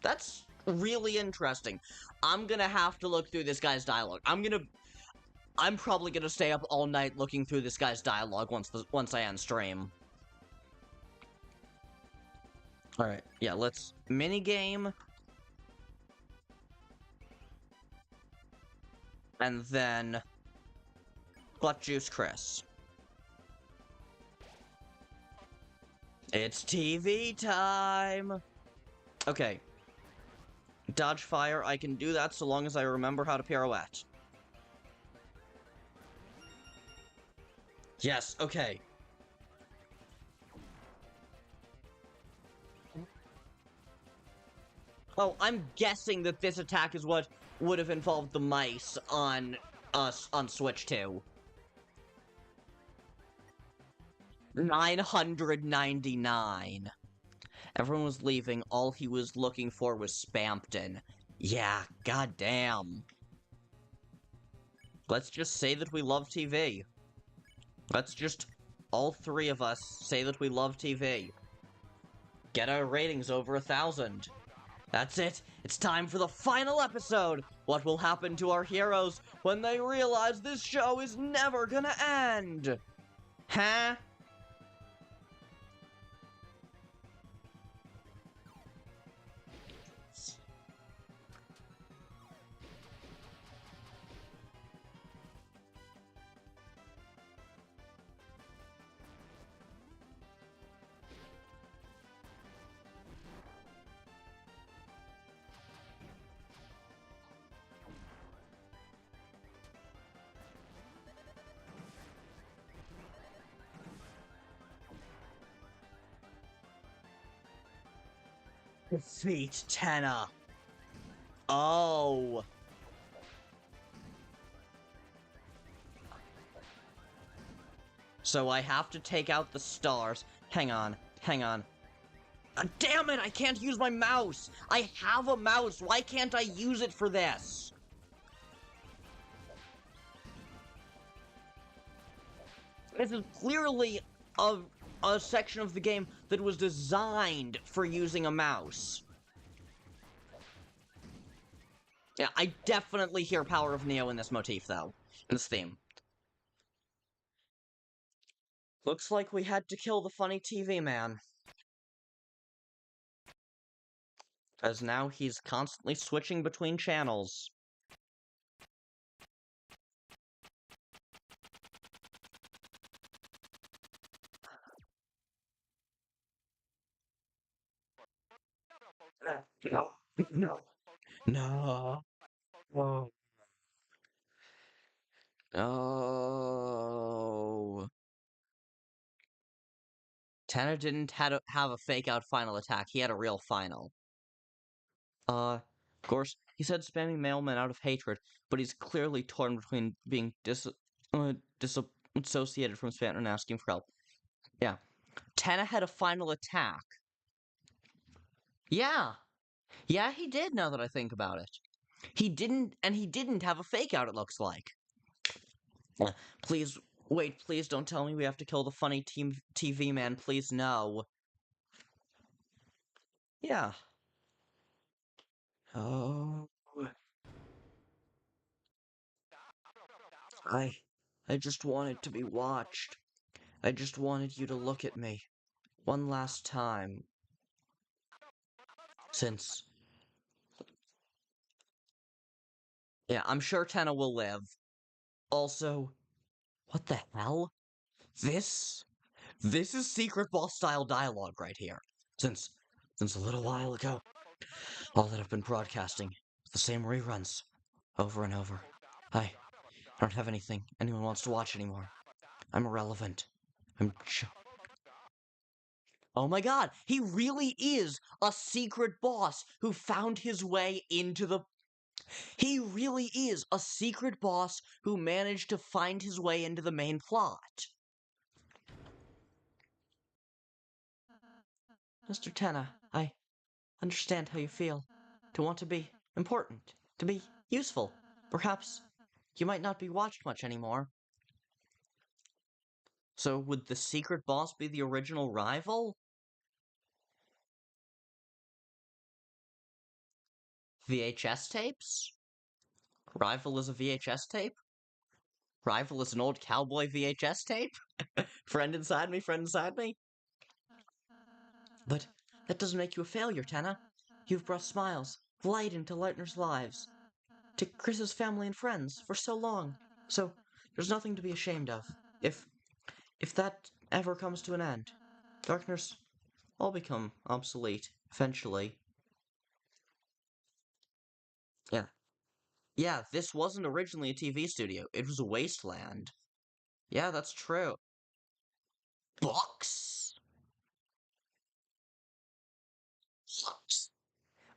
That's really interesting. I'm gonna have to look through this guy's dialogue. I'm probably gonna stay up all night looking through this guy's dialogue once I end stream. Alright, yeah, let's minigame. And then Butt Juice Kris. It's TV time! Okay. Dodge fire, I can do that so long as I remember how to pirouette. Yes, okay. Oh, I'm guessing that this attack is what would have involved the mice on Switch 2. 999. Everyone was leaving. All he was looking for was Spampton. Yeah, goddamn. Let's just say that we love TV. Let's just, all three of us, say that we love TV. Get our ratings over 1,000. That's it. It's time for the final episode. What will happen to our heroes when they realize this show is never gonna end? Huh? Defeat Tenna. Oh. So I have to take out the stars. Hang on, hang on. Damn it, I can't use my mouse! I have a mouse, why can't I use it for this? This is clearly a section of the game that was designed for using a mouse. Yeah, I definitely hear Power of Neo in this motif, though. In this theme. Looks like we had to kill the funny TV man. As now he's constantly switching between channels. No. No. No. Oh. Oh. Tanner didn't have a fake-out final attack. He had a real final. Of course, he said spamming mailmen out of hatred, but he's clearly torn between being disassociated from spam and asking for help. Yeah. Tanner had a final attack. Yeah. Yeah, he did, now that I think about it. He didn't have a fake-out, it looks like. Please, wait, please don't tell me we have to kill the funny TV man, please no. Yeah. Oh. I just wanted to be watched. I just wanted you to look at me. One last time. Since... Yeah, I'm sure Tenna will live. Also, what the hell? This is secret boss style dialogue right here. Since a little while ago, all that I've been broadcasting, the same reruns, over and over. I don't have anything anyone wants to watch anymore. I'm irrelevant. Oh my god, he really is a secret boss who found his way into the... He really is a secret boss who managed to find his way into the main plot. Mr. Tenna, I understand how you feel. To want to be important, to be useful. Perhaps you might not be watched much anymore. So would the secret boss be the original rival? VHS tapes? Rival is a VHS tape? Rival is an old cowboy VHS tape? Friend inside me, friend inside me? But that doesn't make you a failure, Tenna. You've brought smiles, light into Lightner's lives, to Kris's family and friends for so long. So there's nothing to be ashamed of. If that ever comes to an end, Darkners all become obsolete eventually. Yeah. Yeah, this wasn't originally a TV studio. It was a wasteland. Yeah, that's true. Books? Books?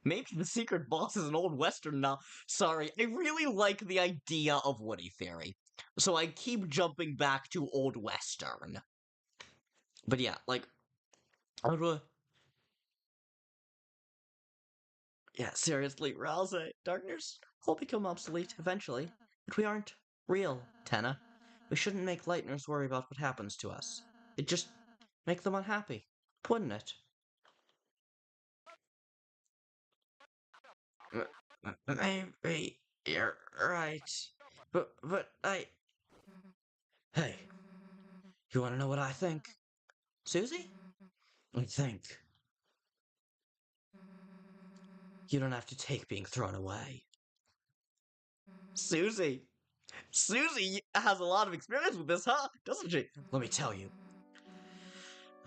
Maybe the secret boss is an old western now. Sorry, I really like the idea of Woody Theory. So I keep jumping back to old western. But yeah, like, yeah, seriously, Ralsei, Darkners will become obsolete eventually, but we aren't real, Tenna. We shouldn't make Lightners worry about what happens to us. It'd just make them unhappy, wouldn't it? Maybe you're right. But I... Hey, you wanna know what I think? Susie? I think you don't have to take being thrown away. Susie! Susie has a lot of experience with this, huh? Doesn't she? Let me tell you,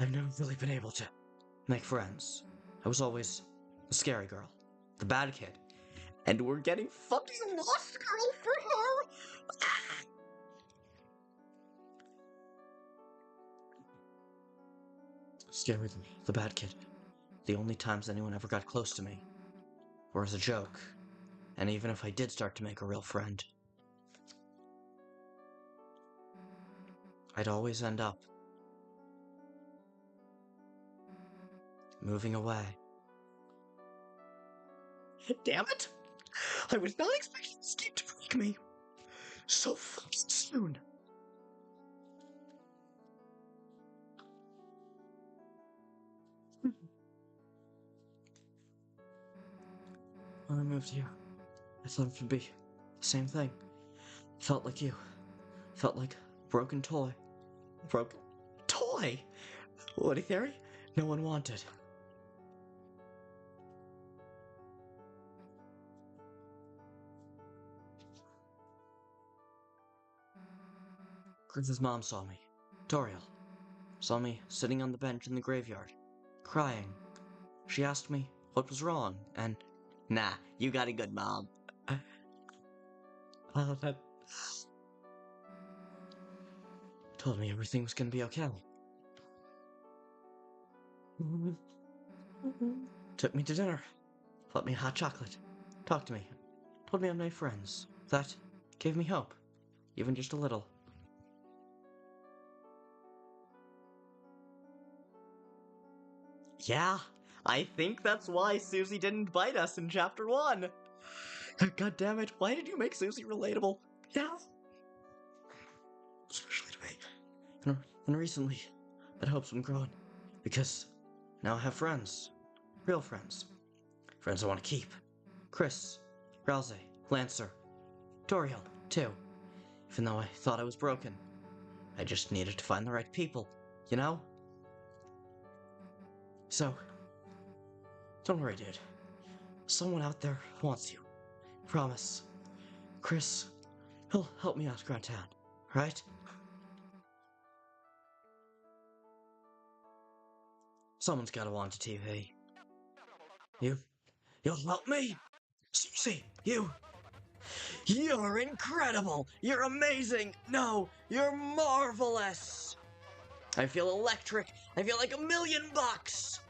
I've never really been able to make friends. I was always the scary girl, the bad kid. And we're getting fucking lost girl for her! Scary, the bad kid. The only times anyone ever got close to me were as a joke. And even if I did start to make a real friend, I'd always end up moving away. Damn it! I was not expecting this game to break me so fucking soon. When I moved here, I thought it would be the same thing. Felt like you. Felt like a broken toy. Broken toy? Woody Theory? No one wanted. Kris's mom saw me. Toriel. Saw me sitting on the bench in the graveyard, crying. She asked me what was wrong, and... Nah, you got a good mom. That... Told me everything was gonna be okay. Took me to dinner. Bought me hot chocolate. Talked to me. Told me I made friends. That gave me hope. Even just a little. Yeah, I think that's why Susie didn't bite us in Chapter 1. God damn it, why did you make Susie relatable? Yeah. Especially to me. And recently, that hope's been growing. Because now I have friends. Real friends. Friends I want to keep. Kris, Ralsei, Lancer, Toriel, too. Even though I thought I was broken. I just needed to find the right people, you know? So, don't worry, dude. Someone out there wants you. Promise. Kris, he'll help me out around town, right? Someone's gotta want a TV. You'll help me? Susie, you're incredible! You're amazing! No, you're marvelous! I feel electric! I feel like $1,000,000!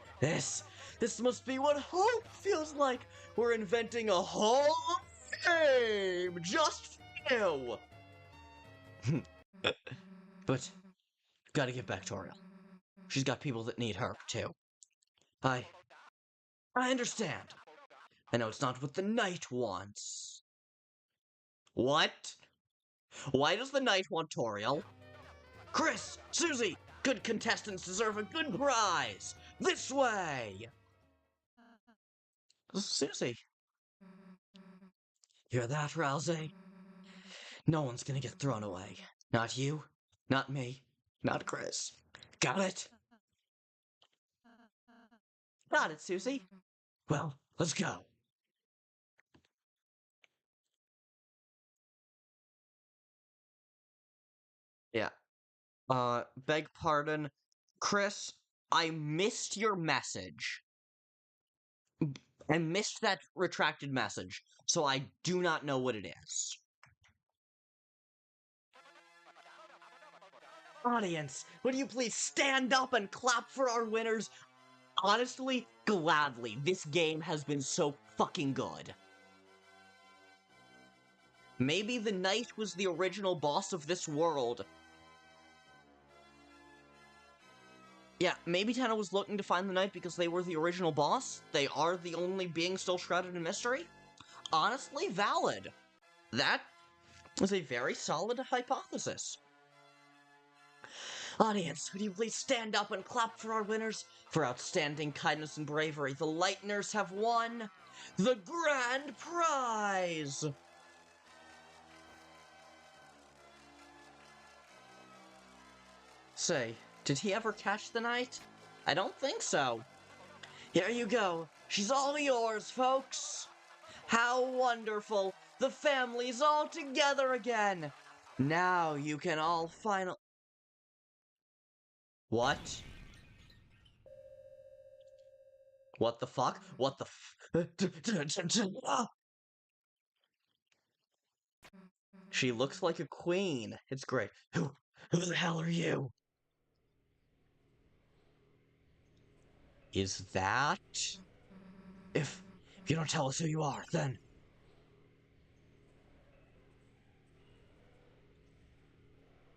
This must be what hope feels like! We're inventing a Hall of Fame! Just for you! But, gotta give back to Toriel. She's got people that need her, too. I understand. I know it's not what the Knight wants. What? Why does the Knight want Toriel? Kris! Susie! Good contestants deserve a good prize! This way! Susie. Hear that, Ralsei? No one's gonna get thrown away. Not you, not me, not Kris. Got it? Got it, Susie. Well, let's go. Yeah. Beg pardon. Kris, I missed your message. I missed that retracted message, so I do not know what it is. Audience, would you please stand up and clap for our winners? Honestly, gladly. This game has been so fucking good. Maybe the knight was the original boss of this world. Yeah, maybe Tana was looking to find the knight because they were the original boss. They are the only being still shrouded in mystery. Honestly, valid. That is a very solid hypothesis. Audience, would you please stand up and clap for our winners? For outstanding kindness and bravery, the Lightners have won the grand prize! Say, did he ever catch the knight? I don't think so. Here you go. She's all yours, folks. How wonderful. The family's all together again. Now you can all What? What the fuck? What the She looks like a queen. It's great. Who the hell are you? Is that... If you don't tell us who you are, then...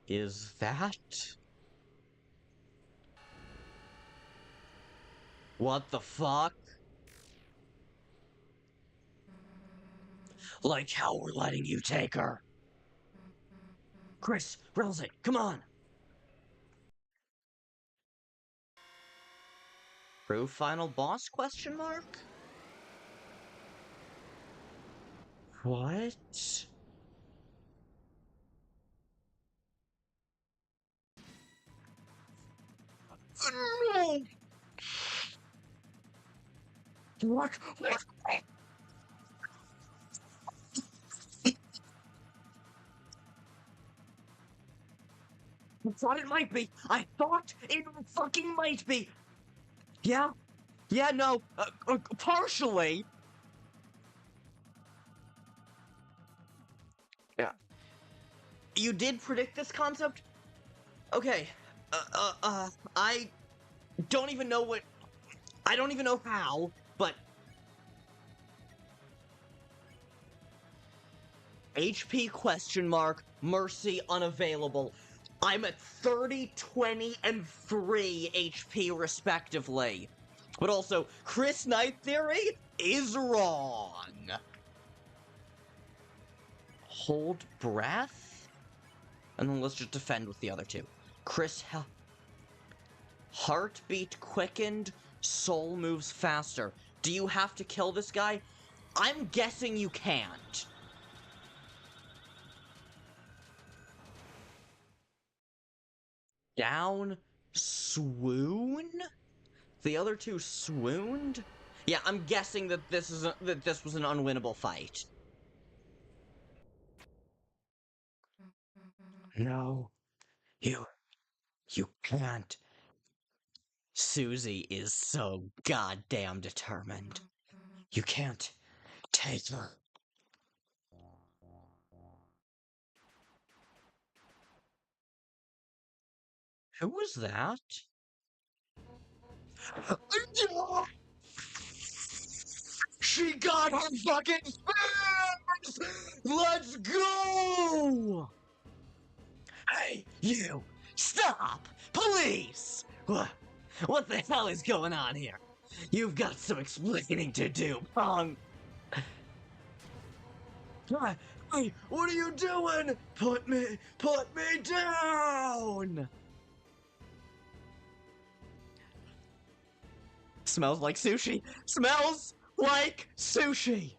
Is that... What the fuck? Like how we're letting you take her. Kris, Ralsei, come on! True final boss, question mark? What? No! What? I thought it might be. I thought it fucking might be. Yeah? Yeah, no. Partially. Yeah. You did predict this concept? Okay. I don't even know what... I don't even know how, but... HP question mark, mercy unavailable. I'm at 30, 20, and 3 HP respectively. But also, Kris Knight theory is wrong. Hold breath? And then let's just defend with the other two. Kris, heartbeat quickened, soul moves faster. Do you have to kill this guy? I'm guessing you can't. Down, swoon? The other two swooned? Yeah, I'm guessing that this was an unwinnable fight. No, you can't. Susie is so goddamn determined. You can't take her. Who was that? She got her fucking spurs! Let's go! Hey, you! Stop! Police! What the hell is going on here? You've got some explaining to do, punk! Hey, what are you doing? Put me down! Smells like sushi. Smells like sushi!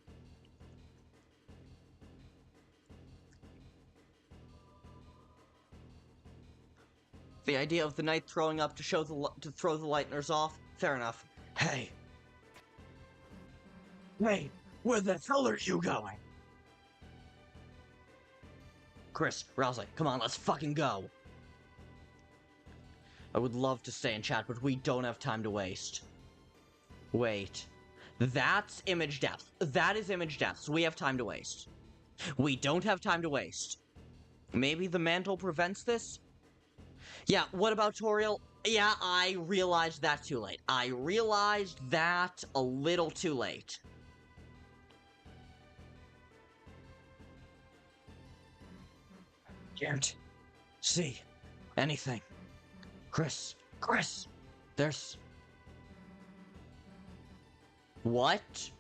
The idea of the knight throwing up to throw the lighteners off? Fair enough. Hey! Hey! Where the hell are you going? Kris, Ralsei, come on, let's fucking go! I would love to stay and chat, but we don't have time to waste. Wait. That's image depth. That is image depth, so we have time to waste. We don't have time to waste. Maybe the mantle prevents this? Yeah, what about Toriel? Yeah, I realized that too late. I realized that a little too late. Can't see anything. Kris, there's... What?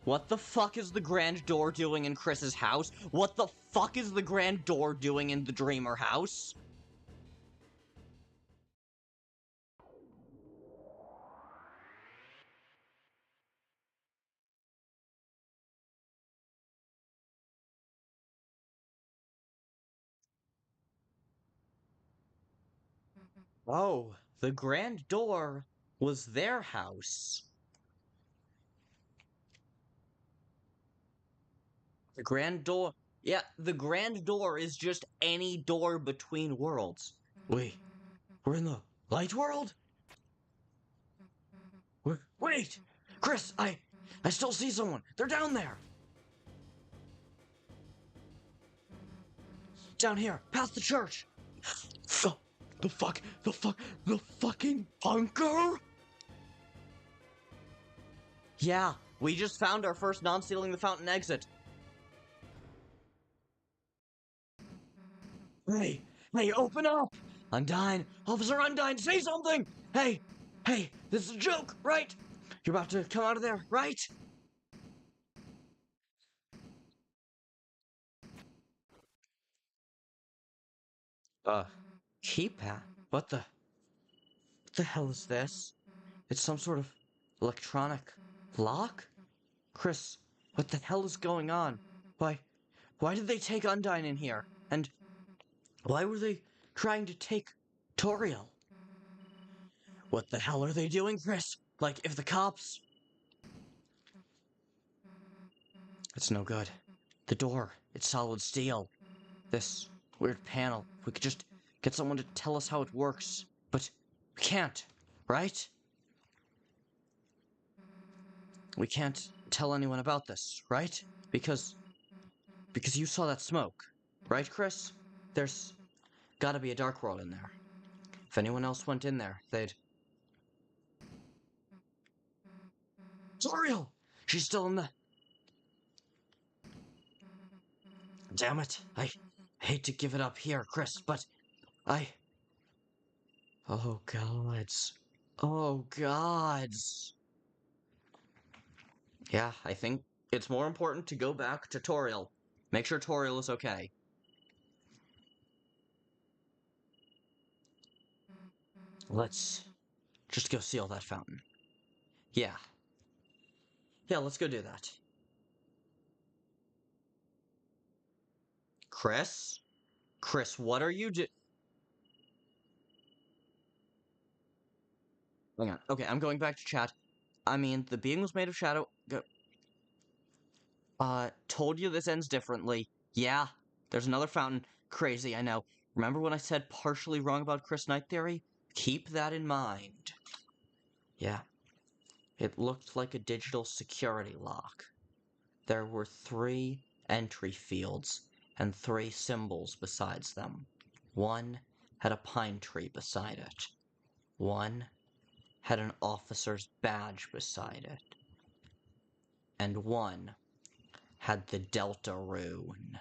What the fuck is the Grand Door doing in Kris's house? What the fuck is the Grand Door doing in the Dreamer house? Oh, the Grand Door was their house. The Grand Door... Yeah, the Grand Door is just any door between worlds. Wait, we're in the light world? Wait! Kris, I still see someone. They're down there. Down here, past the church. The fucking bunker? Yeah, we just found our first non-stealing the fountain exit. Hey, open up! Undyne, Officer Undyne, say something! Hey, this is a joke, right? You're about to come out of there, right? Keypad? What the hell is this? It's some sort of electronic lock? Kris, what the hell is going on? Why did they take Undyne in here? And why were they trying to take Toriel? What the hell are they doing, Kris? Like, if the cops... It's no good. The door, it's solid steel. This weird panel, we could just get someone to tell us how it works. But we can't, right? We can't tell anyone about this, right? Because you saw that smoke, right, Kris? There's gotta be a dark world in there. If anyone else went in there, they'd... Toriel! She's still in the... Damn it. I hate to give it up here, Kris, but Oh, gods. Oh, gods. Yeah, I think it's more important to go back to Toriel. Make sure Toriel is okay. Let's just go seal that fountain. Yeah. Yeah, let's go do that. Kris? Kris, what are you Hang on. Okay, I'm going back to chat. I mean, the being was made of shadow... told you this ends differently. Yeah, there's another fountain. Crazy, I know. Remember when I said partially wrong about Kris Knight theory? Keep that in mind. Yeah. It looked like a digital security lock. There were 3 entry fields and 3 symbols besides them. One had a pine tree beside it. One had an officer's badge beside it. And one had the Deltarune.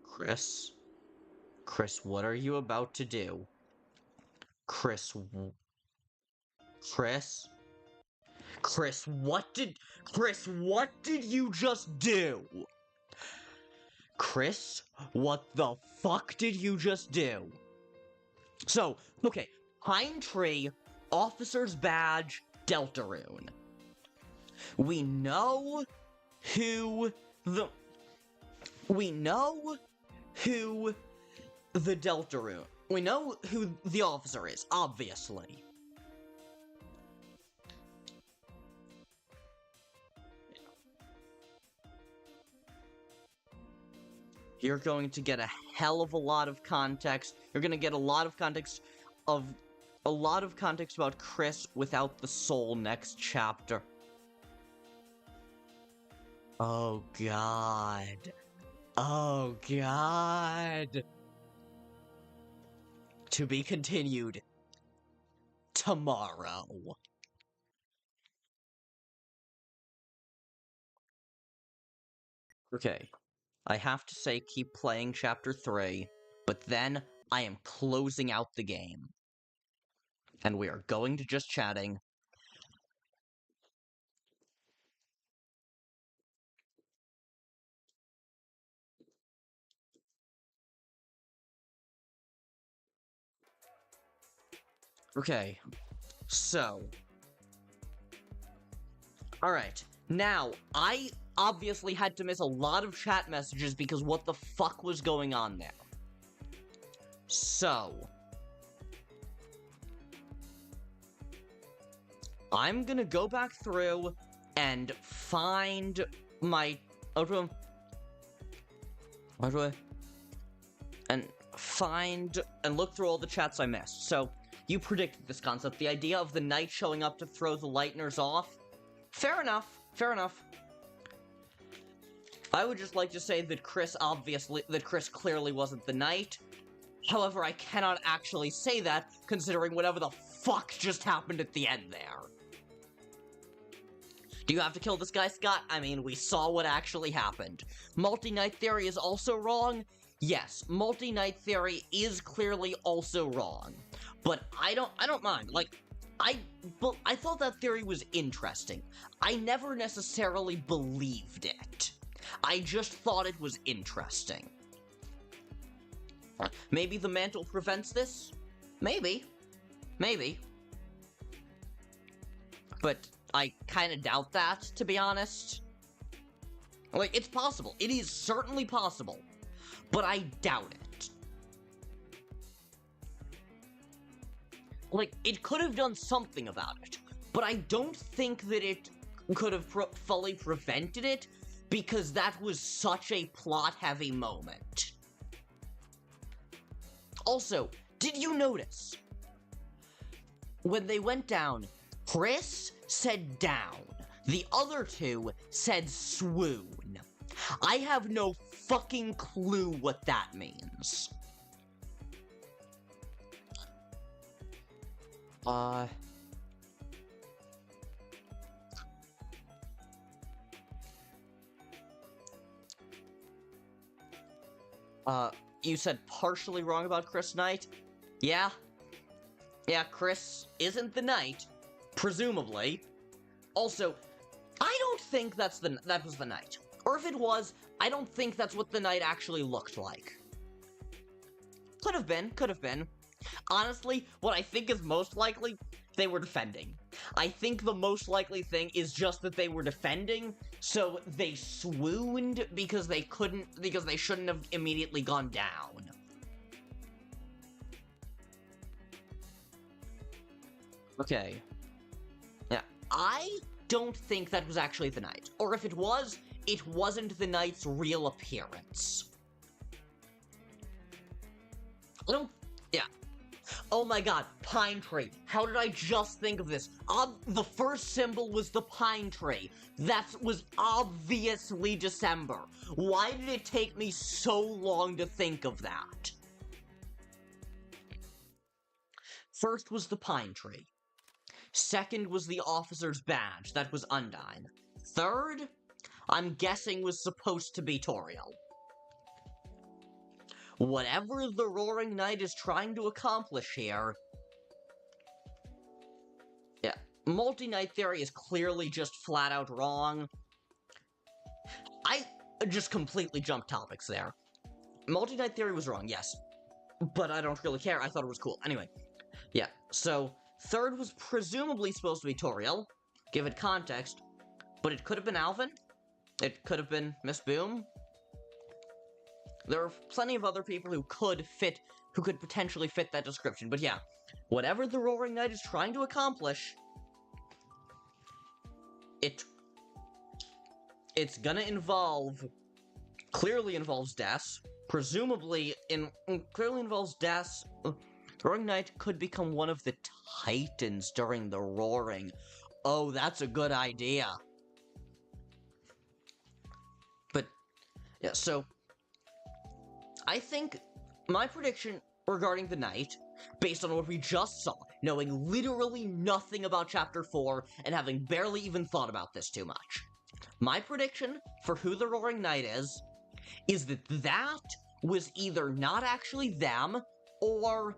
Kris? Kris, what are you about to do? Kris, what did you just do? Kris, what the fuck did you just do? So, okay, pine tree, officer's badge, Deltarune. We know who the... We know who the Deltarune... We know who the officer is, obviously. You're going to get a hell of a lot of context. You're going to get a lot of context about Kris without the soul next chapter. Oh god. Oh god. To be continued tomorrow. Okay. I have to say keep playing chapter 3, but then I am closing out the game. And we are going to just chatting. Okay, so. Alright, now, I obviously had to miss a lot of chat messages because what the fuck was going on there. So. I'm gonna go back through and find my... And find and look through all the chats I missed. So, you predicted this concept. The idea of the knight showing up to throw the lighteners off. Fair enough. Fair enough. I would just like to say that Kris clearly wasn't the knight. However, I cannot actually say that, considering whatever the fuck just happened at the end there. Do you have to kill this guy, Scott? I mean, we saw what actually happened. Multi-knight theory is also wrong? Yes, multi-knight theory is clearly also wrong. But I don't mind. Like, I thought that theory was interesting. I never necessarily believed it. I just thought it was interesting. Maybe the mantle prevents this? Maybe. Maybe. But I kinda doubt that, to be honest. Like, it's possible. It is certainly possible. But I doubt it. Like, it could have done something about it. But I don't think that it could have fully prevented it, because that was such a plot-heavy moment. Also, did you notice? When they went down, Kris said down. The other two said swoon. I have no fucking clue what that means. You said partially wrong about Kris Knight? Yeah? Yeah, Kris isn't the knight, presumably. Also, I don't think that was the knight. Or if it was, I don't think that's what the knight actually looked like. Could have been. Honestly, what I think is most likely, they were defending. I think the most likely thing is just that they were defending, so they swooned because they shouldn't have immediately gone down. Okay. Yeah, I don't think that was actually the knight. Or if it was, it wasn't the knight's real appearance. Yeah. Oh my god, pine tree. How did I just think of this? The first symbol was the pine tree. That was obviously December. Why did it take me so long to think of that? First was the pine tree. Second was the officer's badge. That was Undyne. Third, I'm guessing was supposed to be Toriel. Whatever the Roaring Knight is trying to accomplish here... Yeah, multi-knight theory is clearly just flat out wrong. I just completely jumped topics there. Multi-knight theory was wrong, yes. But I don't really care, I thought it was cool. Anyway, yeah, so third was presumably supposed to be Toriel. Give it context. But it could have been Alvin. It could have been Miss Boom. There are plenty of other people who could potentially fit that description. But yeah, whatever the Roaring Knight is trying to accomplish, it's gonna clearly involves deaths. Presumably, clearly involves deaths. The Roaring Knight could become one of the Titans during the Roaring. Oh, that's a good idea. But, yeah, so, I think my prediction regarding the Knight, based on what we just saw, knowing literally nothing about Chapter 4, and having barely even thought about this too much, my prediction for who the Roaring Knight is that was either not actually them, or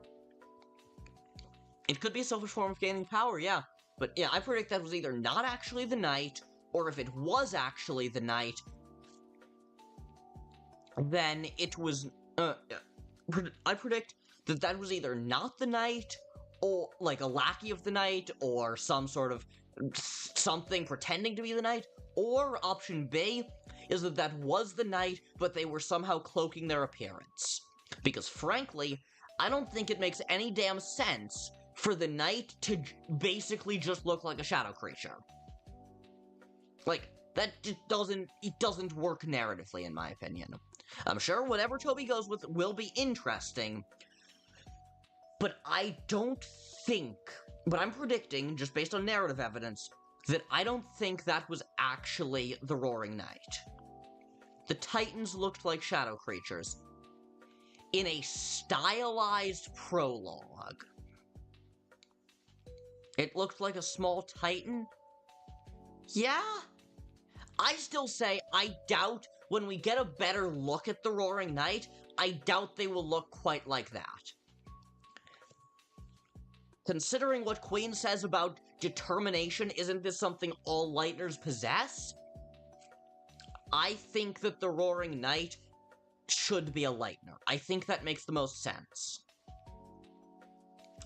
it could be a selfish form of gaining power, yeah. But yeah, I predict that was either not actually the Knight, or if it was actually the Knight, then it was, I predict that was either not the Knight, or, like, a lackey of the Knight, or some sort of something pretending to be the Knight, or option B is that was the Knight, but they were somehow cloaking their appearance. Because, frankly, I don't think it makes any damn sense for the Knight to basically just look like a shadow creature. Like, that just doesn't work narratively, in my opinion. I'm sure whatever Toby goes with will be interesting, but I'm predicting, just based on narrative evidence, that I don't think that was actually the Roaring Knight. The Titans looked like shadow creatures in a stylized prologue. It looked like a small Titan. Yeah? I still say I doubt when we get a better look at the Roaring Knight, I doubt they will look quite like that. Considering what Queen says about determination, isn't this something all Lightners possess? I think that the Roaring Knight should be a Lightner. I think that makes the most sense.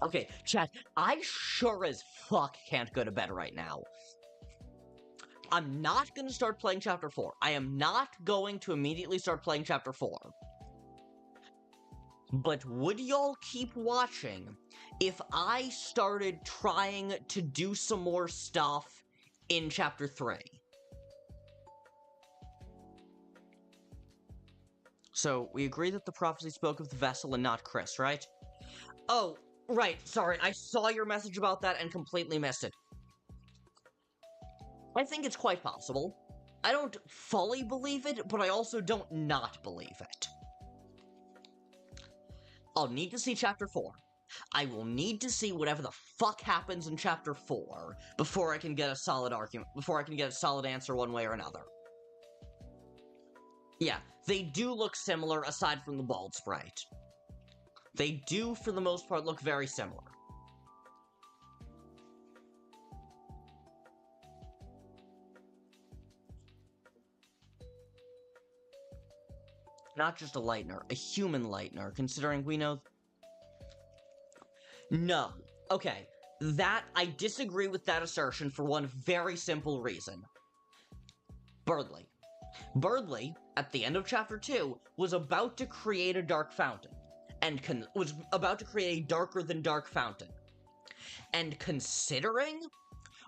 Okay, chat, I sure as fuck can't go to bed right now. I'm not gonna start playing Chapter 4. I am not going to immediately start playing Chapter 4. But would y'all keep watching if I started trying to do some more stuff in Chapter 3? So, we agree that the prophecy spoke of the vessel and not Kris, right? Oh, right, sorry, I saw your message about that and completely missed it. I think it's quite possible. I don't fully believe it, but I also don't not believe it. I'll need to see Chapter 4. I will need to see whatever the fuck happens in Chapter 4 before I can get a solid argument, before I can get a solid answer one way or another. Yeah, they do look similar aside from the bald sprite. They do, for the most part, look very similar. Not just a Lightner, a human Lightner, considering we know... No. Okay, I disagree with that assertion for one very simple reason. Birdly. Birdly, at the end of Chapter 2, was about to create a dark fountain. Was about to create a darker-than-dark fountain. And considering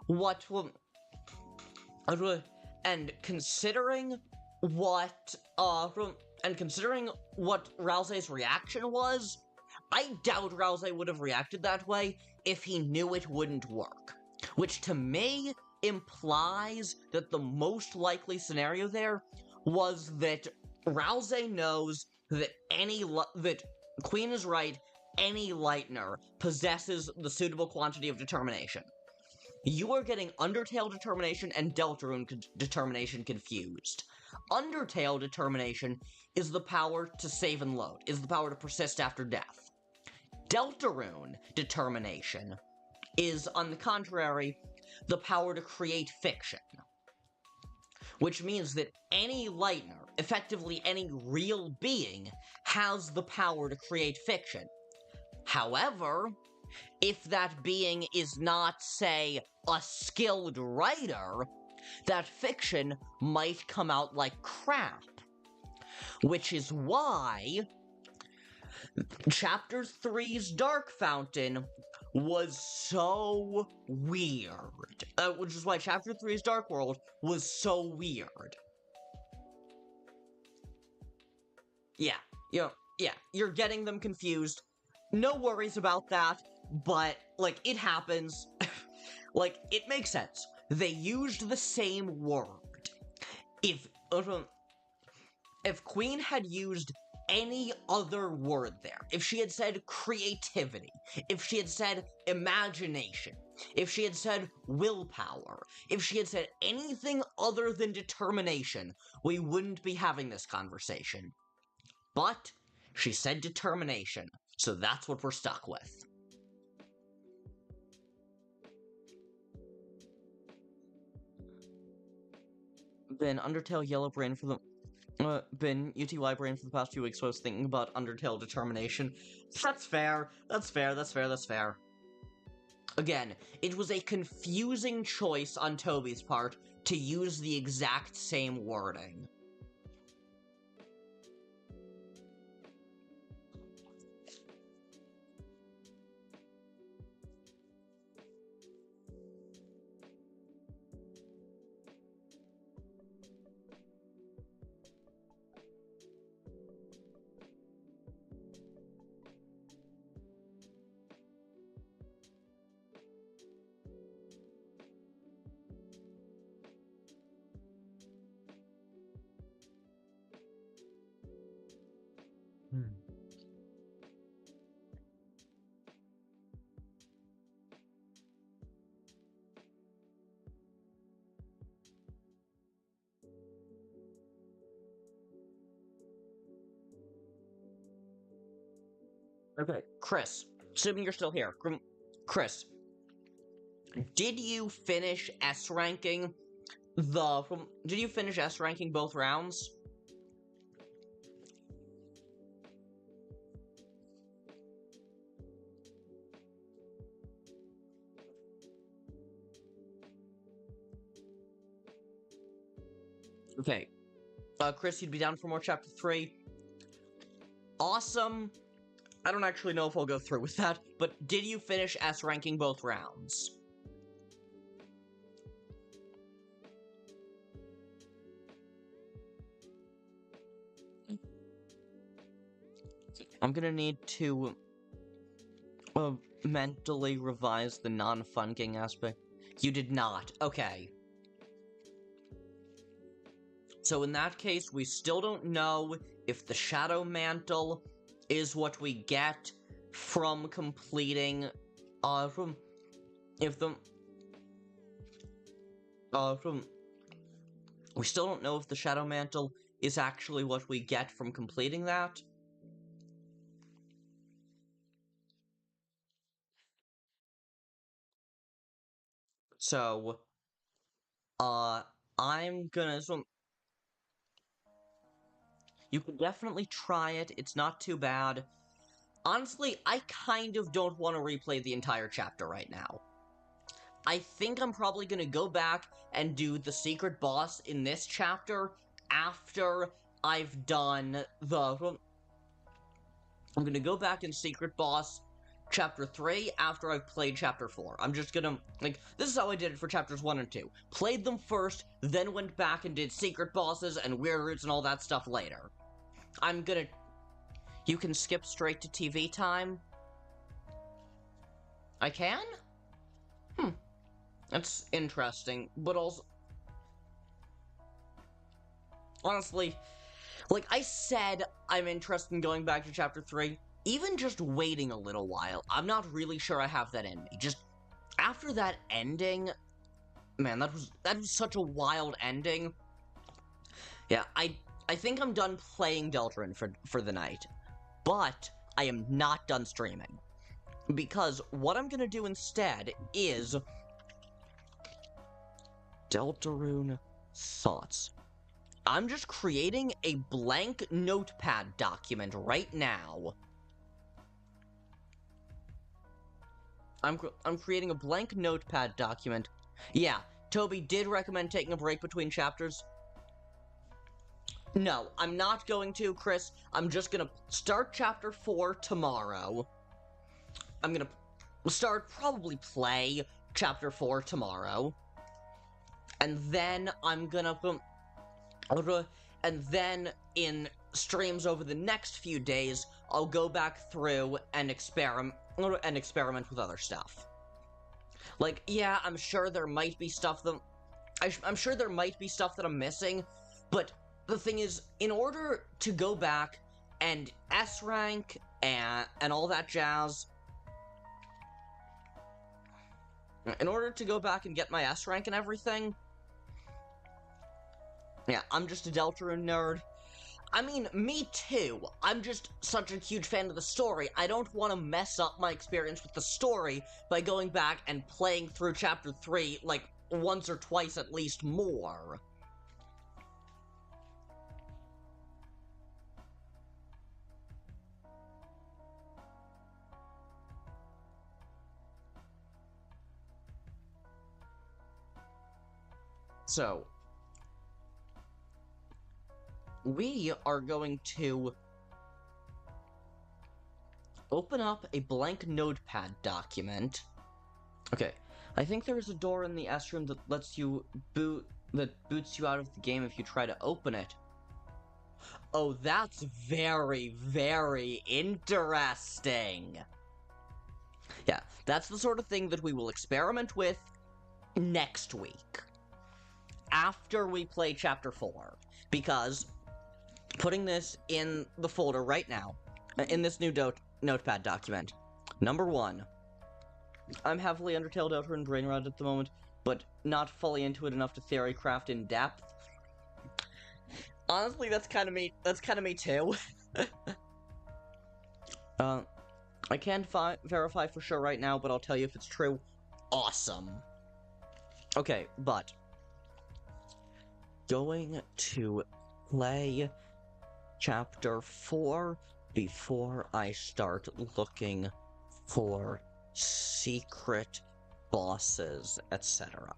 what... And considering what Ralsei's reaction was, I doubt Ralsei would have reacted that way if he knew it wouldn't work. Which, to me, implies that the most likely scenario there was that Ralsei knows that that Queen is right, any Lightner possesses the suitable quantity of determination. You are getting Undertale determination and Deltarune determination confused. Undertale determination is the power to save and load, is the power to persist after death. Deltarune determination is, on the contrary, the power to create fiction. Which means that any Lightner, effectively any real being, has the power to create fiction. However, if that being is not, say, a skilled writer, that fiction might come out like crap. Which is why Chapter 3's Dark Fountain was so weird. Which is why Chapter 3's Dark World was so weird. Yeah, you're getting them confused. No worries about that, but, like, it happens. Like, it makes sense. They used the same word. If Queen had used any other word there, if she had said creativity, if she had said imagination, if she had said willpower, if she had said anything other than determination, we wouldn't be having this conversation. But she said determination, so that's what we're stuck with. Been Undertale Yellow Brain for the been UTY brain for the past few weeks, so I was thinking about Undertale determination. That's fair. That's fair. Again, it was a confusing choice on Toby's part to use the exact same wording. Okay, Kris, assuming you're still here, Kris, did you finish S ranking did you finish S ranking both rounds? Okay, Kris, you'd be down for more Chapter 3. Awesome. I don't actually know if I'll go through with that, but did you finish S ranking both rounds? I'm gonna need to mentally revise the non-funking aspect. You did not. Okay. So in that case, we still don't know if the Shadow Mantle is what we get from completing, we still don't know if the Shadow Mantle is actually what we get from completing that. So, I'm gonna, you can definitely try it, it's not too bad. Honestly, I kind of don't want to replay the entire chapter right now. I think I'm probably gonna go back and do the secret boss in this chapter after I've done the... I'm gonna go back in secret boss Chapter 3 after I've played Chapter 4. I'm just gonna, like, this is how I did it for Chapters 1 and 2. Played them first, then went back and did secret bosses and weird roots and all that stuff later. I'm gonna... You can skip straight to TV time? I can? That's interesting, but also... Honestly, like I said, I'm interested in going back to Chapter 3. Even just waiting a little while, I'm not really sure I have that in me. Just, after that ending... Man, that was such a wild ending. Yeah, I think I'm done playing Deltarune for the night. But, I am not done streaming. Because what I'm gonna do instead is... Deltarune Thoughts. I'm just creating a blank notepad document right now. I'm creating a blank notepad document. Yeah, Toby did recommend taking a break between chapters. No, I'm not going to, Kris. I'm just gonna start chapter 4 tomorrow. I'm gonna probably play chapter 4 tomorrow. And then I'm gonna... And then in streams over the next few days, I'll go back through and experiment with other stuff. Like, yeah, I'm sure there might be stuff that... I'm sure there might be stuff that I'm missing, but the thing is, in order to go back and S-rank and all that jazz... In order to go back and get my S-rank and everything... Yeah, I'm just a Deltarune nerd. I mean, me too. I'm just such a huge fan of the story. I don't want to mess up my experience with the story by going back and playing through Chapter 3, like, once or twice at least more. So... we are going to open up a blank notepad document. Okay, I think there's a door in the S room that lets you boots you out of the game if you try to open it. Oh, that's very, very interesting. Yeah, that's the sort of thing that we will experiment with next week, after we play Chapter 4, because putting this in the folder right now, in this new notepad document. Number 1, I'm heavily Undertale, Deltarune, Brainrot at the moment, but not fully into it enough to theory craft in depth. Honestly, that's kind of me. That's kind of me too. I can't verify for sure right now, but I'll tell you if it's true. Awesome. Okay, but going to play Chapter 4 before I start looking for secret bosses, etc.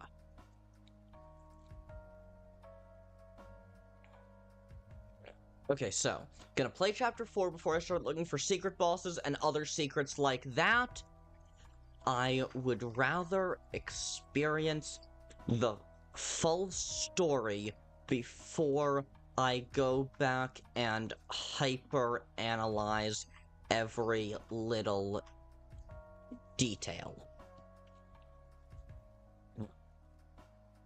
Okay, so, gonna play Chapter 4 before I start looking for secret bosses and other secrets like that. I would rather experience the full story before I go back and hyper-analyze every little detail.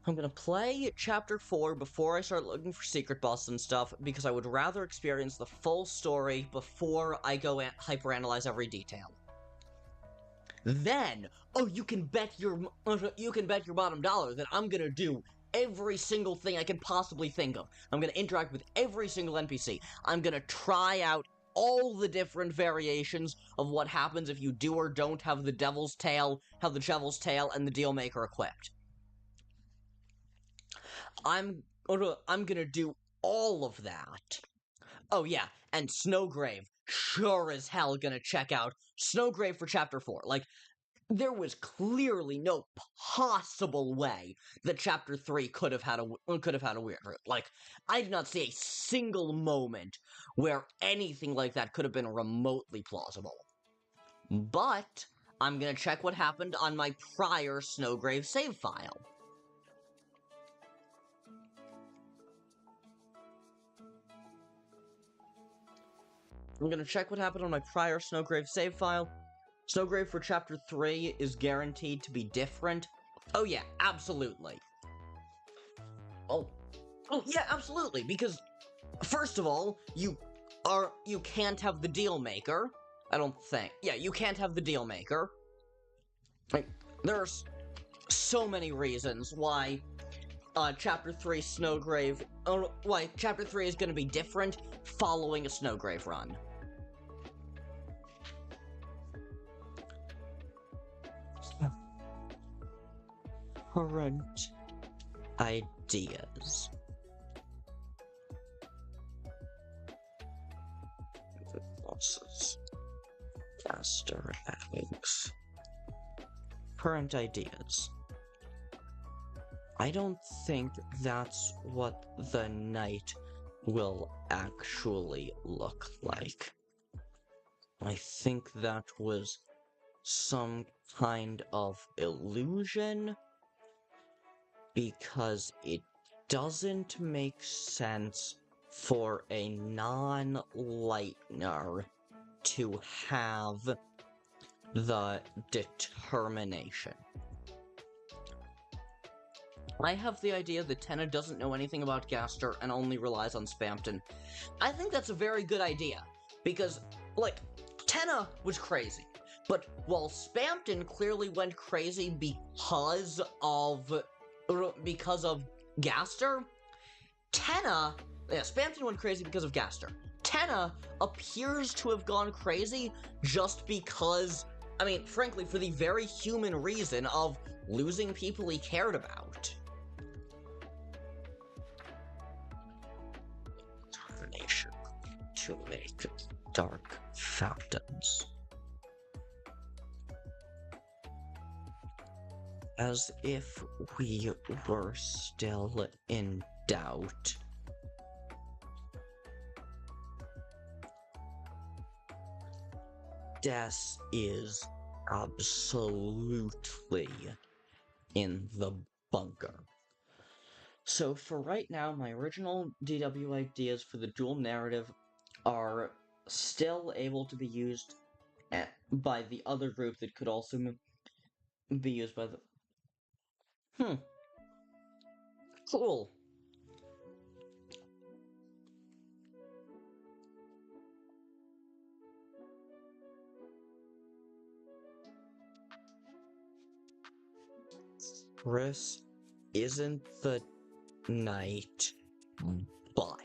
I'm gonna play Chapter 4 before I start looking for secret bosses and stuff, because I would rather experience the full story before I go and hyper-analyze every detail. Then, oh, you can bet your bottom dollar that I'm gonna do every single thing I can possibly think of. I'm gonna interact with every single NPC. I'm gonna try out all the different variations of what happens if you do or don't have the Devil's Tail, and the Dealmaker equipped. I'm gonna do all of that. Oh yeah, and Snowgrave. Sure as hell gonna check out Snowgrave for Chapter 4. Like, there was clearly no possible way that Chapter 3 could have had a weird route. Like, I did not see a single moment where anything like that could have been remotely plausible. But I'm gonna check what happened on my prior Snowgrave save file. I'm gonna check what happened on my prior Snowgrave save file. Snowgrave for Chapter 3 is guaranteed to be different. Oh yeah, absolutely. Oh yeah, absolutely, because, first of all, you can't have the Dealmaker. I don't think. Yeah, you can't have the Dealmaker. Like, there's so many reasons why Chapter 3 Snowgrave... why Chapter 3 is gonna be different following a Snowgrave run. Current ideas. Bosses. Faster eggs. Current ideas. I don't think that's what the night will actually look like. I think that was some kind of illusion, because it doesn't make sense for a non-lightener to have the determination. I have the idea that Tenna doesn't know anything about Gaster and only relies on Spamton. I think that's a very good idea, because, like, Tenna was crazy, but while Spamton clearly went crazy because of Gaster, Spamton went crazy because of Gaster. Tenna appears to have gone crazy just because, I mean, frankly, for the very human reason of losing people he cared about. Determination to make dark fountains. As if we were still in doubt. Des is absolutely in the bunker. So for right now, my original DW ideas for the dual narrative are still able to be used by the other group that could also be used by the... Cool. Kris isn't the knight, but...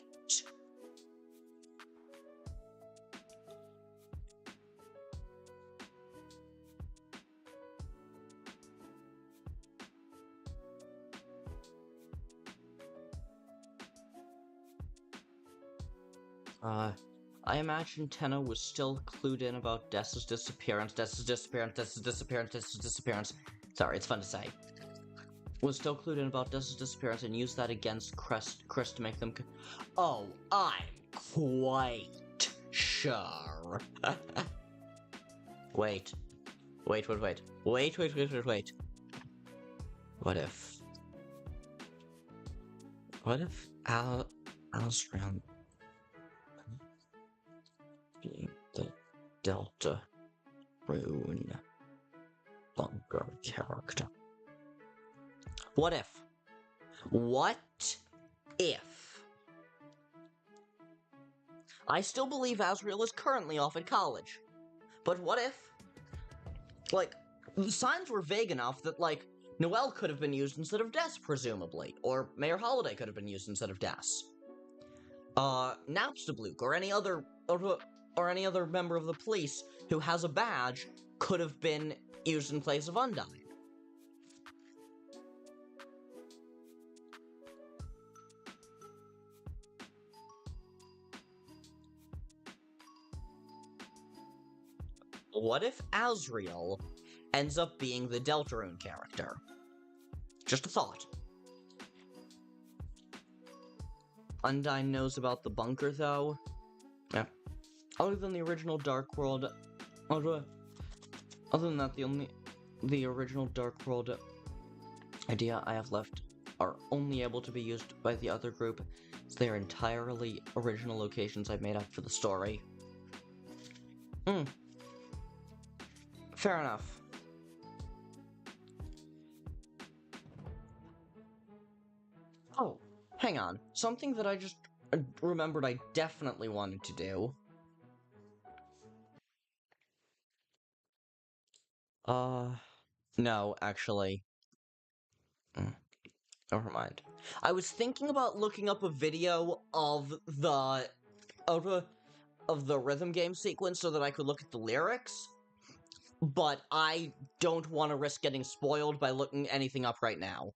I imagine Tenna was still clued in about Des's disappearance. Sorry, it's fun to say. Was still clued in about Des's disappearance and used that against Kris to make them... Oh, I'm quite sure. Wait. What if Alsram being the Deltarune bunker character? What if? I still believe Asriel is currently off at college. But what if? Like, the signs were vague enough that, like, Noelle could have been used instead of Des, presumably. Or Mayor Holiday could have been used instead of Des. Nautstabluk, or any other member of the police who has a badge could have been used in place of Undyne. What if Asriel ends up being the Deltarune character? Just a thought. Undyne knows about the bunker, though. Yeah. Other than the original Dark World... Other than that, the original Dark World idea I have left are only able to be used by the other group, so they are entirely original locations I've made up for the story. Fair enough. Oh, hang on. Something that I just remembered I definitely wanted to do. No, actually. Never mind. I was thinking about looking up a video of the rhythm game sequence so that I could look at the lyrics, but I don't want to risk getting spoiled by looking anything up right now.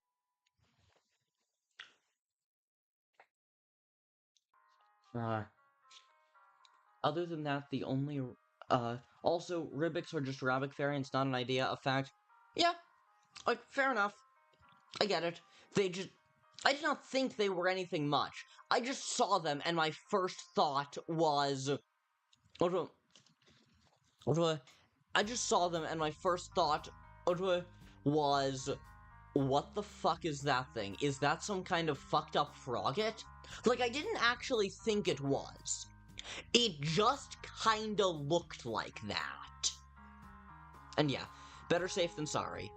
Other than that, the only... also, Ribics are just Rabbit variants, not an idea, a fact. Yeah, like, fair enough. I get it. I did not think they were anything much. I just saw them, and my first thought was... I just saw them, and my first thought was... What the fuck is that thing? Is that some kind of fucked up frogget? Like, I didn't actually think it was. It just kinda looked like that. And yeah, better safe than sorry.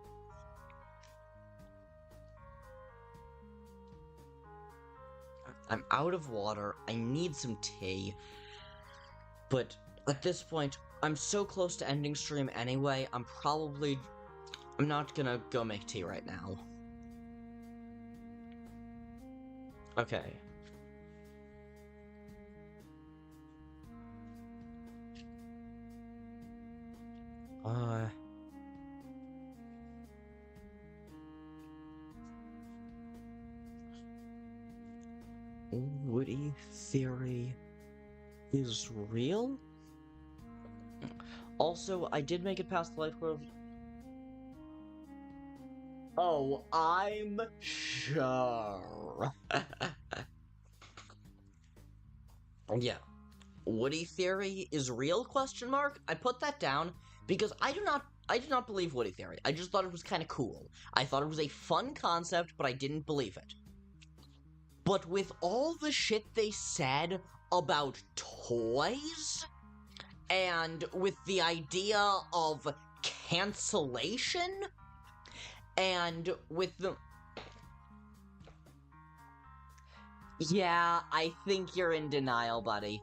I'm out of water, I need some tea. But at this point, I'm so close to ending stream anyway, I'm not gonna go make tea right now. Okay. Woody theory is real? Also, I did make it past the life world. Oh, I'm sure. Yeah. Woody theory is real, question mark? I put that down because I do not believe Woody theory. I just thought it was kind of cool. I thought it was a fun concept, but I didn't believe it. But with all the shit they said about toys, and with the idea of cancellation, and with the... Yeah, I think you're in denial, buddy.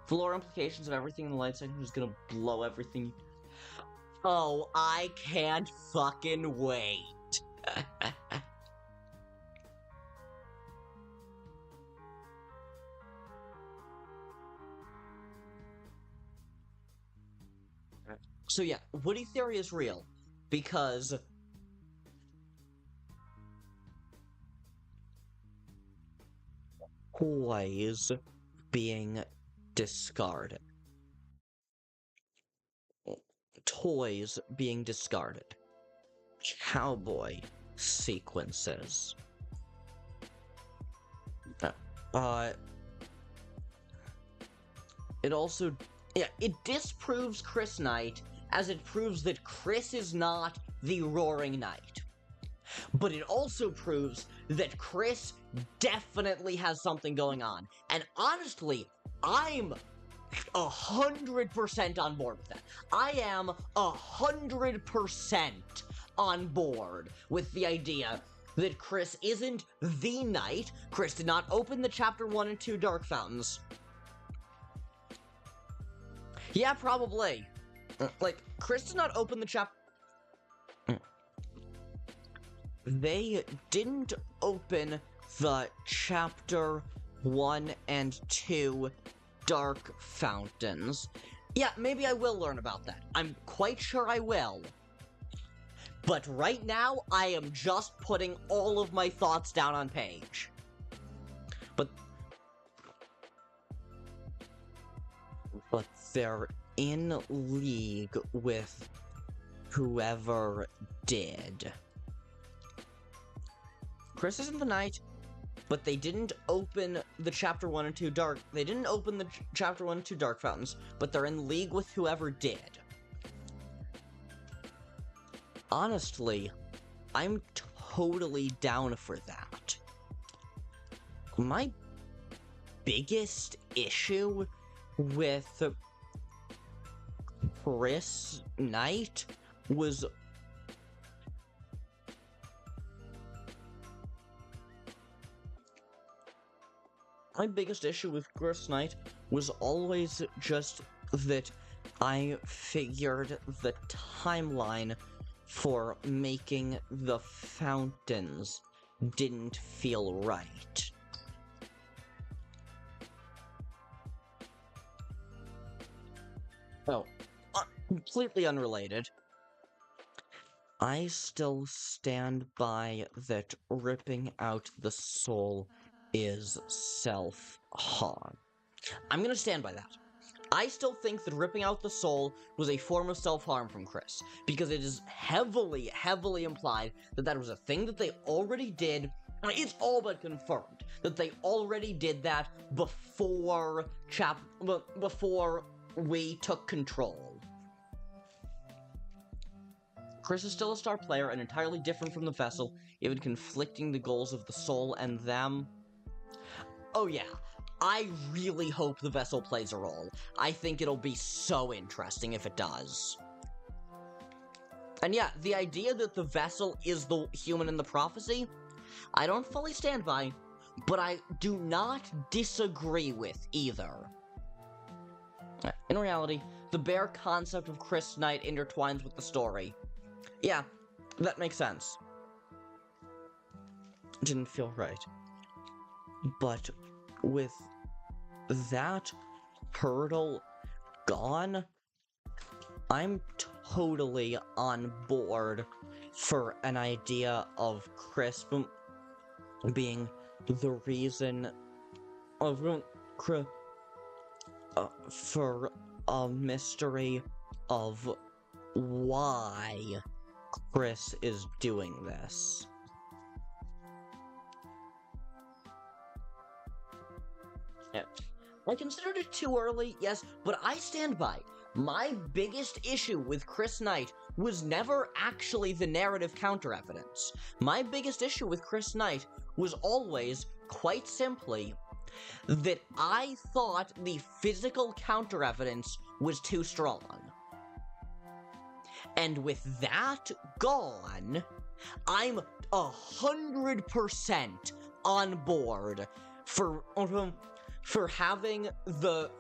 The lore implications of everything in the light section is gonna blow everything. Oh, I can't fucking wait. So yeah, Woody theory is real, because toys being discarded. Toys being discarded. Cowboy sequences. It also... Yeah, it disproves Kris Knight, as it proves that Kris is not the Roaring Knight. But it also proves that Kris definitely has something going on. And honestly, I'm 100% on board with that. I am 100% on board with the idea that Kris isn't the knight. Kris did not open the Chapter 1 and 2 Dark Fountains. Yeah, probably. Like, Kris did not open the They didn't open the Chapter 1 and 2 Dark Fountains. Yeah, maybe I will learn about that. I'm quite sure I will. But right now, I am just putting all of my thoughts down on page. But they're in league with whoever did. Kris isn't the knight, but they didn't open the Chapter 1 and 2 Dark... They didn't open the Chapter 1 and 2 Dark Fountains, but they're in league with whoever did. Honestly, I'm totally down for that. My biggest issue with Kris Knight was... My biggest issue with Kris Knight was always just that I figured the timeline for making the fountains didn't feel right. Oh, completely unrelated. I still stand by that ripping out the soul is self-harm. I'm gonna stand by that. I still think that ripping out the soul was a form of self-harm from Kris, because it is heavily, heavily implied that that was a thing that they already did It's all but confirmed that they already did that before before we took control. Kris is still a star player and entirely different from the vessel, even conflicting the goals of the soul and them. Oh yeah, I really hope the vessel plays a role. I think it'll be so interesting if it does. And yeah, the idea that the vessel is the human in the prophecy, I don't fully stand by, but I do not disagree with either. In reality, the bare concept of Kris Knight intertwines with the story. Yeah, that makes sense. Didn't feel right. But with that hurdle gone, I'm totally on board for an idea of Kris being the reason of for a mystery of why Kris is doing this. Yeah. I considered it too early, yes, but I stand by. My biggest issue with Kris Knight was never actually the narrative counter-evidence. My biggest issue with Kris Knight was always, quite simply, that I thought the physical counter-evidence was too strong. And with that gone, I'm 100% on board for having the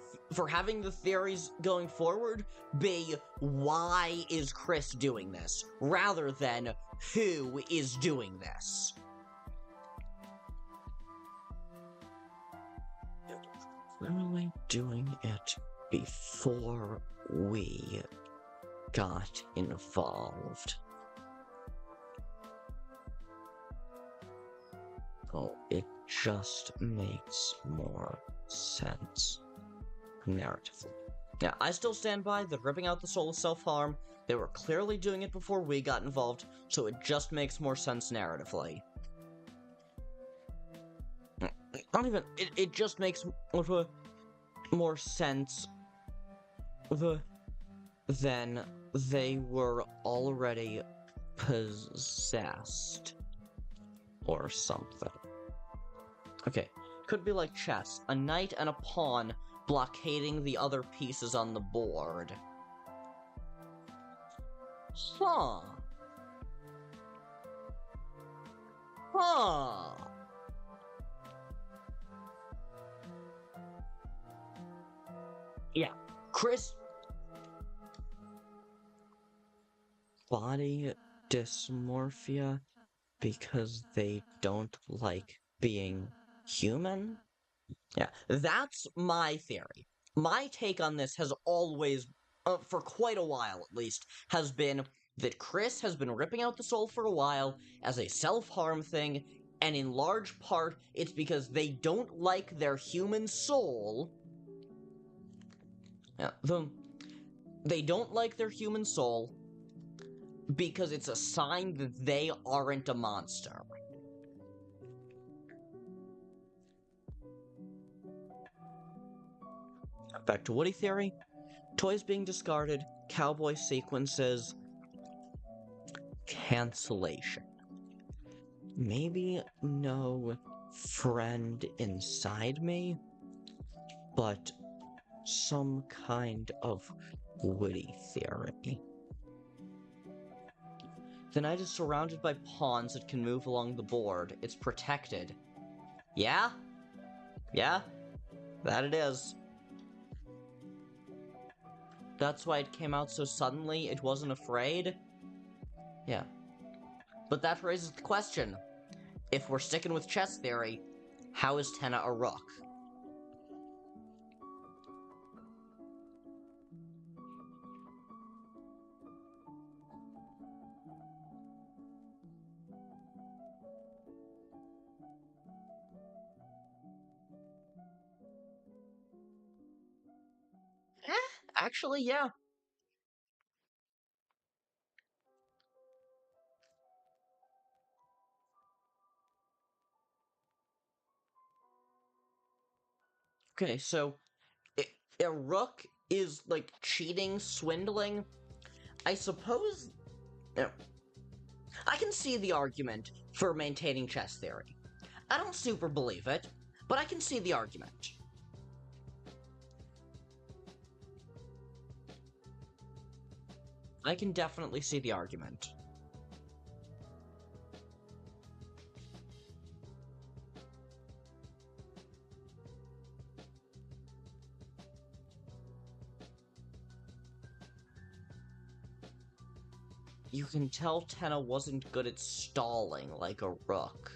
theories going forward be why is Kris doing this, rather than who is doing this. Literally doing it before we got involved. Oh, it just makes more sense narratively. Yeah, I still stand by that ripping out the soul is self-harm. They were clearly doing it before we got involved, so it just makes more sense narratively. Not even, it just makes more sense than they were already possessed or something. Okay, could be like chess, a knight and a pawn blockading the other pieces on the board. Huh. Huh. Yeah, Kris. Body dysmorphia because they don't like being human? Yeah, that's my theory. My take on this has always, for quite a while at least, has been that Kris has been ripping out the soul for a while as a self-harm thing, and in large part, it's because they don't like their human soul. Yeah, they don't like their human soul because it's a sign that they aren't a monster. Back to Woody theory. Toys being discarded, cowboy sequences, cancellation. Maybe no friend inside me, but some kind of Woody theory. The knight is surrounded by pawns that can move along the board. It's protected. Yeah? Yeah? That it is. That's why it came out so suddenly, it wasn't afraid? Yeah. But that raises the question. If we're sticking with chess theory, how is Tenna a rook? Actually, yeah. Okay, so i- a rook is like cheating, swindling. I suppose I can see the argument for maintaining chess theory. I don't super believe it, but I can see the argument. I can definitely see the argument. You can tell Tenna wasn't good at stalling like a rook.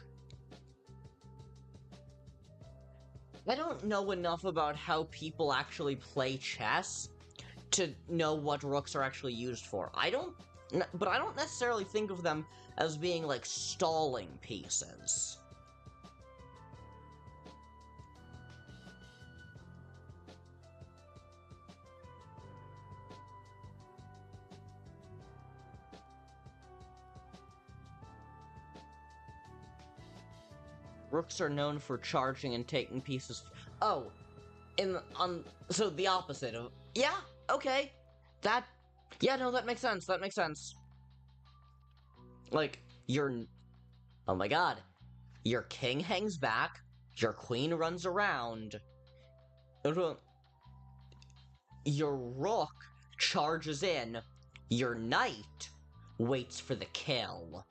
I don't know enough about how people actually play chess to know what rooks are actually used for. But I don't necessarily think of them as being like stalling pieces. Rooks are known for charging and taking pieces. Oh, so the opposite of yeah, okay, that yeah, no, that makes sense. That makes sense. Like oh my god, your king hangs back, your queen runs around, your rook charges in, your knight waits for the kill.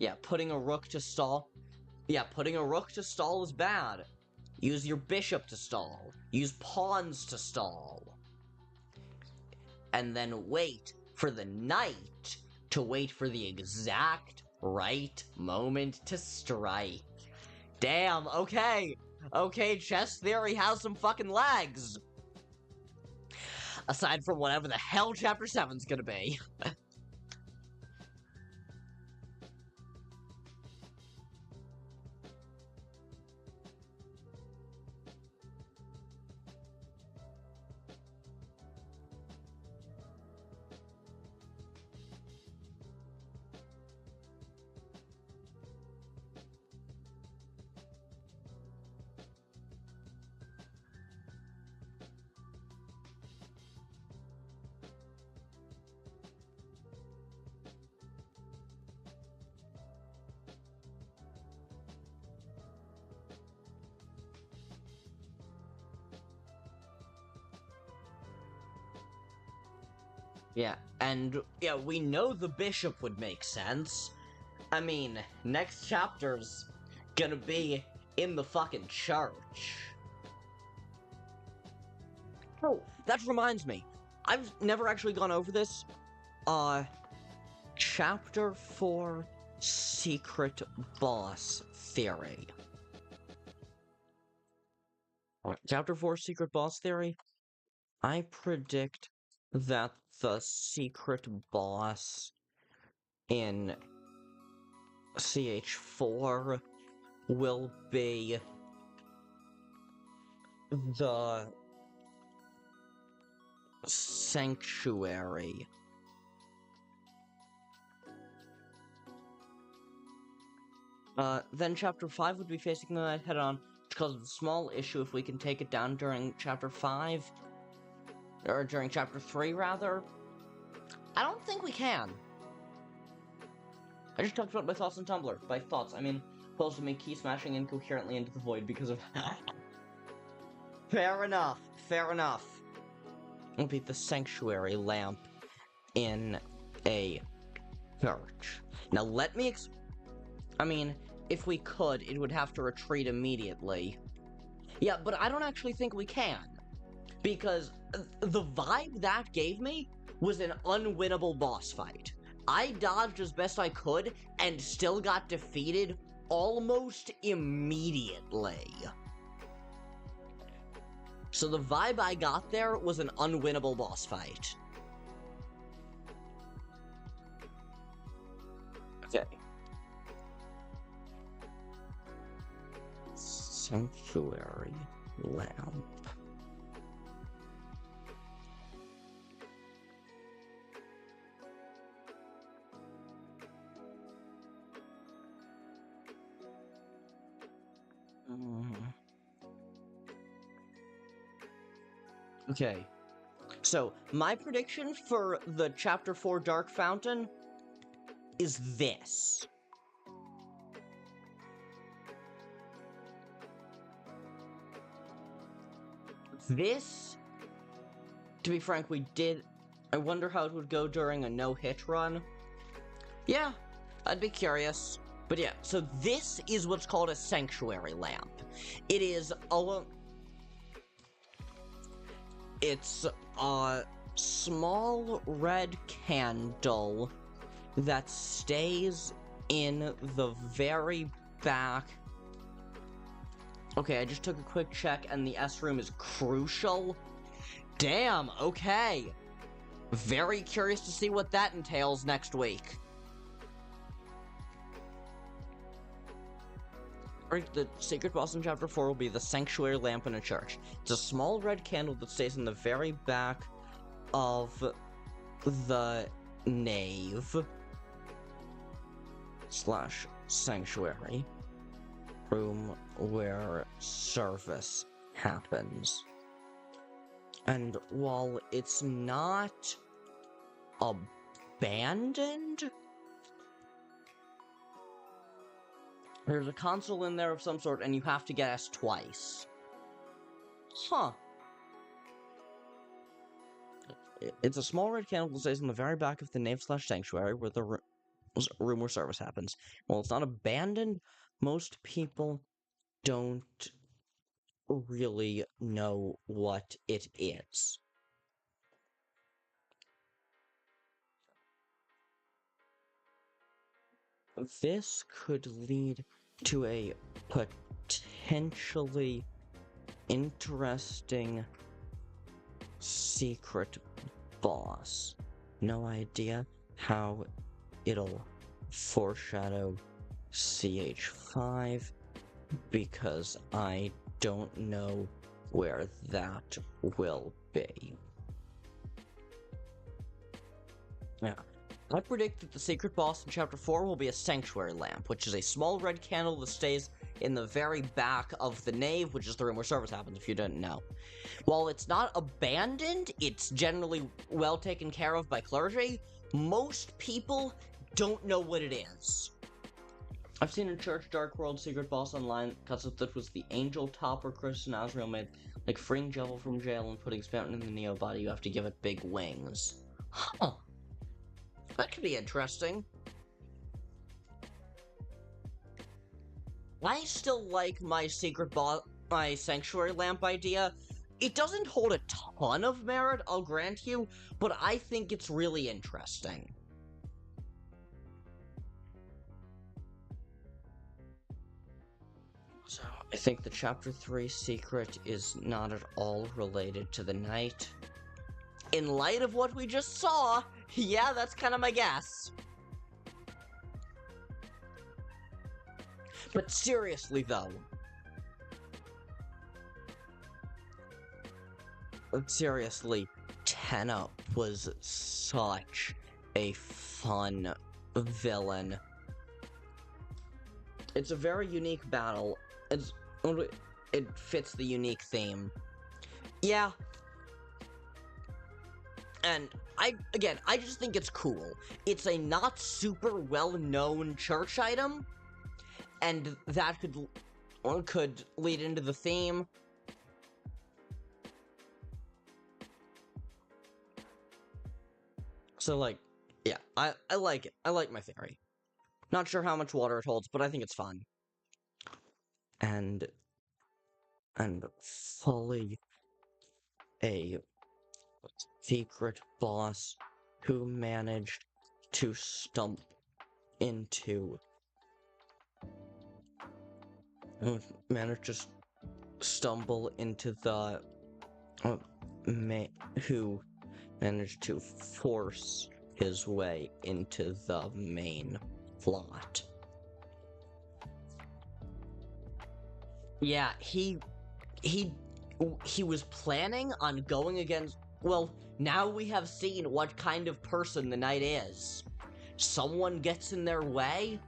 Yeah, putting a rook to stall. Yeah, putting a rook to stall is bad. Use your bishop to stall. Use pawns to stall. And then wait for the knight to wait for the exact right moment to strike. Damn, okay. Okay, chess theory has some fucking legs. Aside from whatever the hell Chapter 7's gonna be. Yeah, and yeah, we know the bishop would make sense. I mean, next chapter's gonna be in the fucking church. Oh, that reminds me. I've never actually gone over this. Chapter 4 Secret Boss Theory. Chapter 4 Secret Boss Theory. I predict that the secret boss in CH4 will be the sanctuary. Then Chapter 5 would be facing the knight head-on, which causes a small issue if we can take it down during Chapter 5. Or during Chapter 3, rather. I don't think we can. I just talked about my thoughts on Tumblr. By thoughts, I mean posts of me key smashing incoherently into the void because of... Fair enough. Fair enough. It'll be the sanctuary lamp in a church. Now let me I mean, if we could, it would have to retreat immediately. Yeah, but I don't actually think we can. Because the vibe that gave me was an unwinnable boss fight. I dodged as best I could and still got defeated almost immediately. So the vibe I got there was an unwinnable boss fight. Okay. Sanctuary lamp. Okay. So, my prediction for the Chapter 4 Dark Fountain is this. This, to be frank, I wonder how it would go during a no-hit run. Yeah, I'd be curious. But yeah, so this is what's called a sanctuary lamp. It is it's a small red candle that stays in the very back. Okay, I just took a quick check and the S room is crucial. Damn, okay. Very curious to see what that entails next week. The secret boss in Chapter 4 will be the sanctuary lamp in a church. It's a small red candle that stays in the very back of the nave / sanctuary room where service happens. And while it's not abandoned, there's a console in there of some sort, and you have to get S twice. Huh. It's a small red candle that stays in the very back of the nave / sanctuary where the room where service happens. While it's not abandoned, most people don't really know what it is. This could lead to a potentially interesting secret boss. No idea how it'll foreshadow CH5 because I don't know where that will be. Yeah. I predict that the secret boss in Chapter 4 will be a sanctuary lamp, which is a small red candle that stays in the very back of the nave, which is the room where service happens, if you didn't know. While it's not abandoned, it's generally well taken care of by clergy, most people don't know what it is. I've seen a Church Dark World secret boss online, because that was the angel topper Kris and Azrael made, like freeing Jevil from jail and putting Spountain in the Neo body, you have to give it big wings. Huh. That could be interesting. I still like my my sanctuary lamp idea. It doesn't hold a ton of merit, I'll grant you, but I think it's really interesting. So, I think the Chapter 3 secret is not at all related to the knight. In light of what we just saw, yeah, that's kind of my guess. But seriously, Tenna was such a fun villain. It's a very unique battle. It fits the unique theme. Yeah. And I just think it's cool. It's a not super well-known church item, and that could lead into the theme. So, like, yeah, I like it. I like my theory. Not sure how much water it holds, but I think it's fun. And fully a secret boss who managed to stumble into the who managed to force his way into the main plot. Yeah, he was planning on going against. Well, now we have seen what kind of person the knight is. Someone gets in their way,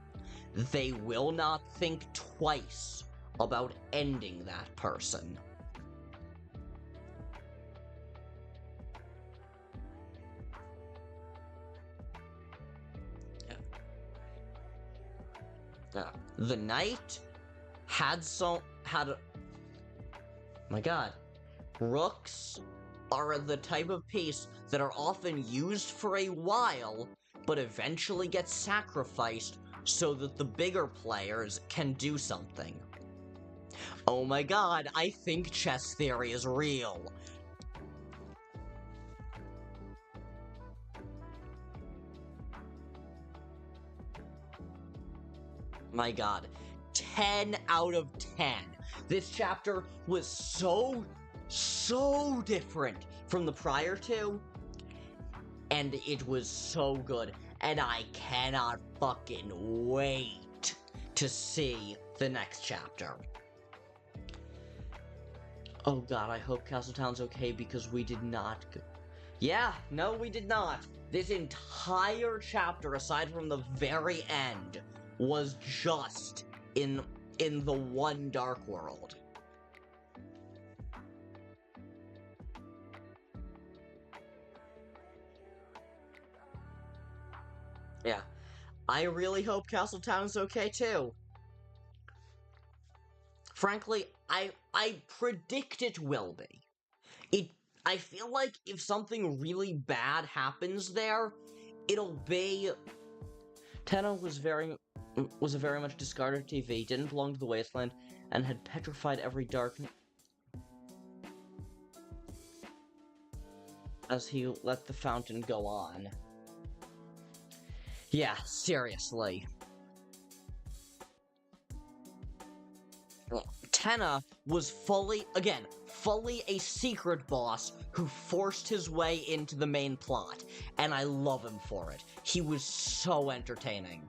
they will not think twice about ending that person. the knight my god. Rooks are the type of piece that are often used for a while, but eventually get sacrificed so that the bigger players can do something. Oh my god, I think chess theory is real. My god, 10 out of 10. This chapter was so different from the prior two, and it was so good, and I cannot fucking wait to see the next chapter. Oh god, I hope Castletown's okay, because we did not yeah, no, we did not. This entire chapter, aside from the very end, was just in the one dark world. Yeah. I really hope Castletown's okay too. Frankly, I predict it will be. I feel like if something really bad happens there, it'll be... Tenno was a very much discarded TV, didn't belong to the wasteland, and had petrified every dark... as he let the fountain go on. Yeah, seriously. Tenno was fully a secret boss who forced his way into the main plot, and I love him for it. He was so entertaining.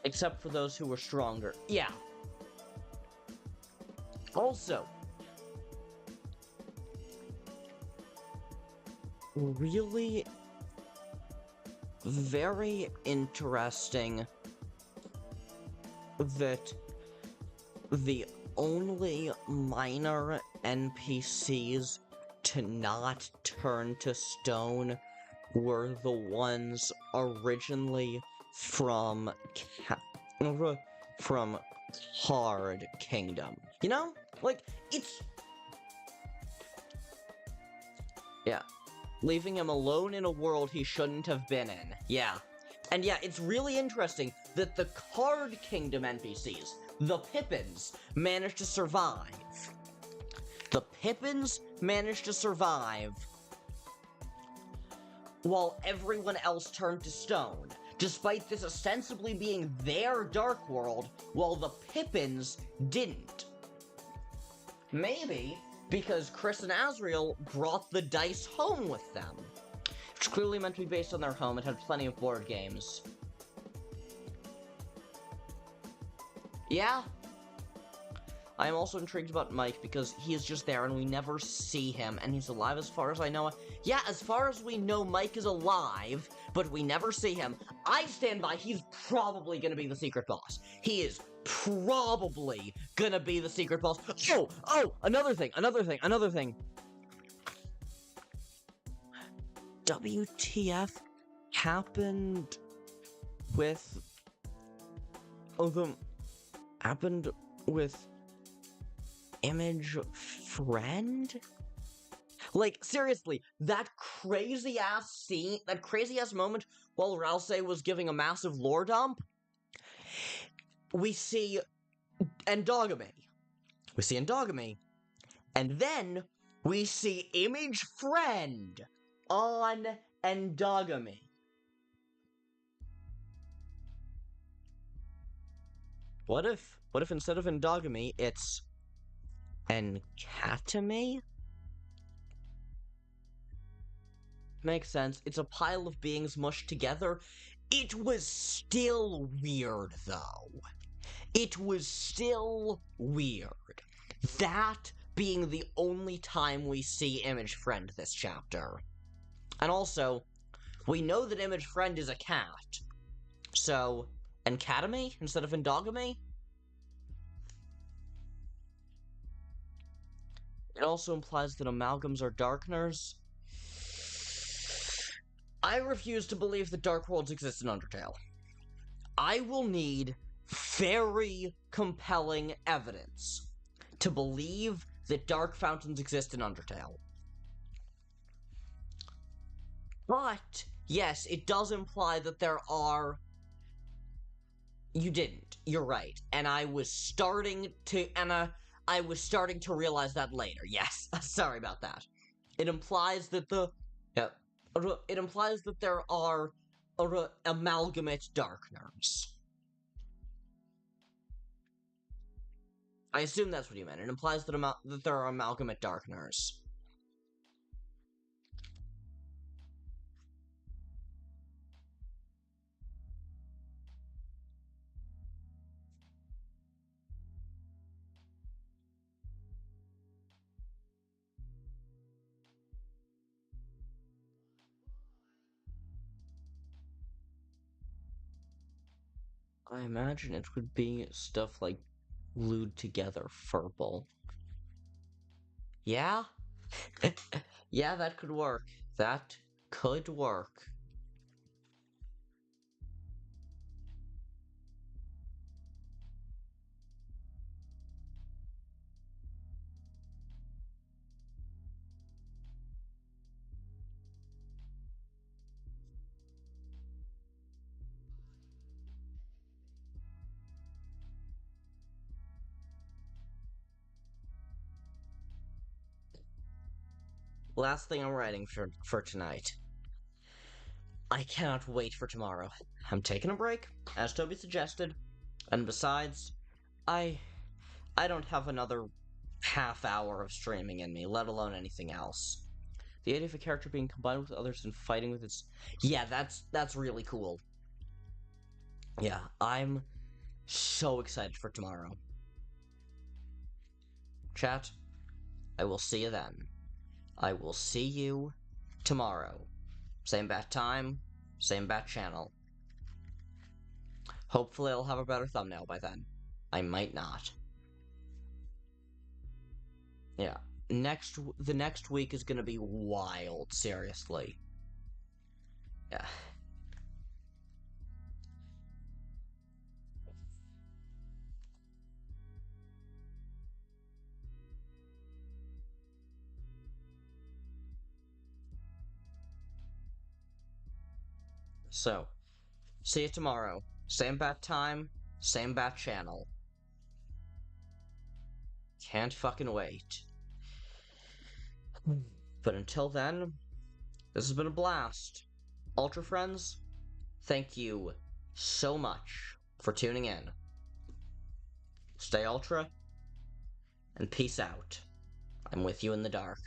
Except for those who were stronger. Yeah. Also, really very interesting that the only minor NPCs to not turn to stone were the ones originally from Hard Kingdom. You know? Like, it's... Yeah. Leaving him alone in a world he shouldn't have been in. Yeah. And yeah, it's really interesting that the Card Kingdom NPCs, the Pippins, managed to survive. The Pippins managed to survive while everyone else turned to stone, despite this ostensibly being their Dark World, while the Pippins didn't. Maybe because Kris and Asriel brought the dice home with them, which clearly meant to be based on their home. It had plenty of board games. Yeah. I am also intrigued about Mike because he is just there and we never see him, and he's alive as far as I know. Yeah, as far as we know, Mike is alive, but we never see him. I stand by, he's probably gonna be the secret boss. He is probably gonna be the secret boss. Oh, another thing. WTF happened with... happened with Image Friend? Like, seriously, that crazy-ass scene, that crazy-ass moment while Ralsei was giving a massive lore dump, we see endogamy. And then we see Image Friend on endogamy. What if instead of endogamy, it's encatomy? Makes sense. It's a pile of beings mushed together. It was still weird, though. It was still weird. That being the only time we see Image Friend this chapter. And also, we know that Image Friend is a cat. So, encatomy instead of endogamy? It also implies that amalgams are darkeners. I refuse to believe that dark worlds exist in Undertale. I will need very compelling evidence to believe that dark fountains exist in Undertale. But, yes, it does imply that there are... You didn't. You're right. And I was starting to... I was starting to realize that later. Yes. Sorry about that. It implies that the... Yeah. It implies that there are amalgamate darkeners. I assume that's what you meant. It implies that, that there are amalgamate darkeners. I imagine it would be stuff like glued together Furble. Yeah? Yeah, that could work. That could work. Last thing I'm writing for tonight. I cannot wait for tomorrow. I'm taking a break, as Toby suggested, and besides, I don't have another half hour of streaming in me, let alone anything else. The idea of a character being combined with others and fighting with its... Yeah, that's really cool. Yeah, I'm so excited for tomorrow. Chat, I will see you then. I will see you tomorrow. Same bat time, same bat channel. Hopefully I'll have a better thumbnail by then. I might not. Yeah. The next week is gonna be wild, seriously. Yeah. So, see you tomorrow. Same bat time, same bat channel. Can't fucking wait. But until then, this has been a blast. Ultra friends, thank you so much for tuning in. Stay Ultra, and peace out. I'm with you in the dark.